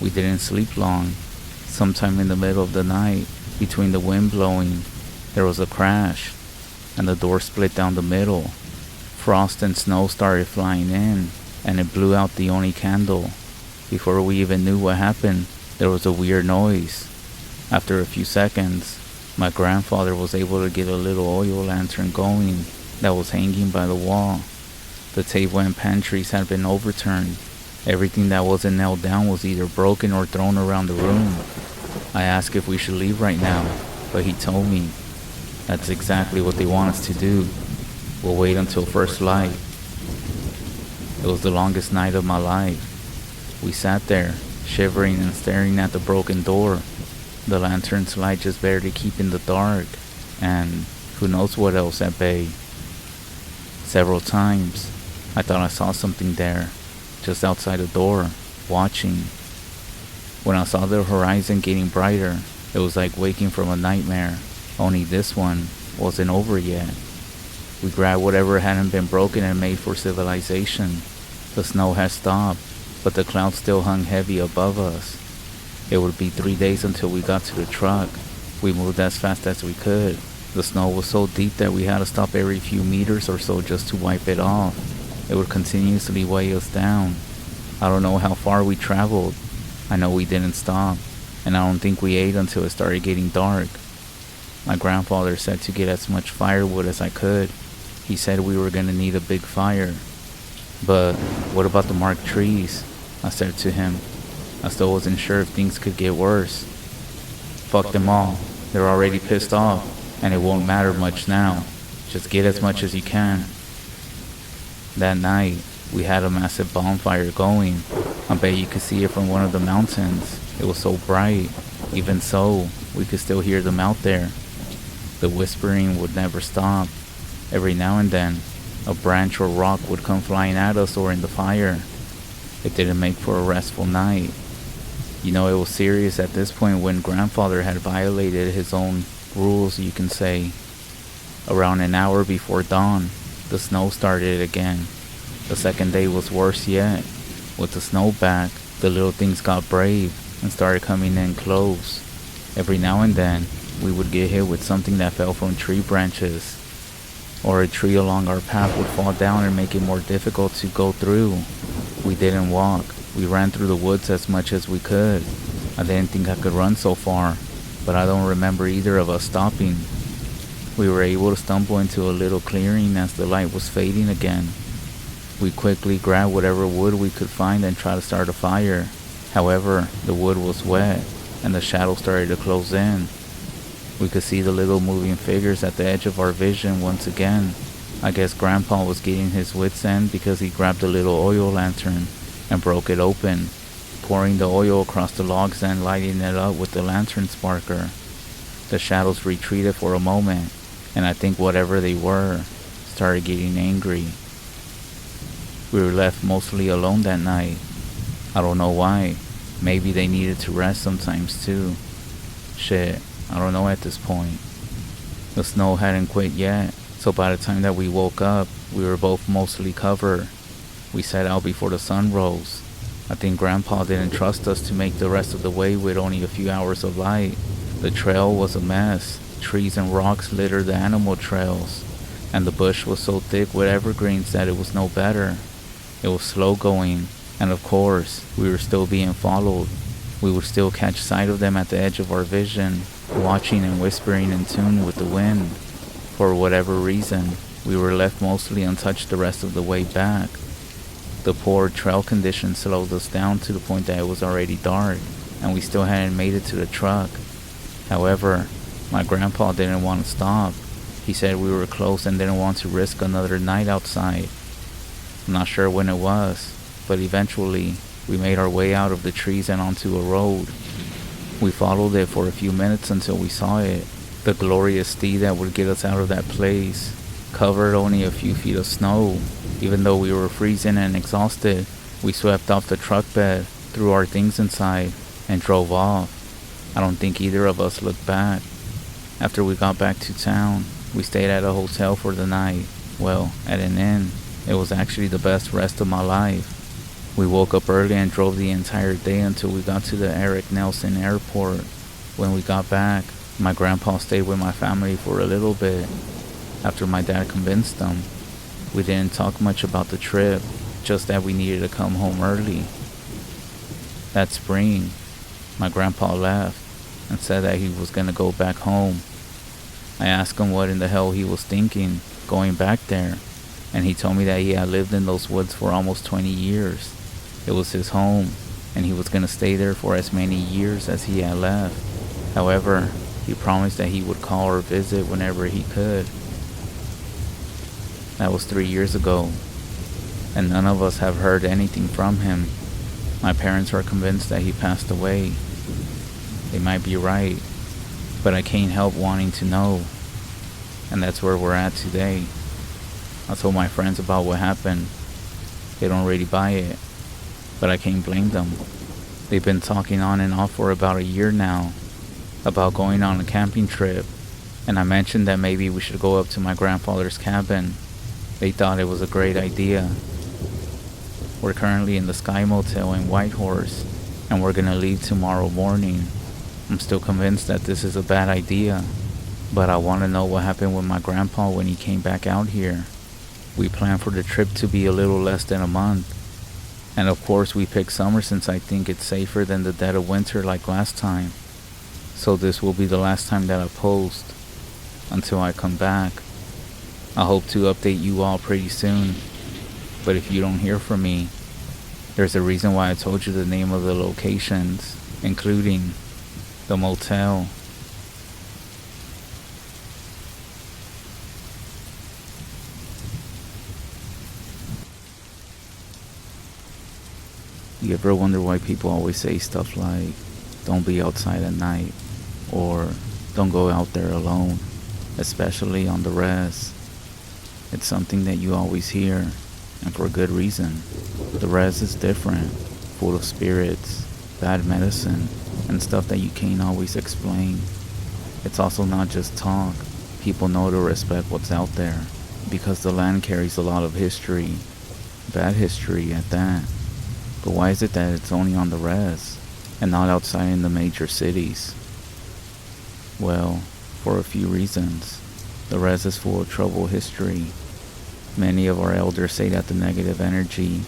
We didn't sleep long. Sometime in the middle of the night, between the wind blowing, there was a crash, and the door split down the middle. Frost and snow started flying in, and it blew out the only candle. Before we even knew what happened, there was a weird noise. After a few seconds, my grandfather was able to get a little oil lantern going that was hanging by the wall. The table and pantries had been overturned. Everything that wasn't nailed down was either broken or thrown around the room. I asked if we should leave right now, but he told me, "That's exactly what they want us to do. We'll wait until first light." It was the longest night of my life. We sat there, shivering and staring at the broken door, the lantern's light just barely keeping the dark, and who knows what else at bay. Several times, I thought I saw something there, just outside the door, watching. When I saw the horizon getting brighter, it was like waking from a nightmare, only this one wasn't over yet. We grabbed whatever hadn't been broken and made for civilization. The snow had stopped, but the clouds still hung heavy above us. It would be 3 days until we got to the truck. We moved as fast as we could. The snow was so deep that we had to stop every few meters or so just to wipe it off. It would continuously weigh us down. I don't know how far we traveled. I know we didn't stop, and I don't think we ate until it started getting dark. My grandfather said to get as much firewood as I could. He said we were gonna need a big fire. "But what about the marked trees?" I said to him. I still wasn't sure if things could get worse. "Fuck them all. They're already pissed off, and it won't matter much now. Just get as much as you can." That night, we had a massive bonfire going. I bet you could see it from one of the mountains. It was so bright. Even so, we could still hear them out there. The whispering would never stop. Every now and then, a branch or rock would come flying at us or in the fire. It didn't make for a restful night. You know, it was serious at this point when grandfather had violated his own rules, you can say. Around an hour before dawn, the snow started again. The second day was worse yet. With the snow back, the little things got brave and started coming in close. Every now and then, we would get hit with something that fell from tree branches, or a tree along our path would fall down and make it more difficult to go through. We didn't walk. We ran through the woods as much as we could. I didn't think I could run so far, but I don't remember either of us stopping. We were able to stumble into a little clearing as the light was fading again. We quickly grabbed whatever wood we could find and tried to start a fire. However, the wood was wet, and the shadows started to close in. We could see the little moving figures at the edge of our vision once again. I guess Grandpa was getting his wits end because he grabbed a little oil lantern and broke it open, pouring the oil across the logs and lighting it up with the lantern sparker. The shadows retreated for a moment, and I think whatever they were started getting angry. We were left mostly alone that night. I don't know why. Maybe they needed to rest sometimes too. Shit, I don't know at this point. The snow hadn't quit yet, so by the time that we woke up, we were both mostly covered. We set out before the sun rose. I think Grandpa didn't trust us to make the rest of the way with only a few hours of light. The trail was a mess. Trees and rocks littered the animal trails, and the bush was so thick with evergreens that it was no better. It was slow going, and of course, we were still being followed. We would still catch sight of them at the edge of our vision, watching and whispering in tune with the wind. For whatever reason, we were left mostly untouched the rest of the way back. The poor trail conditions slowed us down to the point that it was already dark, and we still hadn't made it to the truck. However, my grandpa didn't want to stop. He said we were close and didn't want to risk another night outside. I'm not sure when it was, but eventually we made our way out of the trees and onto a road. We followed it for a few minutes until we saw it, the glorious steed that would get us out of that place, covered only a few feet of snow. Even though we were freezing and exhausted, we swept off the truck bed, threw our things inside, and drove off. I don't think either of us looked back. After we got back to town, we stayed at a hotel for the night. Well, at an inn. It was actually the best rest of my life. We woke up early and drove the entire day until we got to the Eric Nelson Airport. When we got back, my grandpa stayed with my family for a little bit. After my dad convinced them, we didn't talk much about the trip, just that we needed to come home early. That spring, my grandpa left and said that he was gonna go back home. I asked him what in the hell he was thinking, going back there, and he told me that he had lived in those woods for almost 20 years. It was his home, and he was gonna stay there for as many years as he had left. However, he promised that he would call or visit whenever he could. That was 3 years ago, and none of us have heard anything from him. My parents are convinced that he passed away. They might be right, but I can't help wanting to know, and that's where we're at today. I told my friends about what happened. They don't really buy it, but I can't blame them. They've been talking on and off for about a year now about going on a camping trip, and I mentioned that maybe we should go up to my grandfather's cabin. They thought it was a great idea. We're currently in the Sky Motel in Whitehorse, and we're gonna leave tomorrow morning. I'm still convinced that this is a bad idea, but I want to know what happened with my grandpa when he came back out here. We planned for the trip to be a little less than a month, and of course we picked summer since I think it's safer than the dead of winter like last time. So this will be the last time that I post until I come back. I hope to update you all pretty soon, but if you don't hear from me, there's a reason why I told you the name of the locations, including the motel. You ever wonder why people always say stuff like, don't be outside at night, or don't go out there alone, especially on the res? It's something that you always hear, and for good reason. The res is different, full of spirits, bad medicine, and stuff that you can't always explain. It's also not just talk. People know to respect what's out there, because the land carries a lot of history, bad history at that. But why is it that it's only on the res, and not outside in the major cities? Well, for a few reasons. The res is full of troubled history. Many of our elders say that the negative energy,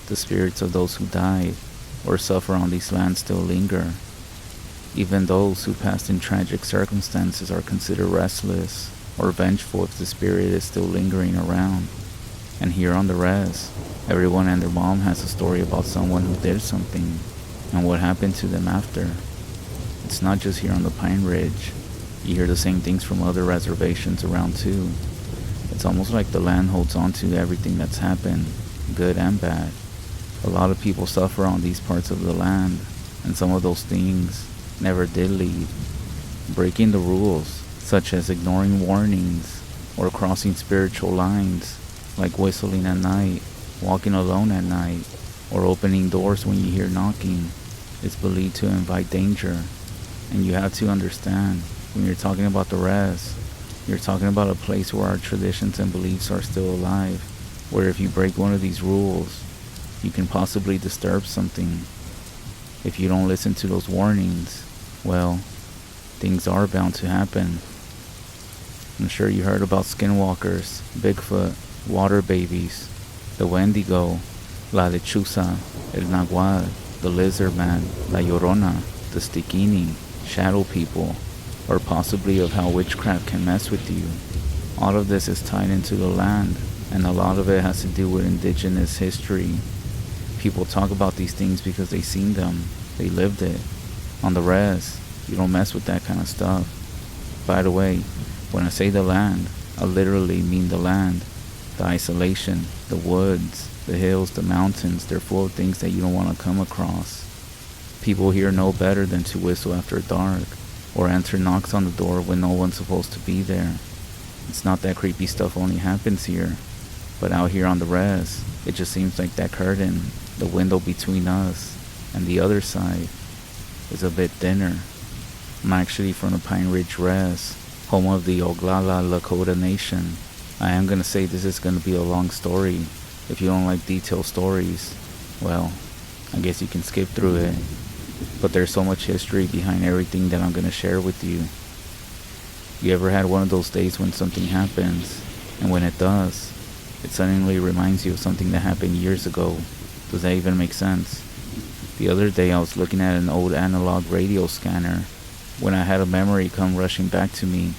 the spirits of those who died or suffer on these lands still linger. Even those who passed in tragic circumstances are considered restless or vengeful if the spirit is still lingering around. And here on the res, everyone and their mom has a story about someone who did something and what happened to them after. It's not just here on the Pine Ridge. You hear the same things from other reservations around too. It's almost like the land holds on to everything that's happened, good and bad. A lot of people suffer on these parts of the land, and some of those things never did leave. Breaking the rules, such as ignoring warnings or crossing spiritual lines, like whistling at night, walking alone at night, or opening doors when you hear knocking, is believed to invite danger. And you have to understand, when you're talking about the res, you're talking about a place where our traditions and beliefs are still alive, where if you break one of these rules, you can possibly disturb something. If you don't listen to those warnings, well, things are bound to happen. I'm sure you heard about skinwalkers, Bigfoot, water babies, the Wendigo, La Lechuza, El Nagual, the Lizard Man, La Llorona, the Stickini, shadow people, or possibly of how witchcraft can mess with you. All of this is tied into the land, and a lot of it has to do with indigenous history. People talk about these things because they seen them, they lived it. On the res, you don't mess with that kind of stuff. By the way, when I say the land, I literally mean the land. The isolation, the woods, the hills, the mountains, they're full of things that you don't want to come across. People here know better than to whistle after dark, or answer knocks on the door when no one's supposed to be there. It's not that creepy stuff only happens here, but out here on the res, it just seems like that curtain, the window between us and the other side, is a bit thinner. I'm actually from the Pine Ridge Res, home of the Oglala Lakota Nation. I am going to say this is going to be a long story. If you don't like detailed stories, well, I guess you can skip through it. But there's so much history behind everything that I'm going to share with you. You ever had one of those days when something happens, and when it does, it suddenly reminds you of something that happened years ago? Does that even make sense? The other day I was looking at an old analog radio scanner when I had a memory come rushing back to me.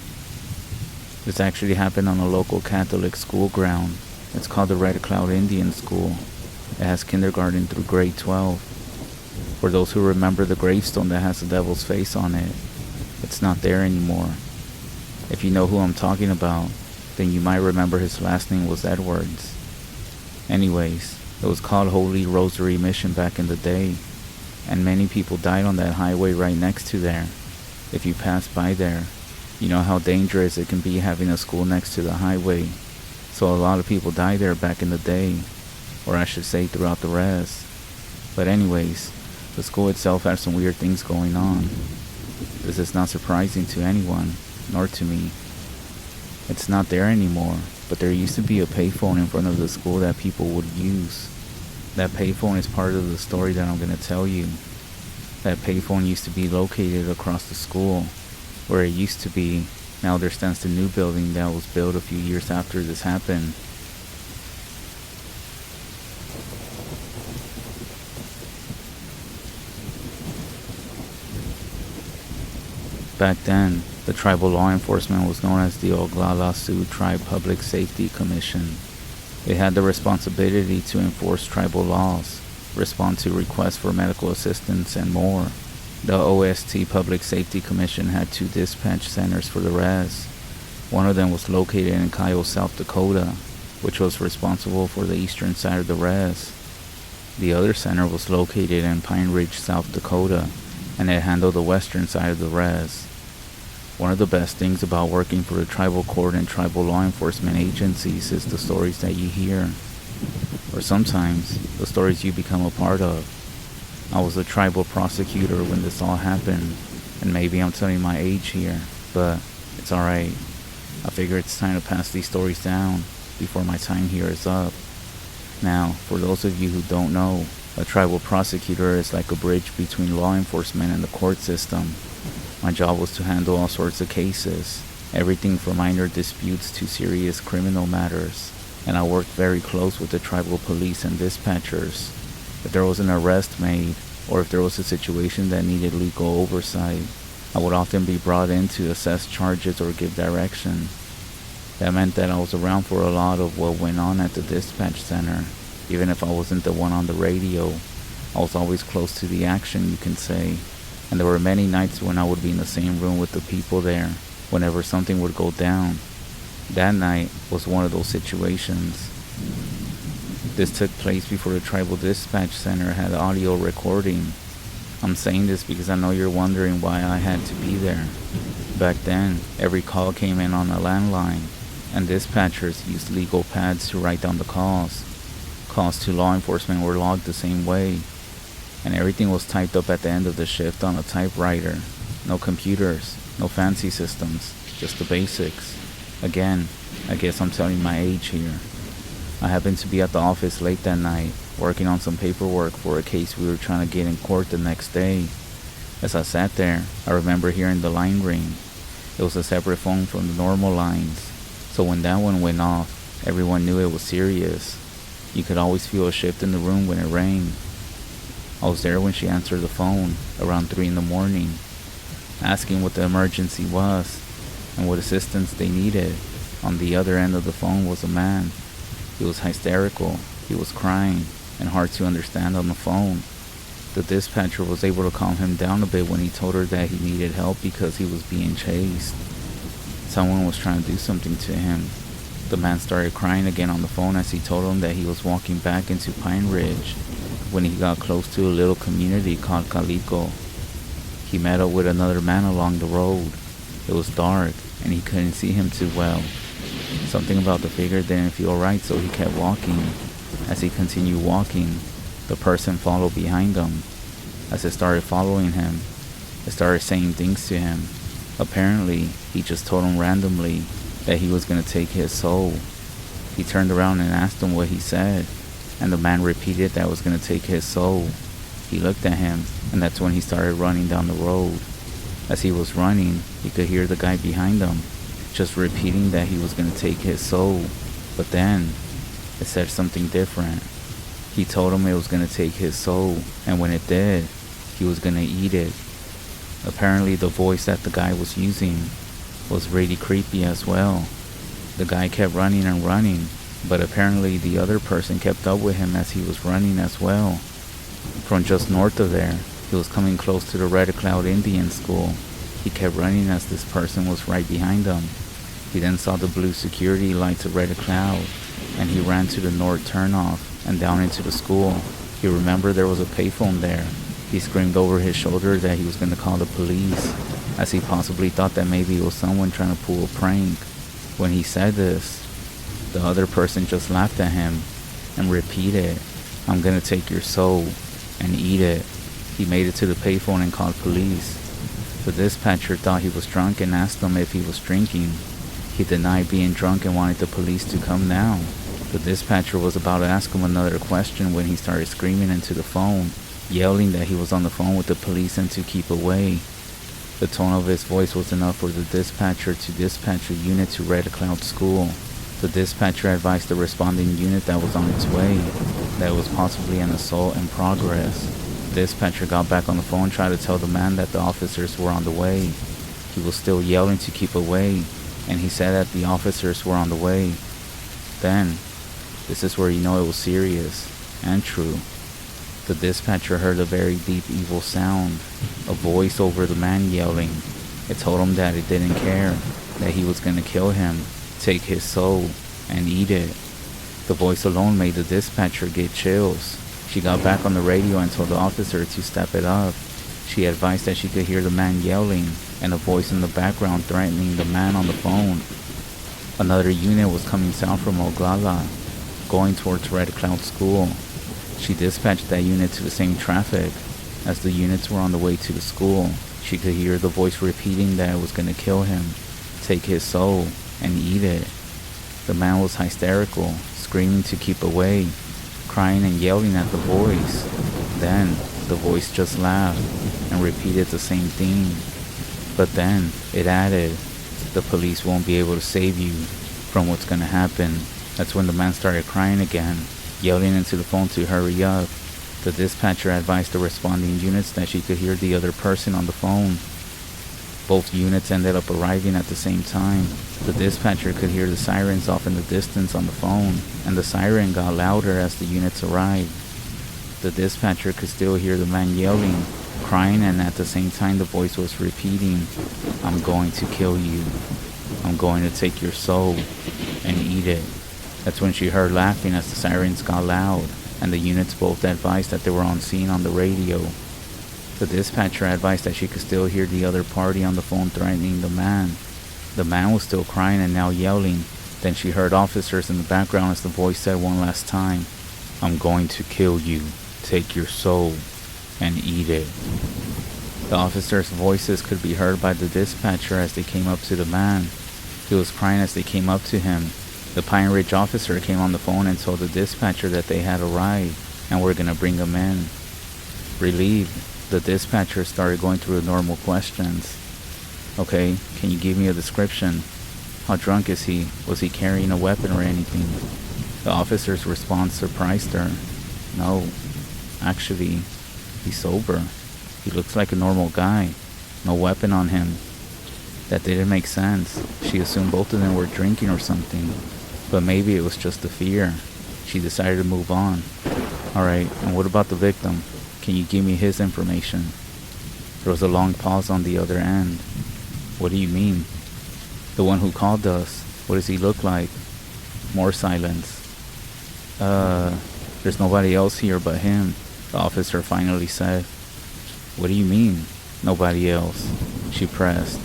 This actually happened on a local Catholic school ground. It's called the Red Cloud Indian School. It has kindergarten through grade 12. For those who remember the gravestone that has the devil's face on it, it's not there anymore. If you know who I'm talking about, then you might remember his last name was Edwards. Anyways, it was called Holy Rosary Mission back in the day, and many people died on that highway right next to there. If you pass by there, you know how dangerous it can be having a school next to the highway. So a lot of people died there back in the day, or I should say throughout the res. But anyways, the school itself had some weird things going on. This is not surprising to anyone, nor to me. It's not there anymore, but there used to be a payphone in front of the school that people would use. That payphone is part of the story that I'm going to tell you. That payphone used to be located across the school. Where it used to be, now there stands the new building that was built a few years after this happened. Back then, the tribal law enforcement was known as the Oglala Sioux Tribe Public Safety Commission. It had the responsibility to enforce tribal laws, respond to requests for medical assistance, and more. The OST Public Safety Commission had 2 dispatch centers for the res. One of them was located in Kyle, South Dakota, which was responsible for the eastern side of the res. The other center was located in Pine Ridge, South Dakota, and it handled the western side of the res. One of the best things about working for the tribal court and tribal law enforcement agencies is the stories that you hear, or sometimes the stories you become a part of. I was a tribal prosecutor when this all happened, and maybe I'm telling my age here, but it's alright. I figure it's time to pass these stories down before my time here is up. Now, for those of you who don't know, a tribal prosecutor is like a bridge between law enforcement and the court system. My job was to handle all sorts of cases, everything from minor disputes to serious criminal matters, and I worked very close with the tribal police and dispatchers. If there was an arrest made, or if there was a situation that needed legal oversight, I would often be brought in to assess charges or give direction. That meant that I was around for a lot of what went on at the dispatch center. Even if I wasn't the one on the radio, I was always close to the action, you can say. and there were many nights when I would be in the same room with the people there whenever something would go down. That night was one of those situations. This took place before the tribal dispatch center had audio recording. I'm saying this because I know you're wondering why I had to be there. Back then, every call came in on a landline, and dispatchers used legal pads to write down the calls. Calls to law enforcement were logged the same way, and everything was typed up at the end of the shift on a typewriter. No computers, no fancy systems, just the basics. Again, I guess I'm telling my age here. I happened to be at the office late that night, working on some paperwork for a case we were trying to get in court the next day. As I sat there, I remember hearing the line ring. It was a separate phone from the normal lines, so when that one went off, everyone knew it was serious. You could always feel a shift in the room when it rang. I was there when she answered the phone, around 3 in the morning, asking what the emergency was and what assistance they needed. On the other end of the phone was a man. He was hysterical, he was crying, and hard to understand on the phone. The dispatcher was able to calm him down a bit when he told her that he needed help because he was being chased. Someone was trying to do something to him. The man started crying again on the phone as he told him that he was walking back into Pine Ridge when he got close to a little community called Calico. He met up with another man along the road. It was dark, and he couldn't see him too well. Something about the figure didn't feel right, so he kept walking. As he continued walking, the person followed behind him. As it started following him, it started saying things to him. Apparently, he just told him randomly that he was going to take his soul. He turned around and asked him what he said, and the man repeated that was going to take his soul. He looked at him, and that's when he started running down the road. As he was running, he could hear the guy behind him just repeating that he was going to take his soul. But then, it said something different. He told him it was going to take his soul, and when it did, he was going to eat it. Apparently, the voice that the guy was using was really creepy as well. The guy kept running and running, but apparently the other person kept up with him as he was running as well. From just north of there, he was coming close to the Red Cloud Indian School. He kept running as this person was right behind him. He then saw the blue security lights of Red Cloud, and he ran to the north turnoff and down into the school. He remembered there was a payphone there. He screamed over his shoulder that he was going to call the police, as he possibly thought that maybe it was someone trying to pull a prank. When he said this, the other person just laughed at him and repeated, "I'm going to take your soul and eat it." He made it to the payphone and called police. The dispatcher thought he was drunk and asked him if he was drinking. He denied being drunk and wanted the police to come now. The dispatcher was about to ask him another question when he started screaming into the phone, yelling that he was on the phone with the police and to keep away. The tone of his voice was enough for the dispatcher to dispatch a unit to Red Cloud School. The dispatcher advised the responding unit that was on its way that it was possibly an assault in progress. The dispatcher got back on the phone and tried to tell the man that the officers were on the way. He was still yelling to keep away, and he said that the officers were on the way. Then, this is where you know it was serious and true. The dispatcher heard a very deep evil sound, a voice over the man yelling. It told him that it didn't care, that he was going to kill him, take his soul, and eat it. The voice alone made the dispatcher get chills. She got back on the radio and told the officer to step it up. She advised that she could hear the man yelling and a voice in the background threatening the man on the phone. Another unit was coming south from Oglala, going towards Red Cloud School. She dispatched that unit to the same traffic. As the units were on the way to the school, she could hear the voice repeating that it was going to kill him, take his soul, and eat it. The man was hysterical, screaming to keep away, crying and yelling at the voice. Then, the voice just laughed and repeated the same thing. But then, it added, "The police won't be able to save you from what's going to happen." That's when the man started crying again, yelling into the phone to hurry up. The dispatcher advised the responding units that she could hear the other person on the phone. Both units ended up arriving at the same time. The dispatcher could hear the sirens off in the distance on the phone, and the siren got louder as the units arrived. The dispatcher could still hear the man yelling crying, and at the same time the voice was repeating, "I'm going to kill you. I'm going to take your soul and eat it." That's when she heard laughing as the sirens got loud, and the units both advised that they were on scene on the radio. The dispatcher advised that she could still hear the other party on the phone threatening the man. The man was still crying and now yelling. Then she heard officers in the background as the voice said one last time, "I'm going to kill you, take your soul, and eat it." The officers' voices could be heard by the dispatcher as they came up to the man. He was crying as they came up to him. The Pine Ridge officer came on the phone and told the dispatcher that they had arrived and were going to bring him in. Relieved, the dispatcher started going through the normal questions. "Okay, can you give me a description? How drunk is he? Was he carrying a weapon or anything?" The officer's response surprised her. "No, actually, he's sober. He looks like a normal guy. No weapon on him." That didn't make sense. She assumed both of them were drinking or something, but maybe it was just the fear. She decided to move on. "Alright, and what about the victim? Can you give me his information?" There was a long pause on the other end. "What do you mean?" "The one who called us. What does he look like?" More silence. There's nobody else here but him," the officer finally said. "What do you mean, nobody else?" She pressed.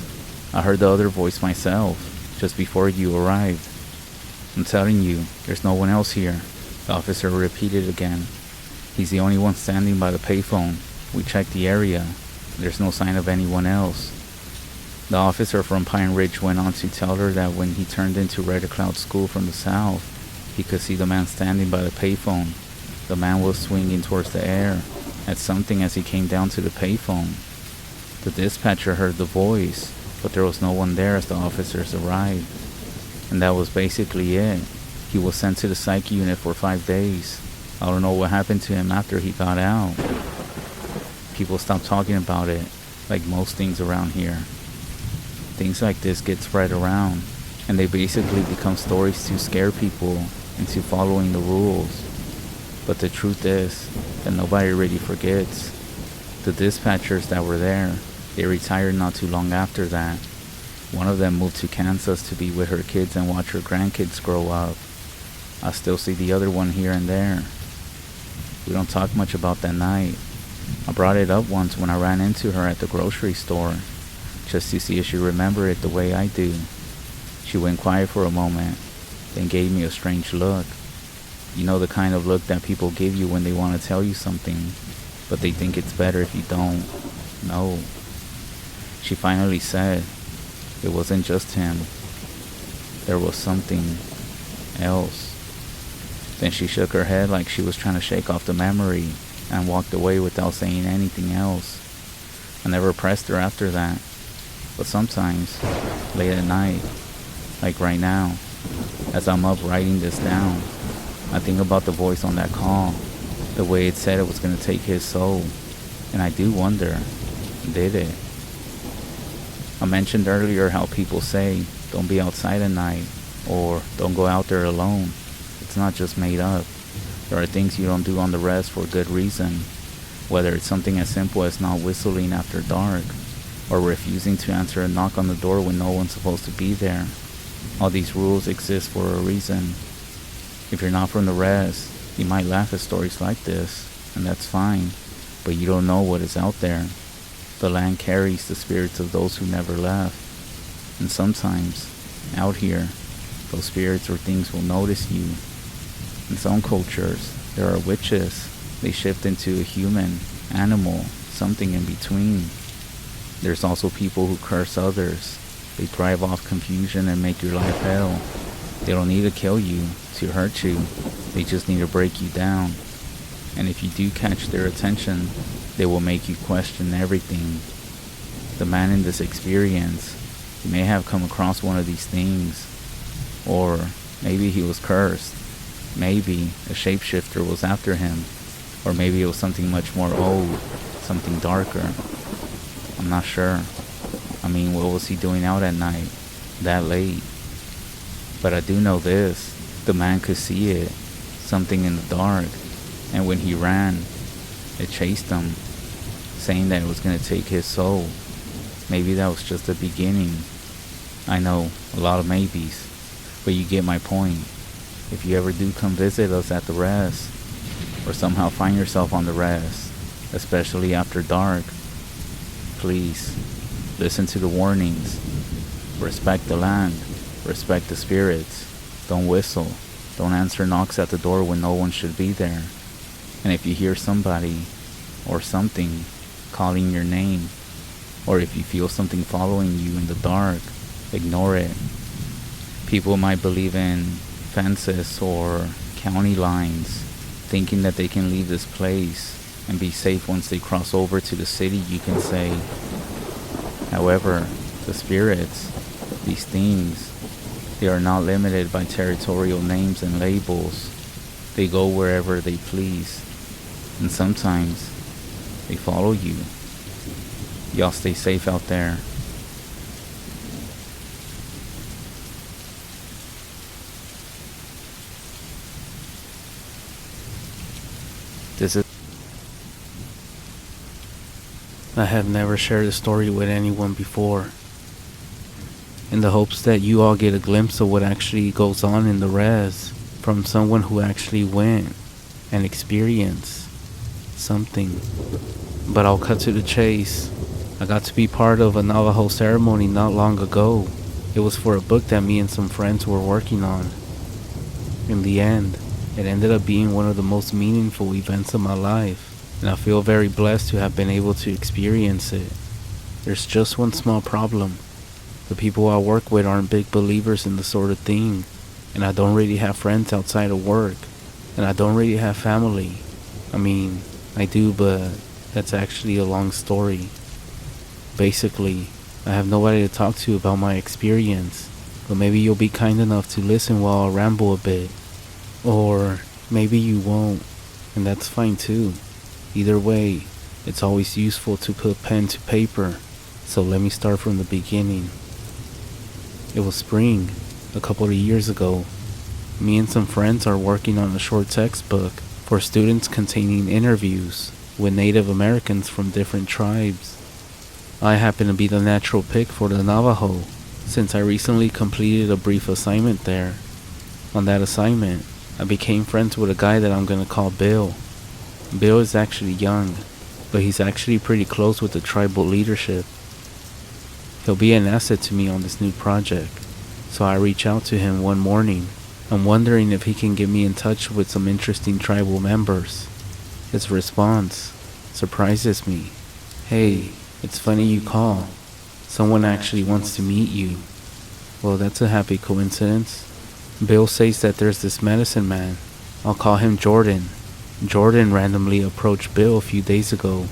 "I heard the other voice myself, just before you arrived." "I'm telling you, there's no one else here," the officer repeated again. "He's the only one standing by the payphone. We checked the area. There's no sign of anyone else." The officer from Pine Ridge went on to tell her that when he turned into Red Cloud School from the south, he could see the man standing by the payphone. The man was swinging towards the air at something as he came down to the payphone. The dispatcher heard the voice, but there was no one there as the officers arrived. And that was basically it. He was sent to the psych unit for 5 days. I don't know what happened to him after he got out. People stopped talking about it, like most things around here. Things like this get spread around, and they basically become stories to scare people into following the rules. But the truth is that nobody really forgets. The dispatchers that were there, they retired not too long after that. One of them moved to Kansas to be with her kids and watch her grandkids grow up. I still see the other one here and there. We don't talk much about that night. I brought it up once when I ran into her at the grocery store, just to see if she remembered it the way I do. She went quiet for a moment, then gave me a strange look. You know, the kind of look that people give you when they want to tell you something, but they think it's better if you don't. No. She finally said, "It wasn't just him. There was something else." Then she shook her head like she was trying to shake off the memory and walked away without saying anything else. I never pressed her after that. But sometimes, late at night, like right now, as I'm up writing this down, I think about the voice on that call, the way it said it was going to take his soul, and I do wonder, did it? I mentioned earlier how people say, "Don't be outside at night," or "Don't go out there alone." It's not just made up. There are things you don't do on the rest for good reason, whether it's something as simple as not whistling after dark, or refusing to answer a knock on the door when no one's supposed to be there. All these rules exist for a reason. If you're not from the rest, you might laugh at stories like this, and that's fine, but you don't know what is out there. The land carries the spirits of those who never left, and sometimes, out here, those spirits or things will notice you. In some cultures, there are witches. They shift into a human, animal, something in between. There's also people who curse others. They thrive off confusion and make your life hell. They don't need to kill you to hurt you. They just need to break you down. And if you do catch their attention, they will make you question everything. The man in this experience, he may have come across one of these things. Or maybe he was cursed. Maybe a shapeshifter was after him. Or maybe it was something much more old, something darker. I'm not sure. I mean, what was he doing out at night, that late? But I do know this. The man could see it, something in the dark. And when he ran, it chased him. saying that it was going to take his soul. Maybe that was just the beginning. I know, a lot of maybes, but you get my point. If you ever do come visit us at the res, or somehow find yourself on the res, especially after dark, please listen to the warnings. Respect the land, respect the spirits. Don't whistle, don't answer knocks at the door when no one should be there. And if you hear somebody or something calling your name, or if you feel something following you in the dark, ignore it. People might believe in fences or county lines, thinking that they can leave this place and be safe once they cross over to the city, you can say. However, the spirits, these things, they are not limited by territorial names and labels. They go wherever they please, and sometimes they follow you. Y'all stay safe out there. I have never shared a story with anyone before, in the hopes that you all get a glimpse of what actually goes on in the res from someone who actually went and experienced something. But I'll cut to the chase. I got to be part of a Navajo ceremony not long ago. It was for a book that me and some friends were working on. In the end, it ended up being one of the most meaningful events of my life, and I feel very blessed to have been able to experience it. There's just one small problem. The people I work with aren't big believers in the sort of thing, and I don't really have friends outside of work, and I don't really have family. I mean, I do, but that's actually a long story. Basically, I have nobody to talk to about my experience, but maybe you'll be kind enough to listen while I ramble a bit. Or maybe you won't, and that's fine too. Either way, it's always useful to put pen to paper, so let me start from the beginning. It was spring, a couple of years ago. Me and some friends are working on a short textbook for students containing interviews with Native Americans from different tribes. I happen to be the natural pick for the Navajo, since I recently completed a brief assignment there. On that assignment, I became friends with a guy that I'm gonna call Bill. Bill is actually young, but he's actually pretty close with the tribal leadership. He'll be an asset to me on this new project, so I reach out to him one morning. I'm wondering if he can get me in touch with some interesting tribal members. His response surprises me. "Hey, it's funny you call. Someone actually wants to meet you." Well, that's a happy coincidence. Bill says that there's this medicine man. I'll call him Jordan. Jordan randomly approached Bill a few days ago.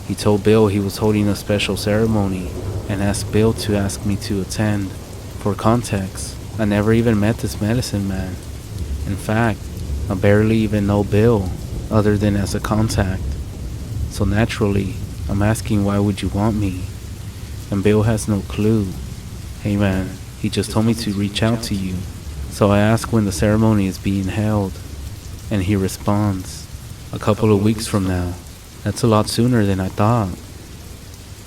He told Bill he was holding a special ceremony and asked Bill to ask me to attend. For context, I never even met this medicine man. In fact, I barely even know Bill, other than as a contact. So naturally, I'm asking, why would you want me? And Bill has no clue. "Hey man, he just told me to reach out to you." So I ask when the ceremony is being held, and he responds, "A couple of weeks from now." That's a lot sooner than I thought.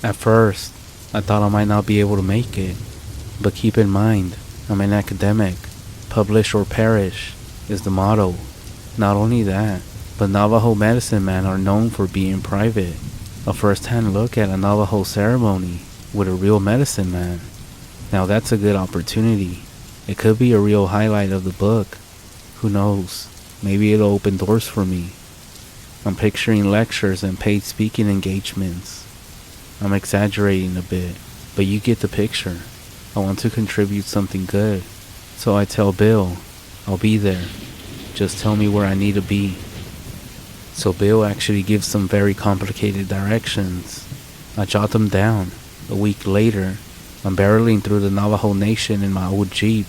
At first, I thought I might not be able to make it, but keep in mind, I'm an academic. Publish or perish is the motto. Not only that, but Navajo medicine men are known for being private. A first-hand look at a Navajo ceremony with a real medicine man. Now that's a good opportunity. It could be a real highlight of the book. Who knows? Maybe it'll open doors for me. I'm picturing lectures and paid speaking engagements. I'm exaggerating a bit, but you get the picture. I want to contribute something good. So I tell Bill, I'll be there. Just tell me where I need to be. So Bill actually gives some very complicated directions. I jot them down. A week later, I'm barreling through the Navajo Nation in my old Jeep.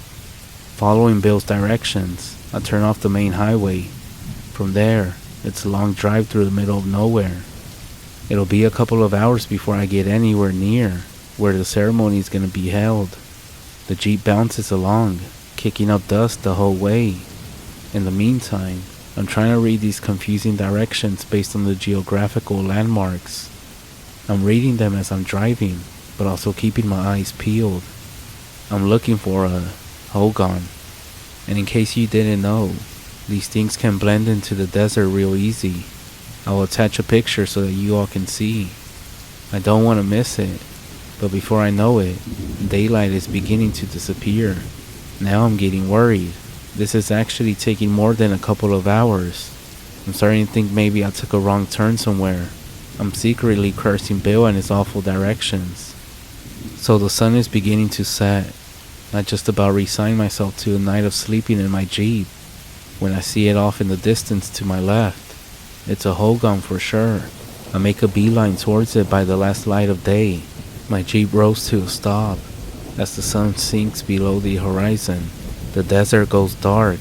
Following Bill's directions, I turn off the main highway. From there, it's a long drive through the middle of nowhere. It'll be a couple of hours before I get anywhere near where the ceremony is going to be held. The Jeep bounces along, kicking up dust the whole way. In the meantime, I'm trying to read these confusing directions based on the geographical landmarks. I'm reading them as I'm driving, but also keeping my eyes peeled. I'm looking for a hogan. And in case you didn't know, these things can blend into the desert real easy. I will attach a picture so that you all can see. I don't want to miss it, but before I know it, daylight is beginning to disappear. Now I'm getting worried. This is actually taking more than a couple of hours. I'm starting to think maybe I took a wrong turn somewhere. I'm secretly cursing Bill and his awful directions. So the sun is beginning to set. I just about resigned myself to a night of sleeping in my Jeep when I see it off in the distance to my left. It's a hogan for sure. I make a beeline towards it by the last light of day. My Jeep rolls to a stop. As the sun sinks below the horizon, the desert goes dark.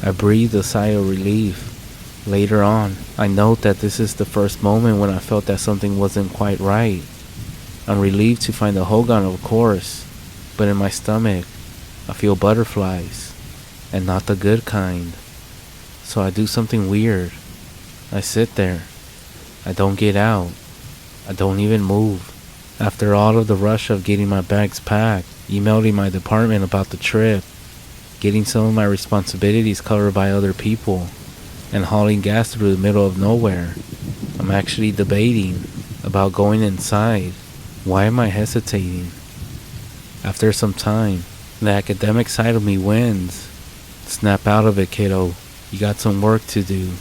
I breathe a sigh of relief. Later on, I note that this is the first moment when I felt that something wasn't quite right. I'm relieved to find the hogan, of course, but in my stomach, I feel butterflies, and not the good kind. So I do something weird. I sit there. I don't get out. I don't even move. After all of the rush of getting my bags packed, emailing my department about the trip, getting some of my responsibilities covered by other people, and hauling gas through the middle of nowhere, I'm actually debating about going inside. Why am I hesitating? After some time, the academic side of me wins. Snap out of it, kiddo. You got some work to do.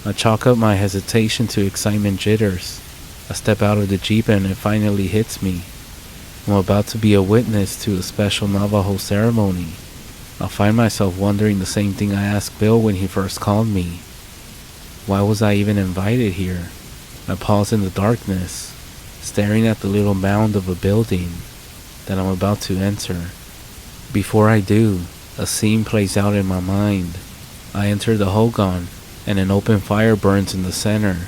I chalk up my hesitation to excitement jitters. I step out of the Jeep and it finally hits me. I'm about to be a witness to a special Navajo ceremony. I find myself wondering the same thing I asked Bill when he first called me. Why was I even invited here? I pause in the darkness, staring at the little mound of a building that I'm about to enter. Before I do, a scene plays out in my mind. I enter the hogan, and an open fire burns in the center.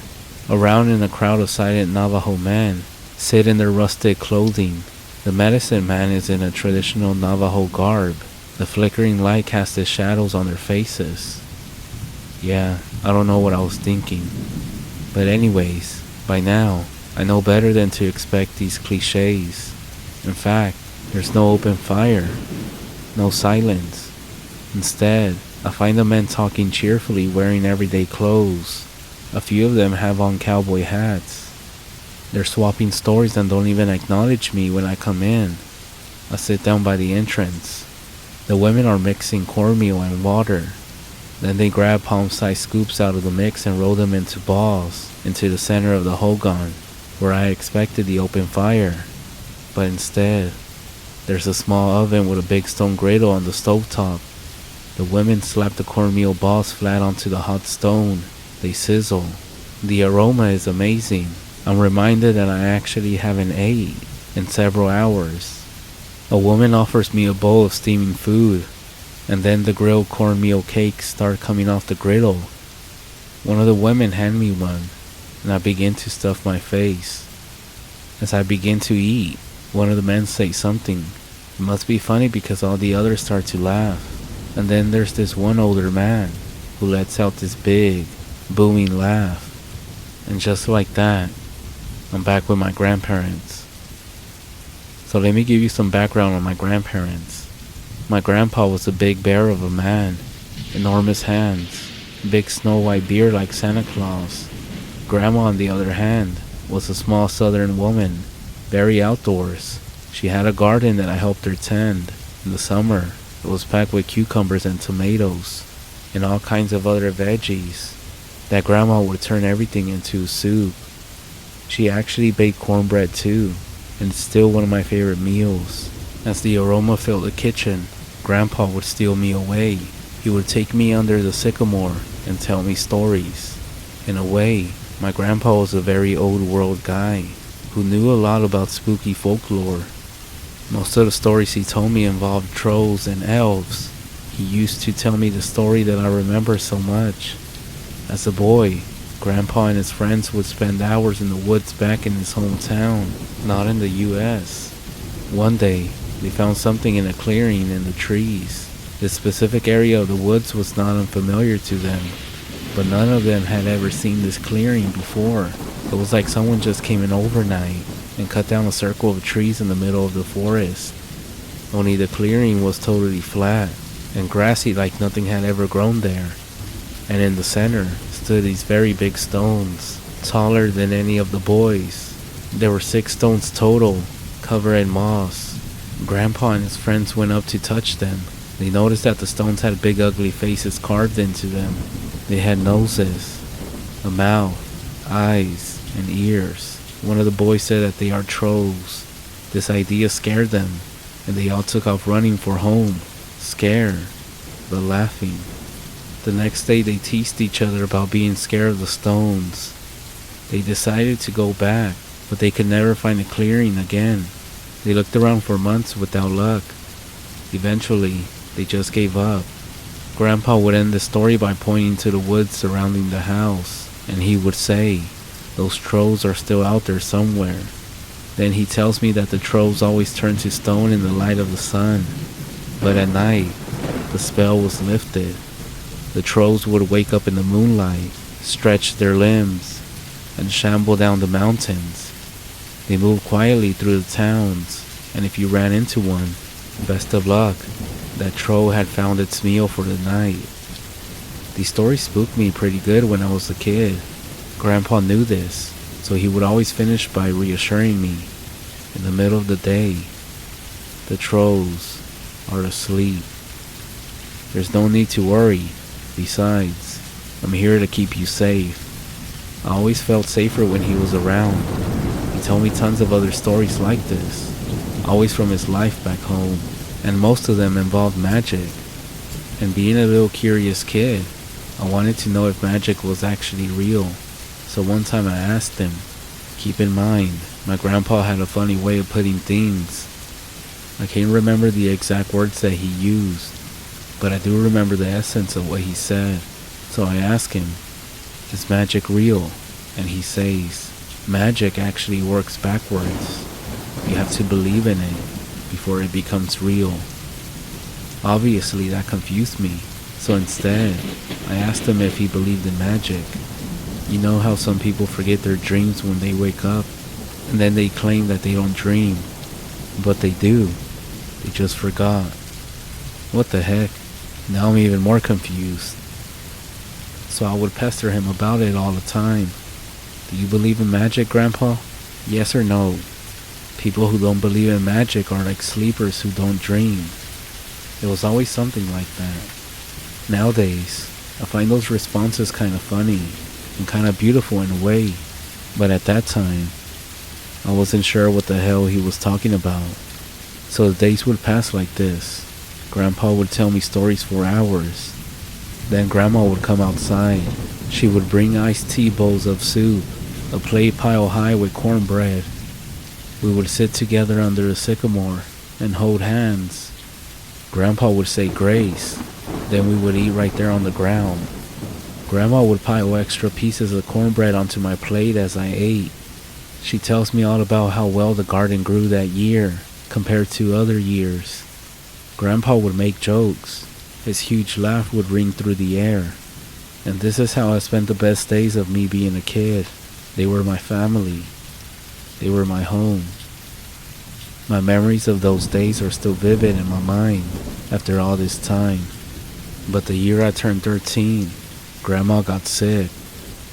Around in a crowd of silent Navajo men sit in their rustic clothing. The medicine man is in a traditional Navajo garb. The flickering light casts its shadows on their faces. Yeah, I don't know what I was thinking. But anyways, by now, I know better than to expect these cliches. In fact, there's no open fire, no silence. Instead, I find the men talking cheerfully, wearing everyday clothes. A few of them have on cowboy hats. They're swapping stories and don't even acknowledge me when I come in. I sit down by the entrance. The women are mixing cornmeal and water. Then they grab palm-sized scoops out of the mix and roll them into balls into the center of the hogan, where I expected the open fire. But instead, there's a small oven with a big stone griddle on the stovetop. The women slap the cornmeal balls flat onto the hot stone. They sizzle. The aroma is amazing. I'm reminded that I actually haven't ate in several hours. A woman offers me a bowl of steaming food, and then the grilled cornmeal cakes start coming off the griddle. One of the women hand me one, and I begin to stuff my face. As I begin to eat, one of the men says something. It must be funny because all the others start to laugh. And then there's this one older man who lets out this big, booming laugh. And just like that, I'm back with my grandparents. So let me give you some background on my grandparents. My grandpa was a big bear of a man, enormous hands, big snow white beard like Santa Claus. Grandma, on the other hand, was a small southern woman, very outdoors. She had a garden that I helped her tend. In the summer, it was packed with cucumbers and tomatoes, and all kinds of other veggies. That grandma would turn everything into soup. She actually baked cornbread too, and it's still one of my favorite meals. As the aroma filled the kitchen, Grandpa would steal me away. He would take me under the sycamore and tell me stories. In a way, my grandpa was a very old world guy who knew a lot about spooky folklore. Most of the stories he told me involved trolls and elves. He used to tell me the story that I remember so much. As a boy, Grandpa and his friends would spend hours in the woods back in his hometown, not in the US. One day, they found something in a clearing in the trees. This specific area of the woods was not unfamiliar to them, but none of them had ever seen this clearing before. It was like someone just came in overnight and cut down a circle of trees in the middle of the forest. Only the clearing was totally flat and grassy like nothing had ever grown there. And in the center stood these very big stones, taller than any of the boys. There were 6 stones total, covered in moss. Grandpa and his friends went up to touch them. They noticed that the stones had big ugly faces carved into them. They had noses, a mouth, eyes, and ears. One of the boys said that they are trolls. This idea scared them, and they all took off running for home, scared, but laughing. The next day they teased each other about being scared of the stones. They decided to go back, but they could never find a clearing again. They looked around for months without luck. Eventually, they just gave up. Grandpa would end the story by pointing to the woods surrounding the house, and he would say, "Those trolls are still out there somewhere." Then he tells me that the trolls always turn to stone in the light of the sun, but at night, the spell was lifted. The trolls would wake up in the moonlight, stretch their limbs, and shamble down the mountains. They moved quietly through the towns, and if you ran into one, best of luck. That troll had found its meal for the night. These stories spooked me pretty good when I was a kid. Grandpa knew this, so he would always finish by reassuring me, in the middle of the day, the trolls are asleep. There's no need to worry. Besides, I'm here to keep you safe. I always felt safer when he was around. He told me tons of other stories like this, always from his life back home, and most of them involved magic. And being a little curious kid, I wanted to know if magic was actually real. So one time I asked him. Keep in mind, my grandpa had a funny way of putting things. I can't remember the exact words that he used, but I do remember the essence of what he said. So I asked him, is magic real? And he says, magic actually works backwards. You have to believe in it before it becomes real. Obviously that confused me, so instead, I asked him if he believed in magic. You know how some people forget their dreams when they wake up, and then they claim that they don't dream, but they do. They just forgot. What the heck? Now I'm even more confused. So I would pester him about it all the time. Do you believe in magic, Grandpa? Yes or no? People who don't believe in magic are like sleepers who don't dream. It was always something like that. Nowadays, I find those responses kind of funny and kind of beautiful in a way, but at that time, I wasn't sure what the hell he was talking about. So the days would pass like this. Grandpa would tell me stories for hours. Then Grandma would come outside. She would bring iced tea bowls of soup, a plate pile high with cornbread. We would sit together under a sycamore and hold hands. Grandpa would say grace, then we would eat right there on the ground. Grandma would pile extra pieces of cornbread onto my plate as I ate. She tells me all about how well the garden grew that year compared to other years. Grandpa would make jokes. His huge laugh would ring through the air. And this is how I spent the best days of me being a kid. They were my family. They were my home. My memories of those days are still vivid in my mind after all this time. But the year I turned 13, Grandma got sick.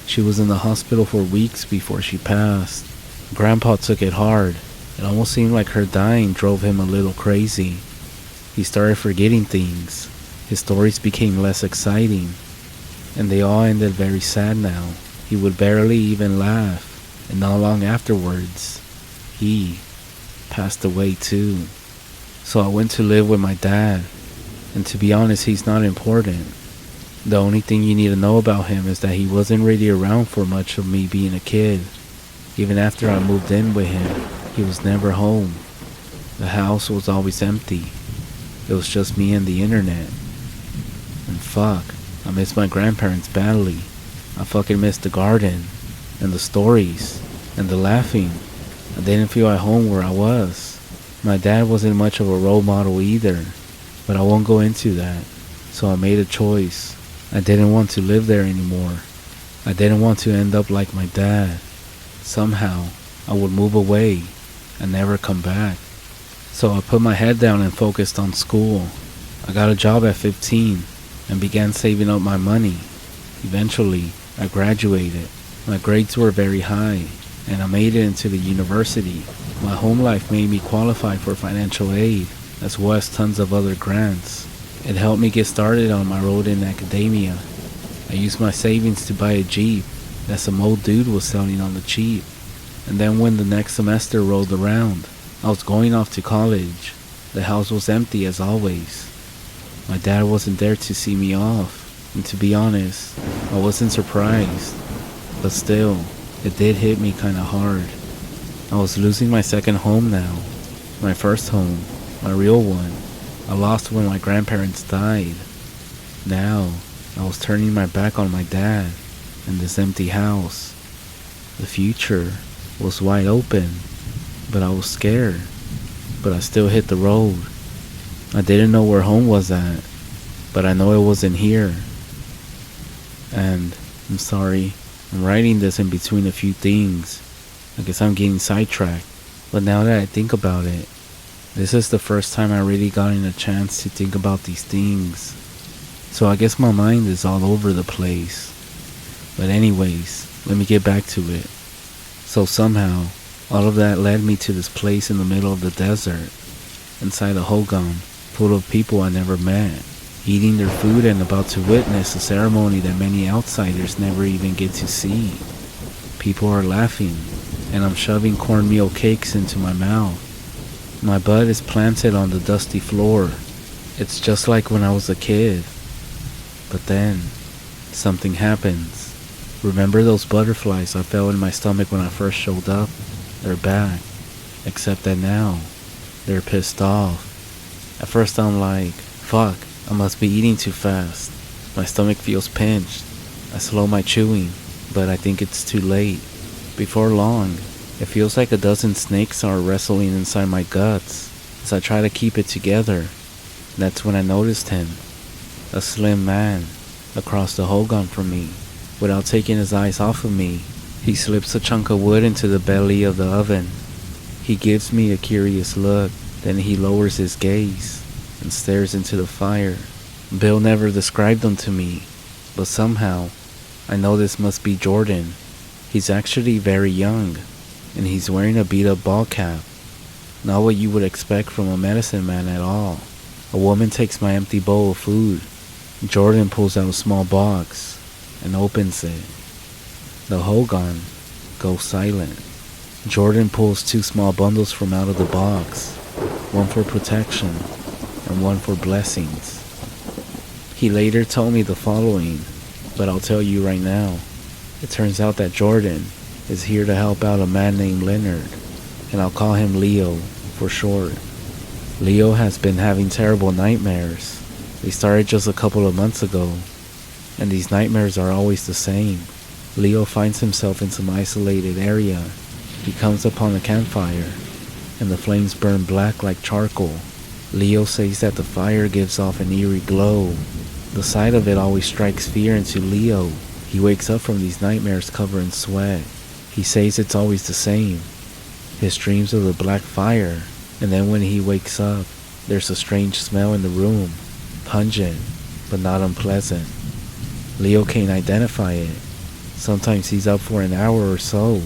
She was in the hospital for weeks before she passed. Grandpa took it hard. It almost seemed like her dying drove him a little crazy. He started forgetting things. His stories became less exciting, and they all ended very sad now. He would barely even laugh, and not long afterwards, he passed away too. So I went to live with my dad, and to be honest, he's not important. The only thing you need to know about him is that he wasn't really around for much of me being a kid. Even after I moved in with him, he was never home. The house was always empty. It was just me and the internet. And fuck, I miss my grandparents badly. I fucking miss the garden, and the stories, and the laughing. I didn't feel at home where I was. My dad wasn't much of a role model either, but I won't go into that. So I made a choice. I didn't want to live there anymore. I didn't want to end up like my dad. Somehow, I would move away and never come back. So I put my head down and focused on school. I got a job at 15 and began saving up my money. Eventually, I graduated. My grades were very high, and I made it into the university. My home life made me qualify for financial aid, as well as tons of other grants. It helped me get started on my road in academia. I used my savings to buy a Jeep that some old dude was selling on the cheap. And then when the next semester rolled around, I was going off to college. The house was empty as always. My dad wasn't there to see me off, and to be honest, I wasn't surprised. But still, it did hit me kinda hard. I was losing my second home now. My first home, my real one, I lost when my grandparents died. Now, I was turning my back on my dad and this empty house. The future was wide open, but I was scared. But I still hit the road. I didn't know where home was at, but I know it wasn't here. And I'm sorry, I'm writing this in between a few things. I guess I'm getting sidetracked. But now that I think about it, this is the first time I really gotten a chance to think about these things. So I guess my mind is all over the place. But anyways, let me get back to it. So somehow, all of that led me to this place in the middle of the desert, inside a hogan, full of people I never met, eating their food and about to witness a ceremony that many outsiders never even get to see. People are laughing, and I'm shoving cornmeal cakes into my mouth. My butt is planted on the dusty floor. It's just like when I was a kid. But then, something happens. Remember those butterflies I felt in my stomach when I first showed up? They're back. Except that now, they're pissed off. At first I'm like, fuck, I must be eating too fast. My stomach feels pinched. I slow my chewing, but I think it's too late. Before long, it feels like a dozen snakes are wrestling inside my guts as I try to keep it together. That's when I noticed him. A slim man, across the hogan from me. Without taking his eyes off of me, he slips a chunk of wood into the belly of the oven. He gives me a curious look, then he lowers his gaze and stares into the fire. Bill never described him to me, but somehow, I know this must be Jordan. He's actually very young, and he's wearing a beat-up ball cap. Not what you would expect from a medicine man at all. A woman takes my empty bowl of food. Jordan pulls out a small box and opens it. The hogan goes silent. Jordan pulls two small bundles from out of the box, one for protection and one for blessings. He later told me the following, but I'll tell you right now. It turns out that Jordan is here to help out a man named Leonard, and I'll call him Leo for short. Leo has been having terrible nightmares. They started just a couple of months ago, and these nightmares are always the same. Leo finds himself in some isolated area. He comes upon a campfire, and the flames burn black like charcoal. Leo says that the fire gives off an eerie glow. The sight of it always strikes fear into Leo. He wakes up from these nightmares covered in sweat. He says it's always the same. His dreams of the black fire, and then when he wakes up, there's a strange smell in the room. Pungent, but not unpleasant. Leo can't identify it. Sometimes he's up for an hour or so,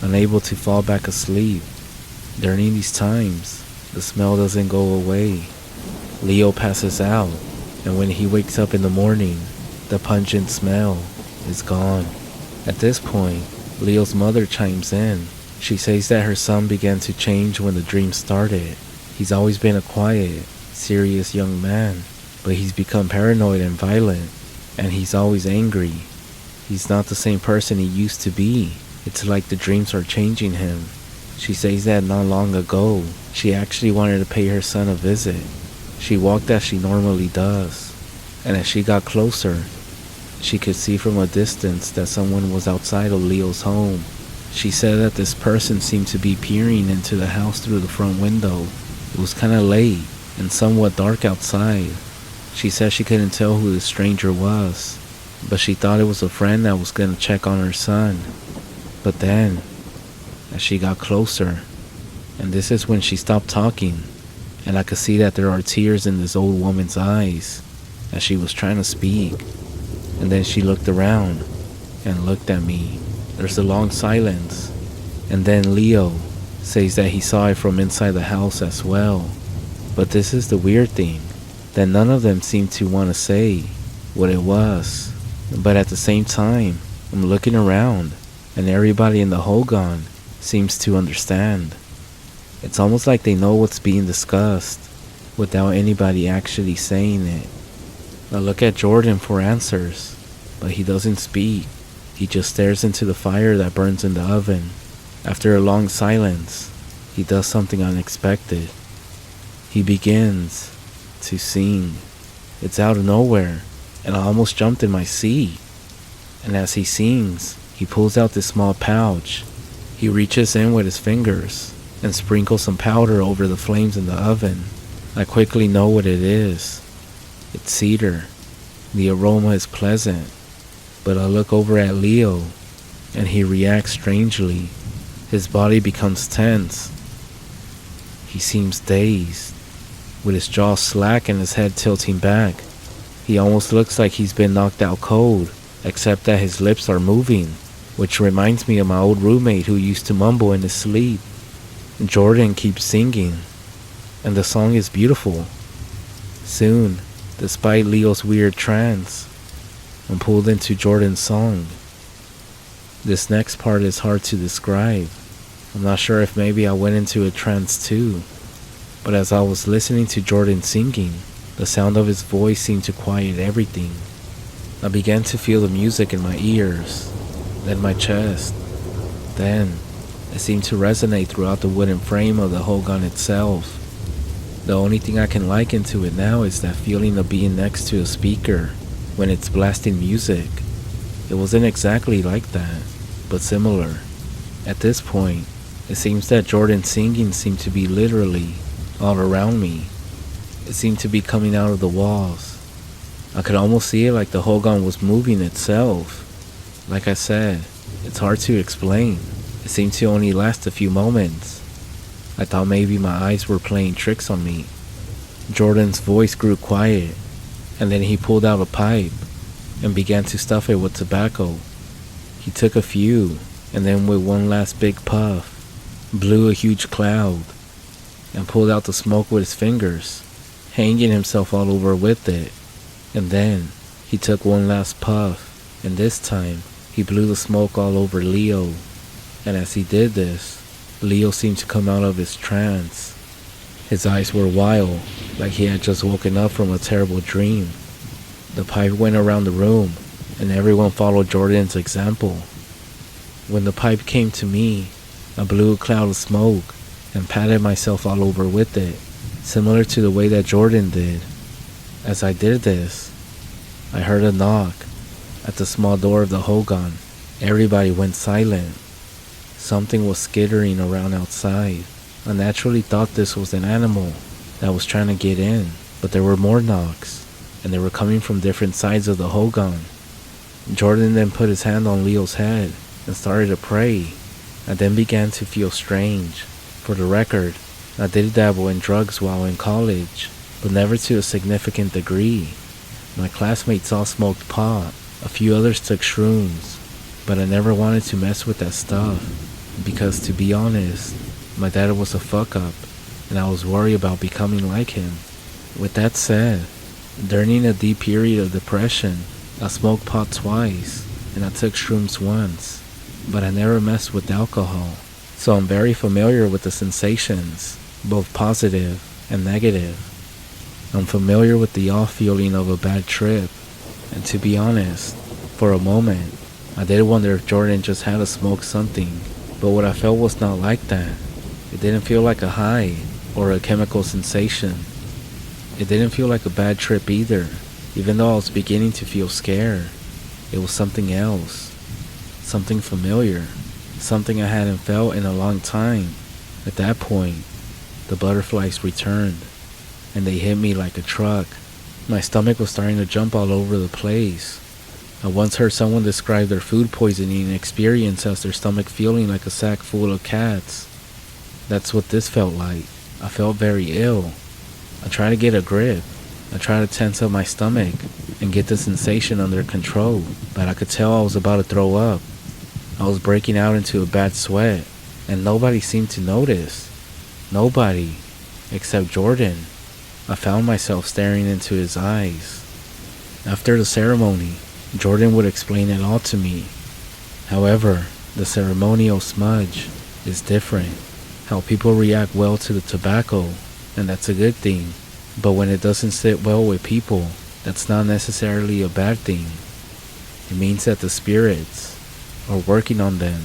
unable to fall back asleep. During these times, the smell doesn't go away. Leo passes out, and when he wakes up in the morning, the pungent smell is gone. At this point, Leo's mother chimes in. She says that her son began to change when the dream started. He's always been a quiet, serious young man, but he's become paranoid and violent, and he's always angry. He's not the same person he used to be. It's like the dreams are changing him. She says that not long ago, she actually wanted to pay her son a visit. She walked as she normally does, and as she got closer, she could see from a distance that someone was outside of Leo's home. She said that this person seemed to be peering into the house through the front window. It was kinda late and somewhat dark outside. She said she couldn't tell who the stranger was, but she thought it was a friend that was gonna check on her son. But then, as she got closer. And this is when she stopped talking, and I could see that there are tears in this old woman's eyes as she was trying to speak. And then she looked around and looked at me. There's a long silence, and then Leo says that he saw it from inside the house as well. But this is the weird thing, that none of them seem to want to say what it was. But at the same time, I'm looking around, and everybody in the hogan seems to understand. It's almost like they know what's being discussed without anybody actually saying it. I look at Jordan for answers, but he doesn't speak. He just stares into the fire that burns in the oven. After a long silence, he does something unexpected. He begins to sing. It's out of nowhere, and I almost jumped in my seat. And as he sings, he pulls out this small pouch. He reaches in with his fingers and sprinkles some powder over the flames in the oven. I quickly know what it is. It's cedar. The aroma is pleasant, but I look over at Leo, and he reacts strangely. His body becomes tense. He seems dazed, with his jaw slack and his head tilting back. He almost looks like he's been knocked out cold, except that his lips are moving, which reminds me of my old roommate who used to mumble in his sleep. Jordan keeps singing, and the song is beautiful. Soon, despite Leo's weird trance, I'm pulled into Jordan's song. This next part is hard to describe. I'm not sure if maybe I went into a trance too, but as I was listening to Jordan singing, the sound of his voice seemed to quiet everything. I began to feel the music in my ears, then my chest. Then, it seemed to resonate throughout the wooden frame of the hogan itself. The only thing I can liken to it now is that feeling of being next to a speaker when it's blasting music. It wasn't exactly like that, but similar. At this point, it seems that Jordan's singing seemed to be literally all around me. It seemed to be coming out of the walls. I could almost see it like the hogan was moving itself. Like I said, it's hard to explain. It seemed to only last a few moments. I thought maybe my eyes were playing tricks on me. Jordan's voice grew quiet, and then he pulled out a pipe and began to stuff it with tobacco. He took a few, and then with one last big puff, blew a huge cloud, and pulled out the smoke with his fingers, hanging himself all over with it. And then he took one last puff, and this time he blew the smoke all over Leo. And as he did this, Leo seemed to come out of his trance. His eyes were wild, like he had just woken up from a terrible dream. The pipe went around the room, and everyone followed Jordan's example. When the pipe came to me, I blew a cloud of smoke and patted myself all over with it, similar to the way that Jordan did. As I did this, I heard a knock at the small door of the hogan. Everybody went silent. Something was skittering around outside. I naturally thought this was an animal that was trying to get in, but there were more knocks, and they were coming from different sides of the hogan. Jordan then put his hand on Leo's head and started to pray. I then began to feel strange. For the record, I did dabble in drugs while in college, but never to a significant degree. My classmates all smoked pot. A few others took shrooms, but I never wanted to mess with that stuff, because to be honest, my dad was a fuck up, and I was worried about becoming like him. With that said, during a deep period of depression, I smoked pot twice, and I took shrooms once, but I never messed with alcohol, so I'm very familiar with the sensations, both positive and negative. I'm familiar with the off feeling of a bad trip, and to be honest, for a moment, I did wonder if Jordan just had to smoke something, but what I felt was not like that. It didn't feel like a high or a chemical sensation. It didn't feel like a bad trip either, even though I was beginning to feel scared. It was something else, something familiar, something I hadn't felt in a long time. At that point, the butterflies returned, and they hit me like a truck. My stomach was starting to jump all over the place. I once heard someone describe their food poisoning experience as their stomach feeling like a sack full of cats. That's what this felt like. I felt very ill. I tried to get a grip. I tried to tense up my stomach and get the sensation under control, but I could tell I was about to throw up. I was breaking out into a bad sweat, and nobody seemed to notice. Nobody, except Jordan. I found myself staring into his eyes. After the ceremony, Jordan would explain it all to me. However, the ceremonial smudge is different. How people react well to the tobacco, and that's a good thing. But when it doesn't sit well with people, that's not necessarily a bad thing. It means that the spirits are working on them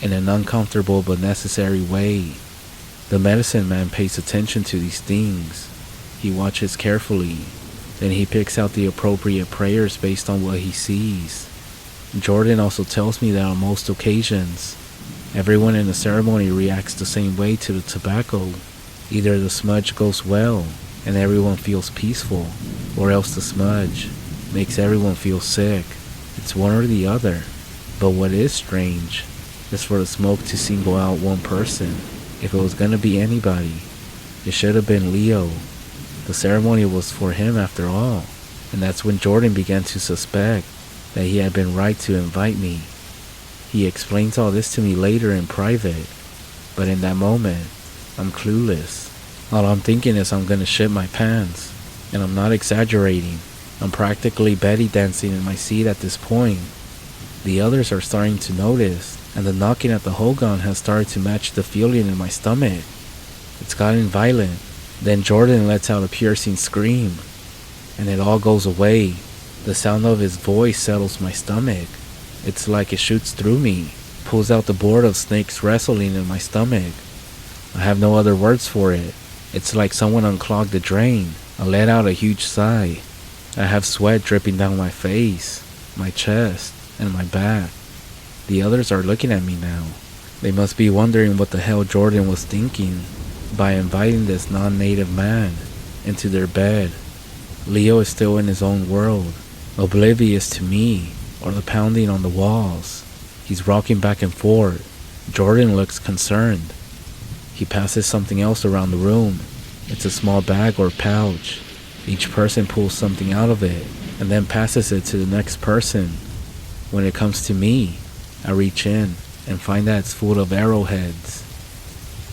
in an uncomfortable but necessary way. The medicine man pays attention to these things. He watches carefully. Then he picks out the appropriate prayers based on what he sees. Jordan also tells me that on most occasions, everyone in the ceremony reacts the same way to the tobacco. Either the smudge goes well and everyone feels peaceful, or else the smudge makes everyone feel sick. It's one or the other. But what is strange is for the smoke to single out one person. If it was gonna be anybody, it should have been Leo. The ceremony was for him after all, and that's when Jordan began to suspect that he had been right to invite me. He explains all this to me later in private, but in that moment, I'm clueless. All I'm thinking is I'm gonna shit my pants, and I'm not exaggerating. I'm practically belly dancing in my seat at this point. The others are starting to notice, and the knocking at the hogan has started to match the feeling in my stomach. It's gotten violent. Then Jordan lets out a piercing scream, and it all goes away. The sound of his voice settles my stomach. It's like it shoots through me, pulls out the board of snakes wrestling in my stomach. I have no other words for it. It's like someone unclogged the drain. I let out a huge sigh. I have sweat dripping down my face, my chest, and my back. The others are looking at me now. They must be wondering what the hell Jordan was thinking by inviting this non-native man into their bed. Leo is still in his own world, oblivious to me or the pounding on the walls. He's rocking back and forth. Jordan looks concerned. He passes something else around the room. It's a small bag or pouch. Each person pulls something out of it and then passes it to the next person. When it comes to me, I reach in and find that it's full of arrowheads.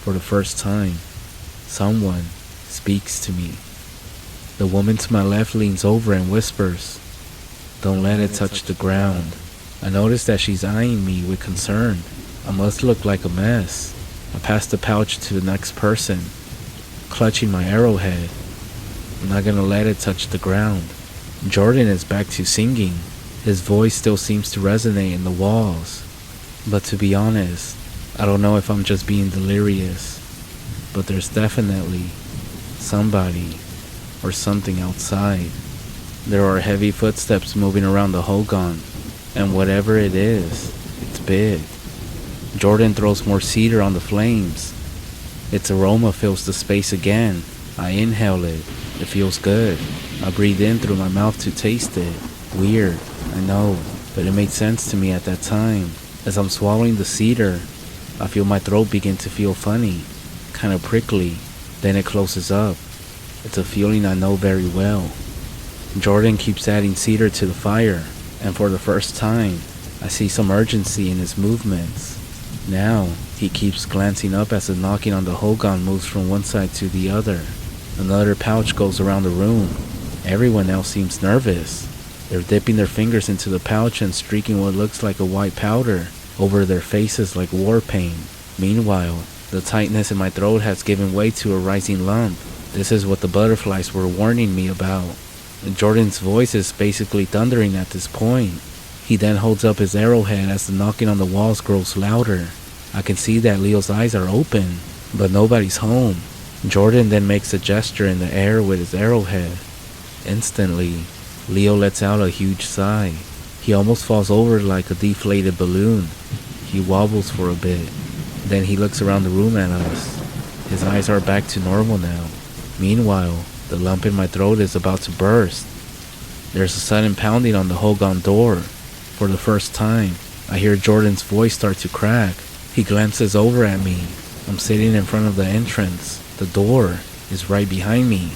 For the first time, someone speaks to me. The woman to my left leans over and whispers, "Don't let it touch the ground." I notice that she's eyeing me with concern. I must look like a mess. I pass the pouch to the next person, clutching my arrowhead. I'm not gonna let it touch the ground. Jordan is back to singing. His voice still seems to resonate in the walls. But to be honest, I don't know if I'm just being delirious. But there's definitely somebody or something outside. There are heavy footsteps moving around the hogan, and whatever it is, it's big. Jordan throws more cedar on the flames. Its aroma fills the space again. I inhale it. It feels good. I breathe in through my mouth to taste it. Weird, I know, but it made sense to me at that time. As I'm swallowing the cedar, I feel my throat begin to feel funny, kind of prickly. Then it closes up. It's a feeling I know very well. Jordan keeps adding cedar to the fire, and for the first time, I see some urgency in his movements. Now, he keeps glancing up as the knocking on the hogan moves from one side to the other. Another pouch goes around the room. Everyone else seems nervous. They're dipping their fingers into the pouch and streaking what looks like a white powder over their faces like war paint. Meanwhile, the tightness in my throat has given way to a rising lump. This is what the butterflies were warning me about. Jordan's voice is basically thundering at this point. He then holds up his arrowhead as the knocking on the walls grows louder. I can see that Leo's eyes are open, but nobody's home. Jordan then makes a gesture in the air with his arrowhead. Instantly, Leo lets out a huge sigh. He almost falls over like a deflated balloon. He wobbles for a bit. Then he looks around the room at us. His eyes are back to normal now. Meanwhile, the lump in my throat is about to burst. There's a sudden pounding on the hogan door. For the first time, I hear Jordan's voice start to crack. He glances over at me. I'm sitting in front of the entrance. The door is right behind me.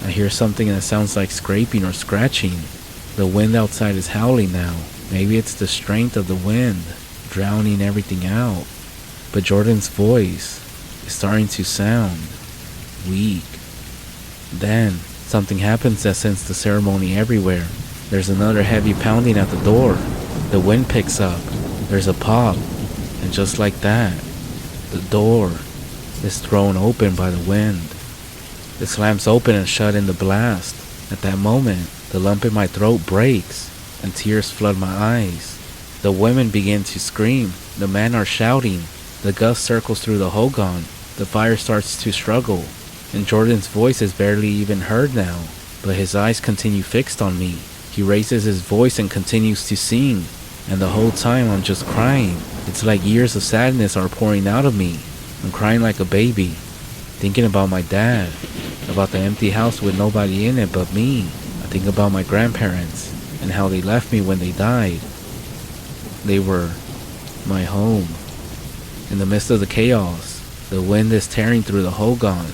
I hear something that sounds like scraping or scratching. The wind outside is howling now. Maybe it's the strength of the wind, drowning everything out. But Jordan's voice is starting to sound weak. Then, something happens that sends the ceremony everywhere. There's another heavy pounding at the door. The wind picks up. There's a pop. And just like that, the door is thrown open by the wind. It slams open and shut in the blast. At that moment, the lump in my throat breaks and tears flood my eyes. The women begin to scream. The men are shouting. The gust circles through the hogan. The fire starts to struggle. And Jordan's voice is barely even heard now, but his eyes continue fixed on me. He raises his voice and continues to sing, and the whole time I'm just crying. It's like years of sadness are pouring out of me. I'm crying like a baby, thinking about my dad, about the empty house with nobody in it but me. I think about my grandparents and how they left me when they died. They were my home. In the midst of the chaos, the wind is tearing through the hogan.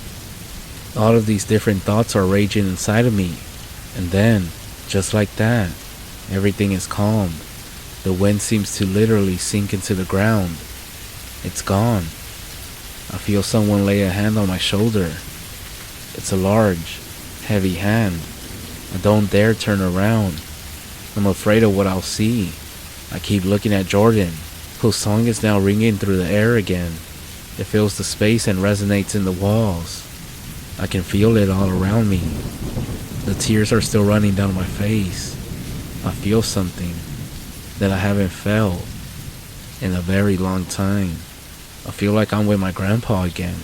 All of these different thoughts are raging inside of me. And then, just like that, everything is calm. The wind seems to literally sink into the ground. It's gone. I feel someone lay a hand on my shoulder. It's a large, heavy hand. I don't dare turn around. I'm afraid of what I'll see. I keep looking at Jordan, whose song is now ringing through the air again. It fills the space and resonates in the walls. I can feel it all around me. The tears are still running down my face. I feel something that I haven't felt in a very long time. I feel like I'm with my grandpa again.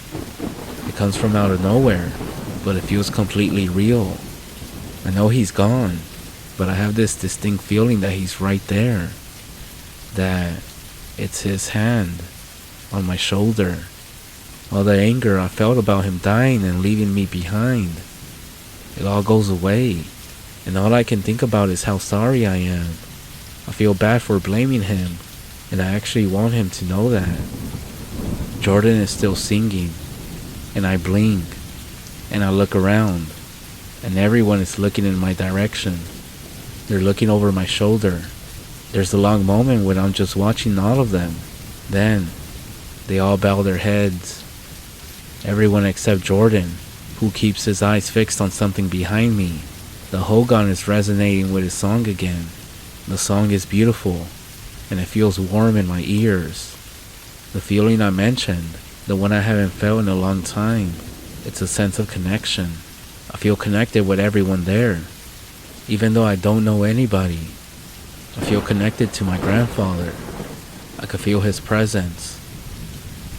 It comes from out of nowhere, but it feels completely real. I know he's gone, but I have this distinct feeling that he's right there. That it's his hand on my shoulder. All the anger I felt about him dying and leaving me behind, it all goes away, and all I can think about is how sorry I am. I feel bad for blaming him, and I actually want him to know that. Jordan is still singing, and I blink, and I look around, and everyone is looking in my direction. They're looking over my shoulder. There's a long moment when I'm just watching all of them. Then, they all bow their heads. Everyone except Jordan, who keeps his eyes fixed on something behind me. The hogan is resonating with his song again. The song is beautiful, and it feels warm in my ears. The feeling I mentioned, the one I haven't felt in a long time, it's a sense of connection. I feel connected with everyone there, even though I don't know anybody. I feel connected to my grandfather. I can feel his presence.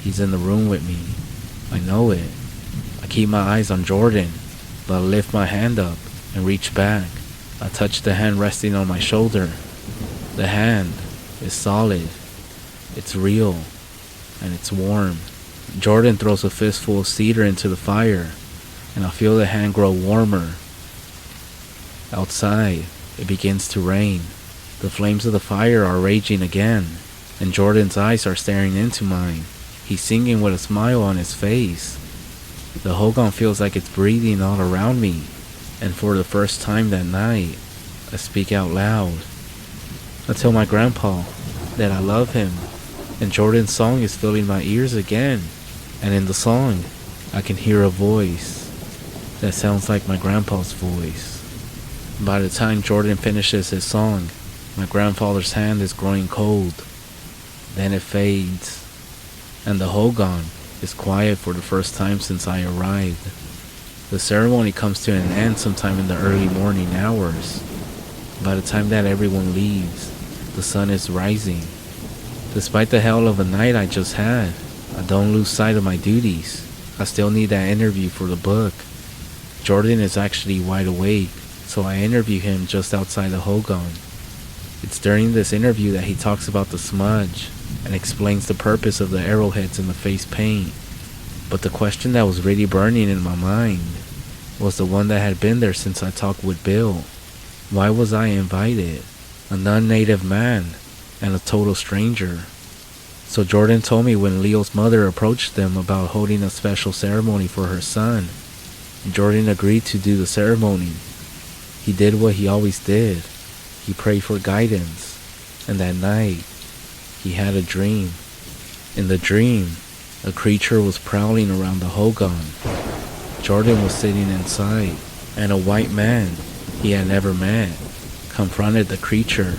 He's in the room with me. I know it. I keep my eyes on Jordan, but I lift my hand up and reach back. I touch the hand resting on my shoulder. The hand is solid. It's real. And it's warm. Jordan throws a fistful of cedar into the fire, and I feel the hand grow warmer. Outside, it begins to rain. The flames of the fire are raging again, and Jordan's eyes are staring into mine. He's singing with a smile on his face. The hogan feels like it's breathing all around me, and for the first time that night, I speak out loud. I tell my grandpa that I love him, and Jordan's song is filling my ears again, and in the song, I can hear a voice that sounds like my grandpa's voice. By the time Jordan finishes his song, my grandfather's hand is growing cold. Then it fades, and the hogan is quiet for the first time since I arrived. The ceremony comes to an end sometime in the early morning hours. By the time that everyone leaves, the sun is rising. Despite the hell of a night I just had, I don't lose sight of my duties. I still need that interview for the book. Jordan is actually wide awake, so I interview him just outside the hogan. It's during this interview that he talks about the smudge and explains the purpose of the arrowheads in the face paint. But the question that was really burning in my mind was the one that had been there since I talked with Bill. Why was I invited? A non-native man and a total stranger. So Jordan told me when Leo's mother approached them about holding a special ceremony for her son, Jordan agreed to do the ceremony. He did what he always did. He prayed for guidance, and that night, he had a dream. In the dream, a creature was prowling around the hogan. Jordan was sitting inside, and a white man he had never met confronted the creature.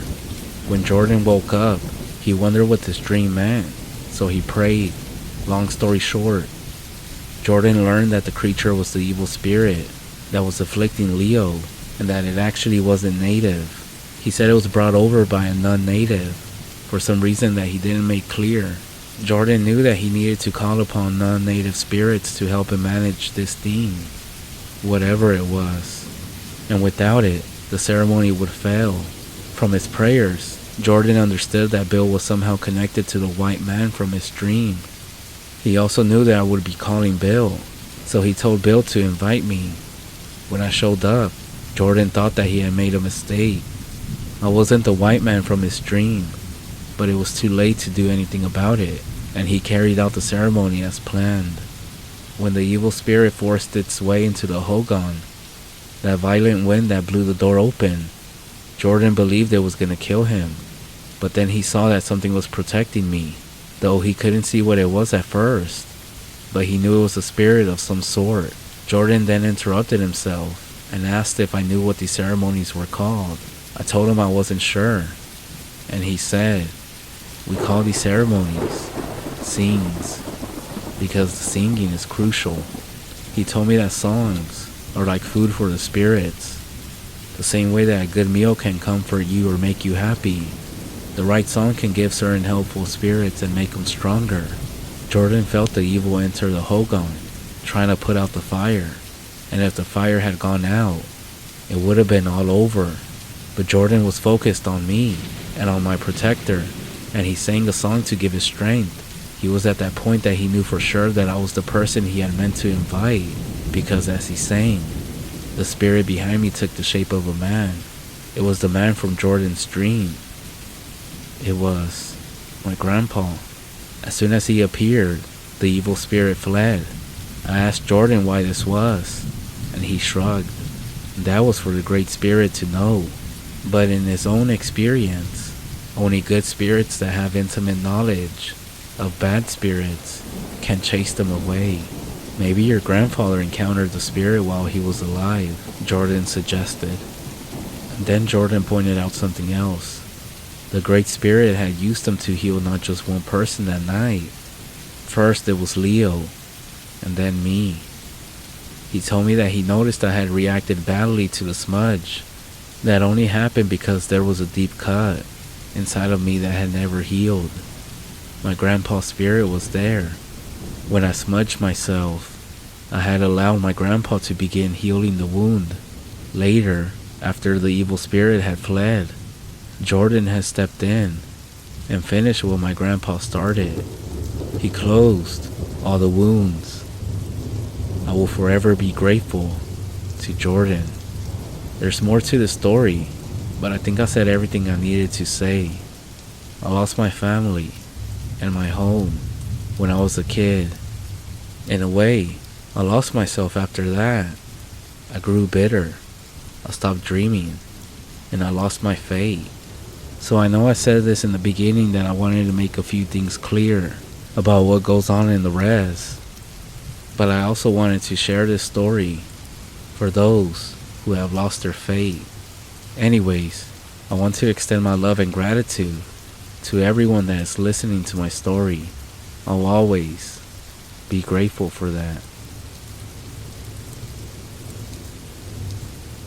When Jordan woke up, he wondered what this dream meant, so he prayed. Long story short, Jordan learned that the creature was the evil spirit that was afflicting Leo, and that it actually wasn't native. He said it was brought over by a non-native for some reason that he didn't make clear. Jordan knew that he needed to call upon non-native spirits to help him manage this theme, whatever it was, and without it, the ceremony would fail. From his prayers, Jordan understood that Bill was somehow connected to the white man from his dream. He also knew that I would be calling Bill, so he told Bill to invite me. When I showed up, Jordan thought that he had made a mistake. I wasn't the white man from his dream, but it was too late to do anything about it, and he carried out the ceremony as planned. When the evil spirit forced its way into the hogan, that violent wind that blew the door open, Jordan believed it was going to kill him, but then he saw that something was protecting me, though he couldn't see what it was at first, but he knew it was a spirit of some sort. Jordan then interrupted himself and asked if I knew what these ceremonies were called. I told him I wasn't sure, and he said, "We call these ceremonies sings, because the singing is crucial." He told me that songs are like food for the spirits. The same way that a good meal can comfort you or make you happy, the right song can give certain helpful spirits and make them stronger. Jordan felt the evil enter the hogan, trying to put out the fire, and if the fire had gone out, it would have been all over. But Jordan was focused on me and on my protector, and he sang a song to give his strength. He was at that point that he knew for sure that I was the person he had meant to invite, because as he sang, the spirit behind me took the shape of a man. It was the man from Jordan's dream. It was my grandpa. As soon as he appeared, the evil spirit fled. I asked Jordan why this was, and he shrugged. That was for the great spirit to know. But in his own experience, only good spirits that have intimate knowledge of bad spirits can chase them away. Maybe your grandfather encountered the spirit while he was alive, Jordan suggested. And then Jordan pointed out something else. The Great Spirit had used him to heal not just one person that night. First it was Leo, and then me. He told me that he noticed I had reacted badly to the smudge. That only happened because there was a deep cut inside of me that had never healed. My grandpa's spirit was there. When I smudged myself, I had allowed my grandpa to begin healing the wound. Later, after the evil spirit had fled, Jordan has stepped in and finished what my grandpa started. He closed all the wounds. I will forever be grateful to Jordan. There's more to the story, but I think I said everything I needed to say. I lost my family and my home when I was a kid. In a way, I lost myself after that. I grew bitter. I stopped dreaming, and I lost my faith. So I know I said this in the beginning that I wanted to make a few things clear about what goes on in the res, but I also wanted to share this story for those who have lost their faith. Anyways, I want to extend my love and gratitude to everyone that is listening to my story. I'll always be grateful for that.